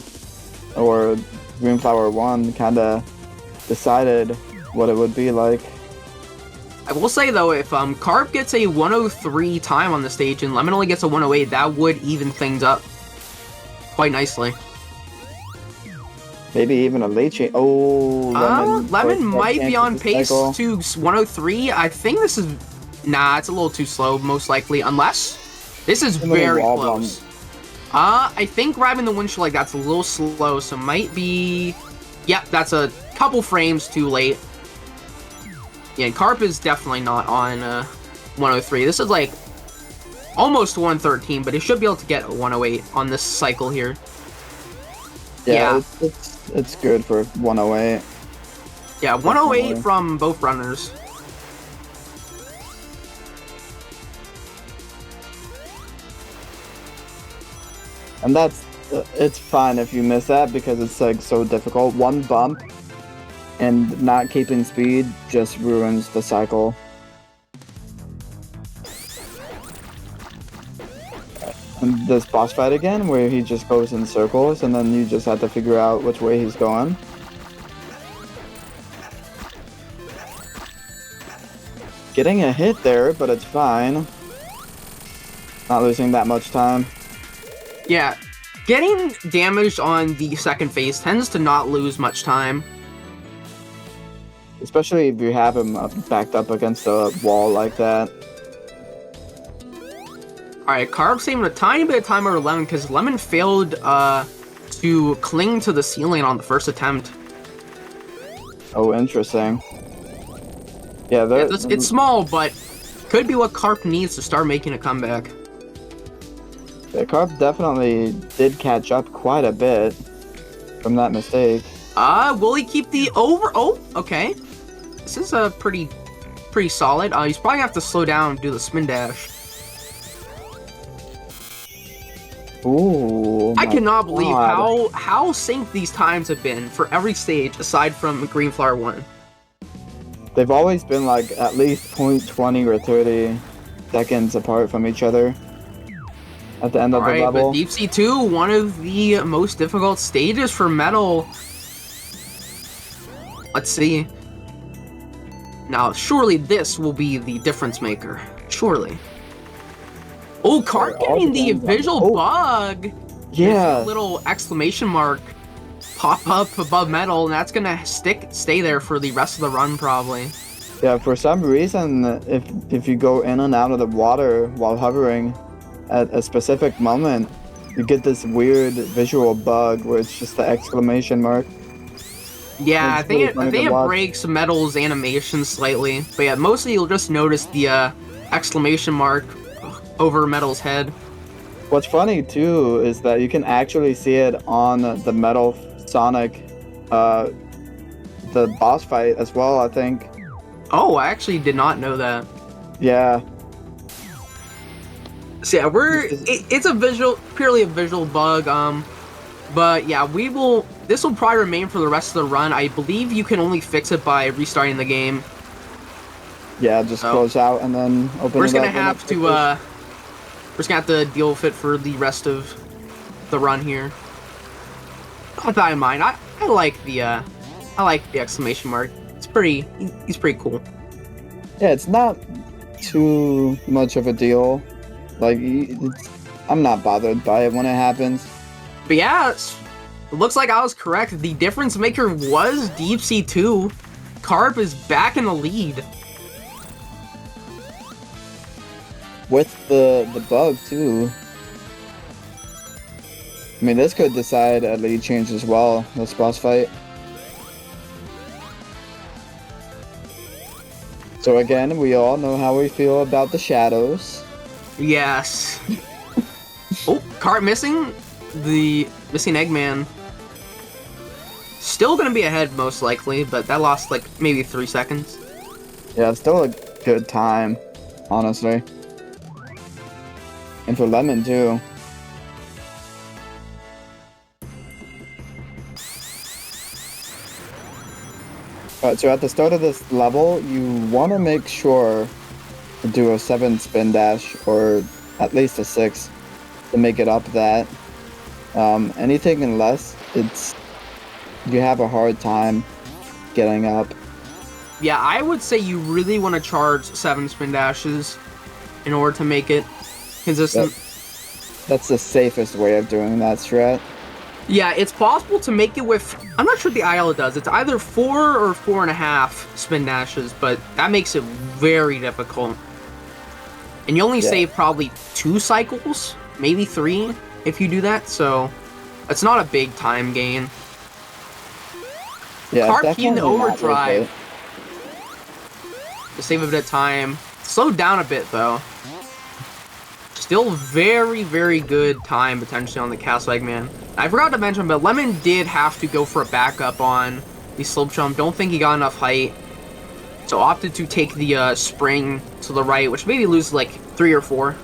or Green Flower 1 kinda decided what it would be like. I will say though, if Carp gets a 103 time on the stage and Lemon only gets a 108, that would even things up quite nicely. Maybe even a late change. Oh, Lemon might be on pace cycle. to 103. I think this is... Nah, it's a little too slow, most likely. Unless... This is very close. I think grabbing the windshield that's a little slow, so might be... Yep, that's a couple frames too late. Yeah, and Carp is definitely not on 103. This is almost 113, but he should be able to get a 108 on this cycle here. Yeah. It's good for 108. Yeah, 108 from both runners. And that's it's fine if you miss that because it's so difficult. One bump and not keeping speed just ruins the cycle. And this boss fight again, where he just goes in circles and then you just have to figure out which way he's going. Getting a hit there, but it's fine. Not losing that much time. Yeah, getting damaged on the second phase tends to not lose much time. Especially if you have him backed up against a wall like that. Alright, Carp saving a tiny bit of time over Lemon because Lemon failed to cling to the ceiling on the first attempt. Oh, interesting. Yeah, it's small, but could be what Carp needs to start making a comeback. Yeah, Carp definitely did catch up quite a bit from that mistake. Will he keep the over? Oh, okay. This is a pretty solid. He's probably gonna have to slow down and do the spin dash. Ooh, I cannot believe how synced these times have been for every stage aside from Green Flower 1. They've always been at least 0.20 or 30 seconds apart from each other at the end of the level. But Deep Sea 2, one of the most difficult stages for Metal. Let's see. Now, surely this will be the difference maker. Surely. Oh, Carp getting the visual bug! Yeah. With a little exclamation mark pop up above metal, and that's gonna stay there for the rest of the run probably. Yeah, for some reason, if you go in and out of the water while hovering at a specific moment, you get this weird visual bug where it's just the exclamation mark. Yeah, I It's think really it, funny I think to it watch. breaks Metal's animation slightly, but yeah, mostly you'll just notice the exclamation mark over Metal's head. What's funny too is that you can actually see it on the Metal Sonic, the boss fight as well, I think. Oh, I actually did not know that. Yeah, So yeah, it's a purely a visual bug. But yeah, this will probably remain for the rest of the run. I believe you can only fix it by restarting the game. yeah, just So, close out and then open We're just it gonna up when have it to fixes. we're just gonna have to deal with it for the rest of the run here. With that in mind, I like the exclamation mark. He's pretty cool. Yeah, it's not too much of a deal. Like, I'm not bothered by it when it happens. But yeah, it looks like I was correct. The difference maker was Deep Sea 2. Carp is back in the lead. With the bug too. I mean, this could decide a lead change as well, this boss fight. So again, we all know how we feel about the shadows. Yes. Oh, Carp missing. The missing Eggman. Still gonna be ahead most likely, but that lost like maybe 3 seconds. Yeah, it's still a good time, honestly. And for Lemon too. Alright, so at the start of this level, you want to make sure to do a 7 spin dash, or at least a 6, to make it up that. Anything less, you have a hard time getting up. Yeah, I would say you really want to charge 7 spin dashes in order to make it consistent. That's the safest way of doing that strat. Yeah, it's possible to make it with... I'm not sure what the IL does. It's either 4 or 4.5 spin dashes, but that makes it very difficult. And you only save probably 2 cycles, maybe 3, if you do that, so it's not a big time gain. Yeah, Carp definitely in the not worth overdrive it. to save a bit of time. Slowed down a bit, though. Still very, very good time, potentially, on the Castle Eggman. I forgot to mention, but Lemon did have to go for a backup on the slope jump. Don't think he got enough height. So opted to take the spring to the right, which maybe loses like 3 or 4.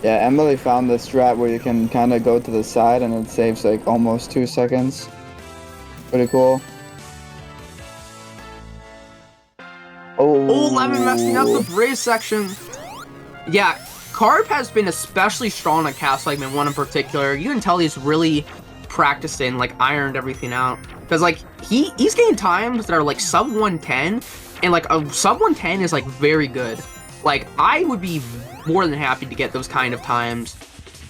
Yeah, Emily found this strat where you can kind of go to the side and it saves like almost 2 seconds. Pretty cool. Oh, Lemon messing up the bridge section. Yeah, Carp has been especially strong on Castle Eggman 1 in particular. You can tell he's really practiced and like ironed everything out. Because like he's getting times that are like sub 110, and like a sub 110 is like very good. Like I would be more than happy to get those kind of times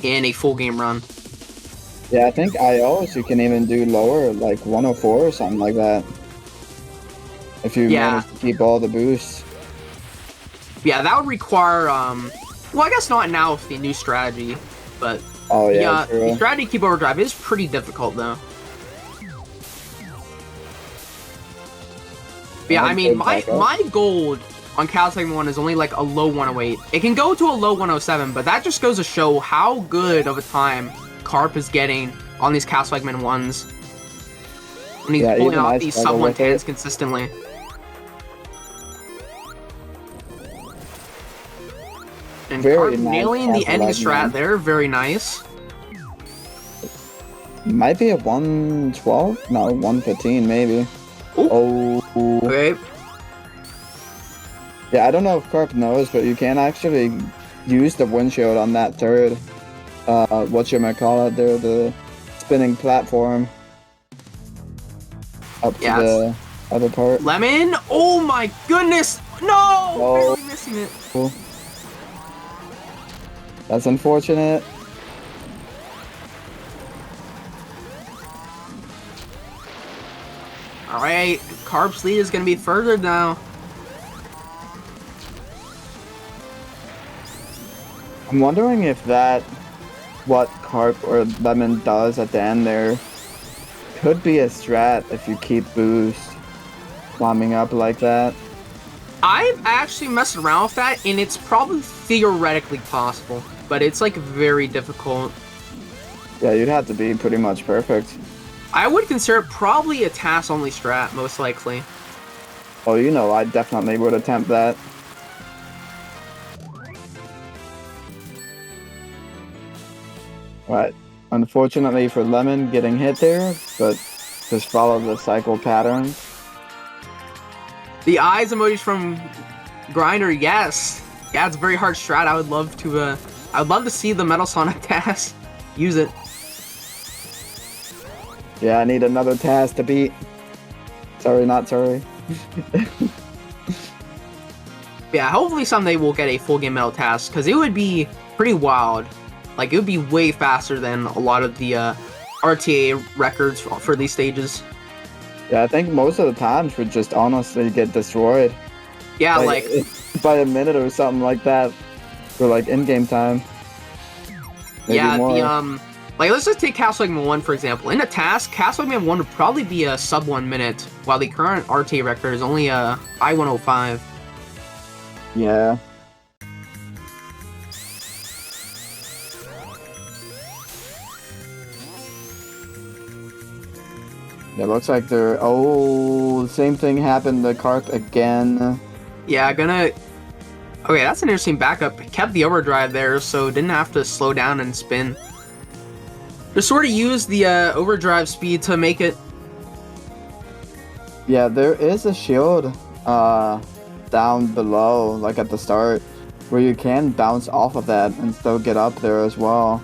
in a full game run. Yeah, I think IOs you can even do lower, like 104 or something like that. If you manage to keep all the boosts. Yeah, that would require well, I guess not now with the new strategy, but oh yeah, the strategy keep overdrive is pretty difficult though. But yeah, I mean my gold on Castle Eggman 1 is only like a low 108. It can go to a low 107, but that just goes to show how good of a time Carp is getting on these Castle Eggman 1s. When he's pulling off these sub 110s consistently. And Carp nailing the ending strat there, very nice. Might be a 112? No, 115 maybe. Ooh. Oh. Okay. Yeah, I don't know if Carp knows, but you can actually use the windshield on that third, whatchamacallit there, the spinning platform. Up to the other part. Lemon? Oh my goodness! No! Barely missing it. Cool. That's unfortunate. Alright, Carp's lead is gonna be furthered now. I'm wondering if what Carp or Lemon does at the end there could be a strat if you keep boost climbing up like that. I've actually messed around with that, and it's probably theoretically possible, but it's like very difficult. Yeah, you'd have to be pretty much perfect. I would consider it probably a task-only strat, most likely. Oh, you know, I definitely would attempt that. Right. Unfortunately for Lemon getting hit there, but just follow the cycle pattern. The eyes emojis from Grinder, yes. Yeah, it's a very hard strat. I would love to see the Metal Sonic task use it. Yeah, I need another task to beat. Sorry, not sorry. Yeah, hopefully someday we'll get a full game Metal task, because it would be pretty wild. Like, it would be way faster than a lot of the RTA records for these stages. Yeah, I think most of the times would just honestly get destroyed. Yeah, like by a minute or something like that for like in-game time. Maybe yeah, more. like let's just take Castle Eggman 1 for example. In a task, Castle Eggman 1 would probably be a sub 1 minute, while the current RTA record is only a I-105. Yeah. Yeah, looks like they're... Oh, same thing happened to Carp again. Yeah, Okay, that's an interesting backup. Kept the overdrive there, so didn't have to slow down and spin. Just sort of used the overdrive speed to make it. Yeah, there is a shield down below, like at the start, where you can bounce off of that and still get up there as well.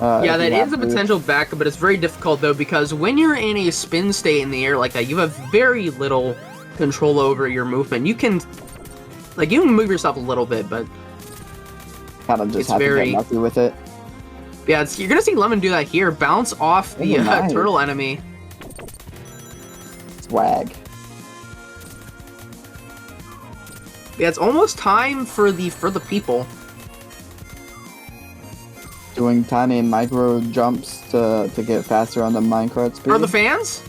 Yeah, that is a potential backup, but it's very difficult though, because when you're in a spin state in the air like that, you have very little control over your movement. You can move yourself a little bit, but kind of just have to get lucky with it. Yeah, you're gonna see Lemon do that here. Bounce off the nice. turtle enemy. Swag. Yeah, it's almost time for the people. Doing tiny micro jumps to get faster on the minecart speed. For the fans?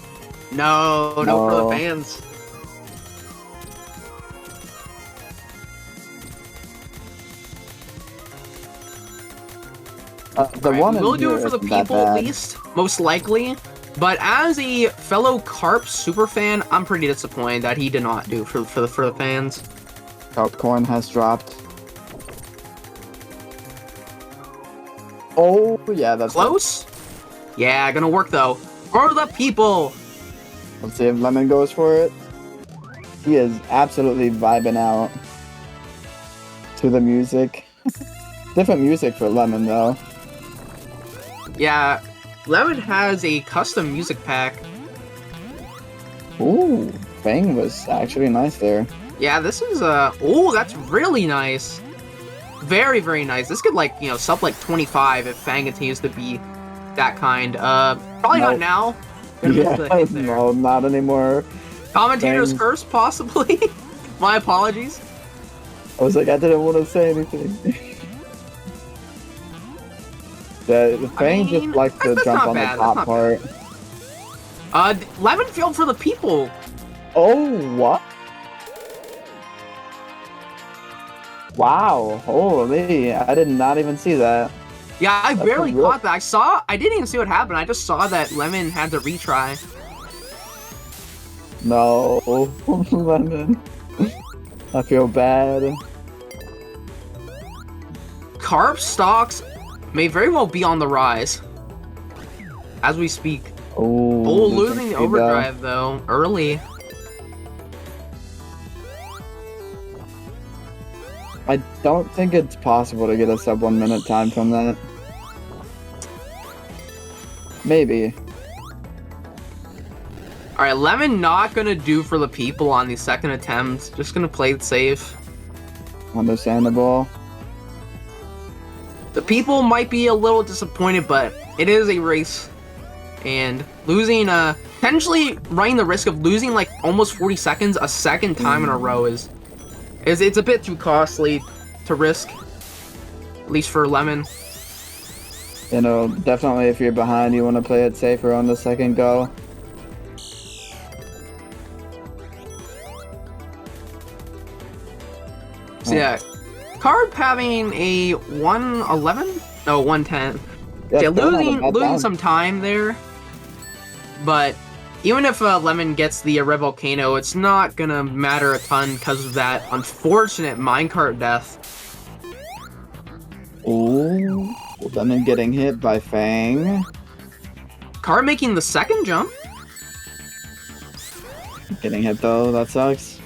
No, for the fans. We'll do it for the people at least, most likely. But as a fellow Carp superfan, I'm pretty disappointed that he did not do for the fans. Carp coin has dropped. Oh yeah, that's close. Yeah, gonna work though. For the people. Let's see if Lemon goes for it. He is absolutely vibing out to the music. Different music for Lemon though. Yeah, Lemon has a custom music pack. Ooh, Fang was actually nice there. Yeah, this is oh, that's really nice. Very, very nice. This could sub 25 if Fang continues to be that kind. Probably not now. Yeah, no, not anymore. Commentator's Fang. curse, possibly. My apologies. I was like, I didn't want to say anything. The Fang just likes to jump on the top part. Lemon field for the people. Oh, what? Wow, holy, I did not even see that. Yeah, I barely caught that. I didn't even see what happened. I just saw that Lemon had to retry. No, Lemon. I feel bad. Carp stocks may very well be on the rise as we speak. Oh, losing the overdrive though, early. I don't think it's possible to get a sub 1 minute time from that. Maybe. Alright, Lemon not gonna do for the people on the second attempt. Just gonna play it safe. Understandable. The people might be a little disappointed, but it is a race. And losing potentially running the risk of losing like almost 40 seconds a second time in a row is it's a bit too costly to risk, at least for Lemon. You know, definitely if you're behind, you want to play it safer on the second go. So yeah, Carp having a 111? No, 110. Yeah, losing some time there. But even if Lemon gets the Red Volcano, it's not gonna matter a ton because of that unfortunate minecart death. Ooh, Lemon getting hit by Fang. Carp making the second jump. Getting hit though, that sucks.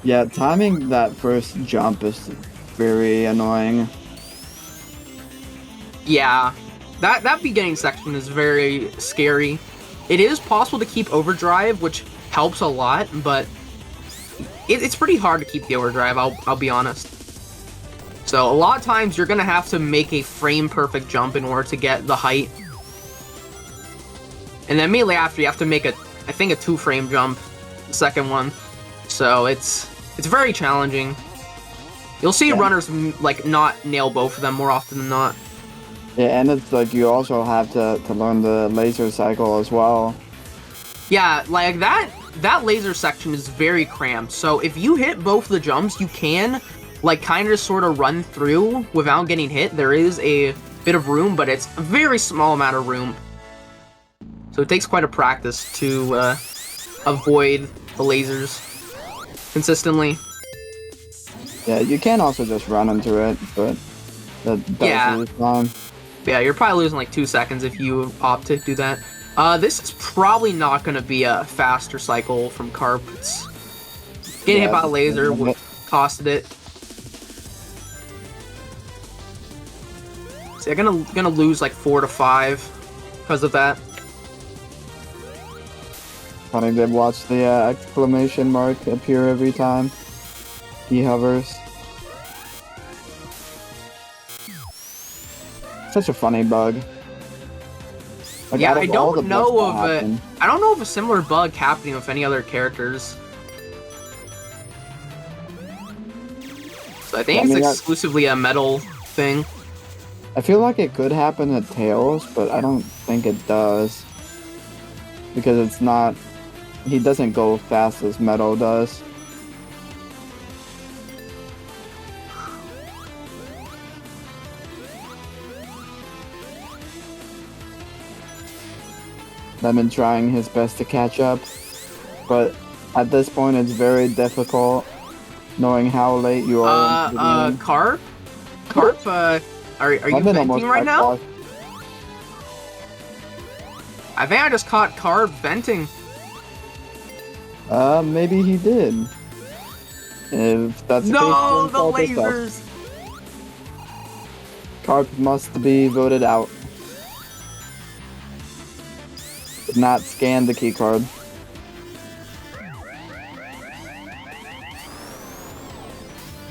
Yeah, timing that first jump is very annoying. Yeah, that beginning section is very scary. It is possible to keep overdrive, which helps a lot, but it's pretty hard to keep the overdrive, I'll be honest. So a lot of times you're gonna have to make a frame perfect jump in order to get the height. And then immediately after you have to make I think a 2-frame jump, the second one. So it's very challenging. You'll see runners like not nail both of them more often than not. Yeah, and it's like you also have to learn the laser cycle as well. Yeah, like that laser section is very cramped. So if you hit both the jumps, you can like kind of sort of run through without getting hit. There is a bit of room, but it's a very small amount of room. So it takes quite a practice to avoid the lasers consistently. Yeah, you can also just run into it, but that does lose time. Yeah, you're probably losing like 2 seconds if you opt to do that. This is probably not going to be a faster cycle from Carp. It's getting hit by a laser costed it. So you're gonna lose like 4 to 5 because of that. Funny to watch the exclamation mark appear every time he hovers. Such a funny bug. Like, yeah, I don't know of a similar bug happening with any other characters. So I think it's exclusively a metal thing. I feel like it could happen at Tails, but I don't think it does. Because it's not... He doesn't go fast as Metal does. Lemon trying his best to catch up, but at this point it's very difficult knowing how late you are. Carp, are you venting right now? I think I just caught Carp venting. Maybe he did. If that's the no, case, the lasers. Carp must be voted out. Did not scan the key card.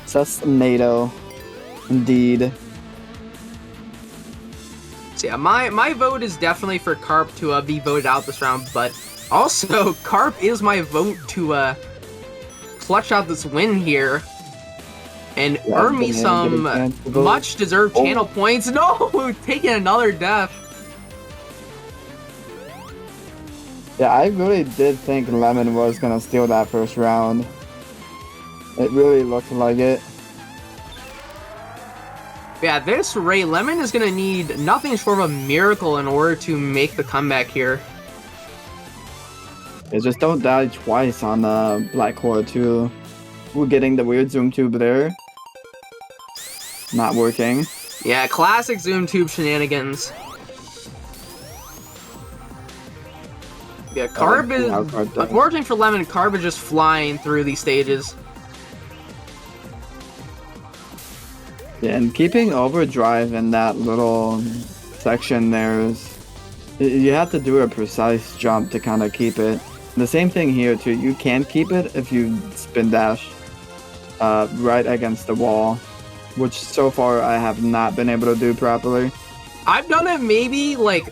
Sussnato. Indeed. So yeah, my vote is definitely for Carp to be voted out this round, but also Carp is my vote to clutch out this win here and earn me some much deserved channel points. No, taking another death. Yeah, I really did think Lemon was gonna steal that first round. It really looked like it. Yeah, this Ray Lemon is gonna need nothing short of a miracle in order to make the comeback here. Yeah, just don't die twice on Black Core 2. We're getting the weird zoom tube there. Not working. Yeah, classic zoom tube shenanigans. Yeah, Carb is... Unfortunately for Lemon, Carb is just flying through these stages. Yeah, and keeping overdrive in that little section there is... You have to do a precise jump to kind of keep it. And the same thing here too, you can keep it if you spin dash right against the wall. Which so far I have not been able to do properly. I've done it maybe like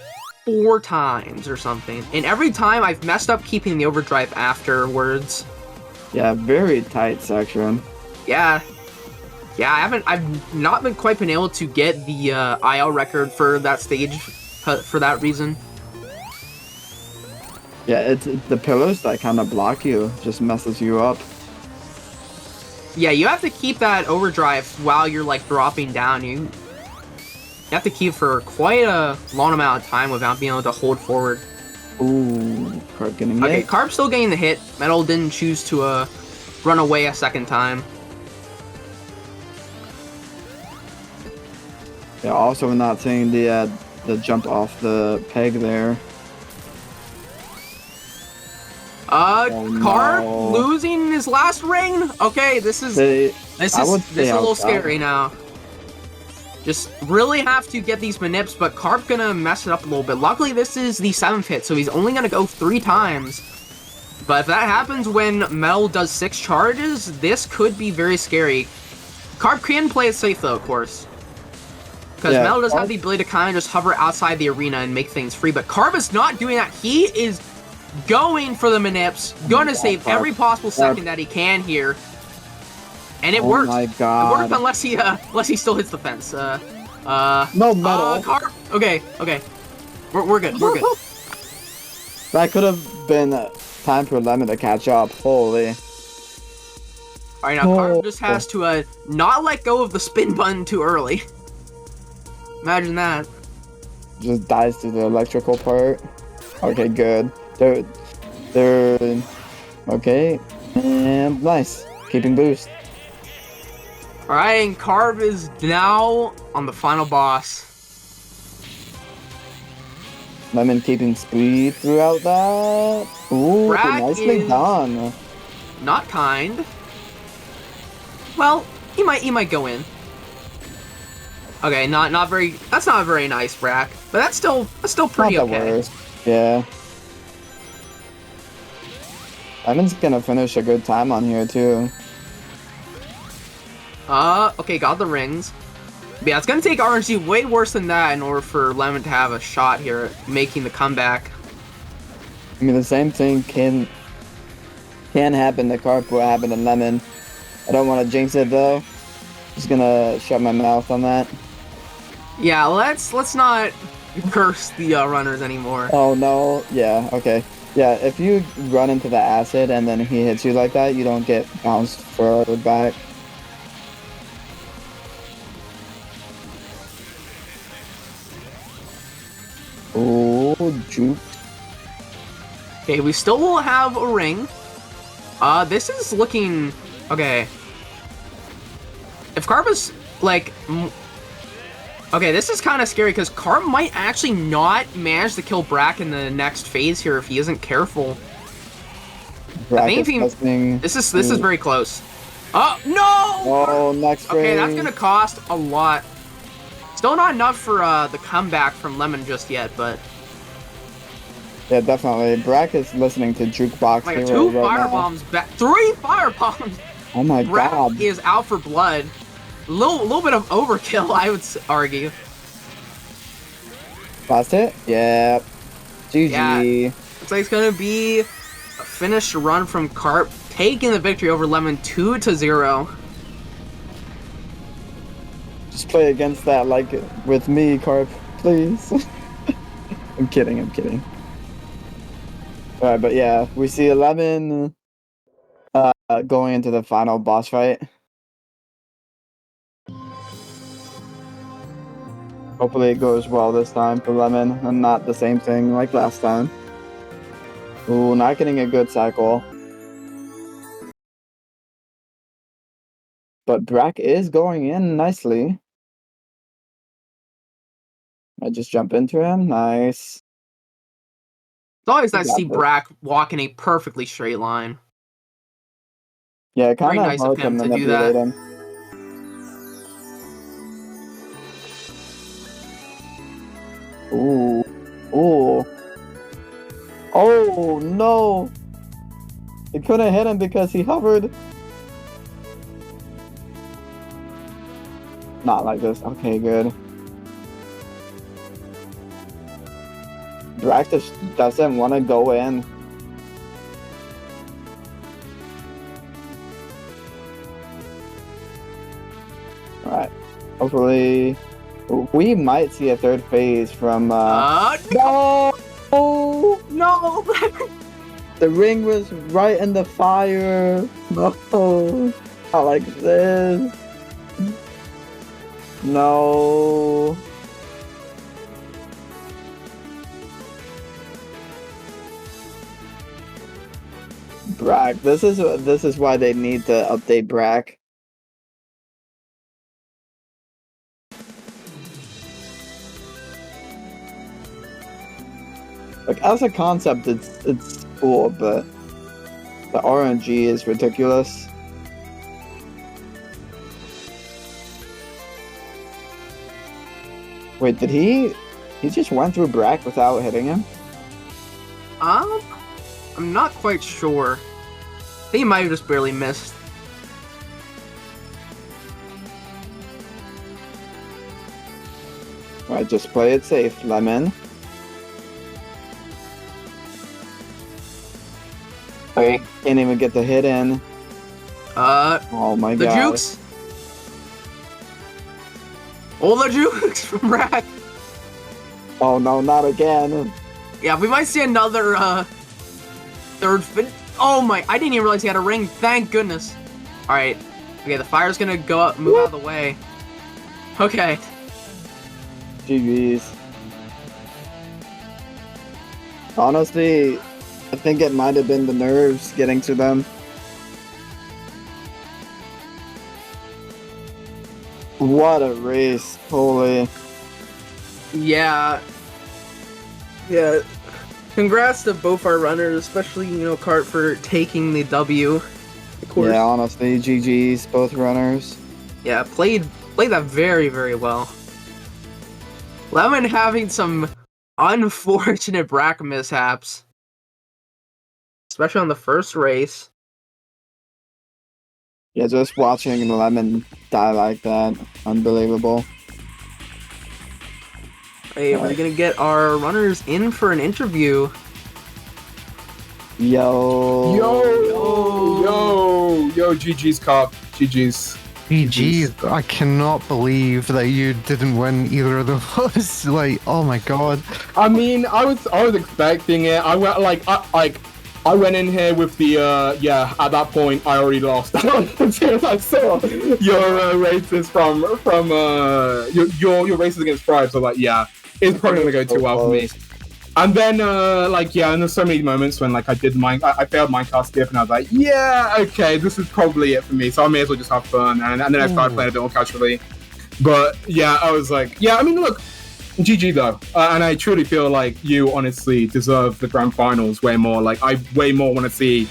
4 times or something, and every time I've messed up keeping the overdrive afterwards. Yeah, very tight section. Yeah. Yeah, I've not quite been able to get the IL record for that stage for that reason. Yeah, it's the pillars that kind of block you, just messes you up. Yeah, you have to keep that overdrive while you're like dropping down. You have to keep for quite a long amount of time without being able to hold forward. Ooh, Carp getting hit. Okay, Carp still getting the hit. Metal didn't choose to run away a second time. Yeah, also not seeing the jump off the peg there. Carp no. losing his last ring. Okay, this is a little scary now. Just really have to get these manips, but Carp gonna mess it up a little bit. Luckily, this is the 7th hit, so he's only gonna go 3 times. But if that happens when Metal does 6 charges, this could be very scary. Carp can play it safe though, of course. Because Metal does have the ability to kind of just hover outside the arena and make things free, but Carp is not doing that. He is going for the manips, gonna save every possible second that he can here. And it worked. My God. It worked unless he still hits the fence. No, Metal. Carp. Okay. We're good. We're good. That could have been time for Lemon to catch up. Holy. Alright, now Carp just has to not let go of the spin button too early. Imagine that. Just dies to the electrical part. Okay, good. They're okay. And nice. Keeping boost. Alright, and Carp is now on the final boss. Lemon keeping speed throughout that. Ooh, Brack nicely is done. Not kind. Well, he might go in. Okay, not very. That's not very nice, Brack. But that's still pretty Not the okay. worst. Yeah. Lemon's gonna finish a good time on here too. Okay, got the rings. But yeah, it's gonna take RNG way worse than that in order for Lemon to have a shot here at making the comeback. I mean, the same thing can happen to Carp what happened to Lemon. I don't want to jinx it though. Just gonna shut my mouth on that. Yeah, let's not curse the runners anymore. Oh no, yeah, okay. Yeah, if you run into the acid and then he hits you like that, you don't get bounced forward back. Oh, juke. Okay, we still will have a ring. This is looking okay. If Carp is like, okay, this is kind of scary because Carp might actually not manage to kill Brack in the next phase here if he isn't careful. Brack I think is this is very close. Oh no! Oh, next phase. Okay, that's gonna cost a lot. Still not enough for the comeback from Lemon just yet, but yeah, definitely. Brack is listening to Jukebox like Hero 2 firebombs back, 3 firebombs. Oh my Brack God. is out for blood. Little bit of overkill, I would argue. Last hit? Yep. GG. Yeah. Looks like it's gonna be a finished run from Carp, taking the victory over Lemon 2-0. Just play against that like with me, Carp, please. I'm kidding. Alright, but yeah, we see 11 going into the final boss fight. Hopefully it goes well this time for Lemon and not the same thing like last time. Ooh, not getting a good cycle. But Brack is going in nicely. I just jump into him. Nice. It's always nice to got see this. Brack walk in a perfectly straight line. Yeah, kind Very of nice of him to do that. him. Ooh. Ooh. Oh, no. It couldn't hit him because he hovered. Not like this. Okay, good. Brack just doesn't want to go in. Alright. Hopefully, we might see a third phase from. No! No! The ring was right in the fire. No, not like this. No. Brack. This is why they need to update Brack. Like as a concept, it's cool, but the RNG is ridiculous. Wait, did he just went through Brack without hitting him? I'm not quite sure. I think he might have just barely missed. Right, just play it safe, Lemon. Oh, can't even get the hit in. Oh my the god. jukes. All the jukes from Brack. Oh no, not again. Yeah, we might see another third fin. Oh my! I didn't even realize he had a ring. Thank goodness. All right. Okay, the fire's gonna go up, move out of the way. Okay. GG's. Honestly, I think it might have been the nerves getting to them. What a race, holy. Yeah. Yeah. Congrats to both our runners, especially, Cart for taking the W. Of course. Yeah, honestly, GG's, both runners. Yeah, played that very, very well. Lemon having some unfortunate Brack mishaps. Especially on the first race. Yeah, just watching Lemon die like that, unbelievable. Hey, we're gonna get our runners in for an interview. Yo, GG's Cop, GG's. GG, I cannot believe that you didn't win either of those. Like, oh my god. I mean, I was expecting it. I went in here with the at that point I already lost. As soon as I saw your races from your races against Thrive, so it's probably gonna go too well for me. And then and there's so many moments when I failed Minecraft skip and I was like, yeah, okay, this is probably it for me, so I may as well just have fun, and then I started playing a bit more casually. But yeah, I was like, yeah, I mean, look, GG though, and I truly feel like you honestly deserve the grand finals way more. Like, I way more want to see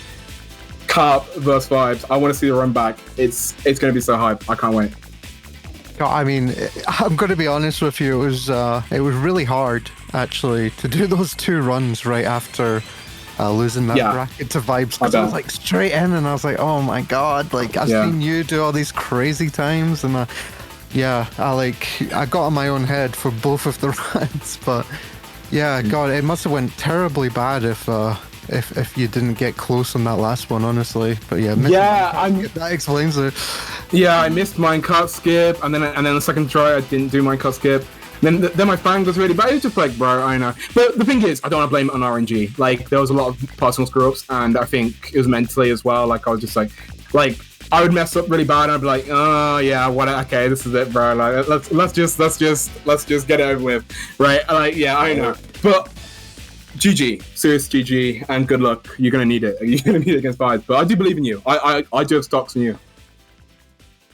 Carp versus Vibes. I want to see the run back. It's gonna be so hype. I can't wait. I mean, I'm going to be honest with you. It was really hard actually to do those two runs right after losing that bracket to Vibes, because I was like straight in, and I was like, oh my god, like I've seen you do all these crazy times, and I got in my own head for both of the runs, but yeah, god, it must have went terribly bad if you didn't get close on that last one, honestly. But that explains it. Yeah, I missed minecart skip, and then the second try I didn't do minecart skip. Then my fang was really bad. It was just like, bro, I know. But the thing is, I don't want to blame it on RNG. Like, there was a lot of personal screw-ups, and I think it was mentally as well. Like, I was just like I would mess up really bad, and I'd be like, oh yeah, okay, this is it, bro. Like, let's just get it over with, right? Like, yeah, I know. But GG, serious GG, and good luck. You're gonna need it. You're gonna need it against Vibes. But I do believe in you. I do have stocks in you.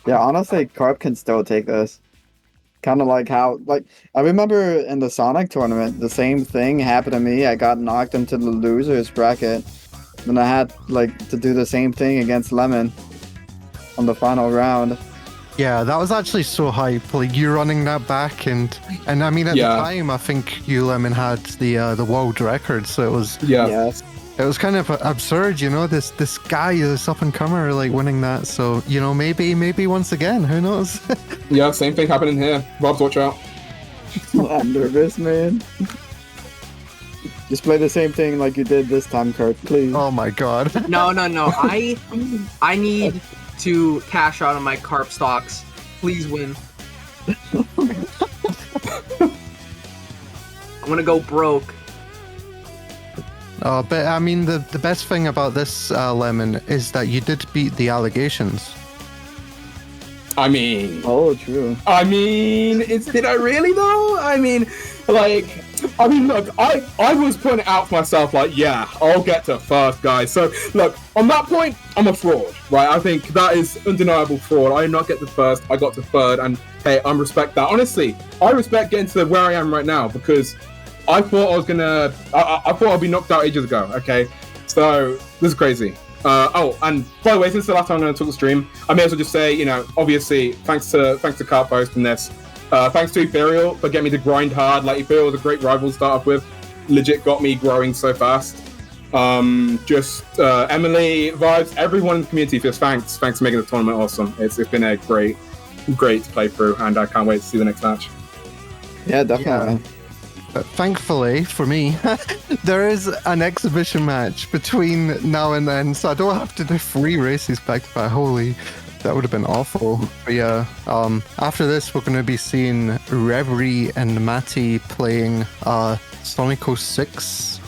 Yeah, honestly, Carp can still take this. Kind of like how, I remember in the Sonic tournament, the same thing happened to me. I got knocked into the losers bracket. Then I had, to do the same thing against Lemon on the final round. Yeah, that was actually so hype. Like, you running that back, and I mean, at the time, I think you, Lemon, had the world record, so it was... Yes. It was kind of absurd, this guy, this up-and-comer, winning that. So, maybe once again, who knows? Yeah, same thing happening here. Robs, watch out. I'm nervous, man. Just play the same thing like you did this time, Kurt, please. Oh my god. No. I need to cash out on my carp stocks. Please win. I'm gonna go broke. But I mean, the best thing about this, Lemon, is that you did beat the allegations. I mean, True. I mean, did I really though? I mean, look, I was putting it out for myself, like, yeah, I'll get to first, guys. So, look, on that point, I'm a fraud, right? I think that is undeniable fraud. I did not get to first, I got to third, and hey, I respect that. Honestly, I respect getting to where I am right now, because I thought I was gonna, I thought I'd be knocked out ages ago, okay? So, this is crazy. And by the way, since the last time I'm going to talk the stream, I may as well just say, obviously, thanks to Carp for hosting this. Thanks to Ethereal for getting me to grind hard. Like, Ethereal was a great rival to start off with. Legit got me growing so fast. Emily, Vibes, everyone in the community, just thanks for making the tournament awesome. It's been a great playthrough, and I can't wait to see the next match. Yeah, definitely. Yeah. Thankfully for me, there is an exhibition match between now and then, so I don't have to do 3 races back to back. Holy, that would have been awful. But yeah, after this, we're going to be seeing Reverie and Matty playing Sonic 06.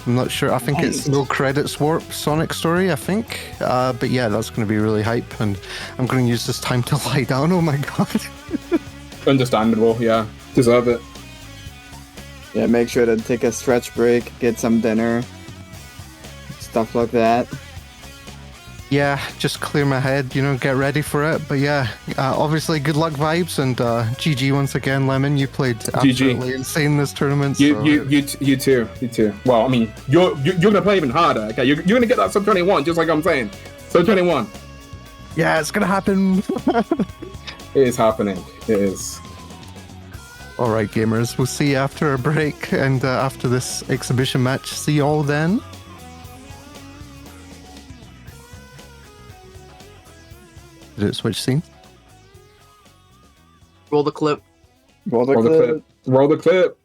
I'm not sure. I think it's No Credits Warp Sonic Story, I think. But yeah, that's going to be really hype, and I'm going to use this time to lie down. Oh my god. Understandable, yeah. Deserve it. Yeah, make sure to take a stretch break, get some dinner, stuff like that. Yeah, just clear my head, get ready for it. But yeah, obviously, good luck, Vibes, and GG once again, Lemon. You played absolutely insane this tournament. You too. Well, I mean, you're gonna play even harder. Okay, you're gonna get that sub 21, just like I'm saying. Sub 21. Yeah, it's gonna happen. It is happening. It is. All right, gamers. We'll see you after a break and after this exhibition match. See you all then. Did it switch scene? Roll the clip. Roll the clip. Roll the clip.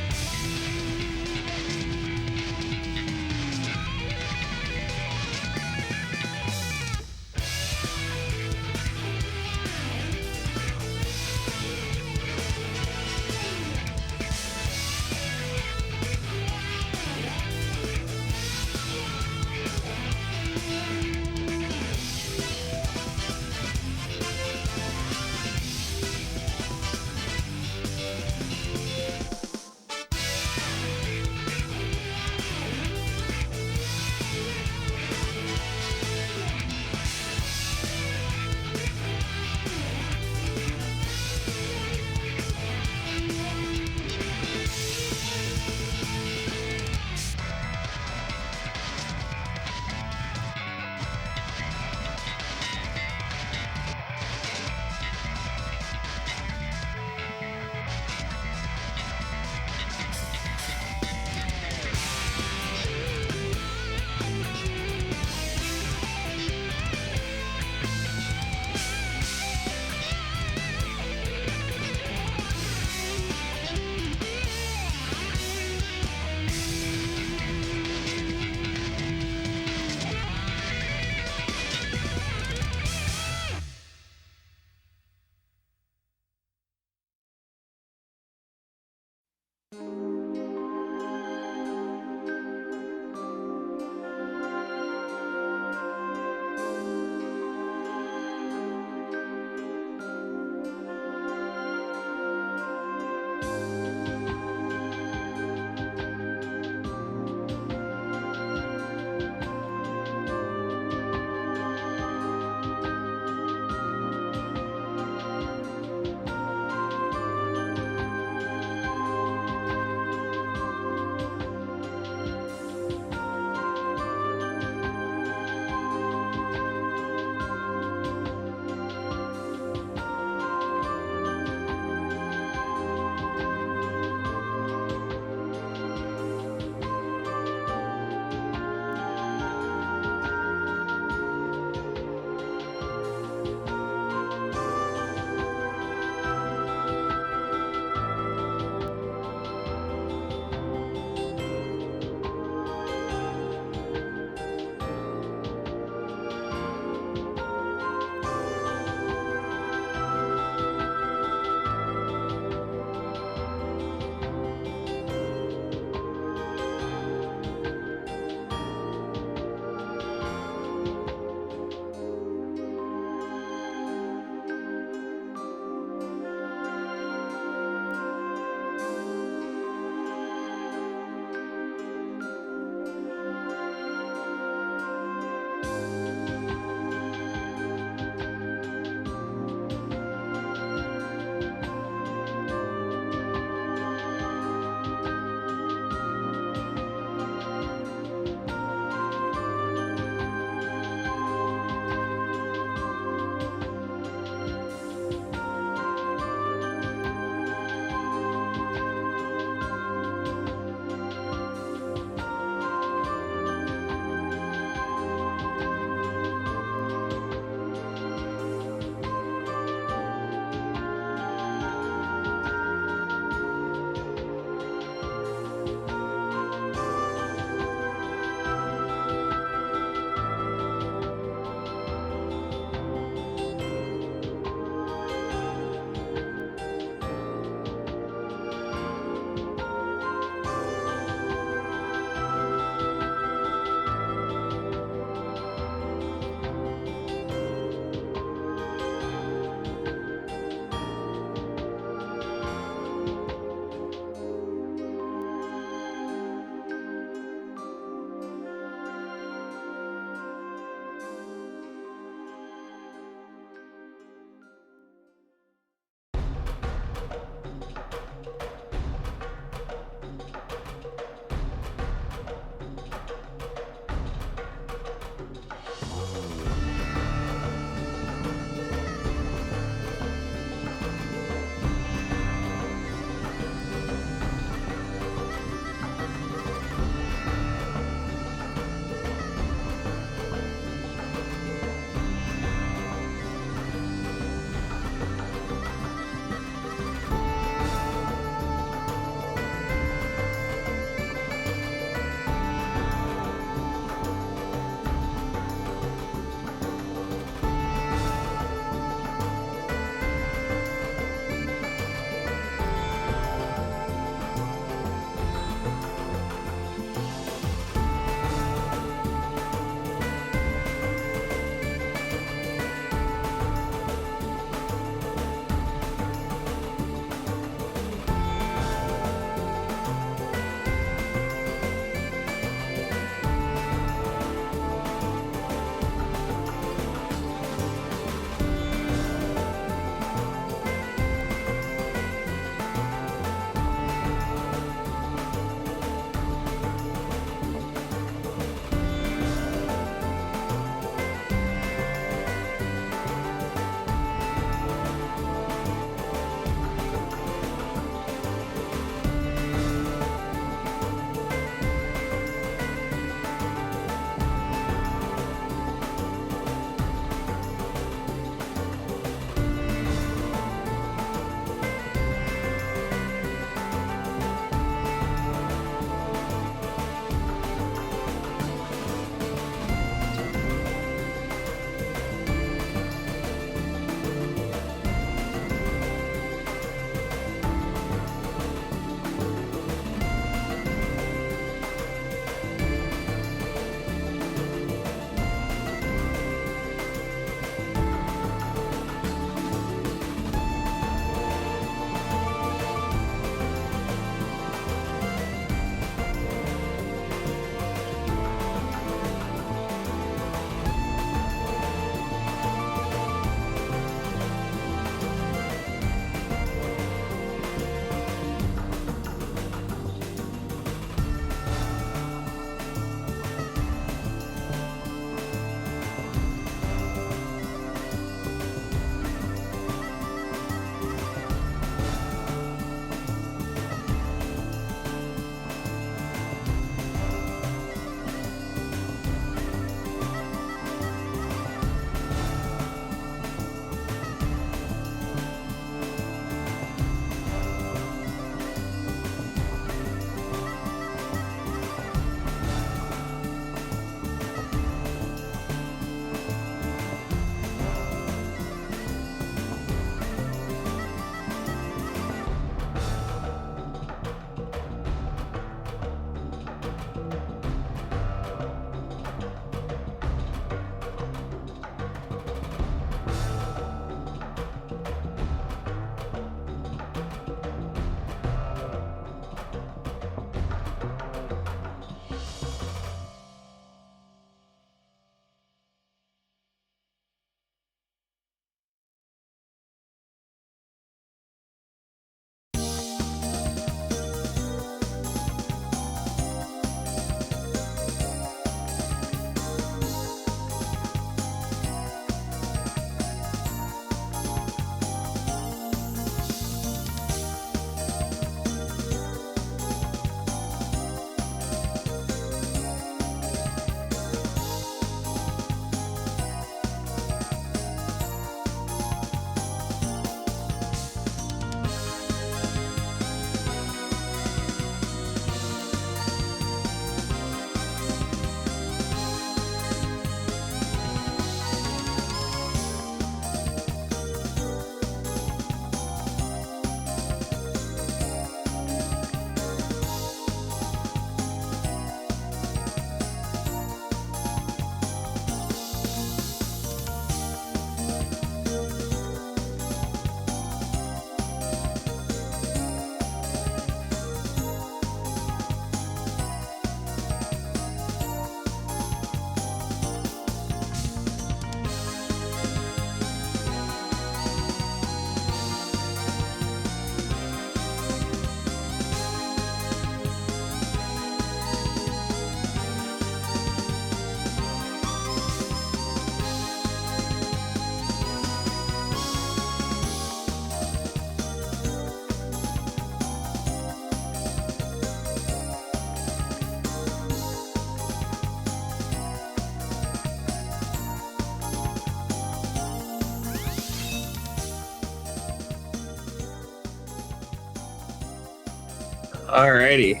Alrighty.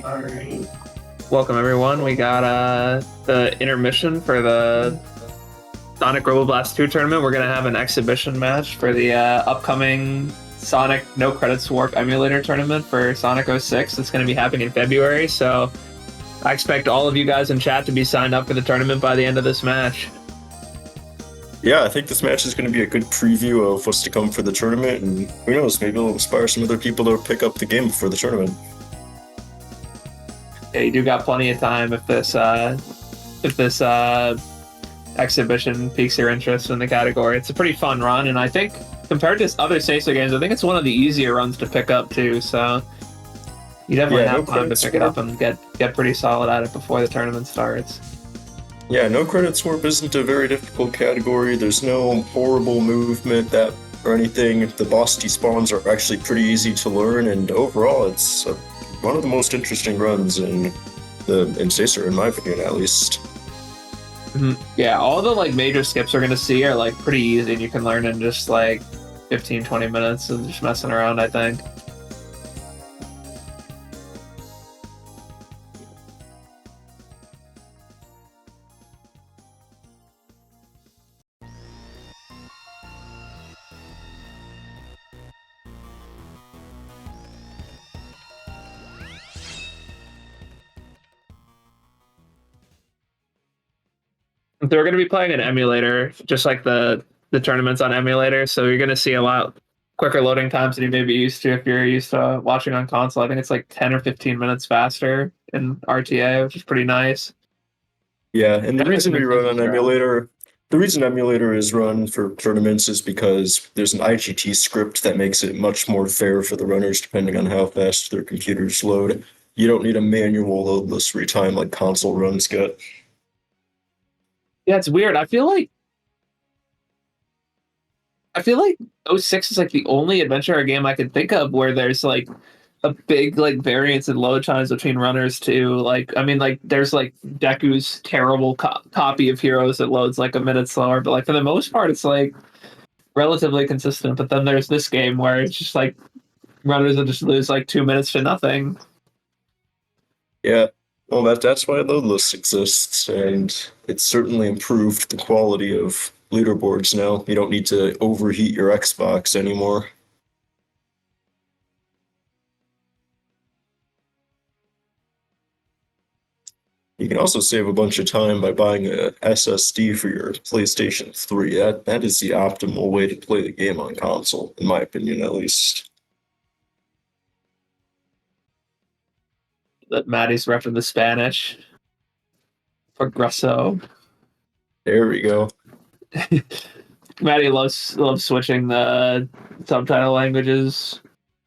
Welcome everyone. We got the intermission for the Sonic Roboblast 2 tournament. We're gonna have an exhibition match for the upcoming Sonic No Credits Warp emulator tournament for Sonic 06. It's gonna be happening in February, so I expect all of you guys in chat to be signed up for the tournament by the end of this match. Yeah, I think this match is going to be a good preview of what's to come for the tournament, and who knows, maybe it'll inspire some other people to pick up the game for the tournament. Yeah, you do got plenty of time if this exhibition piques your interest in the category. It's a pretty fun run, and I think compared to other Seiso games, I think it's one of the easier runs to pick up too. So you definitely have time to pick it up and get pretty solid at it before the tournament starts. Yeah, No Credits Warp isn't a very difficult category. There's no horrible movement or anything. The boss despawns are actually pretty easy to learn, and overall, it's one of the most interesting runs in Seiso, in my opinion, at least. Mm-hmm. Yeah, all the major skips we're gonna see are pretty easy, and you can learn in just 15-20 minutes of just messing around, I think. They're going to be playing an emulator, just like the tournaments on emulator, so you're going to see a lot quicker loading times than you may be used to if you're used to watching on console. I think it's 10 or 15 minutes faster in RTA, which is pretty nice. Yeah, and the reason emulator is run for tournaments is because there's an IGT script that makes it much more fair for the runners depending on how fast their computers load. You don't need a manual loadless retime like console runs get. Yeah, it's weird. I feel like 06 is the only adventure game I can think of where there's a big variance in load times between runners too. There's Deku's terrible copy of Heroes that loads a minute slower, but for the most part it's relatively consistent. But then there's this game where it's just runners will just lose 2 minutes to nothing. Yeah. Well, that's why loadless exists, and it's certainly improved the quality of leaderboards now. You don't need to overheat your Xbox anymore. You can also save a bunch of time by buying a SSD for your PlayStation 3. That is the optimal way to play the game on console, in my opinion, at least. That Maddie's repping the Spanish. Progresso. There we go. Maddie loves switching the subtitle languages.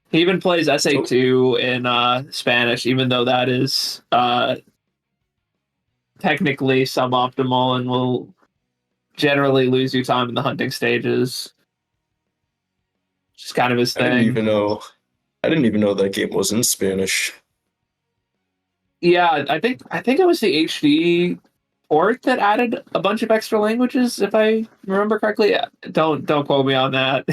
He even plays SA2 in Spanish, even though that is technically suboptimal and will generally lose you time in the hunting stages. Just kind of his thing. I didn't even know that game was in Spanish. Yeah, I think it was the HD port that added a bunch of extra languages, if I remember correctly. Yeah, don't quote me on that.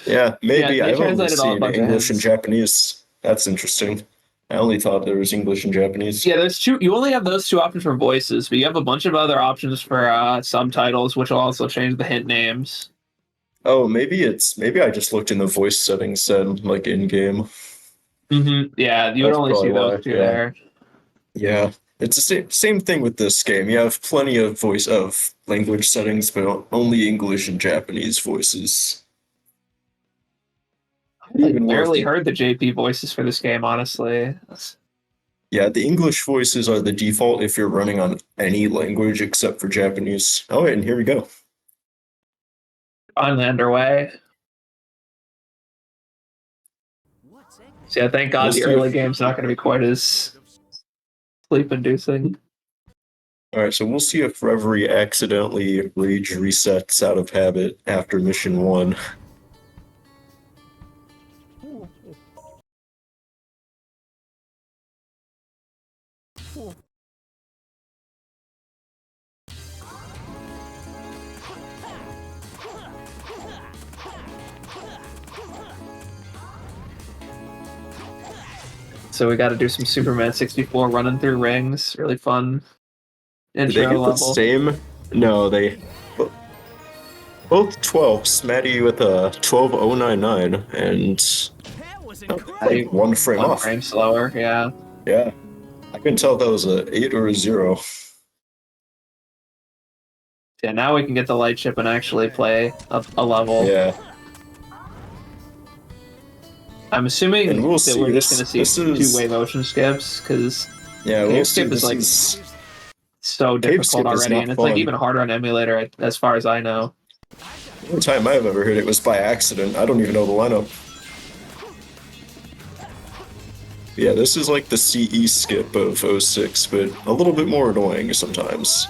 Yeah, maybe. Yeah, I've only translated all a seen bunch of English and hints. Japanese. That's interesting. I only thought there was English and Japanese. Yeah, there's two. You only have those two options for voices, but you have a bunch of other options for subtitles, which will also change the hint names. Oh, maybe I just looked in the voice settings then, in game. Mm-hmm. Yeah, you would only see those two there. Yeah, it's the same thing with this game. You have plenty of language settings, but only English and Japanese voices. I barely heard the JP voices for this game, honestly. Yeah, the English voices are the default if you're running on any language except for Japanese. Oh, and here we go. Finally underway. So yeah, thank God the early game's not going to be quite as sleep-inducing. All right, so we'll see if Reverie accidentally rage resets out of habit after mission 1. So we got to do some Superman 64 running through rings. Really fun Did intro they get level. the same? No, they both 12s. Maddie with a 12099 and like one frame One off. frame slower, yeah. Yeah, I couldn't tell if that was a 8 or a 0. Yeah, now we can get the light ship and actually play a level. Yeah. I'm assuming And we'll that see. we're just going to see This is- two-way motion skips, because Yeah, Cave we'll see. skip is This like is so Cave difficult skip is already, not and it's like fun. even harder on emulator, as far as I know. the only time I've ever heard it was by accident. I don't even know the lineup. Yeah, this is like the CE skip of 06, but a little bit more annoying sometimes.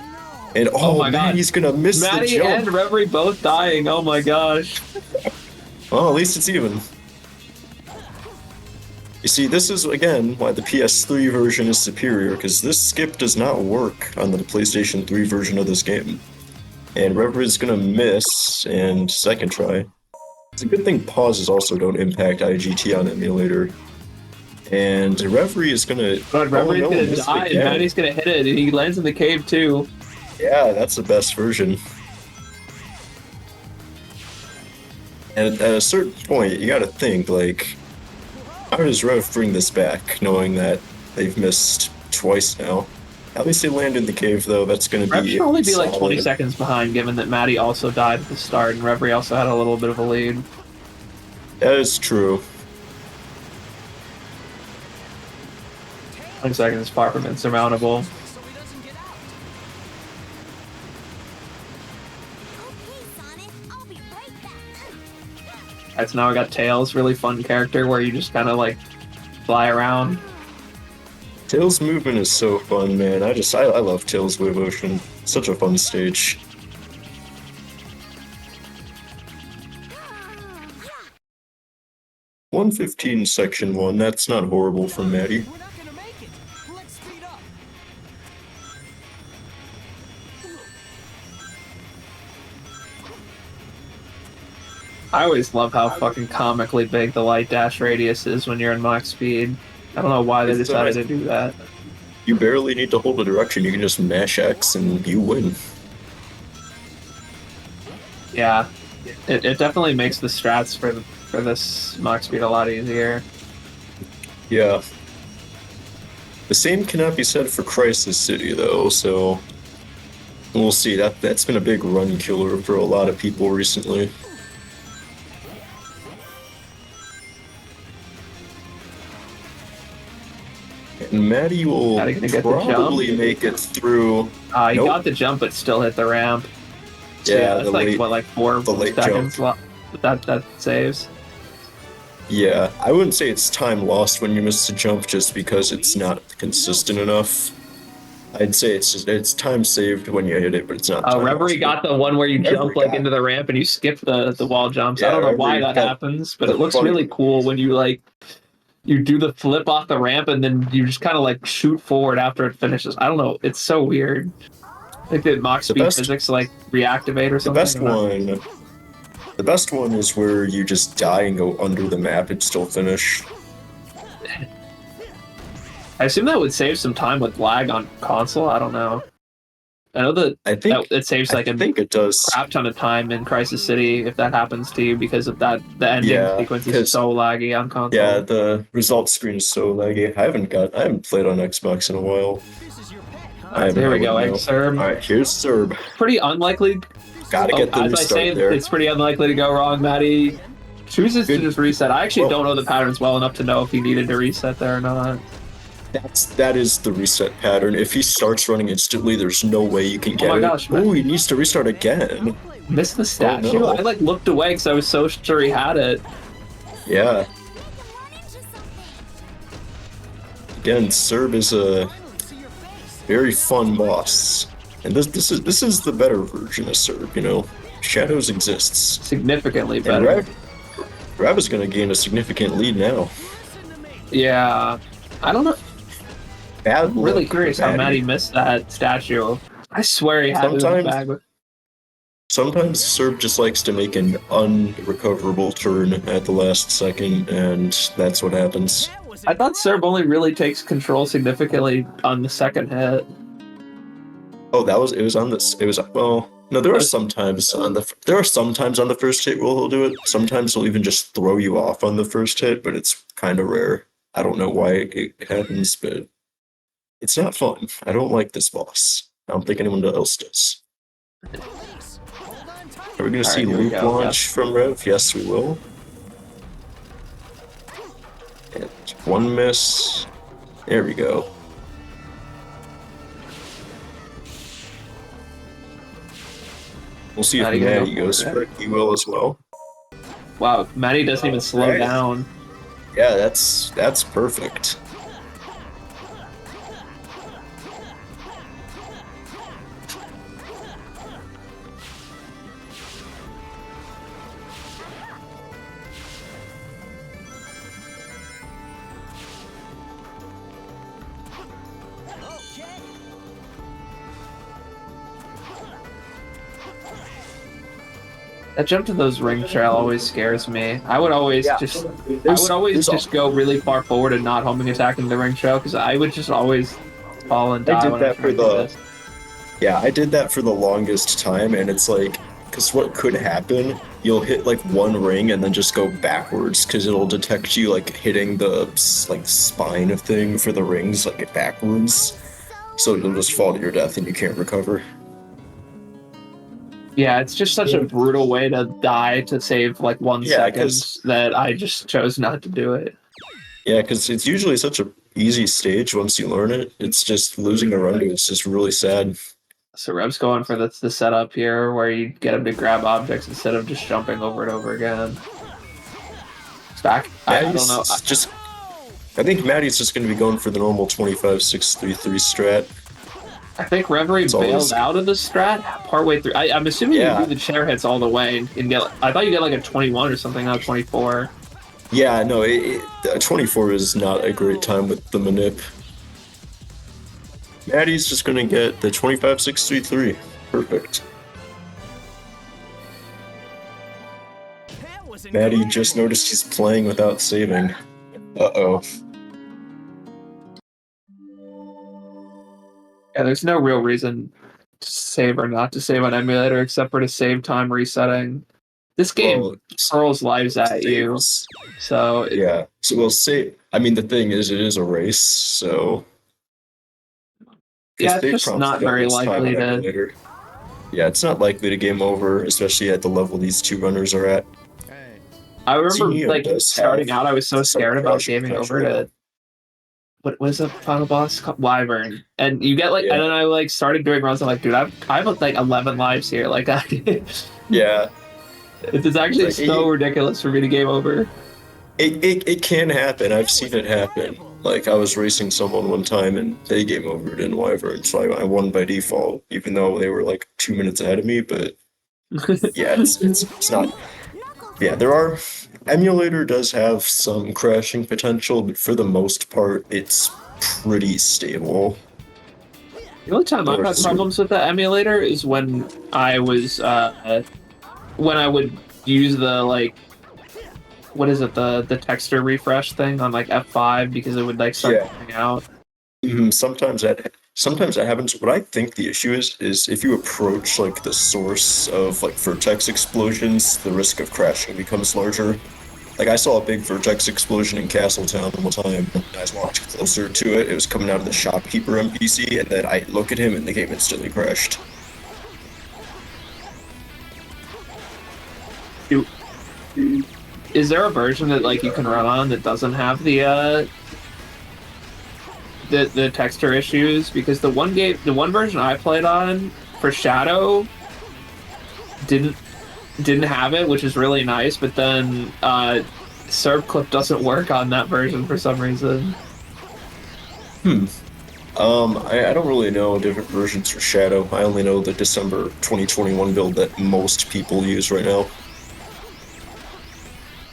And oh, my man, God. he's gonna miss the Maddie jump. and Reverie both dying. Oh my gosh. Well, at least it's even. You see, this is, again, why the PS3 version is superior, because this skip does not work on the PlayStation 3 version of this game. And Reverie's gonna miss, and second try. It's a good thing pauses also don't impact IGT on emulator. And Reverie is gonna... But Reverie's gonna miss die, and again. Maddie's gonna hit it, and he lands in the cave too. Yeah, that's the best version. And at a certain point, you gotta think, like, how does Rev bring this back, knowing that they've missed twice now? At least they land in the cave, though. That's gonna Rev be should only be like solid. 20 seconds behind, given that Maddie also died at the start, and Reverie also had a little bit of a lead. That is true. 20 seconds is far from insurmountable. Alright, so now I got Tails, really fun character where you just kind of like fly around. Tails' movement is so fun, man. I love Tails' Wave Ocean. Such a fun stage. $115 section 1, that's not horrible from Maddie. I always love how fucking comically big the light dash radius is when you're in max speed. I don't know why they decided to do that. You barely need to hold a direction, you can just mash X and you win. Yeah, it definitely makes the strats for this max speed a lot easier. Yeah. The same cannot be said for Crisis City, though, so we'll see. That's been a big run killer for a lot of people recently. And Maddie will probably make it through. He got the jump, but still hit the ramp. So Yeah, that's the like late- what, like 4 the late seconds. That saves. Yeah, I wouldn't say it's time lost when you miss a jump just because it's not consistent enough. I'd say it's time saved when you hit it, but it's not. Oh, time Reverie lost. got the one where you jump Reverie like got- into the ramp and you skip the wall jumps. I Yeah, don't know why Reverie that got happens, but the it looks funny- really cool when you like you do the flip off the ramp and then you just kind of like shoot forward after it finishes. I don't know. It's so weird. Like did Mach speed best- physics like reactivate or The something? best one. The best one is where you just die and go under the map and still finish. I assume that would save some time with lag on console. I don't know. I know that it saves like I think it does. crap ton of time in Crisis City if that happens to you because of that. The ending Yeah, sequence is 'cause- so laggy on console. Yeah, the results screen is so laggy. I haven't played on Xbox in a while. Here we go, egg serve. Alright, here's Serb. Pretty unlikely. Gotta get the as I restart say, there. it's pretty unlikely to go wrong. Maddie chooses to just reset. I actually don't know the patterns well enough to know if he needed to reset there or not. That is the reset pattern. If he starts running instantly, there's no way you can get my it. gosh, man. Ooh, he needs to restart again. Missed the statue. no. I like looked away because I was so sure he had it. Yeah. Again, Serb is a very fun boss. And this is the better version of Serb, you know. Shadows exists. Significantly And better. Rev is gonna gain a significant lead now. Yeah. I don't know. Bad I'm really luck curious for how Maddie missed that statue. I swear he had it in the Sometimes- bag. Sometimes Serb just likes to make an unrecoverable turn at the last second, and that's what happens. I thought Serb only really takes control significantly on the second hit. Oh, it was on this. It was well. No, there are sometimes on the first hit where he'll do it. Sometimes he'll even just throw you off on the first hit, but it's kind of rare. I don't know why it happens, but it's not fun. I don't like this boss. I don't think anyone else does. Are we going to see loop launch from Rev? Yes, we will. And one miss. There we go. We'll see if Maddie goes for it. He will as well. Wow, Maddie doesn't even slow down. Yeah, that's perfect. That jump to those ring trail always scares me. I would always just go really far forward and not homing attack in the ring trail because I would just always fall and die. I did that for the longest time, and it's like, because what could happen, you'll hit like one ring and then just go backwards because it'll detect you like hitting the like spine of thing for the rings like backwards, so you'll just fall to your death and you can't recover. Yeah, it's just such a brutal way to die to save like 1 second that I just chose not to do it. Yeah, because it's usually such a easy stage once you learn it. It's just losing a run to it's just really sad. So Rev's going for the setup here where you get him to grab objects instead of just jumping over and over again. It's back. I don't know. I think Maddie's just going to be going for the normal 25-6-3-3 strat. I think Reverie bailed out of the strat partway through. I'm assuming you do the chair hits all the way and get. I thought you get like a 21 or something, not 24. Yeah, no, 24 is not a great time with the manip. Maddie's just gonna get the 25-6-3-3. Perfect. Maddie just noticed he's playing without saving. Uh-oh. Yeah, there's no real reason to save or not to save on emulator except for to save time resetting. This game hurls lives at you, so yeah. So we'll say. I mean, the thing is, it is a race, so yeah, it's just not very likely to. Yeah, it's not likely to game over, especially at the level these two runners are at. I remember like starting out, I was so scared about gaming over to. What was the final boss called? Wyvern, and you get like, and then I like started doing runs. I'm like, dude, I have like 11 lives here. Like, yeah, it's actually like, so ridiculous for me to game over. It can happen. I've seen it happen. Like I was racing someone one time and they game overed in Wyvern, so I won by default, even though they were like 2 minutes ahead of me. But yeah, it's not. Yeah, emulator does have some crashing potential, but for the most part, it's pretty stable. The only time I've had problems with the emulator is when I was when I would use the like, what is it, the texture refresh thing on like F5 because it would like start coming out. Sometimes that happens. What I think the issue is if you approach like the source of like vertex explosions, the risk of crashing becomes larger. Like I saw a big vertex explosion in Castletown one time. I walked closer to it. It was coming out of the shopkeeper NPC, and then I look at him, and the game instantly crashed. Is there a version that like you can run on that doesn't have the texture issues? Because the one version I played on for Shadow didn't have it, which is really nice, but then Serb Clip doesn't work on that version for some reason. I don't really know different versions for Shadow. I only know the December 2021 build that most people use right now.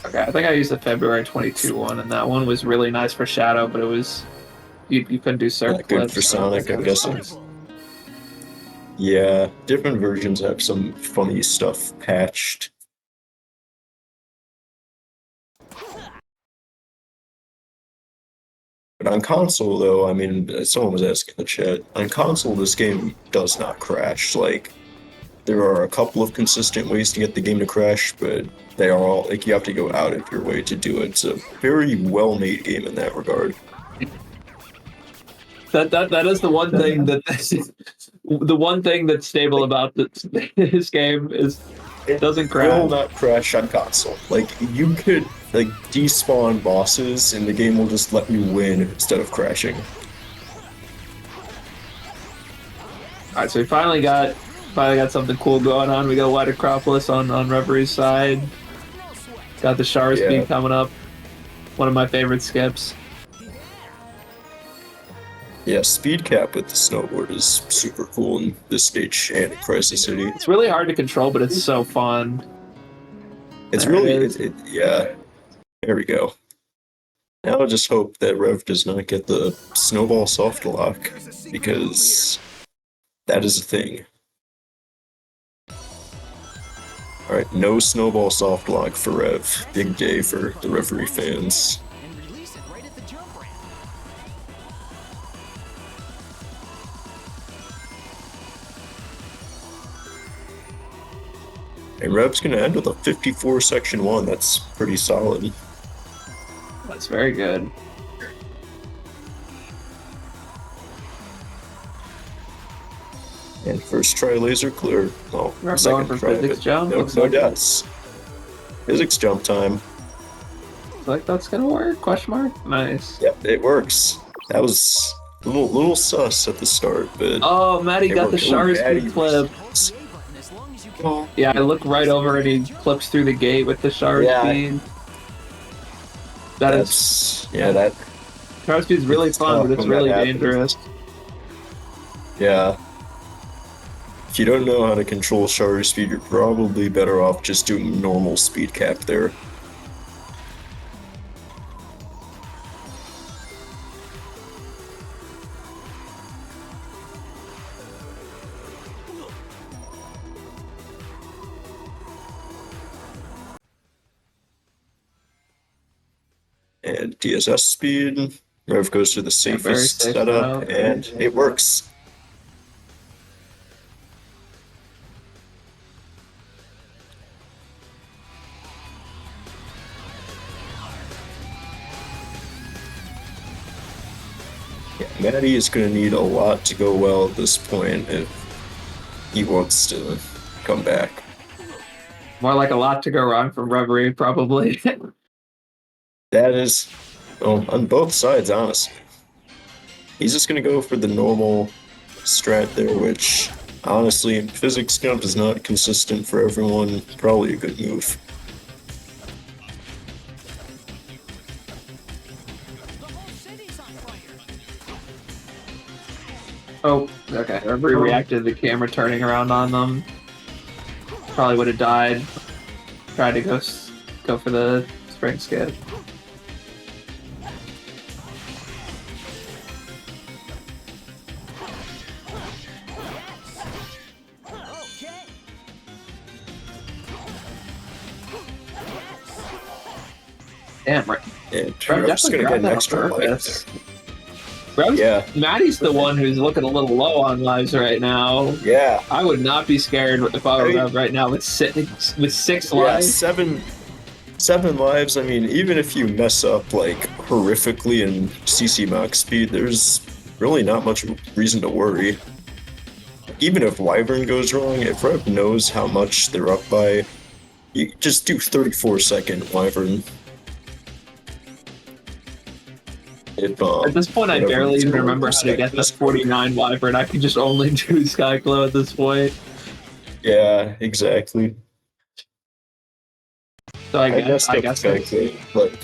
Okay, I think I used the February 22 one, and that one was really nice for Shadow, but it was you couldn't do Serb Clip. Good for Sonic, I'm guessing. Yeah, different versions have some funny stuff patched. But on console, though, I mean, someone was asking in the chat. On console, this game does not crash. Like, there are a couple of consistent ways to get the game to crash, but they are all like you have to go out of your way to do it. It's a very well-made game in that regard. That is the one thing that the one thing that's stable about this game is it doesn't Will crash. not crash on console. Like you could like despawn bosses, and the game will just let you win instead of crashing. All right, so we finally got something cool going on. We got White Acropolis on Reveries' side. Got the Shara speed coming up. One of my favorite skips. Yeah, speed cap with the snowboard is super cool in this stage and in Crisis City. It's really hard to control, but it's so fun. It's really, yeah. There we go. Now I just hope that Rev does not get the snowball soft lock, because that is a thing. Alright, no snowball soft lock for Rev. Big day for the Reverie fans. And Rev's gonna end with a 54 section 1. That's pretty solid. That's very good. And first try laser clear. Oh, We're second going for try, physics but jump. No, Looks no like deaths. Physics jump time. like that's gonna work? Question mark. Nice. Yep, it works. That was a little sus at the start, but Oh, Maddie got the worked. Shara Maddie speed clip. Yeah, I look right over and he clips through the gate with the Shara speed. That Shara speed's really fun, but it's really dangerous. Yeah. If you don't know how to control Shari speed, you're probably better off just doing normal speed cap there. And DSS speed. Rev goes to the safest safe setup, setup, and it works. Yeah, Maddie is going to need a lot to go well at this point if he wants to come back. More like a lot to go wrong from Reverie, probably. That is, well, on both sides, honestly. He's just going to go for the normal strat there, which, honestly, physics jump is not consistent for everyone. Probably a good move. Oh, okay. Reverie reacted to the camera turning around on them. Probably would have died. Tried to go for the spring skip. Damn, right. And Rev Rev's definitely going to get grabbed an that on extra life purpose. there. Yeah. Maddie's the one who's looking a little low on lives right now. Yeah. I would not be scared if I were Rev right now with 6 lives. Yeah, seven lives. I mean, even if you mess up like horrifically in CC max speed, there's really not much reason to worry. Even if Wyvern goes wrong, if Rev knows how much they're up by, you just do 34-second Wyvern. At this point, I barely even remember how to get this 49 Wyvern. I can just only do Skyclow at this point. Yeah, exactly. So I guess like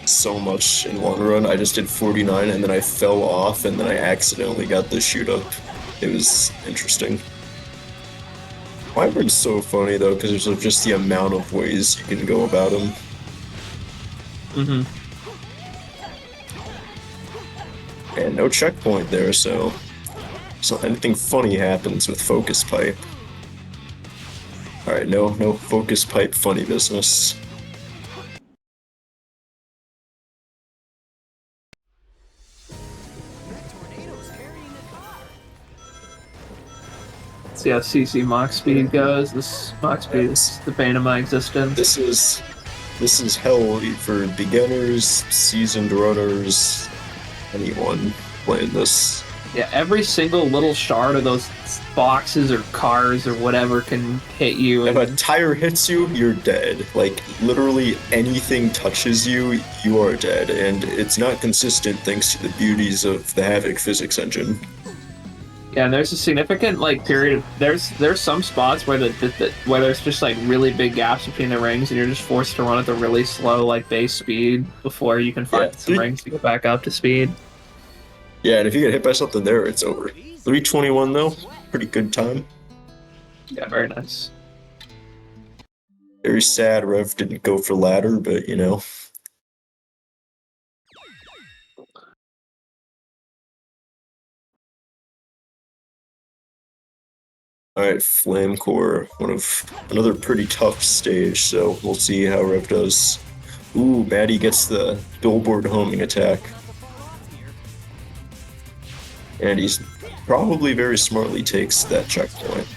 so much in one run. I just did 49 and then I fell off and then I accidentally got the shoot up. It was interesting. Wyvern's so funny though because there's just the amount of ways you can go about him. Mm-hmm. And no checkpoint there, so anything funny happens with focus pipe. Alright, no focus pipe funny business. See how CC Mach Speed goes. This Mach Speed is the bane of my existence. This is hell for beginners, seasoned runners, anyone playing this. Yeah, every single little shard of those boxes or cars or whatever can hit you. If a tire hits you, you're dead. Like, literally anything touches you, you are dead. And it's not consistent thanks to the beauties of the Havoc physics engine. Yeah, and there's a significant period of there's some spots where where there's just really big gaps between the rings, and you're just forced to run at the really slow base speed before you can find some rings to get back up to speed. Yeah, and if you get hit by something there, it's over. 321 though, pretty good time. Yeah, very nice. Very sad Rev didn't go for ladder, but you know. Alright, Flame Core, another pretty tough stage, so we'll see how Rev does. Ooh, Maddie gets the billboard homing attack. And he's probably very smartly takes that checkpoint.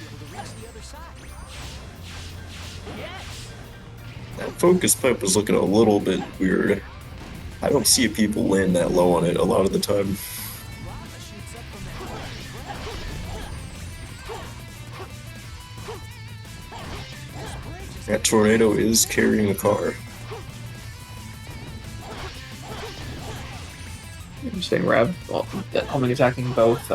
That focus pipe was looking a little bit weird. I don't see people land that low on it a lot of the time. That tornado is carrying a car. Interesting, Rev. Well, homing attacking both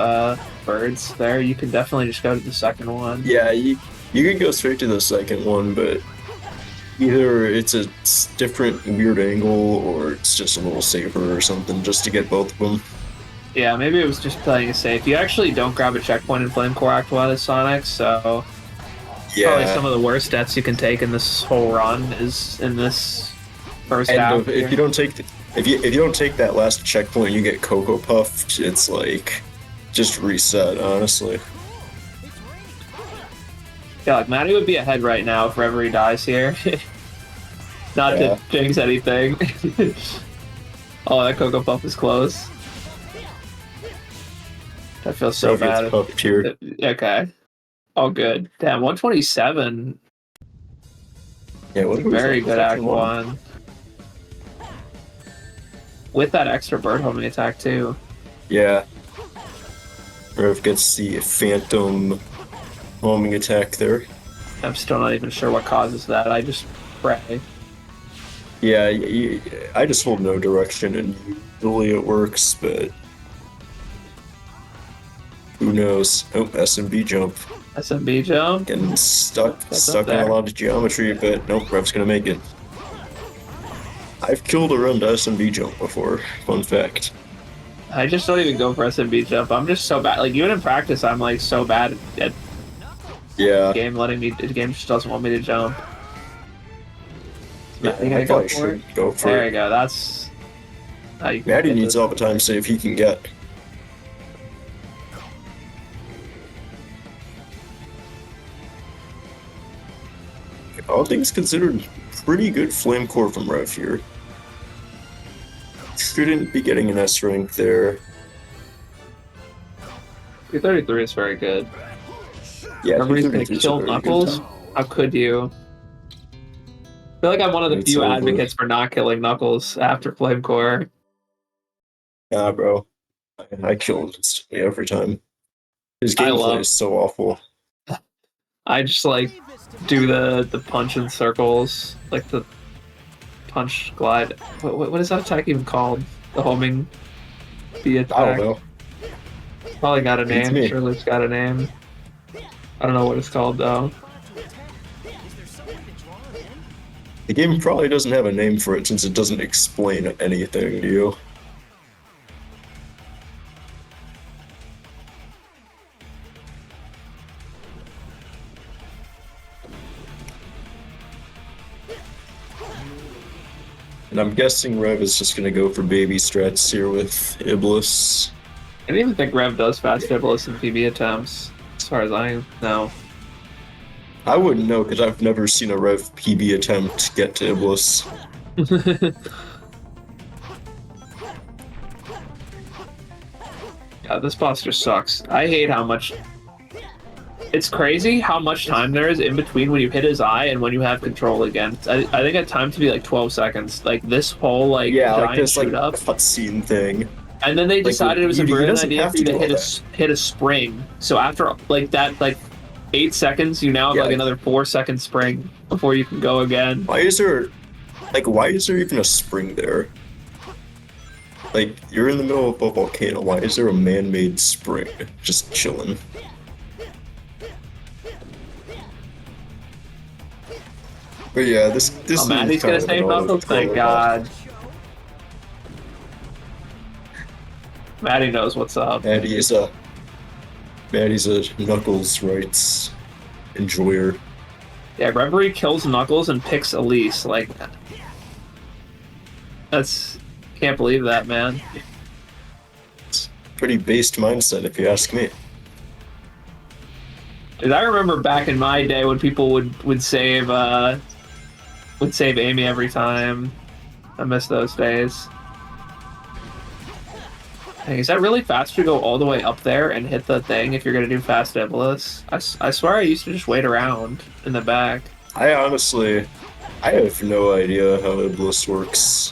birds there. You can definitely just go to the second one. Yeah, you can go straight to the second one, but either it's a different weird angle or it's just a little safer or something just to get both of them. Yeah, maybe it was just playing it safe. You actually don't grab a checkpoint in Flame Core Act 1 as Sonic, so probably some of the worst deaths you can take in this whole run is in this first half. If you don't take if you don't take that last checkpoint, you get Cocoa Puffed. It's just reset, honestly. Yeah, Maddie would be ahead right now if ever he dies here. Not to jinx anything. Oh, that Cocoa Puff is close. I feel so bad. Here. Okay. Oh, good. Damn, 127. Yeah, very good Act 1. With that extra bird homing attack, too. Yeah. Rev gets the Phantom homing attack there. I'm still not even sure what causes that. I just pray. Yeah, I just hold no direction, and usually it works, but who knows? Oh, SMB jump. SMB jump? Getting stuck in a lot of geometry, but nope, Rev's gonna make it. I've killed a run to SMB jump before, fun fact. I just don't even go for SMB jump. I'm just so bad. Even in practice, I'm so bad at the game the game just doesn't want me to jump. Yeah, I probably should go for it. There you go, that's how you can Maddie needs all the time save he can get. All things considered, pretty good flame core from Rev here. Shouldn't be getting an S rank there. 333 is very good. Yeah, everybody's gonna kill Knuckles. How could you? I feel like I'm one of the few advocates for not killing Knuckles after Flame Core. Nah, bro. I kill him instantly every time. His gameplay is so awful. I just do the punch in circles, the punch glide. What is that attack even called? The homing B attack? I don't know. Probably got a name. Surely it's got a name. I don't know what it's called though. The game probably doesn't have a name for it since it doesn't explain anything to you. And I'm guessing Rev is just gonna go for baby strats here with Iblis. I didn't even think Rev does fast Iblis in PB attempts, as far as I know. I wouldn't know because I've never seen a Rev PB attempt get to Iblis. Yeah, this boss just sucks. I hate how much It's crazy how much time there is in between when you hit his eye and when you have control again. I think it timed to be like 12 seconds. Like this whole like giant this shoot up. cutscene thing. And then they decided it was a he brilliant doesn't idea have for you to to do all hit a spring. So after like that 8 seconds, you now have like another 4-second spring before you can go again. Why is there even a spring there? Like, you're in the middle of a volcano. Why is there a man-made spring just chilling? But yeah, this Oh man, he's gonna save Knuckles. Thank God. Maddie knows what's up. Maddie's a Knuckles rights enjoyer. Yeah, Reverie kills Knuckles and picks Elise. Like, can't believe that, man. It's pretty based mindset, if you ask me. Dude, I remember back in my day when people would save Amy every time. I miss those days. Hey, is that really fast to go all the way up there and hit the thing if you're gonna do fast Iblis? I swear I used to just wait around in the back. I have no idea how Iblis works.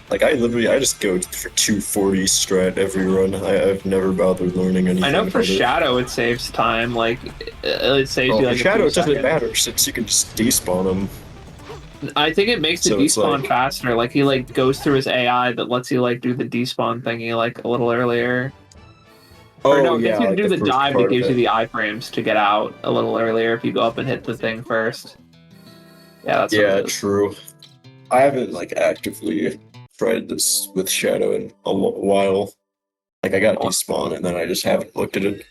Like, I just go for 240 strat every run. I've never bothered learning anything. I know for about it. Shadow it saves time, like, it saves you like Shadow a few doesn't seconds. matter since you can just despawn him. I think it makes the So it's despawn like- faster. Like, he like goes through his AI that lets you like do the despawn thingy like a little earlier. Or no, it gets you to do the dive that gives you the iframes to get out a little earlier if you go up and hit the thing first. Yeah, that's what it is. True. I haven't like actively tried this with Shadow in a while. Like, I got despawn and then I just haven't looked at it.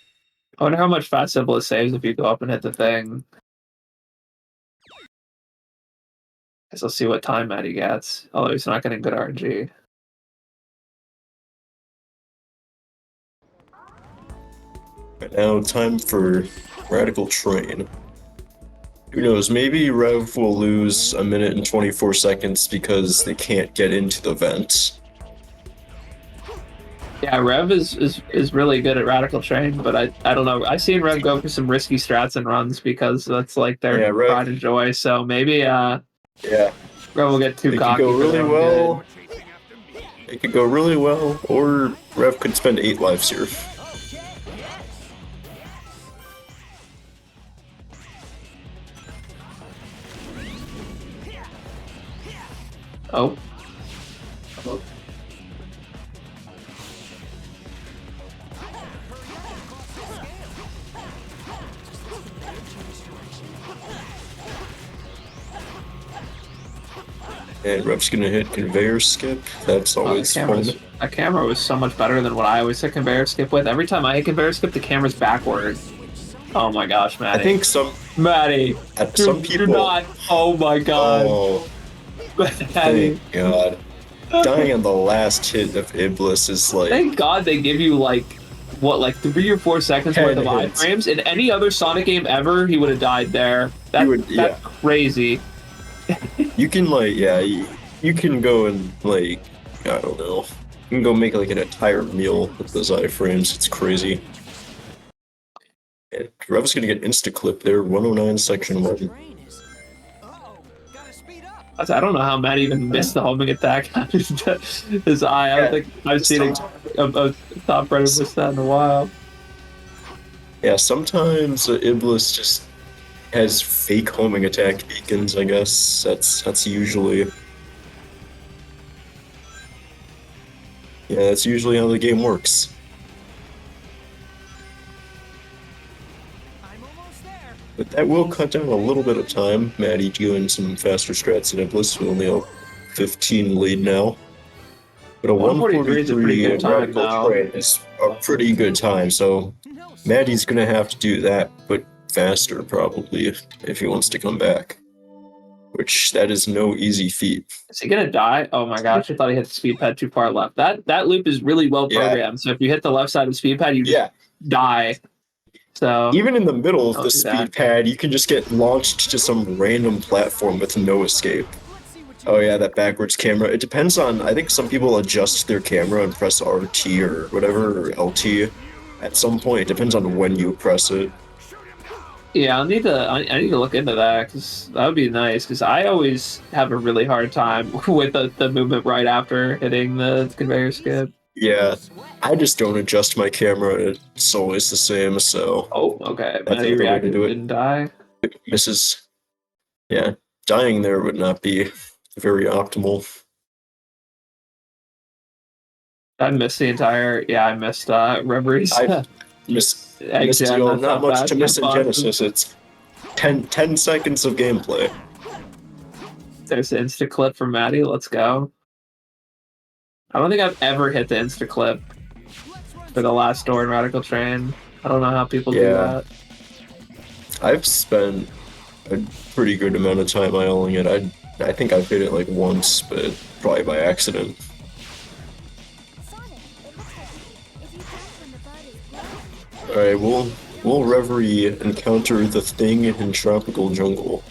I wonder how much fast Iblis saves if you go up and hit the thing. Guess I'll see what time Maddie gets. Although he's not getting good RNG. Right now, time for Radical Train. Who knows, maybe Rev will lose 1 minute and 24 seconds because they can't get into the vent. Yeah, Rev is really good at Radical Train, but I don't know. I've seen Rev go for some risky strats and runs because that's like their pride and joy. So maybe Rev will get too cocky. Could go for really their own well. It could go really well, or Rev could spend 8 lives here. Oh. And Rev's gonna hit conveyor skip. That's always fun. That camera was so much better than what I always hit conveyor skip with. Every time I hit conveyor skip, the camera's backward. Oh my gosh, Maddie. I think some you're not. Oh my god. Oh, Maddie. thank God. Dying on the last hit of Iblis is like... Thank God they give you like 3 or 4 seconds worth of 10 hits. iframes. In any other Sonic game ever, he would have died there. That's crazy. You can you can go and like, I don't know. You can go make like an entire meal with those iframes. It's crazy. And Rev's gonna get insta-clip there, 109 section 1. I don't know how Matt even missed the homing attack on his eye. I don't think I've seen a top runner miss that in a while. Yeah, sometimes Iblis just has fake homing attack beacons, I guess. That's usually... Yeah, that's usually how the game works. But that will cut down a little bit of time. Maddie doing some faster strats than Iblis. We only have 15 lead now. But a 143 is a pretty good time Radical now. Train is a pretty good time, so Maddie's gonna have to do that, but faster probably if he wants to come back. Which, that is no easy feat. Is he gonna die? Oh my gosh, I thought he hit the speed pad too far left. That loop is really well programmed, so if you hit the left side of the speed pad, you just die. So even in the middle of don't the do that. speed pad, you can just get launched to some random platform with no escape. Oh yeah, that backwards camera. It depends on, I think some people adjust their camera and press RT or whatever, or LT at some point. It depends on when you press it. Yeah, I need to look into that because that would be nice. Because I always have a really hard time with the movement right after hitting the conveyor skip. Yeah, I just don't adjust my camera. It's always the same, so Oh, okay. that's Maddie the way to reacted, do it. didn't die. Misses. Yeah, dying there would not be very optimal. I missed the entire. Yeah, I missed Reveries. I missed Egg missed Gen, you. that's Not how much fast to that miss in box is. Genesis. It's 10 seconds of gameplay. There's the insta clip from Maddie. Let's go. I don't think I've ever hit the insta clip for the last door in Radical Train. I don't know how people do Yeah. that. I've spent a pretty good amount of time eyeing it. I think I've hit it like once, but probably by accident. Alright, we'll Reverie encounter the thing in Tropical Jungle.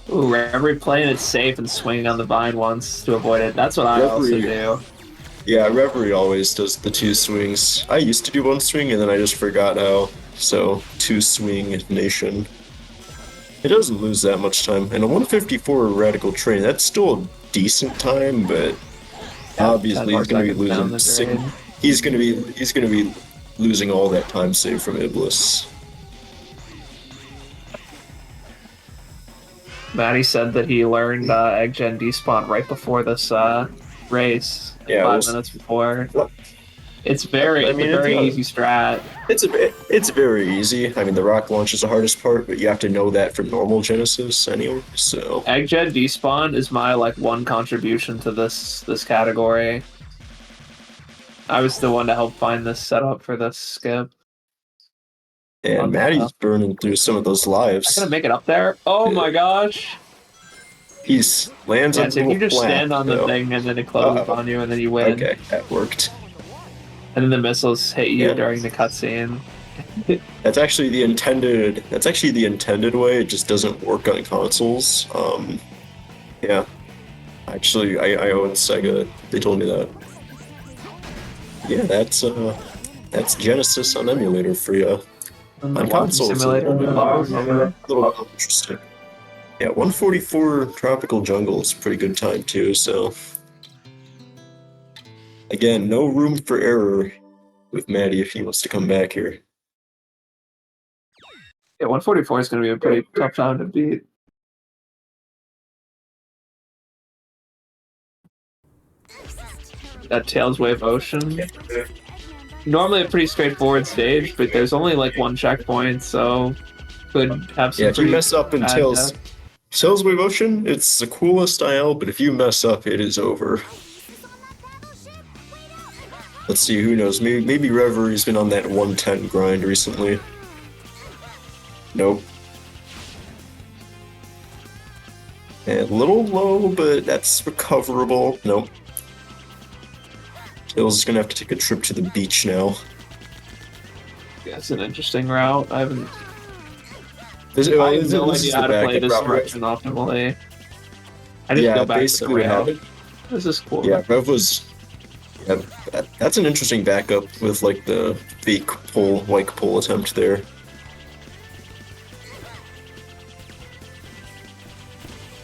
Ooh, Reverie playing it safe and swinging on the vine once to avoid it. That's what I also Reverie- do. Yeah, Reverie always does the 2 swings. I used to do 1 swing and then I just forgot how. So, 2 swing nation. It doesn't lose that much time. And a 154 Radical Train, that's still a decent time, but obviously 10 he's gonna be more seconds down losing the drain. he's gonna be losing all that time saved from Iblis. Maddie said that he learned Egg Gen despawn right before this race. Yeah, 5 minutes before. It's a very easy strat. It's very easy. I mean, the rock launch is the hardest part, but you have to know that for normal Genesis anyway. So Egg Gen despawn is my one contribution to this category. I was the one to help find this setup for this skip. and Maddie's burning through some of those lives. I'm gonna make it up there. Oh my gosh! He's lands on So if you just flat, stand on the though. thing and then it closes on you and then you win. Okay, that worked. And then the missiles hit you Yeah. during the cutscene. That's actually the intended. That's actually the intended way. It just doesn't work on consoles. Yeah. Actually, I own Sega. They told me that. Yeah, that's Genesis on emulator for you. On consoles, a little interesting. Yeah, 144 Tropical Jungle is a pretty good time too. So again, no room for error with Maddie if he wants to come back here. Yeah, 144 is going to be a pretty tough time to beat. That Tails Wave Ocean. Normally a pretty straightforward stage, but there's only 1 checkpoint, so could have some. Yeah, if you mess up in bad Tails Wave Ocean, it's the coolest style, but if you mess up, it is over. Let's see, who knows? Maybe Reverie's been on that 110 grind recently. Nope. And a little low, but that's recoverable. Nope. Tails is gonna have to take a trip to the beach now. Yeah, it's an interesting route. I haven't. This I have is no the idea how to play backup this route, right? direction optimally. I just Yeah, go back to the basically rail. how it- This is cool. Yeah, Rev was. Yeah, that's an interesting backup with the fake pull attempt there.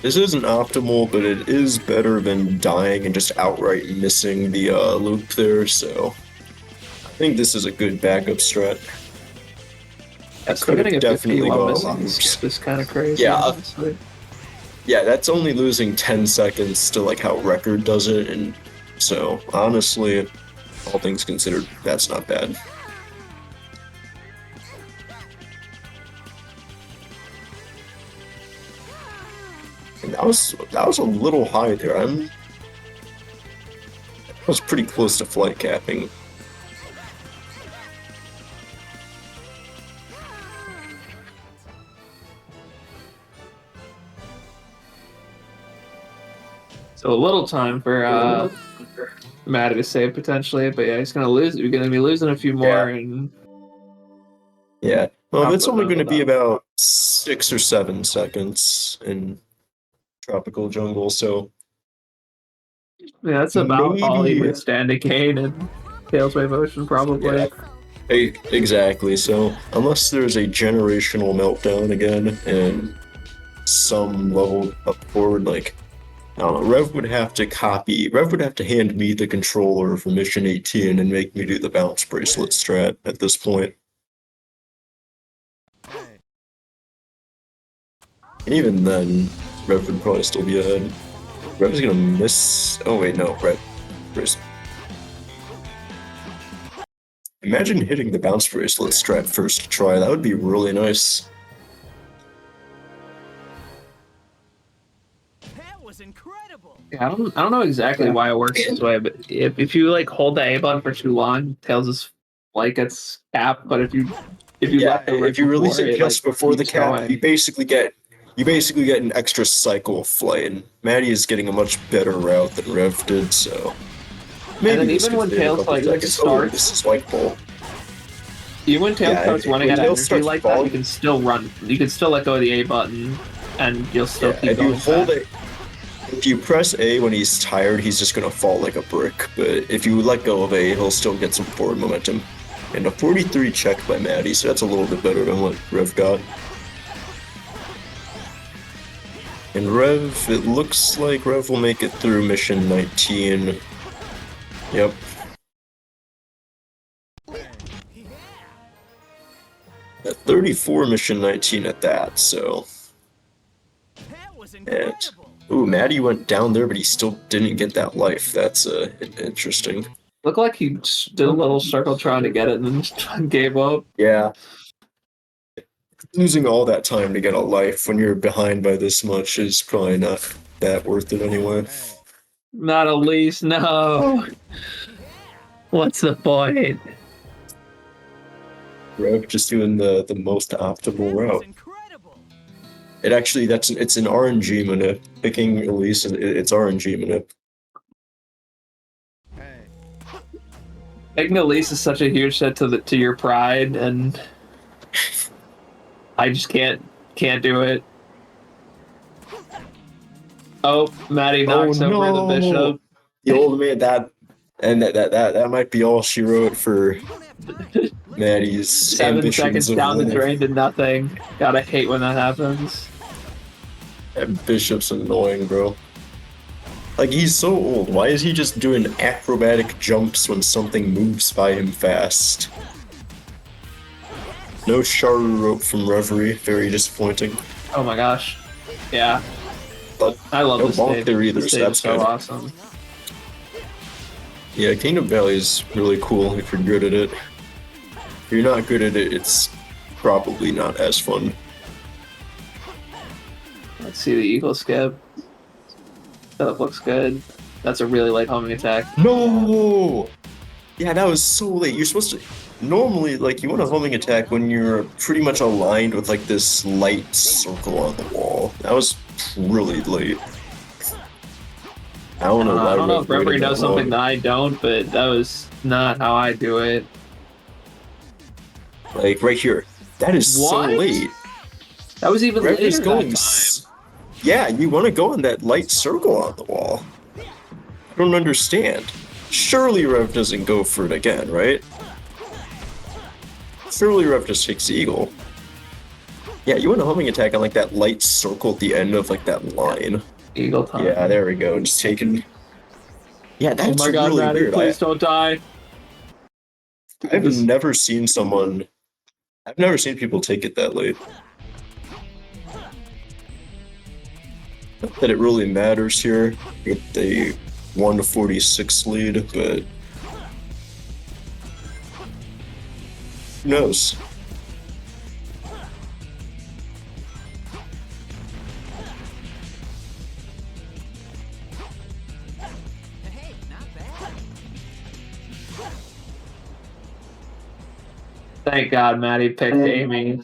This isn't optimal, but it is better than dying and just outright missing the loop there. So I think this is a good backup strat. Still getting a 50 definitely while gone missing loops. skip is kind of crazy. Yeah. honestly. Yeah, that's only losing 10 seconds to how Record does it, and so honestly, all things considered, that's not bad. And that was a little high there. I was pretty close to flight capping. So a little time for Maddie to save potentially, but yeah, he's gonna lose. You're gonna be losing a few more, and Yeah. Well, Not it's only putting going to up be with that. about 6 or 7 seconds in Tropical Jungle, so yeah, that's about all he Maybe- would stand to gain in Tails Wave Ocean probably. Yeah. Exactly. So unless there's a generational meltdown again and some level up forward, like I don't know, Rev would have to hand me the controller for Mission 18 and make me do the bounce bracelet strat at this point. And even then, Rev would probably still be ahead. Rev's gonna miss. Oh wait, no, Rev. Imagine hitting the bounce bracelet strat first try. That would be really nice. Yeah, I don't know exactly why it works this way, but if you like hold the A button for too long, Tails is like it's capped. But if you let the if you release it just like, before the keeps cap, going. you basically get an extra cycle of flight. And Maddie is getting a much better route than Rev did, so maybe then this even could when fit in a Tails couple like seconds. starts, this is white ball. Even when Tails Yeah, starts running when out of Tails energy starts like that, you falling- can still run. You can still let go of the A button, and you'll still Yeah, keep if going. you hold fast. it, if you press A when he's tired, he's just gonna fall like a brick. But if you let go of A, he'll still get some forward momentum. And a 43 check by Maddie, so that's a little bit better than what Rev got. And Rev, it looks like Rev will make it through mission 19. Yep. At 34 mission 19 at that, so. And, ooh, Maddie went down there, but he still didn't get that life. That's interesting. Looked like he did a little circle trying to get it, and then just gave up. Yeah. Losing all that time to get a life when you're behind by this much is probably not that worth it anyway. Not Elise, no. What's the point? Rev just doing the most optimal route. It actually it's an RNG manip. Picking Elise, it's RNG manip. Making Elise is such a huge set to your pride, and I just can't do it. Oh, Maddie knocks over the bishop. The old man that might be all she wrote for Maddie's 7 ambitions seconds of down the life. drain to nothing. Gotta hate when that happens. That bishop's annoying, bro. Like, he's so old. Why is he just doing acrobatic jumps when something moves by him fast? No Sharu rope from Reverie. Very disappointing. Oh my gosh. Yeah. But I love no this bonk stage. there either, This so stage that's is so good. awesome. Yeah, Kingdom Valley is really cool if you're good at it. If you're not good at it, it's probably not as fun. Let's see the eagle skip. That looks good. That's a really light homing attack. No! Yeah, that was so late. You're supposed to... Normally, like, you want a homing attack when you're pretty much aligned with, like, this light circle on the wall. That was really late. I don't know why. I don't know if Reverie Reverie knows something that I don't, but that was not how I do it. Like, right here. That is so What? late. That was even Reverie's later going that time. Yeah, you want to go on that light circle on the wall. I don't understand. Surely Rev doesn't go for it again, right? Surely Rev just takes the eagle. Yeah, you want a homing attack on like that light circle at the end of like that line. Eagle time. Yeah, there we go. Just taking. Yeah, that's Oh my god, really Maddie, weird. please don't die. I've never seen people take it that late. Not that it really matters here with a 1-46 lead, but who knows? Thank God Maddie picked Amy.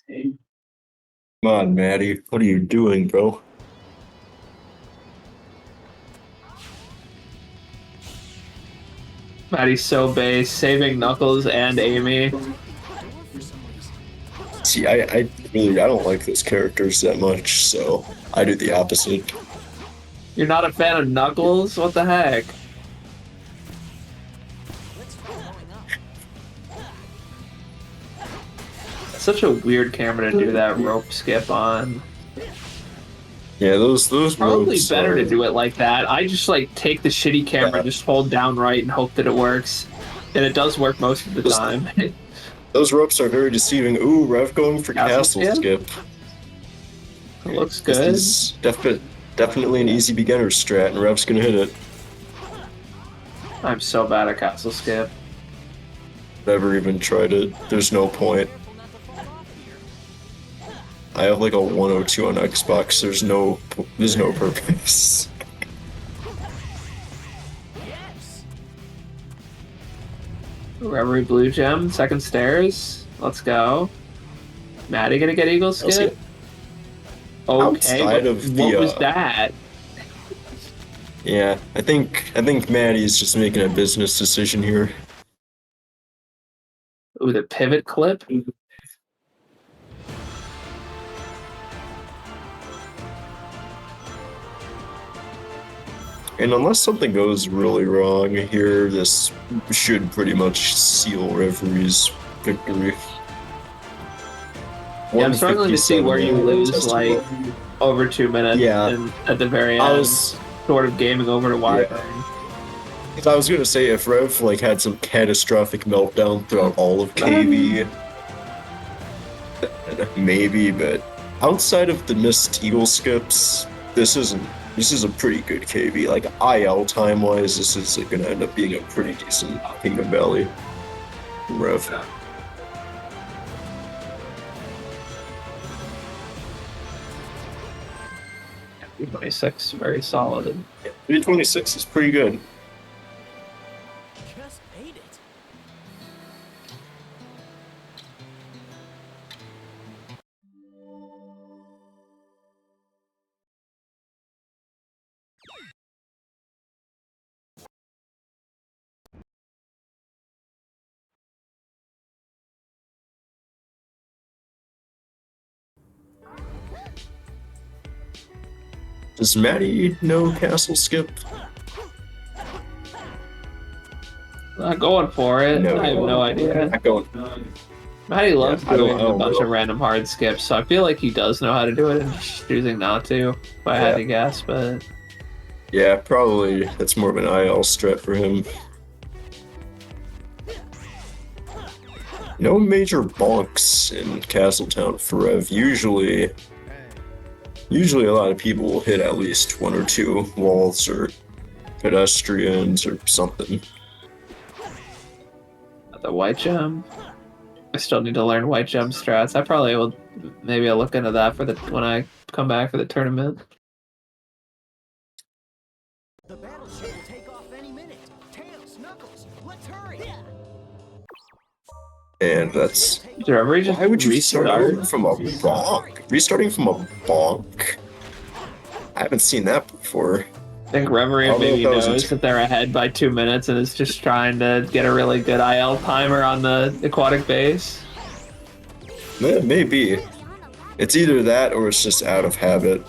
Come on, Maddie. What are you doing, bro? Maddie's so base, saving Knuckles and Amy. See, I don't like those characters that much, so I do the opposite. You're not a fan of Knuckles? What the heck? such a weird camera to do that rope skip on. Yeah, those Probably ropes better are, to do it like that. I just like take the shitty camera, just hold down right and hope that it works. And it does work most of the time. those ropes are very deceiving. Ooh, Rev going for Castle castle skip. It looks This good. is definitely an easy beginner strat, and Rev's gonna hit it. I'm so bad at castle skip. Never even tried it. There's no point. I have like a 102 on Xbox. There's no purpose. Reverie Blue Gem, second stairs. Let's go. Maddie gonna get Eagle skip? Okay, Outside of the, what was that? Yeah, I think Maddie's just making a business decision here. Ooh, the pivot clip. And unless something goes really wrong here, this should pretty much seal Referee's victory. Yeah, I'm struggling to see where you lose testable. like over 2 minutes. Yeah. And at the very I end, was sort of gaming over to wire. I was gonna say if Rev like had some catastrophic meltdown throughout all of KV, then maybe, but outside of the missed Eagle skips, this is a pretty good KV. Like IL time wise, this is gonna end up being a pretty decent Kingdom Valley from Rev. 26, very solid. 326 is pretty good. Just ate it. Does Maddie know castle skip? Not going for it. No. I have no idea. Not going. Maddie loves Yeah, I doing don't a bunch know. of random hard skips, so I feel like he does know how to do it and just choosing not to, if I had to guess, but Yeah, probably that's more of an IL strat for him. No major bonks in Castletown for Rev. Usually a lot of people will hit at least one or two walls or pedestrians or something. the white gem. I still need to learn white gem strats. I probably will. Maybe I'll look into that for when I come back for the tournament. The battleship will take off any minute. Tails, Knuckles, let's hurry. And that's Did Reverie just why would you restart? start over from a bonk? Restarting from a bonk? I haven't seen that before. I think Reverie I don't know maybe if that was knows that they're ahead by 2 minutes and is just trying to get a really good IL timer on the aquatic base. Maybe. It's either that or it's just out of habit.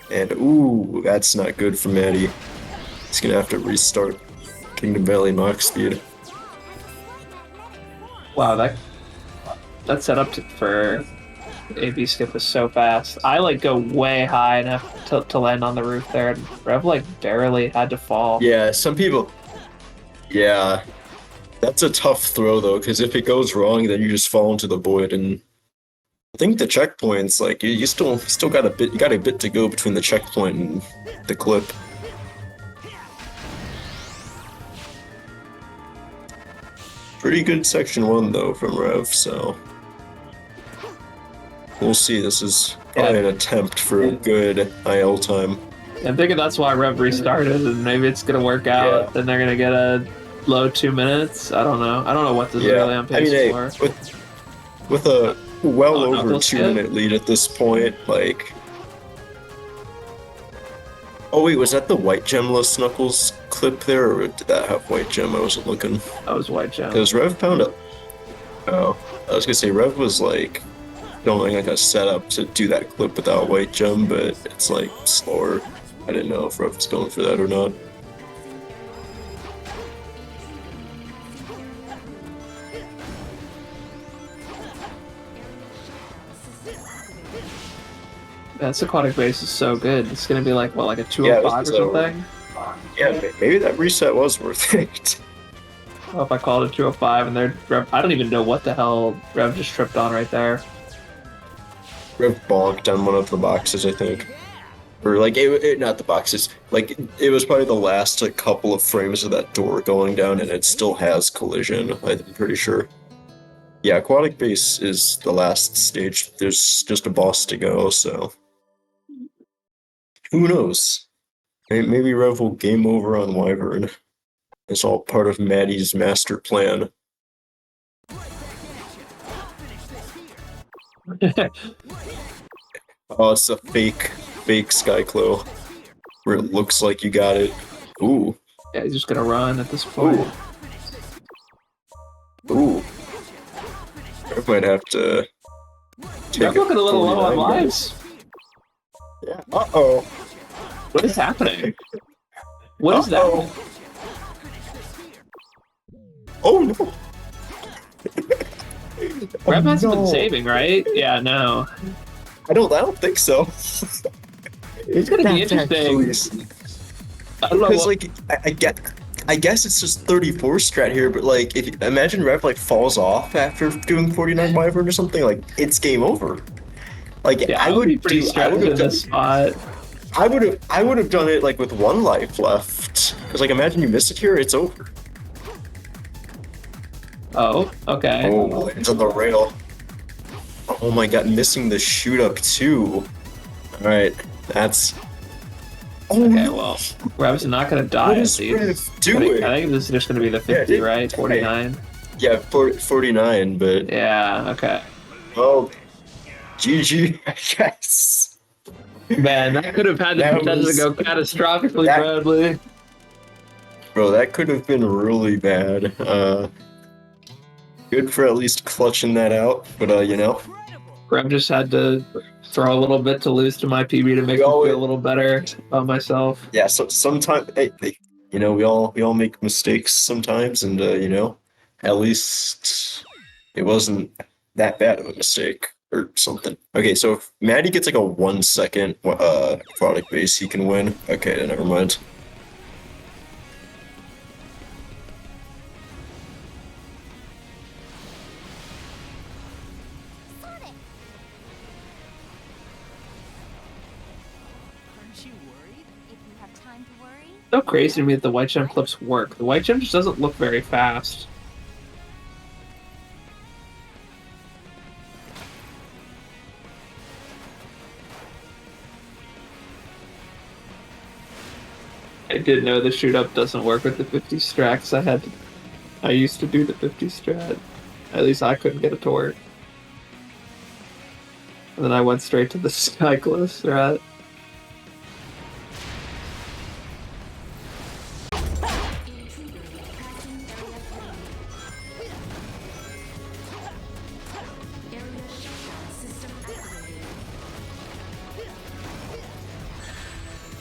And ooh, that's not good for Maddie. He's gonna have to restart Kingdom Valley Max speed. Wow, that setup for AB skip was so fast. I like go way high and have to land on the roof there, and Rev like barely had to fall. Yeah, some people. Yeah, that's a tough throw though, because if it goes wrong, then you just fall into the void. And I think the checkpoints, like you still got a bit. You got a bit to go between the checkpoint and the clip. Pretty good section 1 though from Rev, so we'll see. This is probably an attempt for a good IL time. I'm thinking that's why Rev restarted, and maybe it's gonna work out. Yeah. Then they're gonna get a low 2 minutes. I don't know. I don't know what this is really on pace hey, for. with a well over Knuckles 2 skip? minute lead at this point, like. Oh wait, was that the white gemless Knuckles clip there, or did that have white gem? I wasn't looking. That was white gem. Because Rev found it. Oh, I was gonna say Rev was like doing like a setup to do that clip without white gem, but it's like slower. I didn't know if Rev was going for that or not. That's aquatic base is so good. It's gonna be like what, like a Yeah, 205 or something? Yeah, maybe that reset was worth it. Well, if I called it 205 and they're I don't even know what the hell Rev just tripped on right there. Rev bonked on one of the boxes, I think. Or like not the boxes. Like it was probably the last like, couple of frames of that door going down, and it still has collision. I'm pretty sure. Yeah, aquatic base is the last stage. There's just a boss to go, so who knows? Maybe Rev will game over on Wyvern. It's all part of Maddie's master plan. Oh, it's a fake Skyclo. Where it looks like you got it. Ooh. Yeah, he's just gonna run at this point. Ooh. I might have to take I'm looking a little low on 49 guys. lives. Yeah. Uh-oh. What is happening? What is that? Oh no. Rev hasn't been saving, right? Yeah, no. I don't think so. It's gonna be interesting. I don't know Because what- like I guess it's just 34 strat here, but like if imagine Rev like falls off after doing 49 Wyvern or something, like it's game over. Like yeah, I would be pretty do I stressed would in have done this spot. I would have done it like with 1 life left. Because like imagine you miss it here, it's over. Oh, okay. Oh, it's on the rail. Oh my god, missing the shoot up too. Alright, that's Okay, well, Rev's not gonna die. What is at least. Rev doing? I think this is just gonna be the 50, right? 49. Yeah, 49, but Yeah, okay. well, GG, I guess. Man, that could have had the That potential was- to go catastrophically that- badly. Bro, that could have been really bad. Good for at least clutching that out, but you know. Rev just had to throw a little bit to lose to my PB to make me feel a little better about myself. Yeah, so sometimes you know, we all make mistakes sometimes, and you know, at least it wasn't that bad of a mistake or something. Okay, so if Maddie gets like a 1 second product base, he can win. Okay, then never mind. So crazy to me that the white gem clips work. The white gem just doesn't look very fast. I did know the shoot up doesn't work with the 50 strats. I used to do the 50 strat. At least I couldn't get it to work. And then I went straight to the Skyclo strat.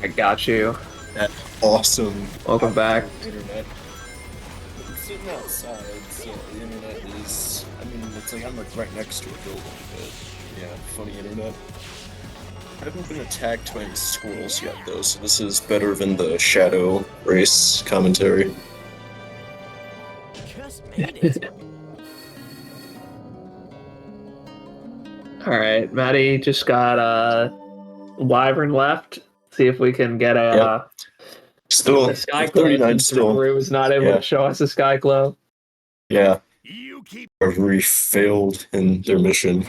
I got you. That's awesome. Welcome back. Internet. I'm sitting outside, so the internet is. I mean, it's like I'm like right next to a building, but yeah, funny internet. I haven't been attacked by any squirrels yet, though, so this is better than the Shadow Race commentary. Alright, Maddie just got Wyvern left. See if we can get a Still, a Sky 39 still. He was not able Yeah. to show us a Sky Glow. Yeah. Every failed in their mission.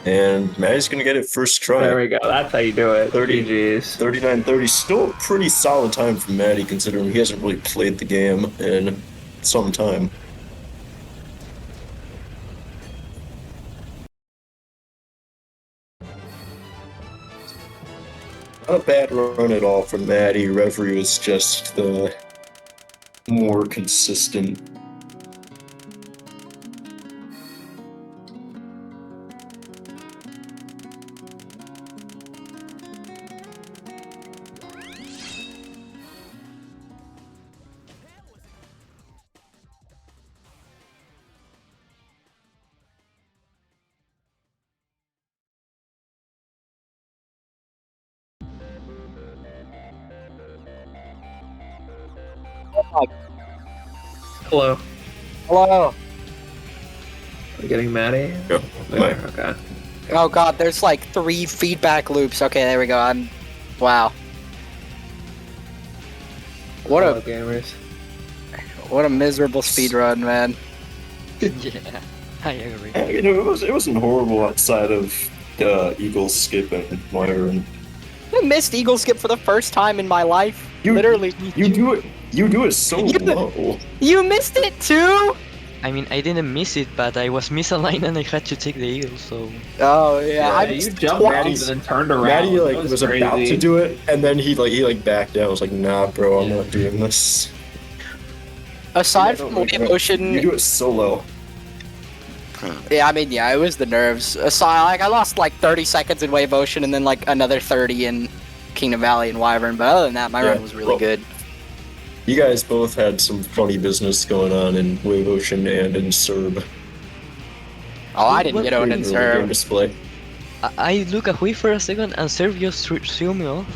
And Maddie's gonna get it first try. There we go. That's how you do it. 39-30. Still a pretty solid time for Maddie, considering he hasn't really played the game in some time. Not a bad run at all from Maddie. Reverie was just the more consistent. Hello. Hello. Are we getting Maddie? Yeah. There, okay. Oh god, there's like 3 feedback loops. Okay, there we go. Wow. What Hello, a gamers. what a miserable speedrun, man. Yeah, I agree. You know, it wasn't horrible outside of Eagle Skip and Wyvern. I missed Eagle Skip for the first time in my life. Literally. You do it so low. You missed it too? I mean, I didn't miss it, but I was misaligned and I had to take the eagle, so... Oh, yeah. I you missed jumped twice. and then turned around. Maddie That was about crazy. to do it, and then he backed down. I was like, nah, bro, I'm not doing this. Aside from Wave Ocean... You do it solo. Yeah, I mean, yeah, it was the nerves. Aside, like, I lost like 30 seconds in Wave Ocean and then like another 30 in Kingdom Valley and Wyvern, but other than that, my run was really good. You guys both had some funny business going on in Wave Ocean and in SRB. Oh, I didn't get owned in Really SRB. good display. I look away for a second and Serb just threw me off.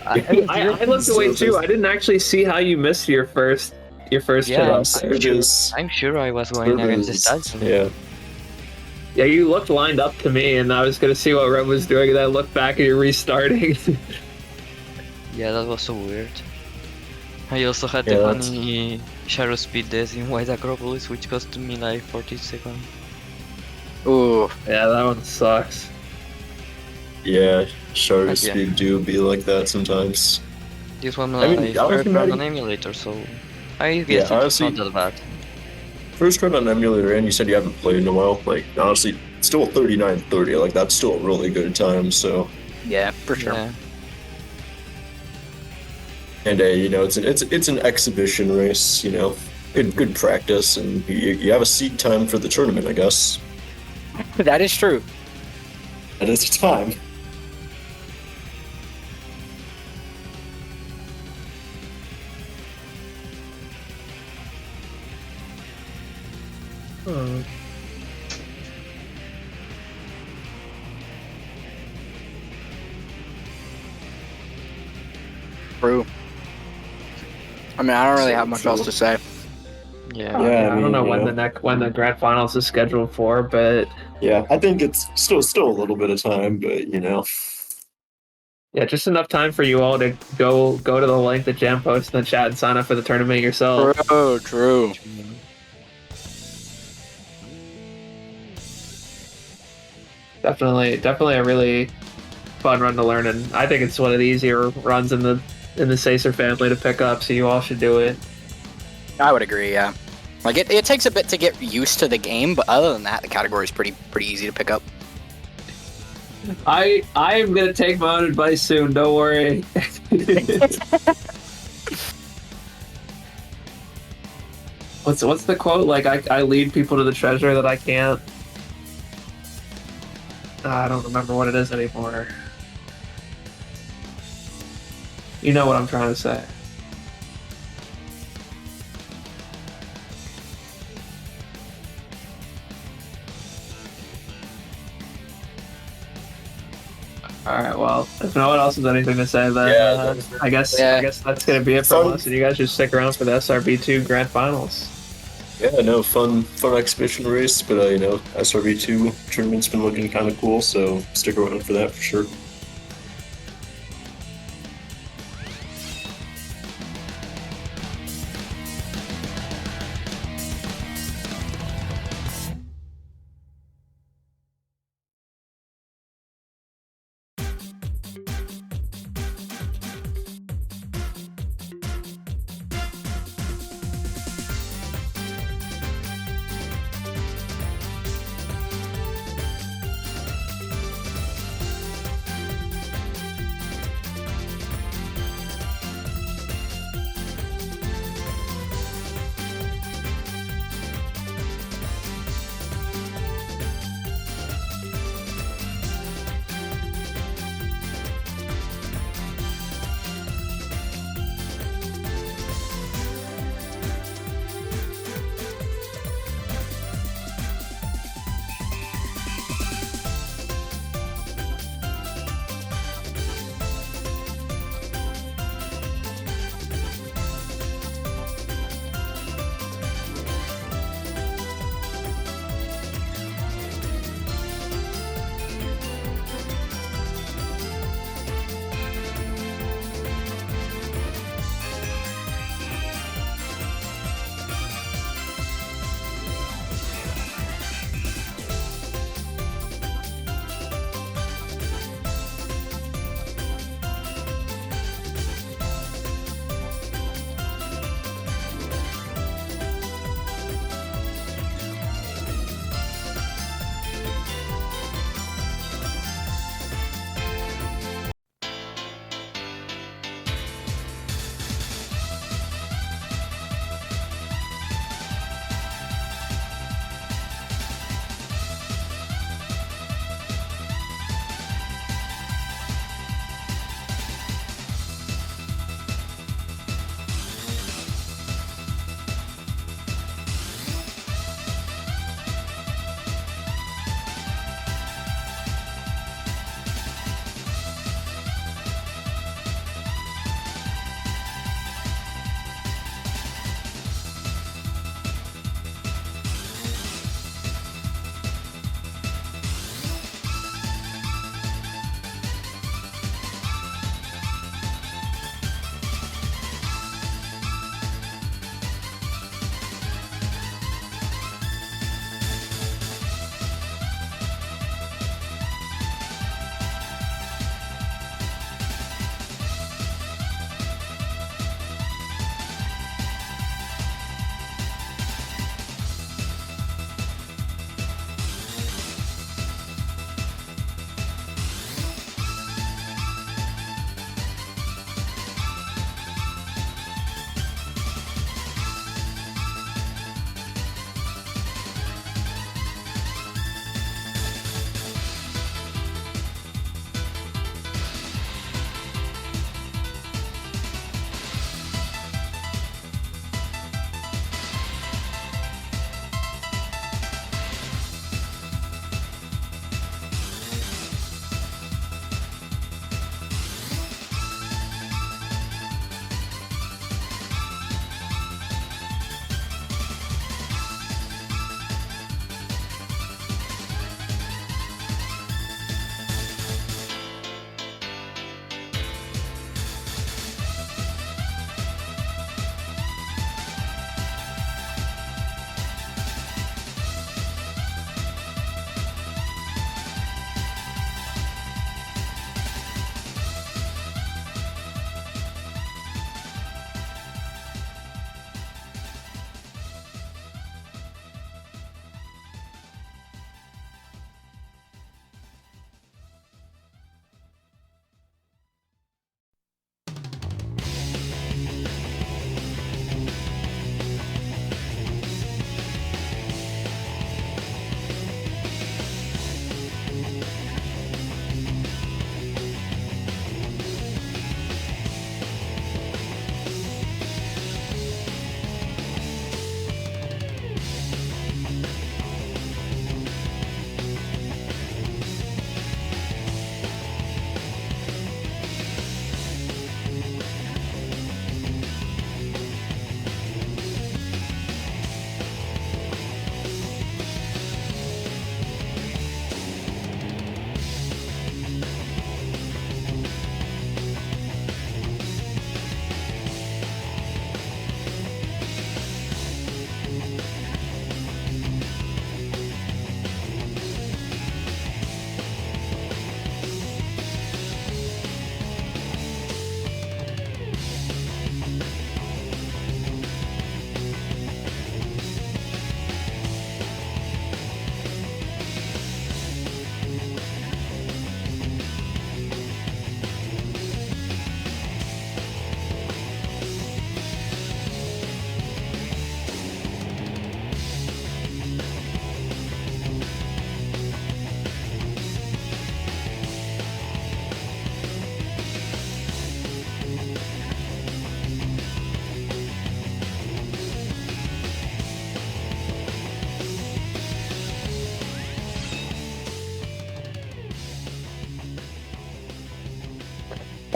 I looked away too. I didn't actually see how you missed your first Yeah, hit. I'm sure I was going against the stats. Yeah. Yeah, you looked lined up to me, and I was gonna see what Red was doing, and I looked back and you're restarting. Yeah, that was so weird. I also had the funny shadow speed death in White Acropolis, which cost me like 40 seconds. Ooh. Yeah, that one sucks. Yeah, shutter Yeah. speed do be like that sometimes. This one I mean, I honestly, first Maddie- on emulator, so I guess it's honestly- not that bad. First run on emulator, and you said you haven't played in a while. Like, honestly, still 39:30. Like, that's still a really good time. So, Yeah, for sure. Yeah. and you know, it's an exhibition race. You know, good practice, and you have a seat time for the tournament, I guess. That is true. That is time. True. I mean, I don't really have much else to say. Yeah. Yeah, I don't know when you when the grand finals is scheduled for, but Yeah, I think it's still a little bit of time, but you know. yeah, just enough time for you all to go to the link that Jam posted in the chat and sign up for the tournament yourself. True. Definitely a really fun run to learn, and I think it's one of the easier runs in the Sacer family to pick up. So you all should do it. I would agree, yeah. Like, it takes a bit to get used to the game, but other than that, the category is pretty easy to pick up. I am gonna take my own advice soon. Don't worry. What's the quote? Like, I lead people to the treasure that I can't. I don't remember what it is anymore. You know what I'm trying to say. Alright, well, if no one else has anything to say, then I guess that's gonna be it for us, and you guys just stick around for the SRB2 Grand Finals. Yeah, no, fun exhibition race, but you know, SRB2 tournament's been looking kind of cool, so stick around for that for sure.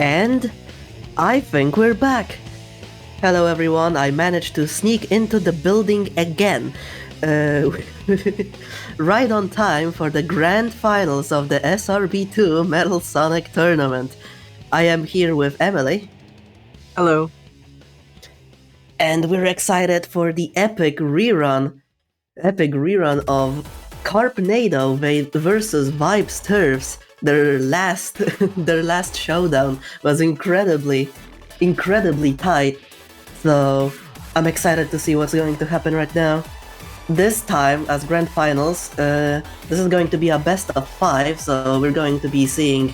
And I think we're back. Hello everyone, I managed to sneak into the building again. Right on time for the grand finals of the SRB2 Metal Sonic tournament. I am here with Emily. Hello. And we're excited for the epic rerun of Carpnado versus Vibes Turfs. Their last showdown was incredibly tight. So I'm excited to see what's going to happen right now. This time, as grand finals, this is going to be a best of 5, so we're going to be seeing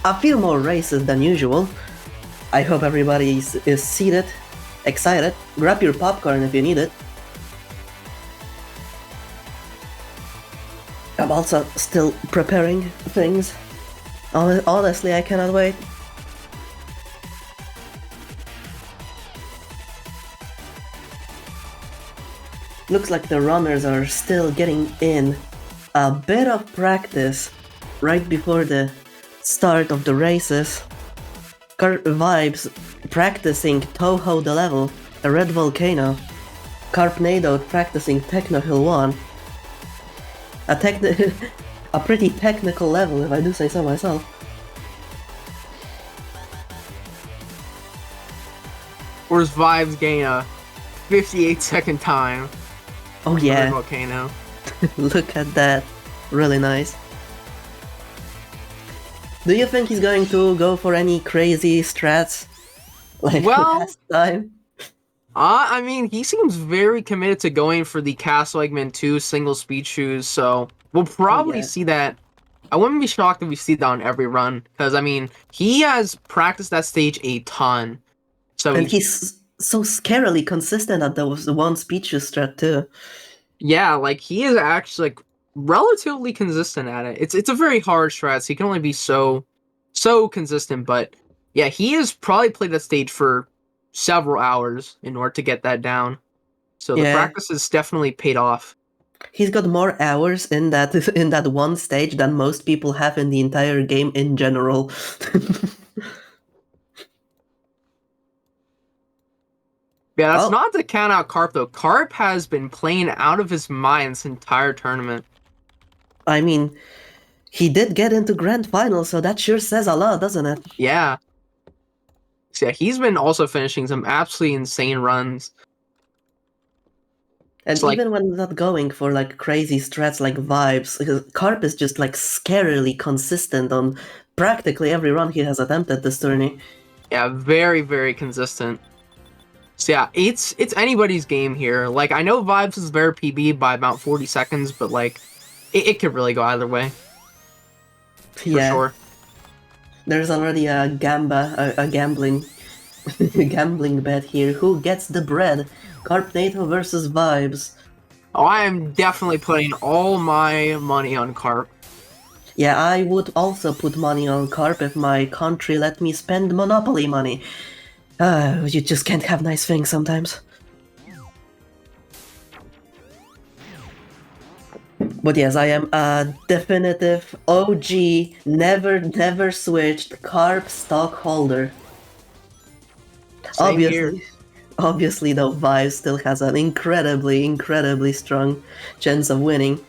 a few more races than usual. I hope everybody is seated, excited. Grab your popcorn if you need it. I'm also still preparing things. Honestly, I cannot wait. Looks like the runners are still getting in a bit of practice right before the start of the races. Vibes practicing Toho the level, a red volcano. Carpnado practicing Techno Hill 1. A pretty technical level, if I do say so myself. Where's Vibes gain a 58-second time? Oh yeah. Volcano. Look at that. Really nice. Do you think he's going to go for any crazy strats like last time? I mean, he seems very committed to going for the Castle Eggman 2 single speed shoes, so we'll probably see that. I wouldn't be shocked if we see that on every run, because, I mean, he has practiced that stage a ton. So and he's so scarily consistent at the one speed shoe strat, too. Yeah, like, he is actually, like, relatively consistent at it. It's a very hard strat, so he can only be so consistent, but, yeah, he has probably played that stage for several hours in order to get that down. So the practice has definitely paid off. He's got more hours in that one stage than most people have in the entire game in general. Yeah, that's not to count out Carp though. Carp has been playing out of his mind this entire tournament. I mean, he did get into grand finals, so that sure says a lot, doesn't it? Yeah. So yeah, he's been also finishing some absolutely insane runs. And even when not going for like crazy strats like Vibes, Carp is just like scarily consistent on practically every run he has attempted this tourney. Yeah, very, very consistent. So yeah, it's anybody's game here. Like, I know Vibes is very PB by about 40 seconds, but like, it could really go either way. For sure. There's already a gambling bet here. Who gets the bread? Carpnado versus Vibes. Oh, I am definitely putting all my money on Carp. Yeah, I would also put money on Carp if my country let me spend Monopoly money. You just can't have nice things sometimes. But yes, I am a definitive OG, never switched Carp stockholder. Obviously, though, Vibes still has an incredibly strong chance of winning.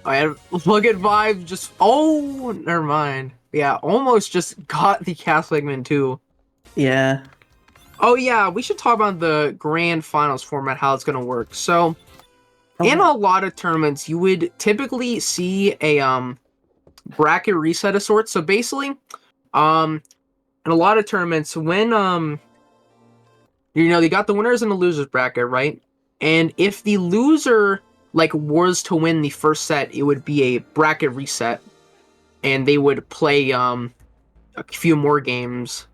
Look at Vibes just... Oh, never mind. Yeah, almost just got the Castle Eggman 2. Yeah. Oh yeah, we should talk about the grand finals format, how it's going to work. So, in a lot of tournaments, you would typically see a bracket reset of sorts. So basically, in a lot of tournaments, when they got the winners and the losers bracket, right? And if the loser was to win the first set, it would be a bracket reset, and they would play a few more games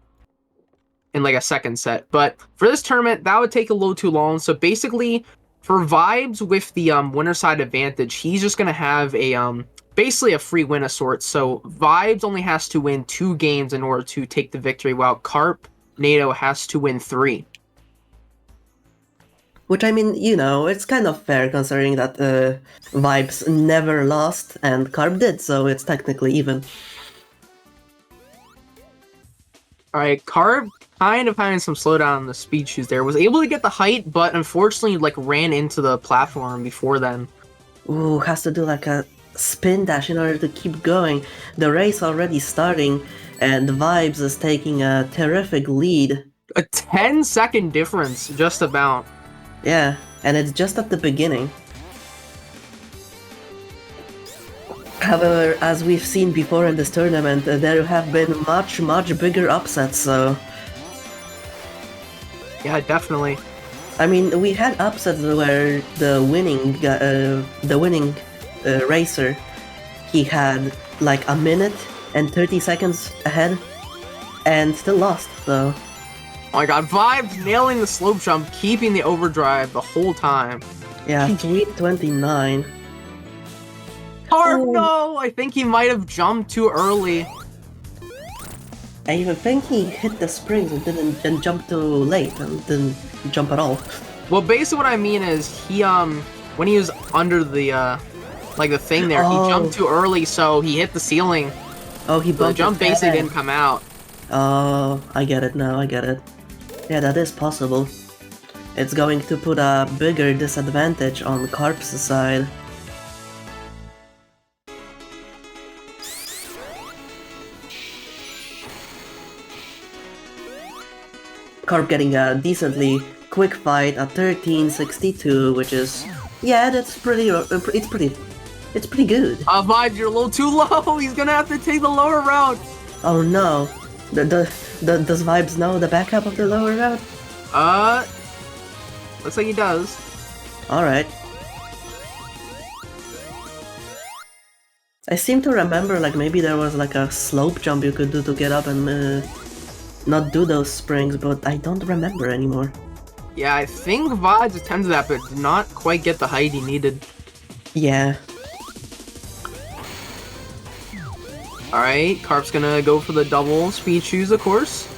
in like a second set. But for this tournament, that would take a little too long. So basically, for Vibes with the winner side advantage, he's just gonna have a basically a free win of sorts. So Vibes only has to win 2 games in order to take the victory, while Carpnado has to win 3. Which, I mean, it's kind of fair considering that Vibes never lost and Carp did, so it's technically even. Alright, Carb kind of having some slowdown on the speed shoes there. Was able to get the height, but unfortunately, like, ran into the platform before then. Ooh, has to do like a spin dash in order to keep going. The race already starting, and Vibes is taking a terrific lead. A 10-second difference, just about. Yeah, and it's just at the beginning. However, as we've seen before in this tournament, there have been much bigger upsets, so... Yeah, definitely. I mean, we had upsets where the winning racer, he had like a minute and 30 seconds ahead, and still lost, so... Oh my god, Vibes nailing the slope jump, keeping the overdrive the whole time. Yeah, 329. Oh no! I think he might have jumped too early. I even think he hit the springs and jumped too late and didn't jump at all. Well, basically what I mean is he when he was under the like the thing there, he jumped too early, so he hit the ceiling. Oh, he bumped the jump his basically head. didn't come out. Oh, I get it now, I get it. Yeah, that is possible. It's going to put a bigger disadvantage on Carp's side. Carp getting a decently quick fight at 1362, which is, yeah, that's pretty. It's pretty good. Vibes, you're a little too low. He's gonna have to take the lower route. Oh no, does Vibes know the backup of the lower route? Looks like he does. All right. I seem to remember like maybe there was like a slope jump you could do to get up and not do those springs, but I don't remember anymore. Yeah, I think Vibes attempted that, but did not quite get the height he needed. Yeah. Alright, Carp's gonna go for the double speed shoes, of course.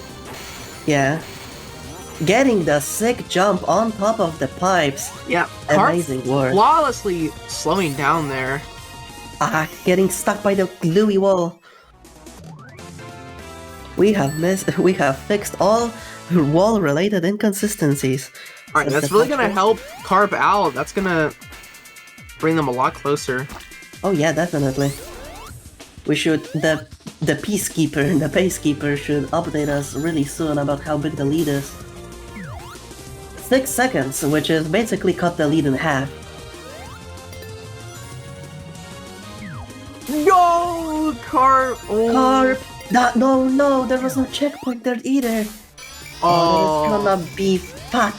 Yeah. Getting the sick jump on top of the pipes. Yeah, amazing work. Flawlessly slowing down there. Ah, getting stuck by the gluey wall. We have fixed all wall-related inconsistencies. Alright, that's really gonna help Carp out. That's gonna bring them a lot closer. Oh yeah, definitely. We should the pacekeeper should update us really soon about how big the lead is. 6 seconds, which is basically cut the lead in half. No, Carp! Oh. Carp! No, there was no checkpoint there either. Oh, it's gonna be fat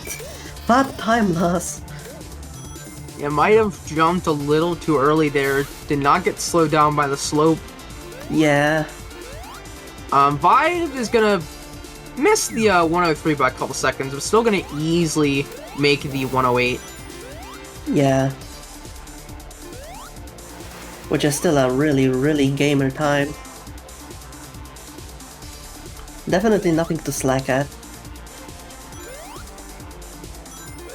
time loss. Yeah, might have jumped a little too early there. Did not get slowed down by the slope. Yeah. Vibe is gonna miss the 103 by a couple seconds, but still gonna easily make the 108. Yeah. Which is still a really gamer time. Definitely nothing to slack at.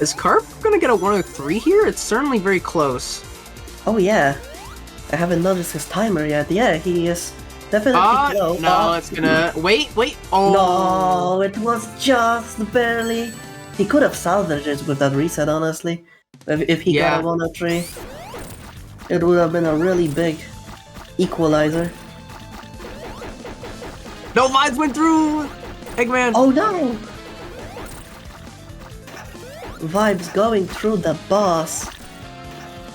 Is Carp gonna get a 103 here? It's certainly very close. Oh yeah. I haven't noticed his timer yet. Yeah, he is definitely close. No, it's gonna... Wait! Oh! No, it was just barely. He could have salvaged it with that reset, honestly. If he got a 103. It would have been a really big equalizer. No, Vibes went through! Eggman! Oh no! Vibes going through the boss.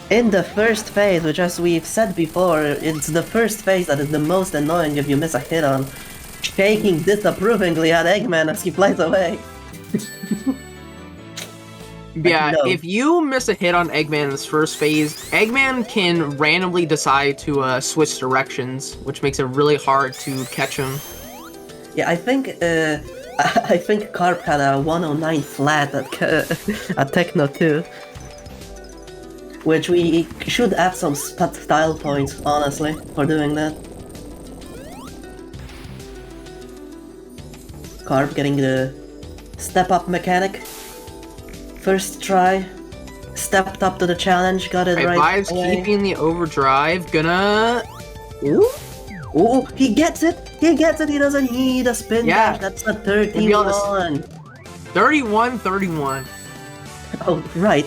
In the first phase, which as we've said before, it's the first phase that is the most annoying if you miss a hit on. Shaking disapprovingly at Eggman as he flies away. Yeah, if you miss a hit on Eggman in this first phase, Eggman can randomly decide to switch directions, which makes it really hard to catch him. Yeah, I think Carp had a 109 flat at Techno 2. Which we should add some style points, honestly, for doing that. Carp getting the step-up mechanic. First try. Stepped up to the challenge, got it right Vibes away. keeping the overdrive, gonna... Ooh? Oh, he gets it! He gets it! He doesn't need a spin Yeah. dash. That's a be honest. 31. 31. Oh, right.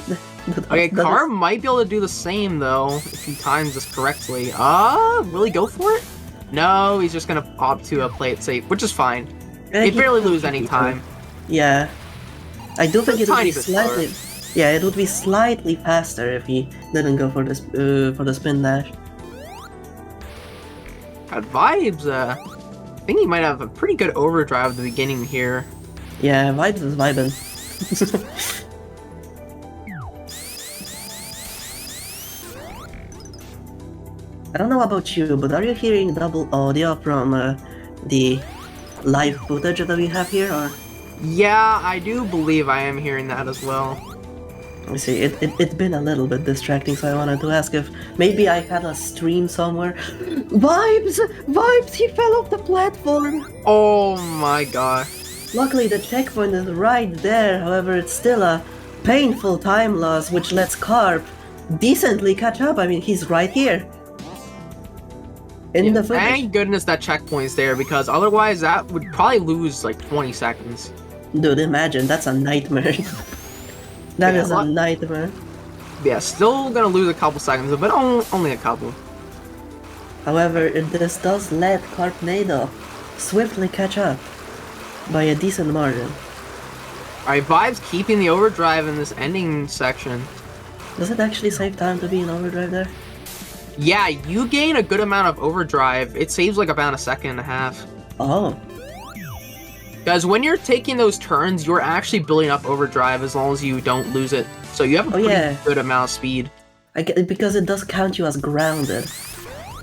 Okay, That Carr is- might be able to do the same though if he times this correctly. Will he go for it? No, he's just gonna opt to play it safe, which is fine. Yeah, He'd he barely could lose keep any it time. Yeah. I do think A it would tiny be bit slightly. Yeah, it would be slightly faster if he didn't go for this for the spin dash. Got vibes. I think he might have a pretty good overdrive at the beginning here. Yeah, vibes is vibing. I don't know about you, but are you hearing double audio from the live footage that we have here, or? Yeah, I do believe I am hearing that as well. Let me see, it's been a little bit distracting, so I wanted to ask if maybe I had a stream somewhere. Vibes! Vibes! He fell off the platform! Oh my god. Luckily the checkpoint is right there, however it's still a painful time loss which lets Carp decently catch up. I mean, he's right here. In the footage. Thank goodness that checkpoint's there, because otherwise that would probably lose like 20 seconds. Dude, imagine, that's a nightmare. That Yeah, is a nightmare. Yeah, still gonna lose a couple seconds, but only a couple. However, this does let Carpnado swiftly catch up by a decent margin. Alright, Vibes keeping the overdrive in this ending section. Does it actually save time to be in overdrive there? Yeah, you gain a good amount of overdrive. It saves like about a second and a half. Oh. Because when you're taking those turns, you're actually building up overdrive as long as you don't lose it. So you have a pretty good amount of speed. I get it because it does count you as grounded.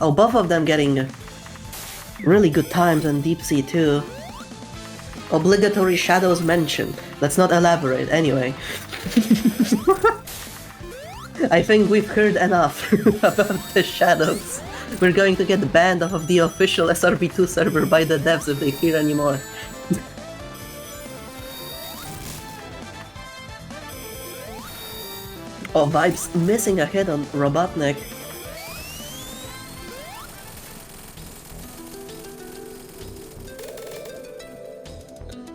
Oh, both of them getting really good times on Deep Sea too. Obligatory shadows mentioned. Let's not elaborate anyway. I think we've heard enough about the shadows. We're going to get banned off of the official SRB2 server by the devs if they hear anymore. Oh, Vibes missing a hit on Robotnik.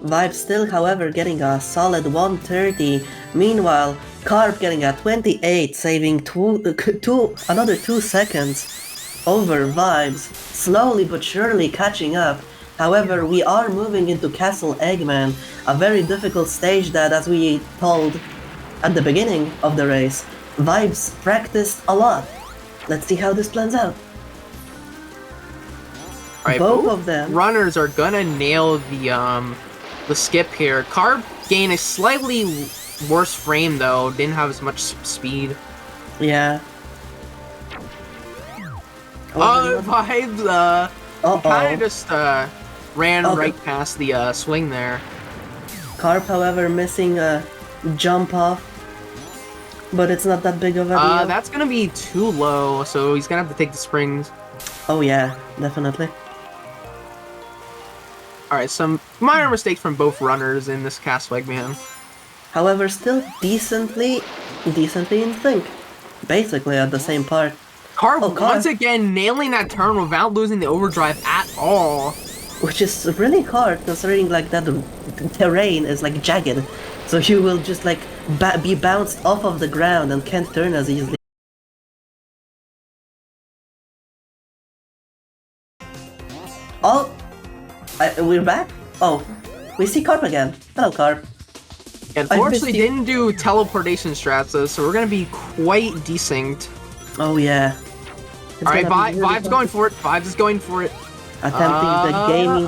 Vibes still, however, getting a solid 130. Meanwhile, Carp getting a 28, saving another 2 seconds over Vibes. Slowly but surely catching up. However, we are moving into Castle Eggman, a very difficult stage that, as we told at the beginning of the race, Vibes practiced a lot. Let's see how this plans out. Alright, both of them runners are gonna nail the skip here. Carb gained a slightly worse frame though, didn't have as much speed. Yeah. Vibes, kind of just ran right past the swing there. Carp, however, missing a jump off, but it's not that big of a deal. That's gonna be too low, so he's gonna have to take the springs. Oh yeah, definitely. Alright, some minor mistakes from both runners in this Castle Eggman. However, still decently in sync. Basically at the same part. Carp once again nailing that turn without losing the overdrive at all. Which is really hard considering like that the terrain is like jagged. So you will just like be bounced off of the ground and can't turn as easily. Oh! We're back? Oh, we see Carp again. Hello, Carp. Unfortunately, didn't do teleportation strats though, so we're gonna be quite desynced. Oh yeah. Alright, Vibe's going for it. Vibes is going for it. Attempting the gaming.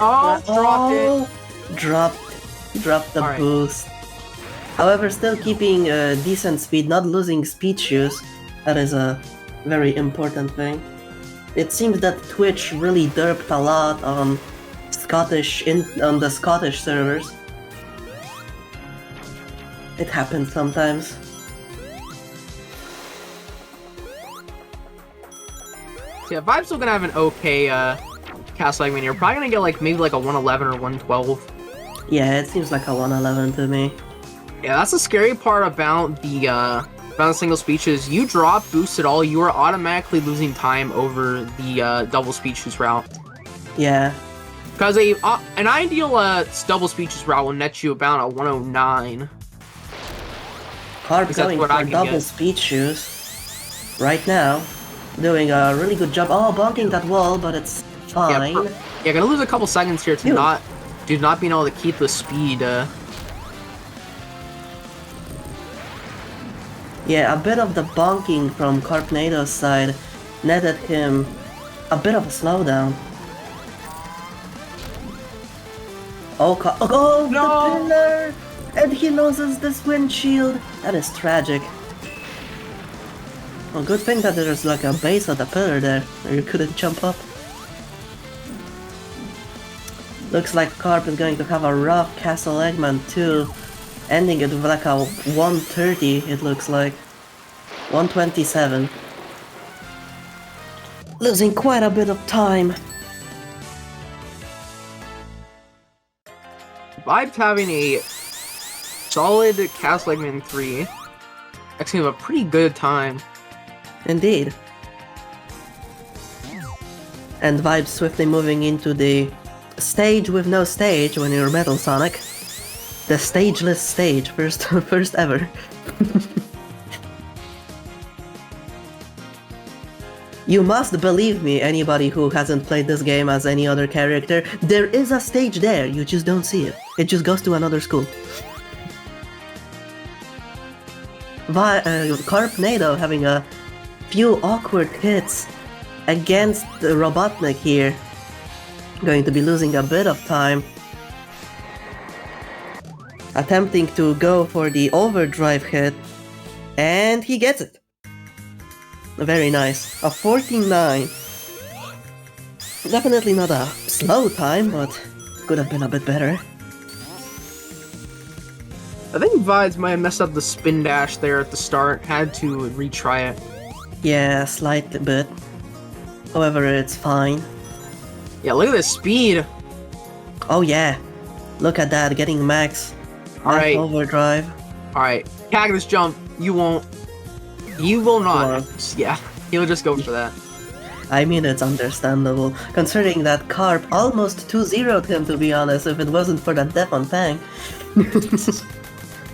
Dropped the boost. However, still keeping decent speed, not losing speed shoes. That is a very important thing. It seems that Twitch really derped a lot on on the Scottish servers. It happens sometimes. Yeah, Vibe's still gonna have an okay Castle Eggman. You're probably gonna get like maybe like a 111 or 112. Yeah, it seems like a 111 to me. Yeah, that's the scary part about the single speeches. You drop boost at all, you are automatically losing time over the double speed shoes route. Yeah. Because an ideal double speeches route will net you about a 109. Carp That's going what I for can double get. speed shoes right now. Doing a really good job. Oh, bonking that wall, but it's fine. Yeah, gonna lose a couple seconds here to not being able to keep the speed. Yeah, a bit of the bonking from Carpnado's side netted him a bit of a slowdown. Oh, no! The pillar! And he loses this windshield! That is tragic. Well, good thing that there's like a base of the pillar there, or you couldn't jump up. Looks like Carp is going to have a rough Castle Eggman too, ending it with like a 130, it looks like. 127. Losing quite a bit of time. Vibe's having a solid Castle Eggman 3. Actually, have a pretty good time. Indeed. And Vibe swiftly moving into the stage with no stage when you're Metal Sonic. The stageless stage, first ever. You must believe me, anybody who hasn't played this game as any other character, there is a stage there, you just don't see it. It just goes to another school. Carpnado having a few awkward hits against Robotnik here. Going to be losing a bit of time. Attempting to go for the overdrive hit, and he gets it. Very nice. A 14.9. Definitely not a slow time, but could have been a bit better. I think Vides might have messed up the spin dash there at the start. Had to retry it. Yeah, a slight bit. However, it's fine. Yeah, look at the speed. Oh yeah. Look at that, getting max. Alright. Overdrive. Alright. Cactus jump. You won't. You will not. Yeah, he'll just go for that. I mean, it's understandable, considering that Carp almost 2-0'd him, to be honest, if it wasn't for that death on Fang.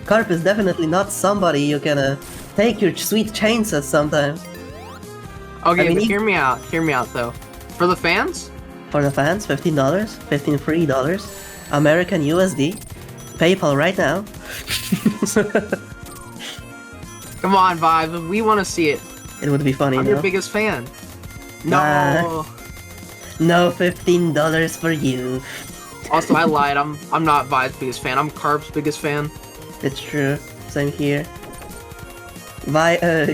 Carp is definitely not somebody you can take your sweet chains at sometimes. Okay, I mean, but hear me out though. For the fans? For the fans, $15, 15 free dollars, American USD, PayPal right now. Come on, Vibe, we want to see it. It would be funny, I'm no? your biggest fan. No. No $15 for you. Also, I lied. I'm not Vibe's biggest fan. I'm Carp's biggest fan. It's true. Same here.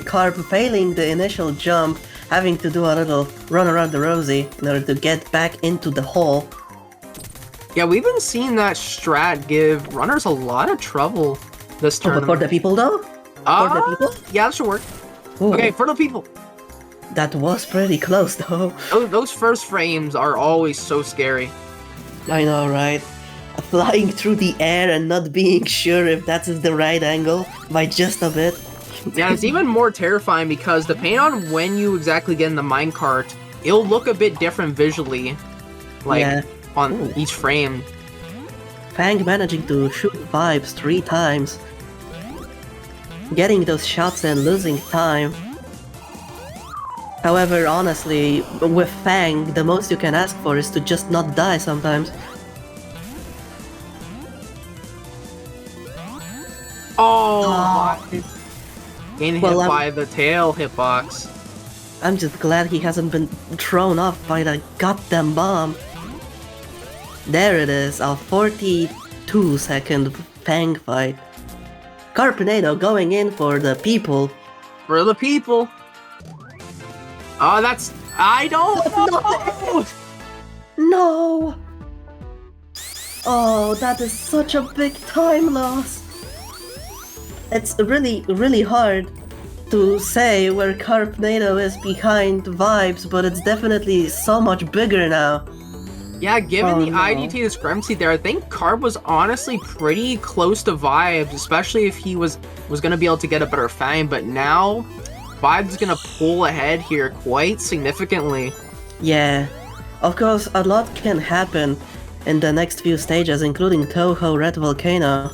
Carp failing the initial jump, having to do a little run around the Rosie in order to get back into the hole. Yeah, we've been seeing that strat give runners a lot of trouble this tournament. For the people, though? For the people? Yeah, that should work. Ooh. Okay, for the people. That was pretty close, though. Those first frames are always so scary. I know, right? Flying through the air and not being sure if that's the right angle by just a bit. Yeah, it's even more terrifying because depending on when you exactly get in the minecart, it'll look a bit different visually, like on each frame. Fang managing to shoot Vibes 3 times. Getting those shots and losing time. However, honestly, with Fang, the most you can ask for is to just not die sometimes. Oh, getting hit Well, by the tail hitbox. I'm just glad he hasn't been thrown off by the goddamn bomb. There it is, a 42-second Fang fight. Carpinado going in for the people. For the people. Oh, that's... I don't know! No! Oh, that is such a big time loss. It's really, really hard to say where Carpinado is behind Vibes, but it's definitely so much bigger now. Yeah, given the IDT discrepancy there, I think Carp was honestly pretty close to Vibes, especially if he was gonna be able to get a better Fang, but now Vibes is gonna pull ahead here quite significantly. Yeah, Of course, a lot can happen in the next few stages, including Toho Red Volcano.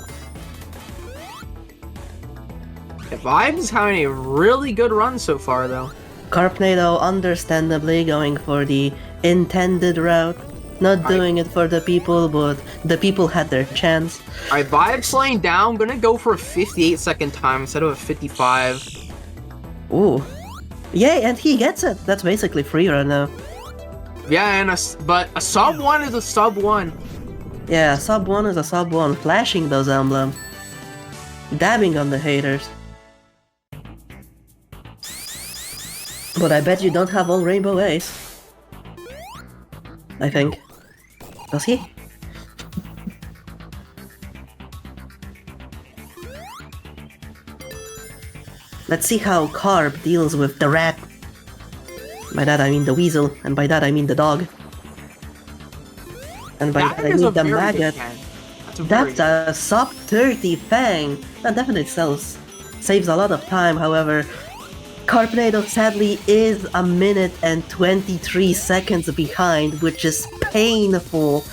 Vibes having a really good run so far, though. Carpnado understandably going for the intended route. Not doing it for the people, but the people had their chance. Alright, Vibes slowing down. I'm gonna go for a 58-second time instead of a 55. Ooh. Yay, and he gets it! That's basically free right now. Yeah, and but a sub 1 is a sub 1. Yeah, sub 1 is a sub 1, flashing those emblems. Dabbing on the haters. But I bet you don't have all Rainbow Ace. I think. Does he? Let's see how Carb deals with the rat. By that I mean the weasel, and by that I mean the dog. And by that I mean the maggot. That's a sub 30 Fang! That definitely saves a lot of time, however, Carpnado sadly is a minute and 23 seconds behind, which is painful.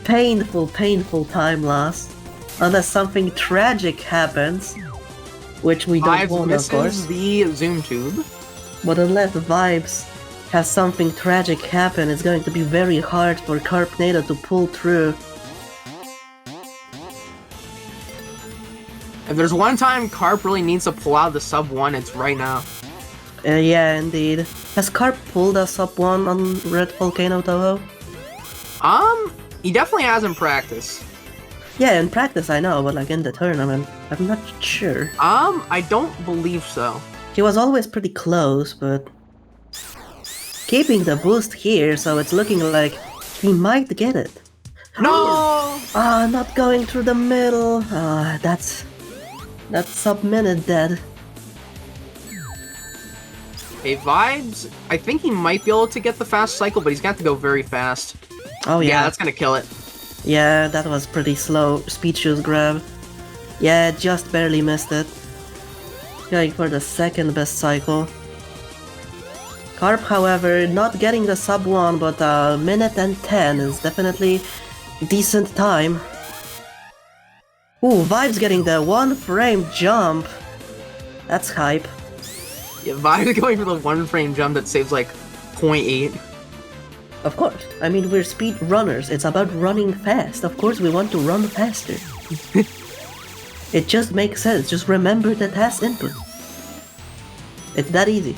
Painful time loss. Unless something tragic happens, which we don't want, of course. The zoom tube. But unless Vibes has something tragic happen, it's going to be very hard for Carpnado to pull through. If there's one time Carp really needs to pull out the sub 1, it's right now. Yeah, indeed. Has Carp pulled a sub 1 on Red Volcano Toho? He definitely has in practice. Yeah, in practice I know, but like in the tournament, I'm not sure. I don't believe so. He was always pretty close, but keeping the boost here, so it's looking like he might get it. No! Not going through the middle. That's sub-minute dead. Hey, Vibes, I think he might be able to get the fast cycle, but he's got to go very fast. Oh yeah. Yeah, that's gonna kill it. Yeah, that was pretty slow. Speed shoes grab. Yeah, just barely missed it. Going for the second best cycle. Carp, however, not getting the sub 1, but a minute and 10 is definitely decent time. Ooh, Vibes getting the 1 frame jump. That's hype. Yeah, Vibes going for the 1 frame jump that saves like 0.8. Of course. I mean, we're speed runners. It's about running fast. Of course we want to run faster. It just makes sense. Just remember the task input. It's that easy.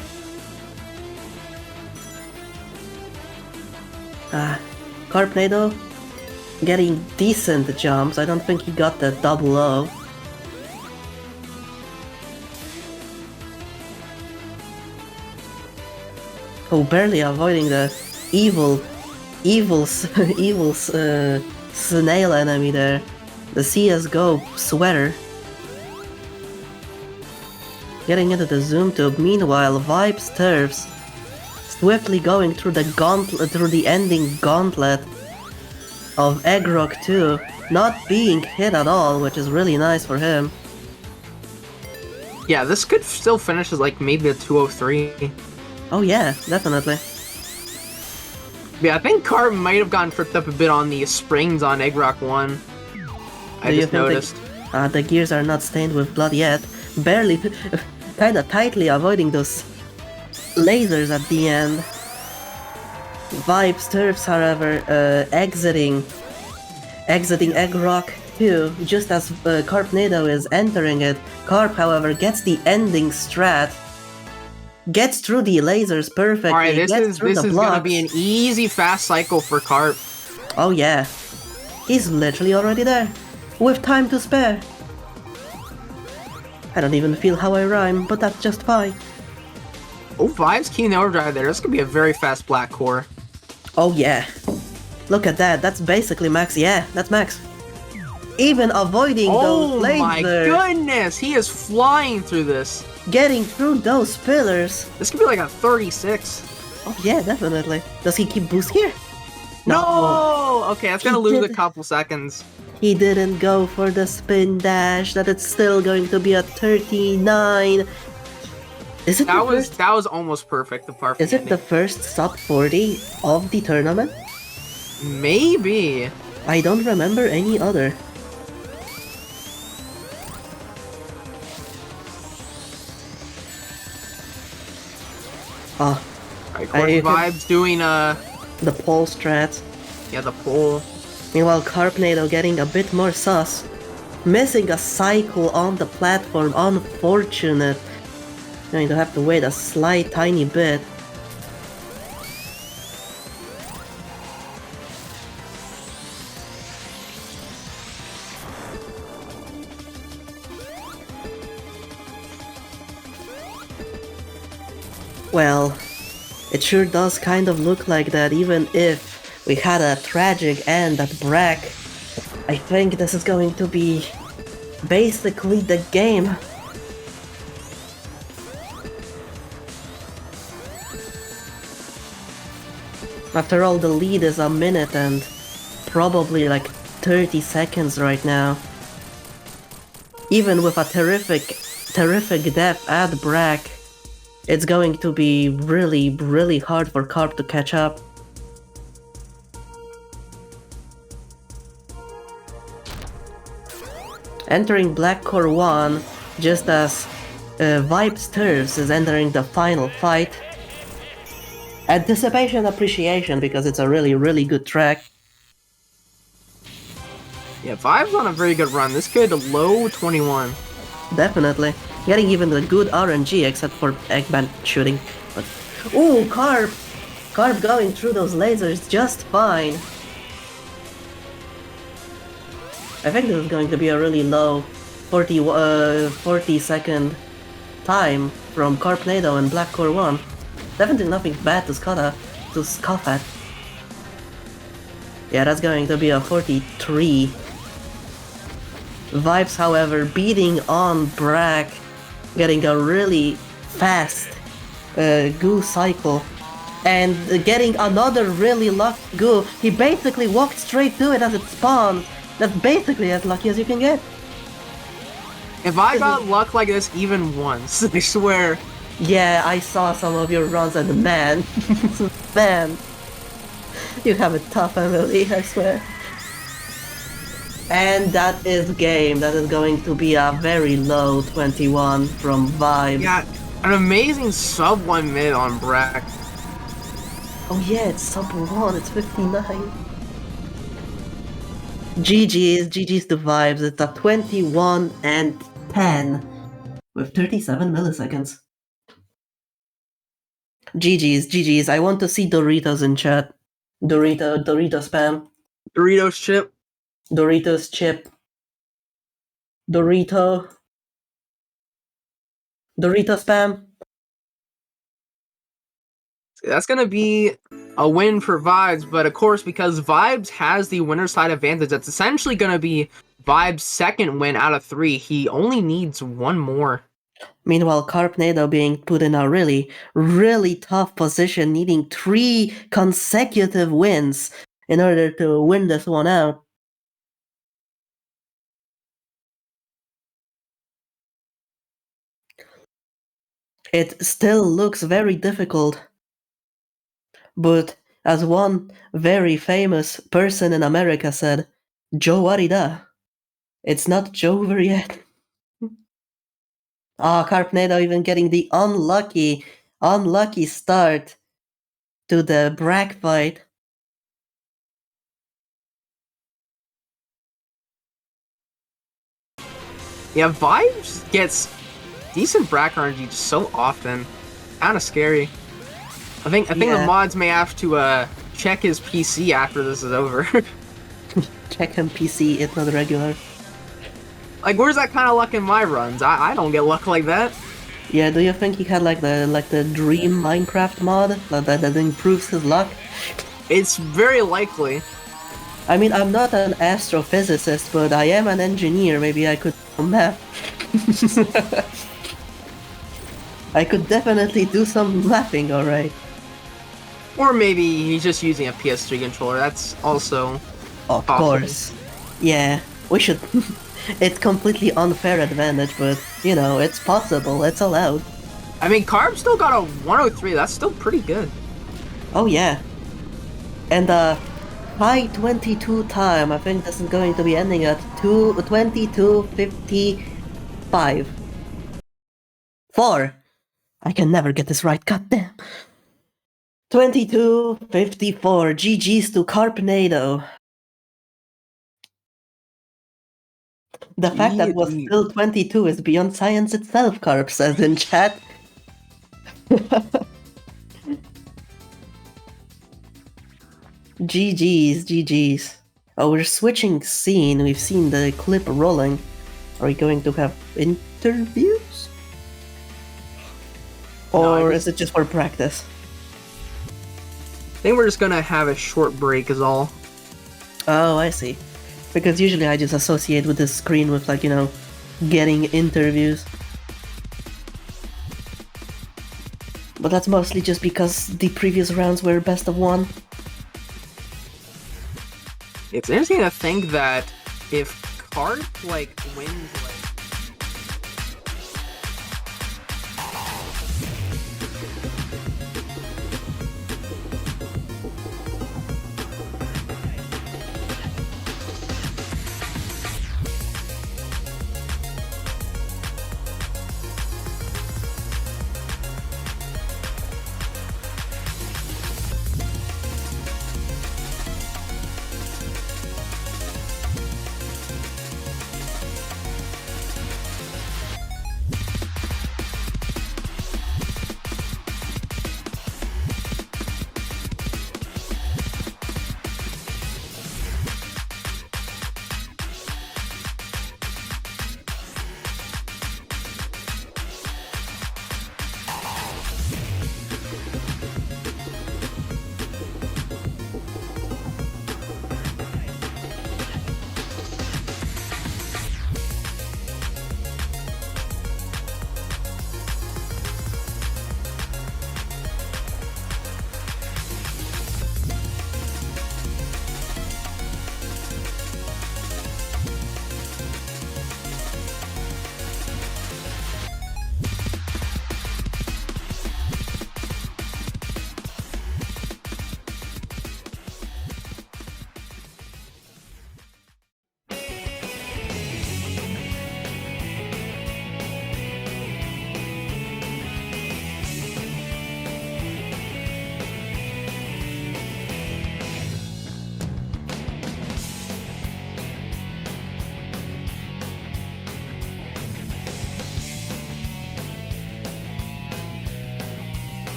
Carpnado getting decent jumps. I don't think he got the double O. Oh, barely avoiding the evil snail enemy there. The CSGO sweater. Getting into the zoom tube. Meanwhile, Vibes Turfs swiftly going through the gauntlet, through the ending gauntlet of Eggrock 2, not being hit at all, which is really nice for him. Yeah, this could still finish as like maybe a 203. Oh yeah, definitely. Yeah, I think Carp might have gotten tripped up a bit on the springs on Eggrock 1. I just noticed. The gears are not stained with blood yet. Barely, kinda tightly avoiding those lasers at the end. Vibes Turfs, however, exiting Eggrock 2, just as Carpnado is entering it. Carp, however, gets the ending strat. Gets through the lasers perfectly. Alright, this is blocks. gonna be an easy fast cycle for Carp. Oh yeah. He's literally already there. With time to spare. I don't even feel how I rhyme, but that's just fine. Oh, Vibes Keen Overdrive there. This could be a very fast black core. Oh yeah. Look at that. That's basically max. Yeah, that's max. Even avoiding those lasers. Oh my goodness! He is flying through this. Getting through those pillars. This could be like a 36. Oh yeah, definitely. Does he keep boost here? No! Okay, that's gonna lose a couple seconds. He didn't go for the spin dash. That it's still going to be a 39. Is it that was almost perfect. Apart from Is it the first sub 40 of the tournament? Maybe. I don't remember any other. Ah. Of course, Vibes doing the pole strat. Yeah, the pole. Meanwhile, Carpnado getting a bit more sus. Missing a cycle on the platform, unfortunate. Going to have to wait a slight tiny bit. Well, it sure does kind of look like that, even if we had a tragic end at Brack. I think this is going to be basically the game. After all, the lead is a minute and probably like 30 seconds right now. Even with a terrific death at Brack, it's going to be really hard for Carp to catch up. Entering Black Core 1, just as Vibes Turfs is entering the final fight. Anticipation appreciation, because it's a really good track. Yeah, Vibes on a very good run. This kid low 21. Definitely. Getting even the good RNG except for Eggman shooting. But ooh, Carp! Carp going through those lasers just fine. I think this is going to be a really low 40 second time from Carpnado and Black Core 1. Definitely nothing bad to scoff at. Yeah, that's going to be a 43. Vibes, however, beating on Brack, getting a really fast goo cycle, and getting another really lucky goo. He basically walked straight to it as it spawned. That's basically as lucky as you can get. If I got luck like this even once, I swear. Yeah, I saw some of your runs and man, man, you have a tough Emily, I swear. And that is game. That is going to be a very low 21 from Vibe. Yeah, an amazing sub 1 mid on Brack. Oh yeah, it's sub 1, it's 59. GG's to Vibes. It's a 21 and 10 with 37 milliseconds. GG's. I want to see Doritos in chat. Dorito spam. Doritos chip. Doritos chip. Dorito spam. That's gonna be a win for Vibes, but of course, because Vibes has the winner side advantage, that's essentially gonna be Vibes' second win out of 3. He only needs one more. Meanwhile, Carpnado being put in a really tough position, needing 3 consecutive wins in order to win this one out. It still looks very difficult. But as one very famous person in America said, Joe Warida, it's not over yet. Carpnado even getting the unlucky start to the Brack fight. Yeah, Vibes gets decent Brack RNG just so often. Kinda scary. I think the mods may have to check his PC after this is over. Check him PC, it's not regular. Like, where's that kind of luck in my runs? I don't get luck like that. Yeah, do you think he had like the Dream Minecraft mod that improves his luck? It's very likely. I mean, I'm not an astrophysicist, but I am an engineer. Maybe I could do math. I could definitely do some mapping, alright. Or maybe he's just using a PS3 controller. That's also of possible. Course. Yeah, we should. It's completely unfair advantage, but you know, it's possible. It's allowed. I mean, Carb still got a 103. That's still pretty good. Oh yeah. And high 22 time. I think this is going to be ending at 22:55. 4. I can never get this right. Goddamn. 22:54. GG's to Carpnado. The fact that was still 22 is beyond science itself, Carp says in chat. GG's. Oh, we're switching scene. We've seen the clip rolling. Are we going to have interviews? Or is it just for practice? I think we're just gonna have a short break is all. Oh, I see. Because usually I just associate with this screen with, like, you know, getting interviews. But that's mostly just because the previous rounds were best of one. It's interesting to think that if Carp, like, wins, like...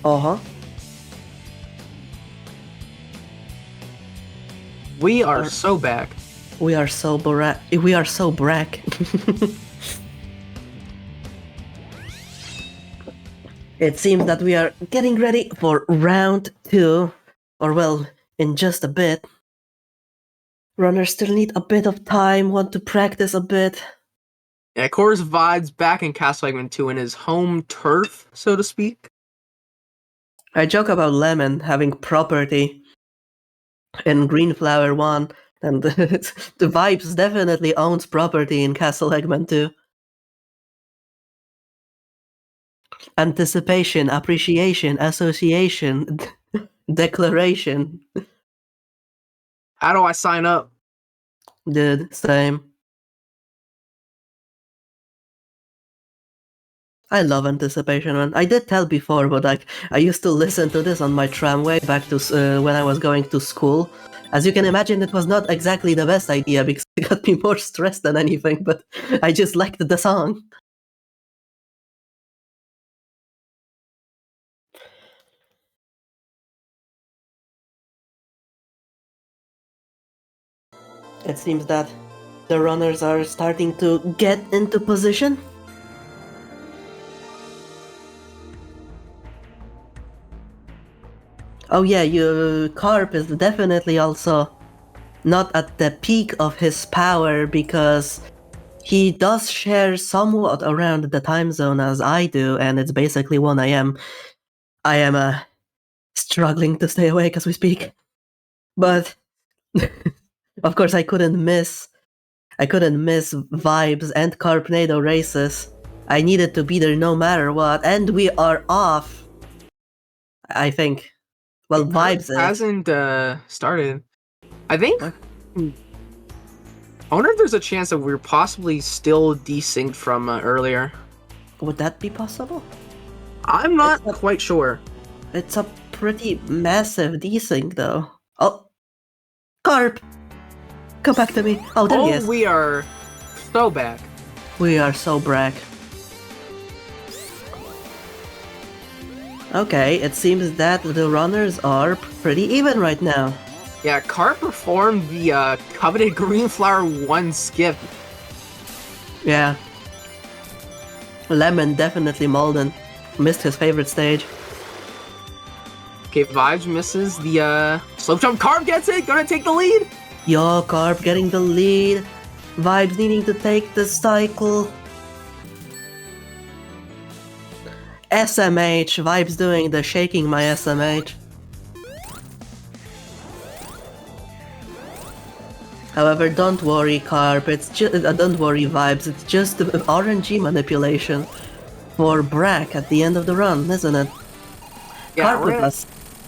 Uh-huh. We are so back. We are so brack. It seems that we are getting ready for round 2. Or well, in just a bit. Runners still need a bit of time, want to practice a bit. Yeah, Core's vibes back in Castle Segment 2 in his home turf, so to speak. I joke about Lemon having property in Greenflower 1, and the Vibes definitely owns property in Castle Eggman 2. Anticipation, appreciation, association, declaration. How do I sign up? Dude, same. I love Anticipation, man. I did tell before, but like I used to listen to this on my tramway back to when I was going to school. As you can imagine, it was not exactly the best idea because it got me more stressed than anything, but I just liked the song. It seems that the runners are starting to get into position. Oh yeah, Carp is definitely also not at the peak of his power because he does share somewhat around the time zone as I do, and it's basically 1 a.m. I am struggling to stay awake as we speak. But of course, I couldn't miss Vibes and Carpnado races. I needed to be there no matter what, and we are off. I think. Well, Vibes hasn't started. I think. I wonder if there's a chance that we're possibly still desynced from earlier. Would that be possible? I'm not quite sure. It's a pretty massive desync, though. Oh, Carp! Come back to me. Oh, there he is. We are so back. We are so back. Okay, it seems that the runners are pretty even right now. Yeah, Carp performed the coveted Green Flower 1 skip. Yeah. Lemon definitely Malden. Missed his favorite stage. Okay, Vibes misses the slope jump. Carp gets it! Gonna take the lead! Yo, Carp getting the lead. Vibes needing to take the cycle. SMH. Vibes doing the shaking my SMH. However, don't worry, Carp. It's just don't worry, Vibes. It's just RNG manipulation for Brack at the end of the run, isn't it? Yeah, Carp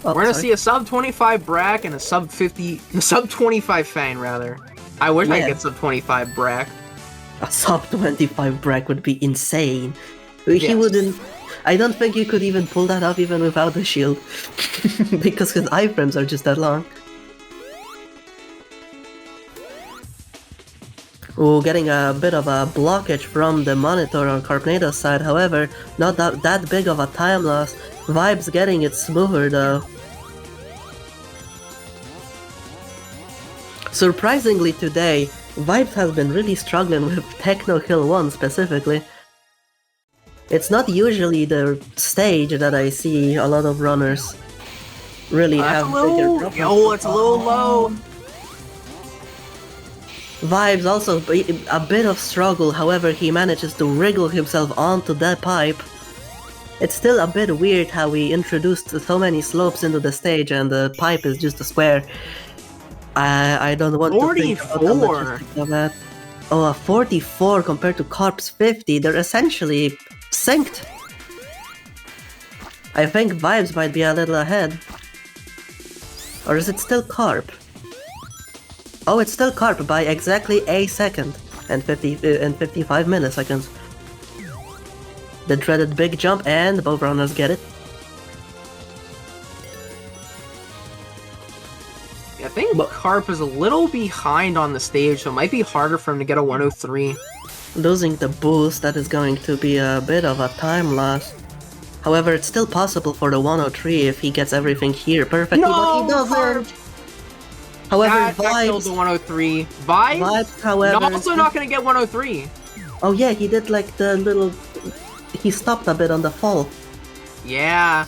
we're gonna see a sub 25 Brack and a sub 25 Fang rather. I wish I could get sub 25 Brack. A sub 25 Brack would be insane. He wouldn't. I don't think you could even pull that off even without the shield, because his iframes are just that long. Ooh, getting a bit of a blockage from the monitor on Carpnado's side, however, not that big of a time loss. Vibes getting it smoother though. Surprisingly today, Vibes has been really struggling with Techno Hill 1 specifically. It's not usually the stage that I see a lot of runners really have bigger problems. Oh, it's a little low. Vibes also a bit of struggle, however he manages to wriggle himself onto that pipe. It's still a bit weird how we introduced so many slopes into the stage and the pipe is just a square. I don't want to think about the logistics of that. Oh, a 44 compared to Carp's 50, they're essentially synced. I think Vibes might be a little ahead. Or is it still Carp? Oh, it's still Carp by exactly a second and 55 milliseconds. The dreaded big jump, and both runners get it. I think Carp is a little behind on the stage, so it might be harder for him to get a 103. Losing the boost, that is going to be a bit of a time loss. However, it's still possible for the 103 if he gets everything here perfectly, but he doesn't! However, Vibes killed the 103. Vibes, however, also not gonna get 103. Oh yeah, he did like the little... He stopped a bit on the fall. Yeah.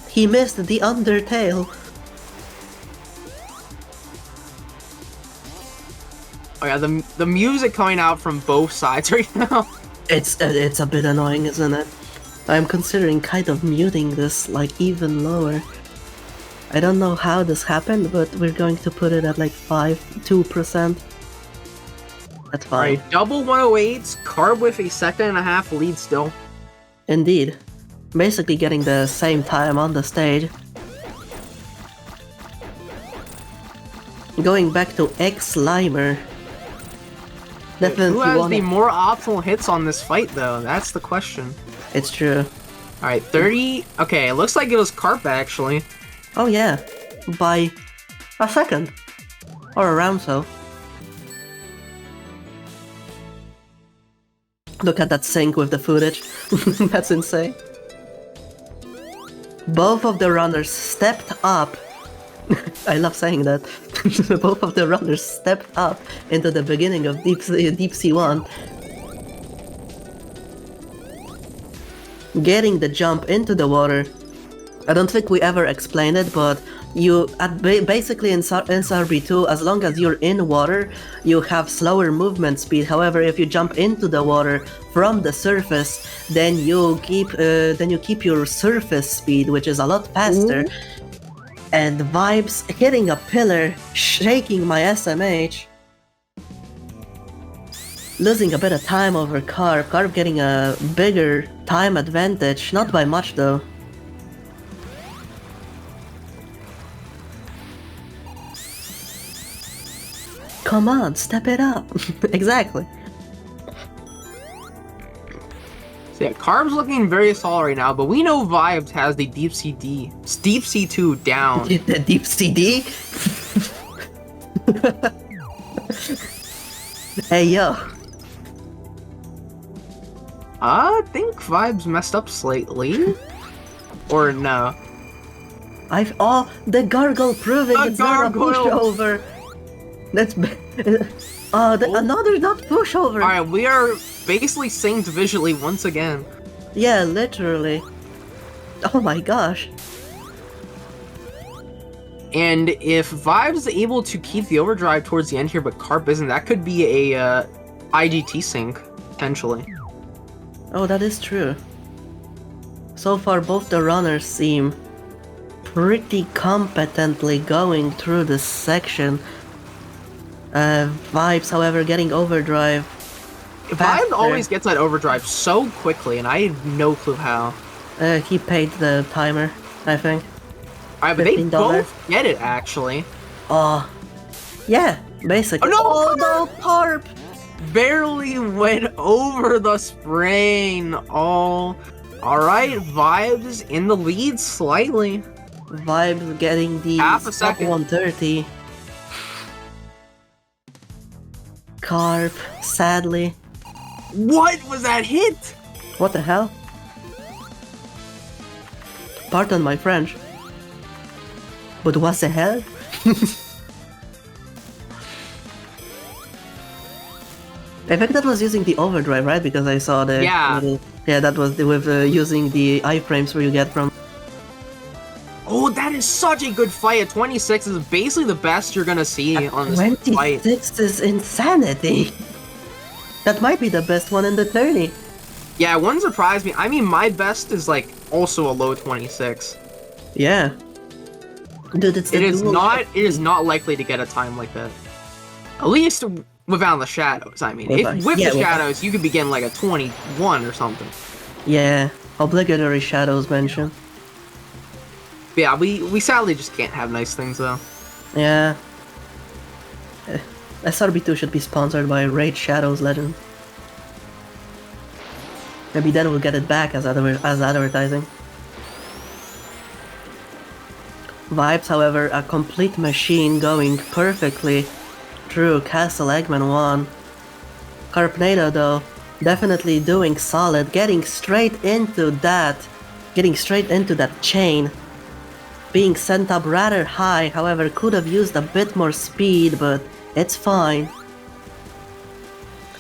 He missed the Undertale. Oh yeah, the music coming out from both sides right now. It's a bit annoying, isn't it? I'm considering kind of muting this like even lower. I don't know how this happened, but we're going to put it at like 2%. That's fine. Alright, double 108s, Carb with a 2.5 lead still. Indeed. Basically getting the same time on the stage. Going back to X-Slimer. Definitely Who has wanna... the more optimal hits on this fight though? That's the question. It's true. Alright, 30... Okay, it looks like it was Carp actually. Oh yeah, by a second. Or around so. Look at that sync with the footage. That's insane. Both of the runners stepped up. I love saying that. Both of the runners stepped up into the beginning of Deep Sea 1. Getting the jump into the water. I don't think we ever explained it, but basically in SRB2, as long as you're in water, you have slower movement speed. However, if you jump into the water from the surface, then you keep your surface speed, which is a lot faster. And Vibes hitting a pillar, shaking my SMH. Losing a bit of time over Carp. Carp getting a bigger time advantage, not by much though. Come on, step it up. Exactly. So yeah, Carb's looking very solid right now, but we know Vibes has the Deep Sea 2 down. The Deep Sea D? Hey yo. I think Vibes messed up slightly. Or no? The gargle proving it's not a pushover. That's another not pushover. Alright, we are basically synced visually once again. Yeah, literally. Oh my gosh. And if Vibes is able to keep the overdrive towards the end here, but Carp isn't, that could be a IGT sync, potentially. Oh, that is true. So far, both the runners seem pretty competently going through this section. Vibes, however, getting overdrive. Vibes always gets that overdrive so quickly, and I have no clue how. He paid the timer, I think. Alright, but they $15. both get it, actually. Yeah, basically. Oh, no, Carp! Barely went over the spring. Oh, alright, Vibes in the lead slightly. Vibes getting the half a top second. 130. Carp, sadly. What was that hit? What the hell? Pardon my French. But what the hell? I think that was using the overdrive, right? Because I saw the little... Yeah, that was with using the iframes where you get from... Oh, that is such a good fight. A 26 is basically the best you're gonna see on this fight. 26 is insanity. That might be the best one in the tourney. Yeah, one surprised me. I mean, my best is like also a low 26. Yeah. Dude, it is not likely to get a time like that. At least without the shadows. I mean, with the shadows, you could be getting like a 21 or something. Yeah, obligatory shadows mention. Yeah, we sadly just can't have nice things though. Yeah. SRB2 should be sponsored by Raid Shadows Legend. Maybe then we'll get it back as advertising. Vibes, however, a complete machine going perfectly through Castle Eggman 1. Carpnado, though, definitely doing solid, getting straight into that chain. Being sent up rather high, however, could have used a bit more speed, but it's fine.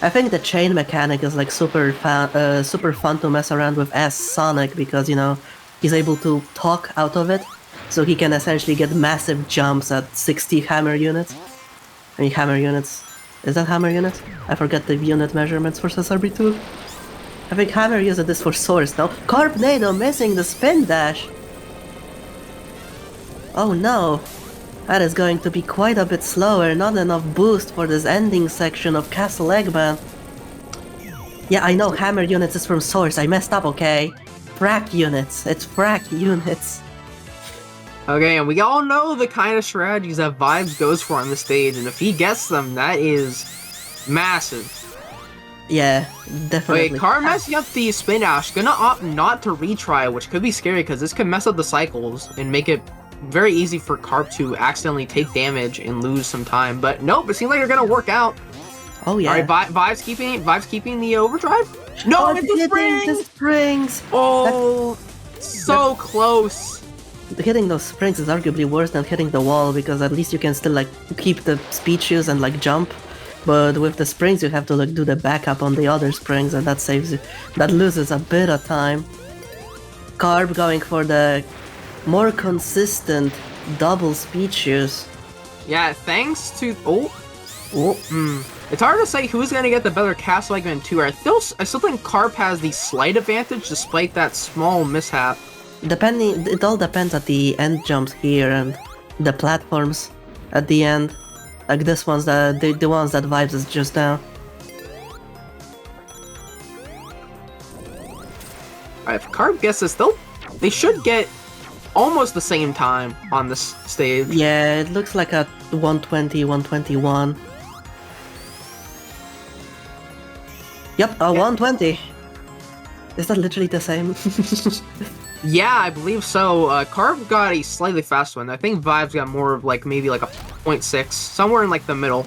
I think the chain mechanic is like super fun to mess around with as Sonic because, you know, he's able to talk out of it. So he can essentially get massive jumps at 60 hammer units. I mean, hammer units. Is that hammer units? I forget the unit measurements for SRB2. I think hammer uses this for swords now. Carpnado missing the spin dash! Oh no! That is going to be quite a bit slower, not enough boost for this ending section of Castle Eggman. Yeah, I know hammer units is from swords, I messed up, okay? Frack units, it's frack units. Okay, and we all know the kind of strategies that Vibes goes for on the stage, and if he gets them, that is massive. Yeah, definitely. Wait, Car messing up the spin dash, gonna opt not to retry, which could be scary because this could mess up the cycles and make it very easy for Carp to accidentally take damage and lose some time. But nope, it seems like they're gonna work out. Oh yeah. Alright, Vibes keeping the overdrive? No, it's the springs! Oh, so close. Hitting those springs is arguably worse than hitting the wall because at least you can still like keep the speed shoes and like jump. But with the springs you have to like do the backup on the other springs and that saves you. That loses a bit of time. Carp going for the more consistent double speed shoes. Yeah, thanks to it's hard to say who's gonna get the better Castle Eggman 2. I still think Carp has the slight advantage despite that small mishap. It all depends at the end jumps here and the platforms at the end. Like this one's the ones that Vibes is just down. Alright, if Carp gets this, they should get almost the same time on this stage. Yeah, it looks like a 120, 121. Yep, a 120. Is that literally the same? Yeah, I believe so. Carp got a slightly faster one. I think Vibes got more of like maybe like a 0.6, somewhere in like the middle.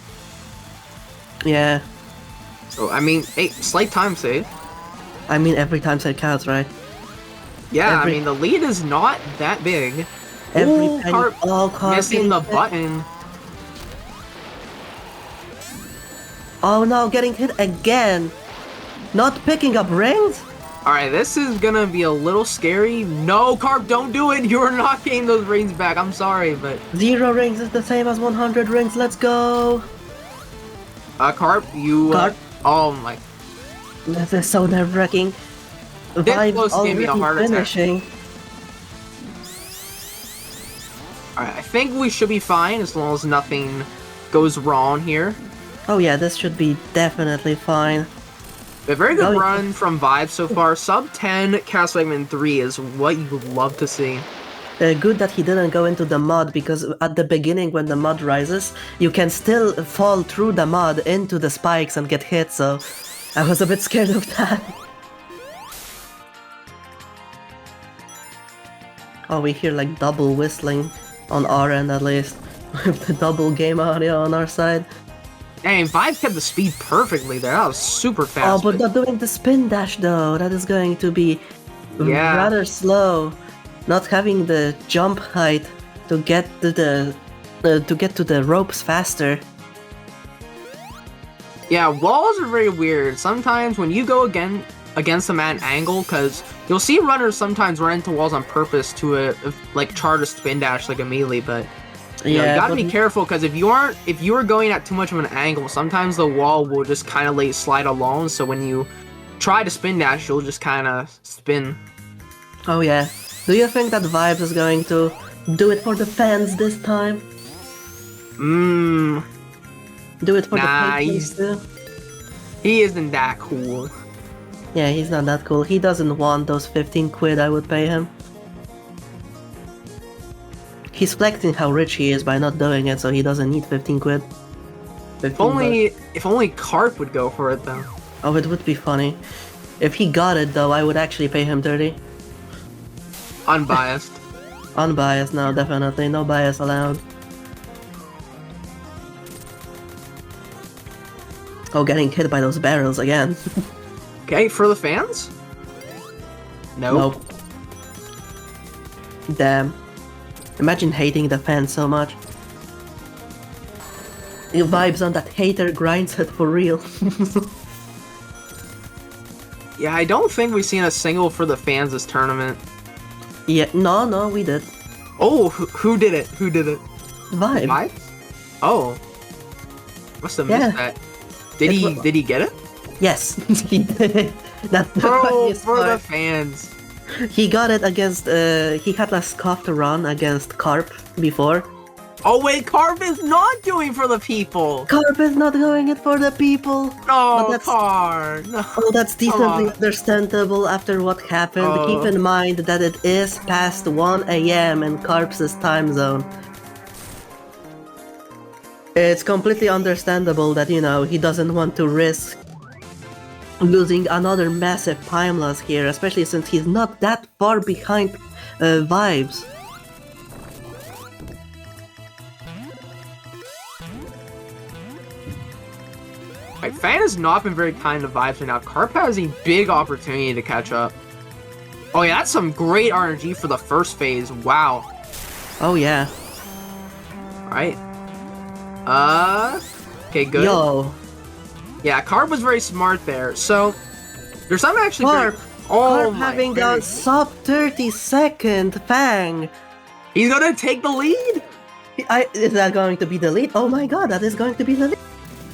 Yeah. So I mean, hey, slight time save. I mean, every time save counts, right? Yeah, I mean the lead is not that big. Every Ooh, penny, Carp missing the button. Oh no, getting hit again. Not picking up rings? Alright, this is gonna be a little scary. No, Carp, don't do it! You're not getting those rings back. I'm sorry, but... 0 rings is the same as 100 rings. Let's go! Carp, you... Carp? Oh my... This is so nerve-wracking. Vibes gave me a heart attack. finishing. Alright, I think we should be fine as long as nothing goes wrong here. Oh yeah, this should be definitely fine. A very good run from Vibes so far. Sub 10 Castle Eggman 3 is what you would love to see. Good that he didn't go into the mud, because at the beginning when the mud rises, you can still fall through the mud into the spikes and get hit, so I was a bit scared of that. Oh, we hear like double whistling on our end at least, with the double game audio on our side. Dang, Vibes kept the speed perfectly there. That was super fast. Oh, but not doing the spin dash though. That is going to be rather slow. Not having the jump height to get to the ropes faster. Yeah, walls are very weird. Sometimes when you go against them at an angle, because you'll see runners sometimes run into walls on purpose to like charge a spin dash like immediately, but you gotta be careful, because if you are going at too much of an angle, sometimes the wall will just kind of let it slide alone, so when you try to spin dash, you'll just kind of spin. Oh yeah. Do you think that Vibes is going to do it for the fans this time? Do it for the patrons too? He isn't that cool. Yeah, he's not that cool. He doesn't want those 15 quid I would pay him. He's flexing how rich he is by not doing it, so he doesn't need 15 quid. If only Carp would go for it though. Oh, it would be funny. If he got it though, I would actually pay him 30. Unbiased. Unbiased, no, definitely. No bias allowed. Oh, getting hit by those barrels again. Okay, for the fans? Nope. Damn. Imagine hating the fans so much. The Vibes on that hater grinds it for real. Yeah, I don't think we've seen a single for the fans this tournament. Yeah, no, we did. Oh, who did it? Who did it? Vibes. Vibes? Oh. Must have missed that. Did he get it? Yes, he did. That's the funniest for part. the fans. He got it against, he had a scuffed run against Carp before. Oh wait, Carp is not doing for the people! Carp is not doing it for the people! No, Carp! No. Oh, that's decently understandable after what happened. Oh. Keep in mind that it is past 1 AM in Carp's time zone. It's completely understandable that, he doesn't want to risk losing another massive time loss here, especially since he's not that far behind Vibes. Fan has not been very kind to Vibes right now. Carp has a big opportunity to catch up. Oh yeah, that's some great RNG for the first phase. Wow. Oh yeah. Alright. Okay, good. Yo. Yeah, Carp was very smart there. So, there's some actually Carp! Oh Carp having a sub 30 second Fang! He's gonna take the lead. Is that going to be the lead? Oh my god, that is going to be the lead.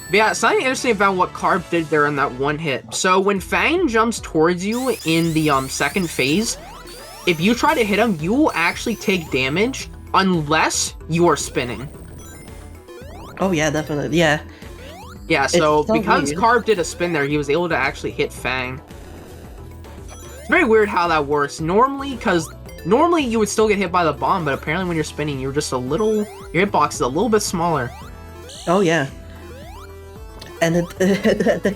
But yeah, something interesting about what Carp did there in that one hit. So when Fang jumps towards you in the second phase, if you try to hit him, you will actually take damage unless you are spinning. Oh yeah, definitely. Yeah. Yeah, so so because weird. Carp did a spin there, he was able to actually hit Fang. It's very weird how that works. Normally you would still get hit by the bomb, but apparently when you're spinning, your hitbox is a little bit smaller. Oh yeah. And the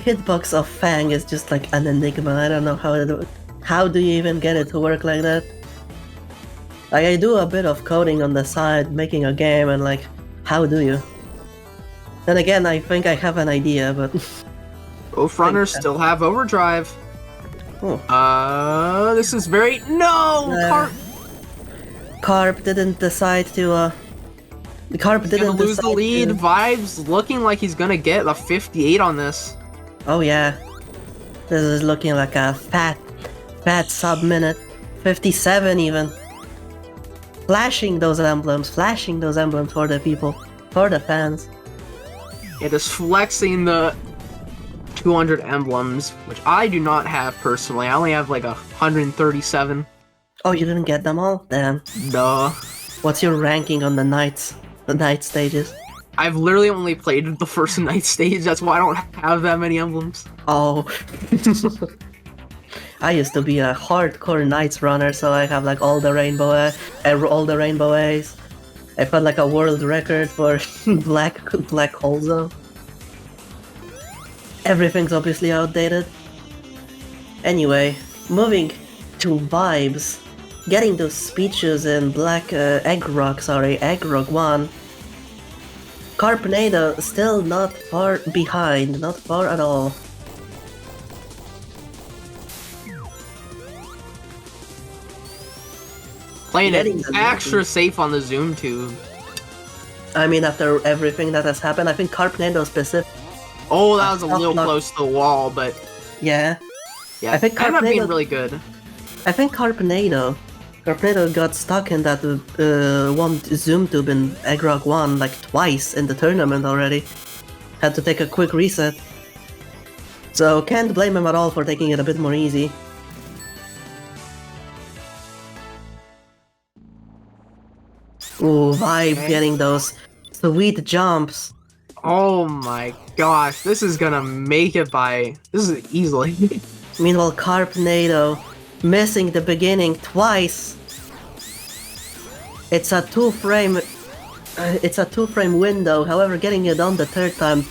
hitbox of Fang is just like an enigma. I don't know how do you even get it to work like that? Like, I do a bit of coding on the side, making a game, and like, how do you? Then again, I think I have an idea, but... Both runners still have overdrive. Oh. This is very... No! Carp! Carp didn't decide to, Carp He's didn't gonna lose the decide lead. to- Vibes looking like he's gonna get a 58 on this. Oh yeah. This is looking like a fat sub-minute. 57 even. Flashing those emblems for the people, for the fans. It is flexing the 200 emblems, which I do not have personally. I only have like 137. Oh, you didn't get them all? Damn. Duh. What's your ranking on the night stages? I've literally only played the first night stage, that's why I don't have that many emblems. Oh. I used to be a hardcore Knights runner, so I have like all the rainbow A's. I put like a world record for black hole zone. Everything's obviously outdated. Anyway, moving to vibes. Getting those speeches in Egg Rock 1. Carpnado still not far behind, not far at all. Playing Getting it the extra safe on the zoom tube. I mean, after everything that has happened, I think Carpnado specific. Oh, that was a little close to the wall, but Yeah. yeah, I think ended up being Carpnado- really good. I think Carpnado got stuck in that one zoom tube in Egg Rock 1 like twice in the tournament already. Had to take a quick reset. So can't blame him at all for taking it a bit more easy. Ooh, Vibe getting those sweet jumps. Oh my gosh, this is gonna make it by... This is easily. Meanwhile, Carpnado missing the beginning twice. It's a two-frame window. However, getting it on the third time.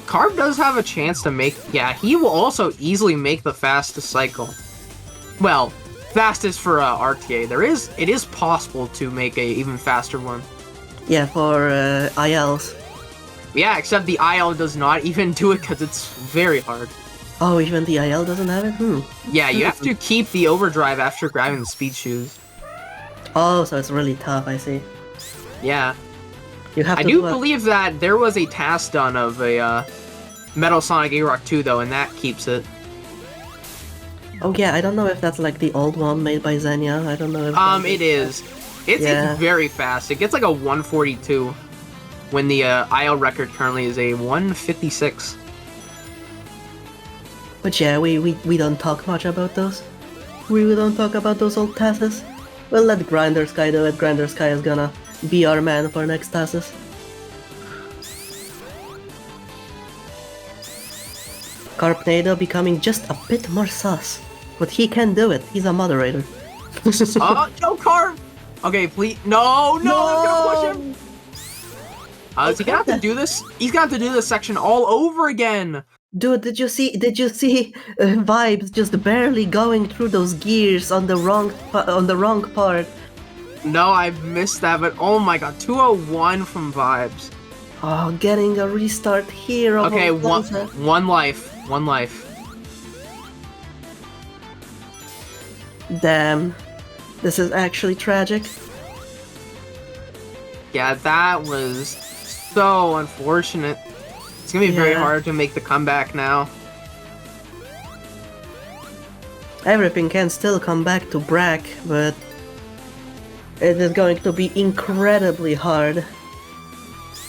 Carb does have a chance to make... Yeah, he will also easily make the fastest cycle. Well, fastest for RTA. It is possible to make a even faster one. Yeah, for ILs. Yeah, except the IL does not even do it because it's very hard. Oh, even the IL doesn't have it? Yeah, you have to keep the overdrive after grabbing the speed shoes. Oh, so it's really tough, I see. Yeah. You have I to do do a- believe that there was a task done of a Metal Sonic A-Rock 2 though, and that keeps it. Oh yeah, I don't know if that's like the old one made by Xenia. I don't know if It is. It's very fast. It gets like a 142 when the IL record currently is a 156. But yeah, we don't talk much about those. We don't talk about those old tasks. We'll let Grinder Sky do it. Grinder Sky is gonna be our man for next tasks. Carpnado becoming just a bit more sus. But he can do it. He's a moderator. Oh, no, Carp! Okay, please. No, he's gonna push him! Is he gonna have to do this? He's gonna have to do this section all over again! Dude, did you see Vibes just barely going through those gears on the wrong part? No, I missed that, but oh my god, 201 from Vibes. Oh, getting a restart here. of Okay, all one places. life. Damn, this is actually tragic. Yeah, that was so unfortunate. It's gonna be very Yeah. hard to make the comeback now. Everything can still come back to Brack, but it is going to be incredibly hard.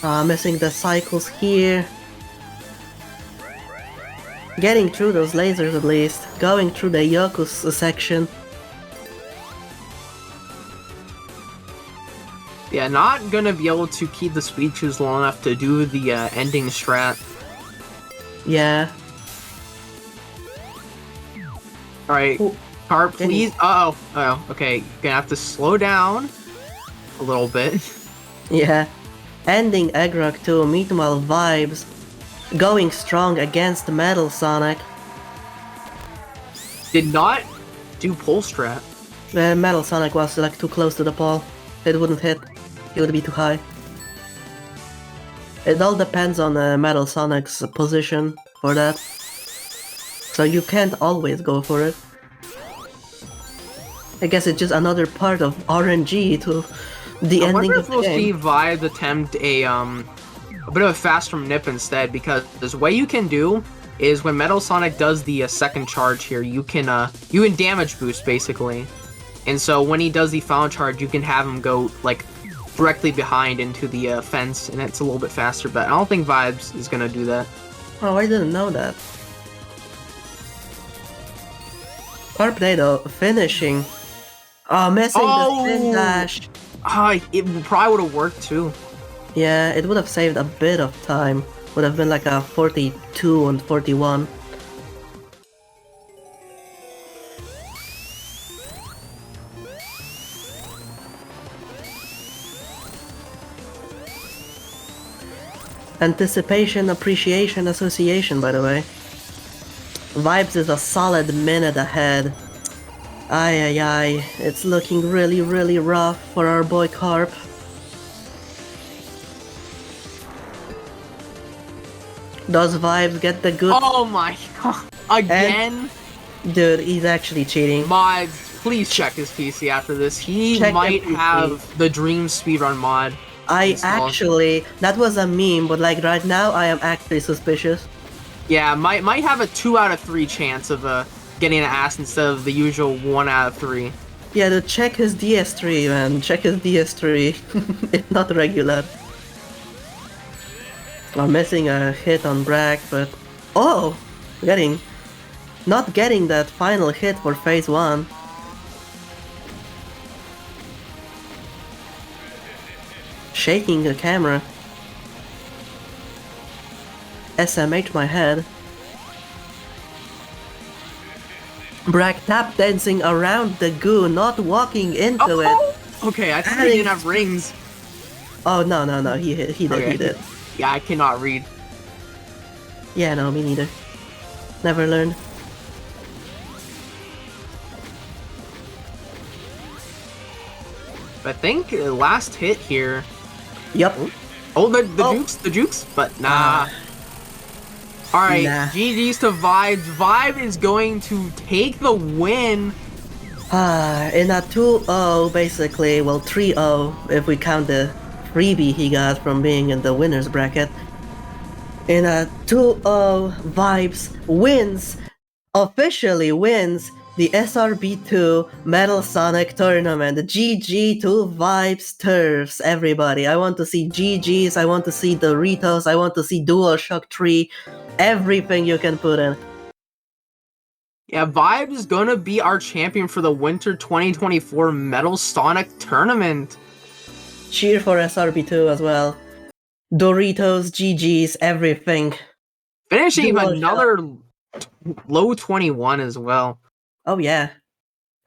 Missing the cycles here. Getting through those lasers at least. Going through the Yoku's section. Yeah, not gonna be able to keep the speed shoes long enough to do the ending strat. Yeah. Alright, Carp, please. Oh, okay. Gonna have to slow down a little bit. Yeah. Ending Eggrock 2, meanwhile Vibes going strong against Metal Sonic. Did not do pole strat. Metal Sonic was like too close to the pole. It wouldn't hit. It would be too high. It all depends on Metal Sonic's position for that. So you can't always go for it. I guess it's just another part of RNG to the I ending wonder of if the we'll game. see Vibe attempt a bit of a fast from Nip instead, because what you can do is when Metal Sonic does the second charge here, you can damage boost basically, and so when he does the final charge, you can have him go like directly behind into the fence, and it's a little bit faster. But I don't think Vibes is gonna do that. Oh, I didn't know that. Carpnado finishing. Oh, missing the spin dash. It probably would have worked too. Yeah, it would have saved a bit of time. Would have been like a 42 and 41. Anticipation, appreciation, association, by the way. Vibes is a solid minute ahead. Ay ay ay, it's looking really, really rough for our boy Carp. Does Vibes get the good... Oh my god! Again? Dude, he's actually cheating. Mods, please check his PC after this. He Check might the PC. have the Dream speedrun mod. Actually, that was a meme, but like right now I am actually suspicious. Yeah, might have a 2 out of 3 chance of getting an ass instead of the usual 1 out of 3. Yeah, to check his DS3, man. Check his DS3. It's not regular. I'm missing a hit on Brack, but... Oh! Not getting that final hit for phase 1. Shaking the camera. SMH my head. Brack tap dancing around the goo, not walking into it. Okay, I thought he didn't have rings. Oh, no, he did. Yeah, I cannot read. Yeah, no, me neither. Never learned. I think last hit here. Yep. Oh, the jukes, but nah. Alright, GG's to Vibe. Vibe is going to take the win. In a 2-0, basically, well, 3-0, if we count the freebie he got from being in the winner's bracket. In a 2-0, Vibes officially wins the SRB2 Metal Sonic Tournament. GG to Vibes Turfs, everybody. I want to see GGs, I want to see Doritos, I want to see DualShock 3, everything you can put in. Yeah, Vibe is gonna be our champion for the Winter 2024 Metal Sonic Tournament. Cheer for SRB2 as well. Doritos, GGs, everything. Finishing another low 21 as well. Oh yeah.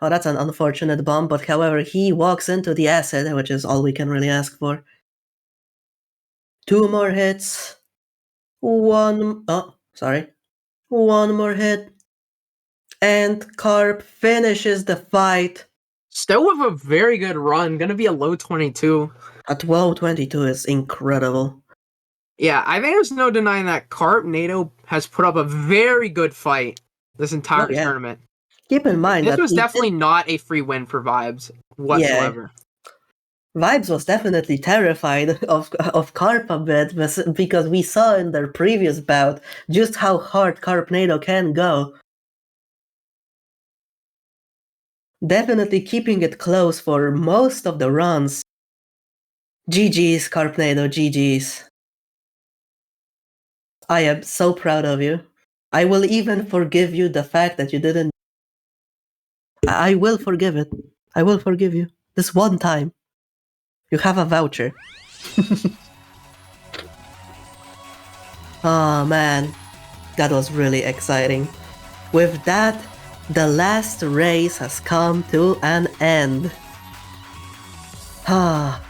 Oh, that's an unfortunate bump, but however, he walks into the acid, which is all we can really ask for. 2 more hits. One more hit. And Carp finishes the fight. Still with a very good run, gonna be a low 22. A 12-22 is incredible. Yeah, I think there's no denying that Carpnado has put up a very good fight this entire tournament. Keep in mind this that was definitely not a free win for Vibes whatsoever. Yeah. Vibes was definitely terrified of Carp a bit because we saw in their previous bout just how hard Carpnado can go. Definitely keeping it close for most of the runs. GG's, Carpnado, GG's. I am so proud of you. I will even forgive you the fact that you didn't. I will forgive it. I will forgive you. This one time. You have a voucher. Oh man, that was really exciting. With that, the last race has come to an end. Ah,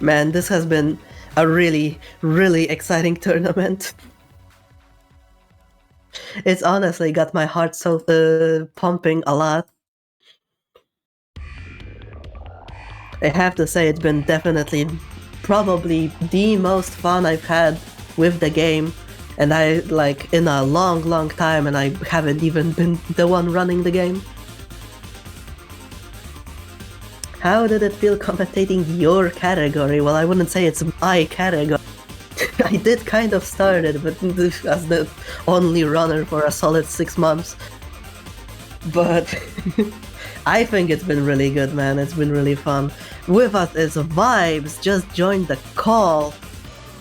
man, this has been a really, really exciting tournament. It's honestly got my heart so pumping a lot. I have to say it's been definitely probably the most fun I've had with the game, and I like in a long time, and I haven't even been the one running the game. How did it feel commentating your category? Well, I wouldn't say it's my category. I did kind of start it, but as the only runner for a solid 6 months. But I think it's been really good, man. It's been really fun. With us is Vibes. Just joined the call.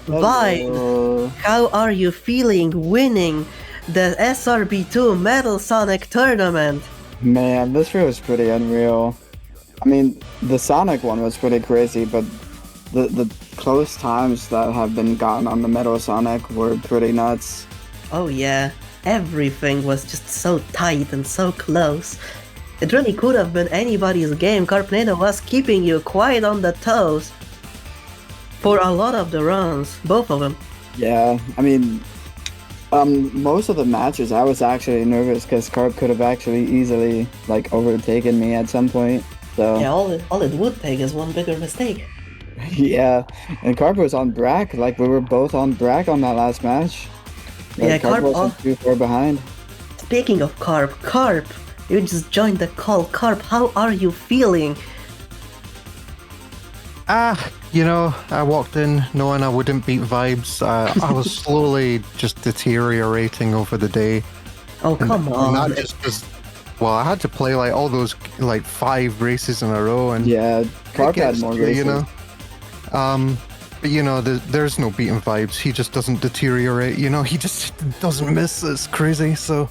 Vibes, how are you feeling winning the SRB2 Metal Sonic tournament? Man, this feels pretty unreal. I mean, the Sonic one was pretty crazy, but the close times that have been gotten on the Metal Sonic were pretty nuts. Oh yeah, everything was just so tight and so close. It really could have been anybody's game. Carpnado was keeping you quite on the toes for a lot of the runs, both of them. Yeah, I mean, most of the matches I was actually nervous because Carp could have actually easily like overtaken me at some point. So yeah, all it would take is one bigger mistake. Yeah, and Carp was on Brack. Like we were both on Brack on that last match. Like, Yeah, Carp wasn't too far behind. Speaking of Carp, you just joined the call. Carp, how are you feeling? You know, I walked in knowing I wouldn't beat Vibes. I was slowly just deteriorating over the day. Oh, come on. Not just because, well, I had to play like all those like 5 races in a row, and yeah, Carp had more races. You know, but you know, there's no beating Vibes. He just doesn't deteriorate. You know, he just doesn't miss. It's crazy. So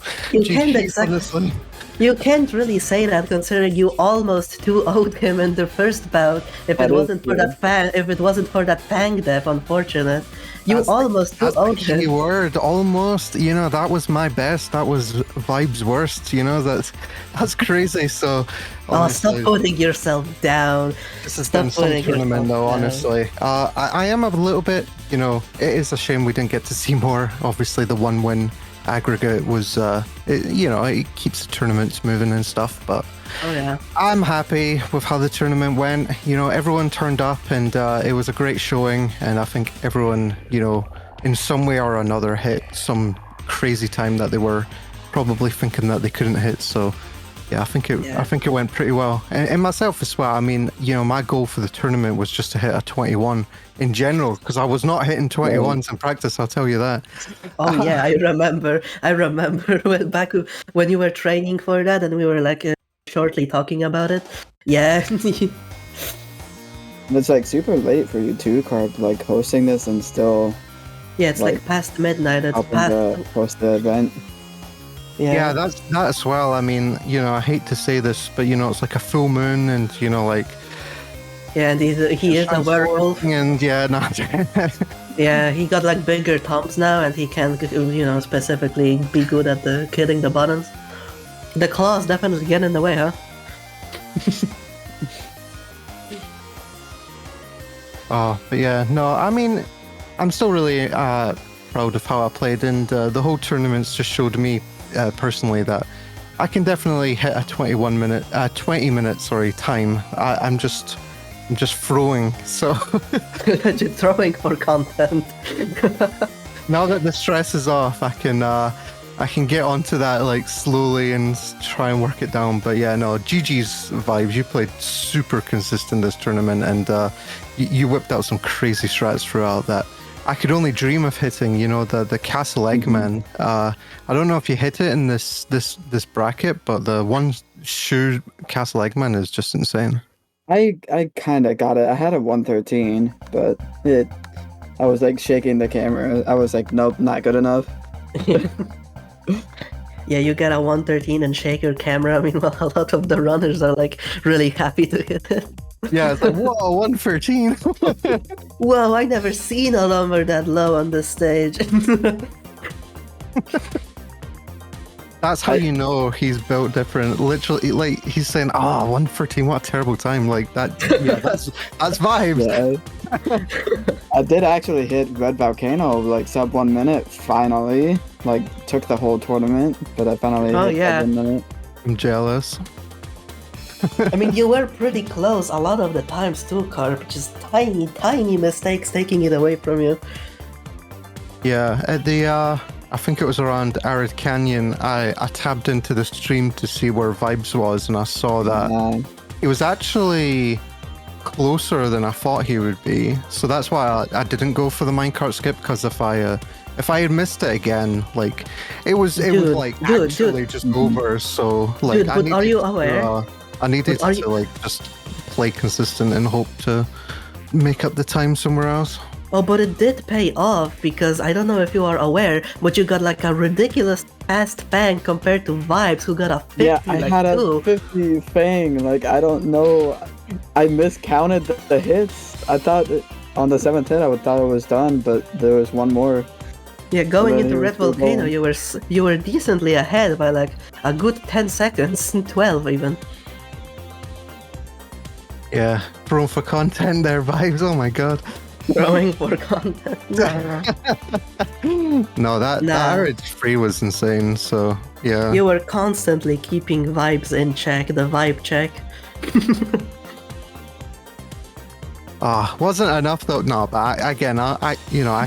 honestly. You can't really say that considering you almost 2-0'd him in the first bout. If it wasn't for that Fang death, unfortunate. You almost 2-0'd him. Key word, almost. You know, that was my best. That was Vibe's worst. You know, that's crazy. So, honestly, stop putting yourself down. This has been some tournament, though. Honestly, I am a little bit. You know, it is a shame we didn't get to see more. Obviously, the 1-win aggregate was, it keeps the tournaments moving and stuff. But oh yeah, I'm happy with how the tournament went. You know, everyone turned up, and it was a great showing. And I think everyone, you know, in some way or another, hit some crazy time that they were probably thinking that they couldn't hit. So yeah, I think it went pretty well. And myself as well. I mean, you know, my goal for the tournament was just to hit a 21 in general, because I was not hitting 21s in practice, I'll tell you that. Oh yeah, I remember back when you were training for that, and we were like shortly talking about it. Yeah. It's like super late for you too, Carp, like hosting this and still. Yeah, it's like past midnight. It's post the event. Yeah, that as well. I mean, you know, I hate to say this, but you know, it's like a full moon, and you know, like. Yeah, and he is a werewolf. And yeah, no. Yeah, he got like bigger thumbs now, and he can, you know, specifically be good at killing the buttons. The claws definitely get in the way, huh? Oh, but yeah, no, I mean, I'm still really proud of how I played, and the whole tournament's just showed me personally that I can definitely hit a 20 minute time. I'm just throwing, so just throwing for content. Now that the stress is off, I can get onto that like slowly and try and work it down. But yeah, no, GG's Vibes. You played super consistent this tournament, and you whipped out some crazy strats throughout that I could only dream of hitting. You know, the Castle Eggman. I don't know if you hit it in this bracket, but the one Sure, Castle Eggman is just insane. I kind of got it. I had a 113, but I was like shaking the camera. I was like, nope, not good enough. Yeah, you get a 113 and shake your camera. Meanwhile, a lot of the runners are like really happy to hit it. Yeah, it's like, whoa, 113. Whoa, I never seen a number that low on this stage. That's how you know he's built different. Literally, like he's saying, "Oh, 113, what a terrible time!" Like that. Yeah, that's vibes. Yeah. I did actually hit Red Volcano like sub 1 minute. Finally, like took the whole tournament, but I finally hit sub 1 minute. I'm jealous. I mean, you were pretty close a lot of the times too, Carp. Just tiny mistakes taking it away from you. Yeah, at the I think it was around Arid Canyon, I tabbed into the stream to see where Vibes was, and I saw that it was actually closer than I thought he would be. So that's why I didn't go for the minecart skip, because if I had missed it again, like it was like actually just over. So like, dude, but are you aware? I needed to like just play consistent and hope to make up the time somewhere else. Oh, but it did pay off, because I don't know if you are aware, but you got like a ridiculous fast Fang compared to Vibes, who got a 50. Yeah, I had a 50 Fang. Like, I don't know. I miscounted the hits. I thought on the 7th hit, I thought it was done, but there was one more. Yeah, going into Red Volcano, you were decently ahead by like a good 10 seconds, 12 even. Yeah, thrown for content there, Vibes. Oh my god. Throwing for content. No, that average free was insane. So yeah, you were constantly keeping Vibes in check, the vibe check. Wasn't enough though. No, but I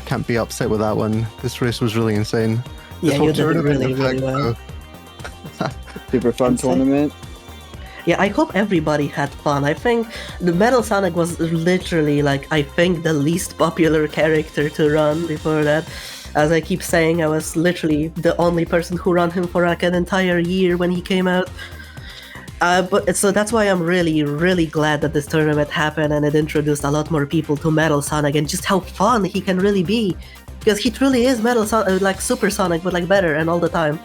can't be upset with that one. This race was really insane. Yeah, you did really well. Super fun tournament. Yeah, I hope everybody had fun. I think the Metal Sonic was literally like, I think, the least popular character to run before that. As I keep saying, I was literally the only person who ran him for like an entire year when he came out. But so that's why I'm really, really glad that this tournament happened, and it introduced a lot more people to Metal Sonic and just how fun he can really be. Because he truly is Metal Sonic, like Super Sonic, but like better and all the time.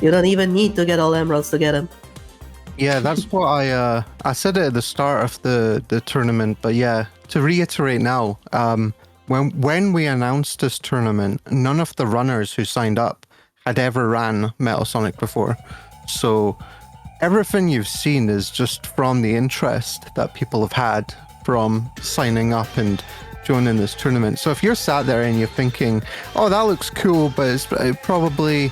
You don't even need to get all emeralds to get him. Yeah, that's what I said it at the start of the tournament, but yeah, to reiterate now, when we announced this tournament, none of the runners who signed up had ever ran Metal Sonic before. So everything you've seen is just from the interest that people have had from signing up and joining this tournament. So if you're sat there and you're thinking, oh, that looks cool, but I probably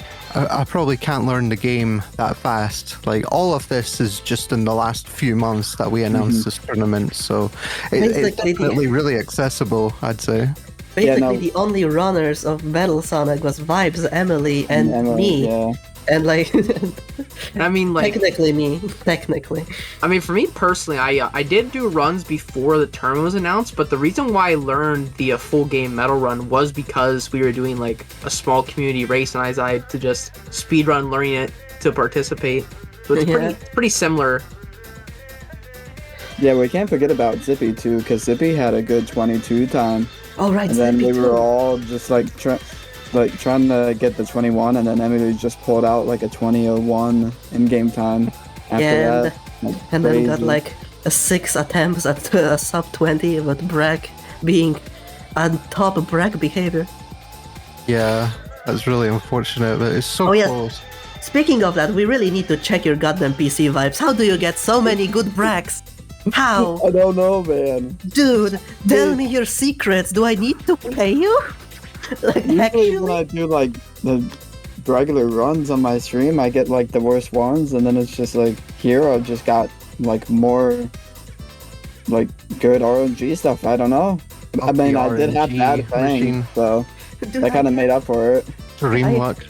can't learn the game that fast. Like, all of this is just in the last few months that we announced this tournament, so it's definitely really accessible, I'd say. Basically, the only runners of Metal Sonic was Vibes, Emily, and me. Yeah. And like, I mean, like technically. I mean, for me personally, I did do runs before the tournament was announced, but the reason why I learned the full game metal run was because we were doing like a small community race, and I decided to just speed run learning it to participate. So it's pretty similar. Yeah, we can't forget about Zippy too, because Zippy had a good 22 time. Oh right, and then we were all just like trying to get the 21, and then Emily just pulled out like a 20:01 in game time after that. And then got like a 6 attempts at a sub 20, with Bragg being on top of Bragg behavior. Yeah, that's really unfortunate, but it's so close. Speaking of that, we really need to check your goddamn PC Vibes. How do you get so many good Braggs? How? I don't know, man. Dude, tell me your secrets. Do I need to pay you? Like, usually when I do like the regular runs on my stream, I get like the worst ones, and then it's just like here I've just got like more like good RNG stuff. I don't know. I mean, I did have bad things, so that kind of made up for it. Dream luck.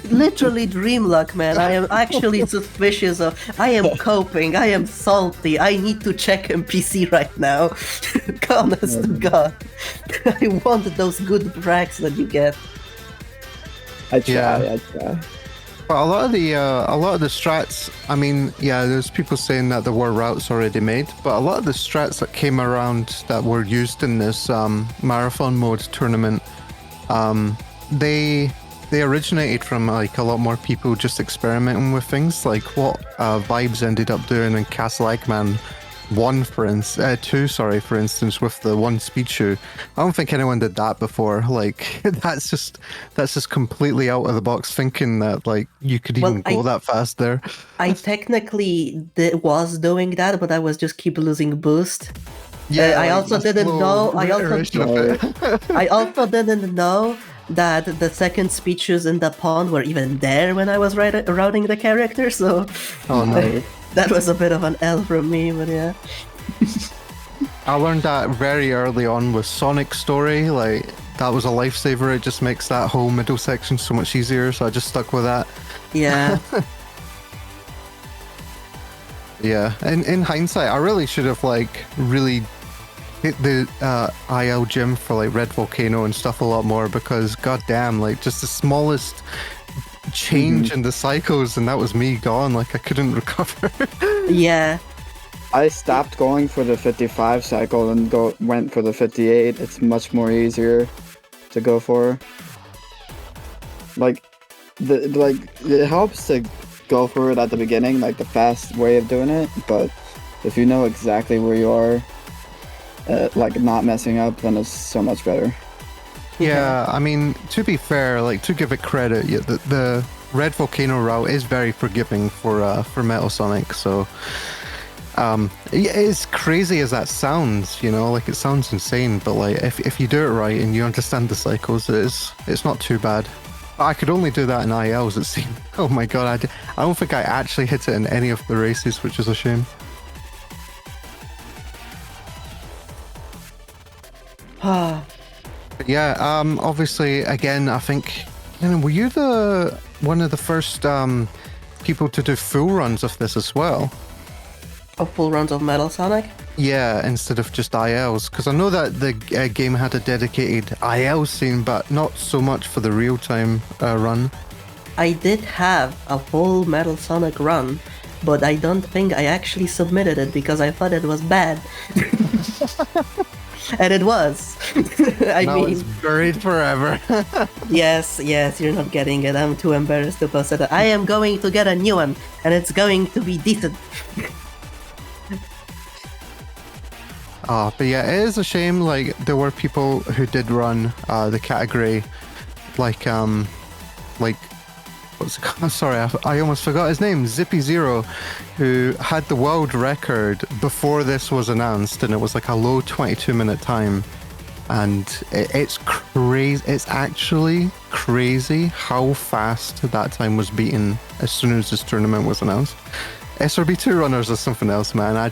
Literally dream luck, man. I am actually suspicious of. I am coping. I am salty. I need to check NPC right now. Honest to God, I want those good bracks that you get. I try. But a lot of the strats, I mean, yeah, there's people saying that there were routes already made, but a lot of the strats that came around that were used in this marathon mode tournament, they originated from like a lot more people just experimenting with things, like what Vibes ended up doing in Castle Eggman 2, for instance, with the one speed shoe. I don't think anyone did that before. Like that's just completely out of the box thinking that like you could even go that fast there. I technically was doing that, but I was just keep losing boost. Yeah, I also didn't know. I also didn't know that the second speed shoes in the pond were even there when I was routing the character. So, oh no. That was a bit of an L from me, but yeah. I learned that very early on with Sonic's story. Like, that was a lifesaver. It just makes that whole middle section so much easier, so I just stuck with that. Yeah. Yeah. In hindsight, I really should have, like, really hit the IL gym for, like, Red Volcano and stuff a lot more, because, goddamn, like, just the smallest change in the cycles and that was me gone. Like I couldn't recover. Yeah, I stopped going for the 55 cycle and went for the 58. It's much more easier to go for. Like it helps to go for it at the beginning, like the fast way of doing it, but if you know exactly where you are, like not messing up, then it's so much better. Yeah, I mean, to be fair, like to give it credit, yeah, the Red Volcano route is very forgiving for Metal Sonic. So, as crazy as that sounds, you know, like it sounds insane, but like if you do it right and you understand the cycles, it's not too bad. But I could only do that in ILs. It seemed. Oh my god, I don't think I actually hit it in any of the races, which is a shame. But yeah, obviously, again, I think, were you one of the first people to do full runs of this as well? Full runs of Metal Sonic? Yeah, instead of just ILs, because I know that the game had a dedicated IL scene, but not so much for the real-time run. I did have a full Metal Sonic run, but I don't think I actually submitted it because I thought it was bad. And it was. I now mean, it's buried forever. yes, you're not getting it. I'm too embarrassed to post it. I am going to get a new one, and it's going to be decent. But yeah, it is a shame. Like there were people who did run the category, like what's it called? Sorry, I almost forgot his name. Zippy Zero, who had the world record before this was announced, and it was like a low 22-minute time. And it's crazy. It's actually crazy how fast that time was beaten as soon as this tournament was announced. SRB2 runners are something else, man. I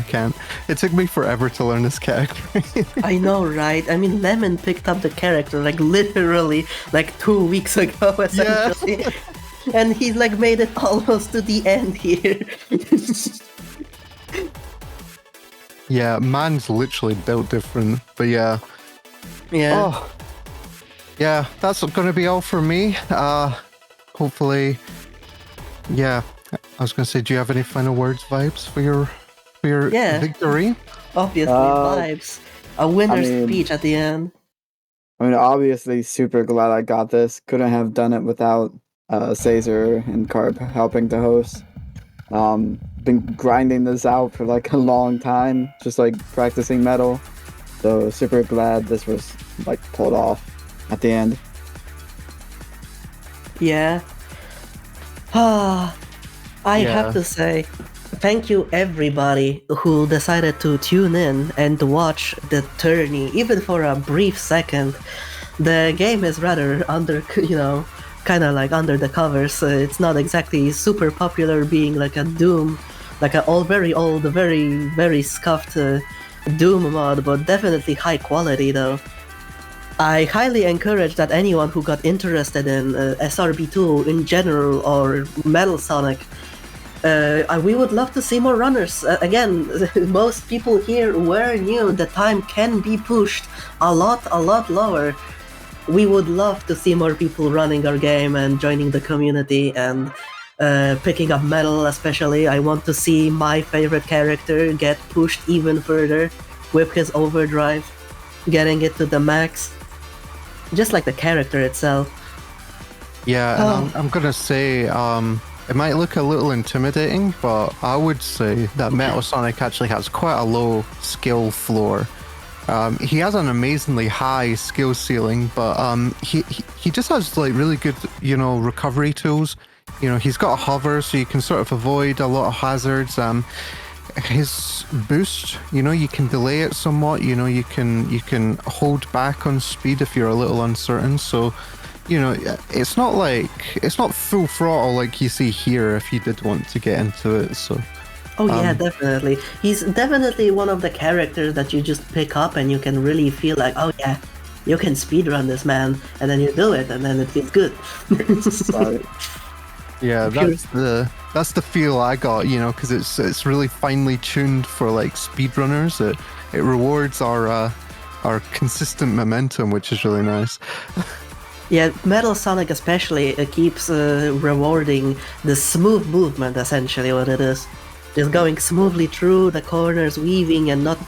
can't. It took me forever to learn this category. I know, right? I mean, Lemon picked up the character like literally like 2 weeks ago, essentially. Yeah. And he's like made it almost to the end here. Yeah, man's literally built different, but yeah. Yeah. Oh. Yeah, that's going to be all for me. Hopefully, yeah. I was going to say, do you have any final words, Vibes, for your victory? Obviously, Vibes. A winner's speech at the end. I mean, obviously, super glad I got this. Couldn't have done it without Caesar and Carp helping to host. Been grinding this out for like a long time, just like practicing metal. So super glad this was like pulled off at the end. Yeah. I have to say, thank you everybody who decided to tune in and watch the tourney, even for a brief second. The game is rather kind of like under the covers. It's not exactly super popular, being like a Doom, like a very old, very, very scuffed Doom mod, but definitely high quality though. I highly encourage that anyone who got interested in SRB2 in general or Metal Sonic, we would love to see more runners. Again, most people here were new. The time can be pushed a lot lower. we would love to see more people running our game and joining the community and picking up metal. Especially, I want to see my favorite character get pushed even further with his overdrive, getting it to the max, just like the character itself. Yeah, and I'm gonna say, it might look a little intimidating, but I would say that Metal Sonic actually has quite a low skill floor. He has an amazingly high skill ceiling, but he just has like really good, recovery tools. He's got a hover, so you can sort of avoid a lot of hazards. His boost, you can delay it somewhat. You can hold back on speed if you're a little uncertain. So, it's not full throttle like you see here if you did want to get into it. So. Oh yeah, definitely. He's definitely one of the characters that you just pick up and you can really feel like, oh yeah, you can speedrun this, man, and then you do it, and then it feels good. Yeah, that's the feel I got, because it's really finely tuned for like speedrunners. It rewards our consistent momentum, which is really nice. Yeah, Metal Sonic especially keeps rewarding the smooth movement, essentially what it is. Just going smoothly through the corners, weaving and not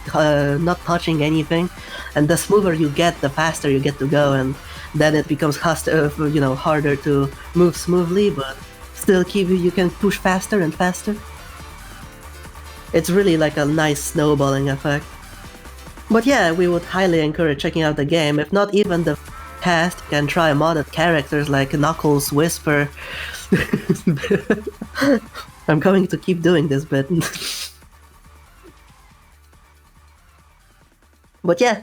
touching anything. And the smoother you get, the faster you get to go, and then it becomes harder to move smoothly, but still you can push faster and faster. It's really like a nice snowballing effect. But yeah, we would highly encourage checking out the game. If not even the cast, you can try modded characters like Knuckles, Whisper. I'm going to keep doing this bit. But yeah,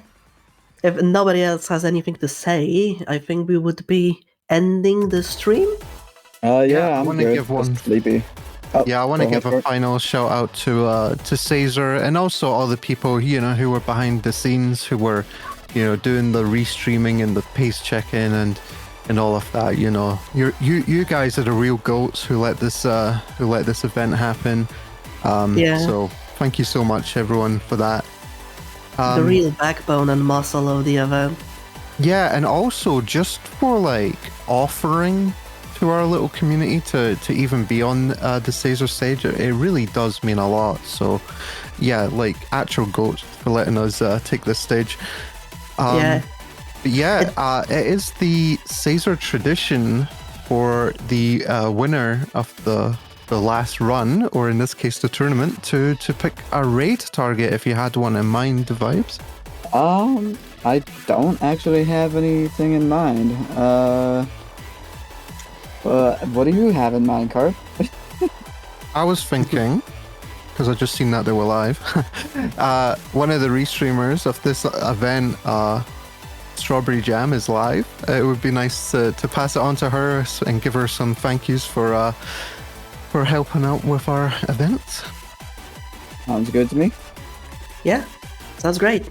if nobody else has anything to say, I think we would be ending the stream. Yeah, I I'm want to good. give one. Just sleepy. Oh, Yeah, I want to go give ahead, a final shout out to Caesar and also all the people who were behind the scenes, who were doing the restreaming and the pace check-in and all of that. You guys are the real goats who let this event happen. Yeah. So thank you so much, everyone, for that. The real backbone and muscle of the event. Yeah, and also just for like offering to our little community to even be on the Caesar stage, it really does mean a lot. So yeah, like actual goats for letting us take this stage. Yeah. But yeah, it is the Caesar tradition for the winner of the last run, or in this case the tournament, to pick a raid target if you had one in mind, Vibes. I don't actually have anything in mind. What do you have in mind, Carp? I was thinking, because I just seen that they were live, one of the restreamers of this event, Strawberry Jam, is live. It would be nice to pass it on to her and give her some thank yous for helping out with our events. Sounds good to me. Yeah, sounds great.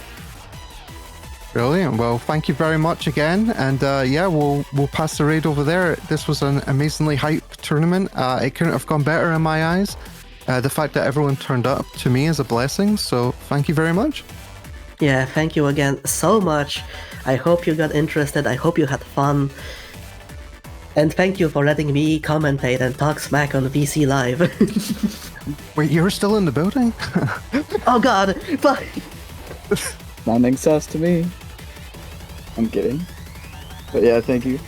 Brilliant. Well, thank you very much again, and yeah, we'll pass the raid over there. This was an amazingly hype tournament. It couldn't have gone better in my eyes. The fact that everyone turned up to me is a blessing, so thank you very much. Yeah, thank you again so much. I hope you got interested. I hope you had fun. And thank you for letting me commentate and talk smack on VC Live. Wait, you're still in the building? Oh god, fuck! Sounding sus to me. I'm kidding. But yeah, thank you.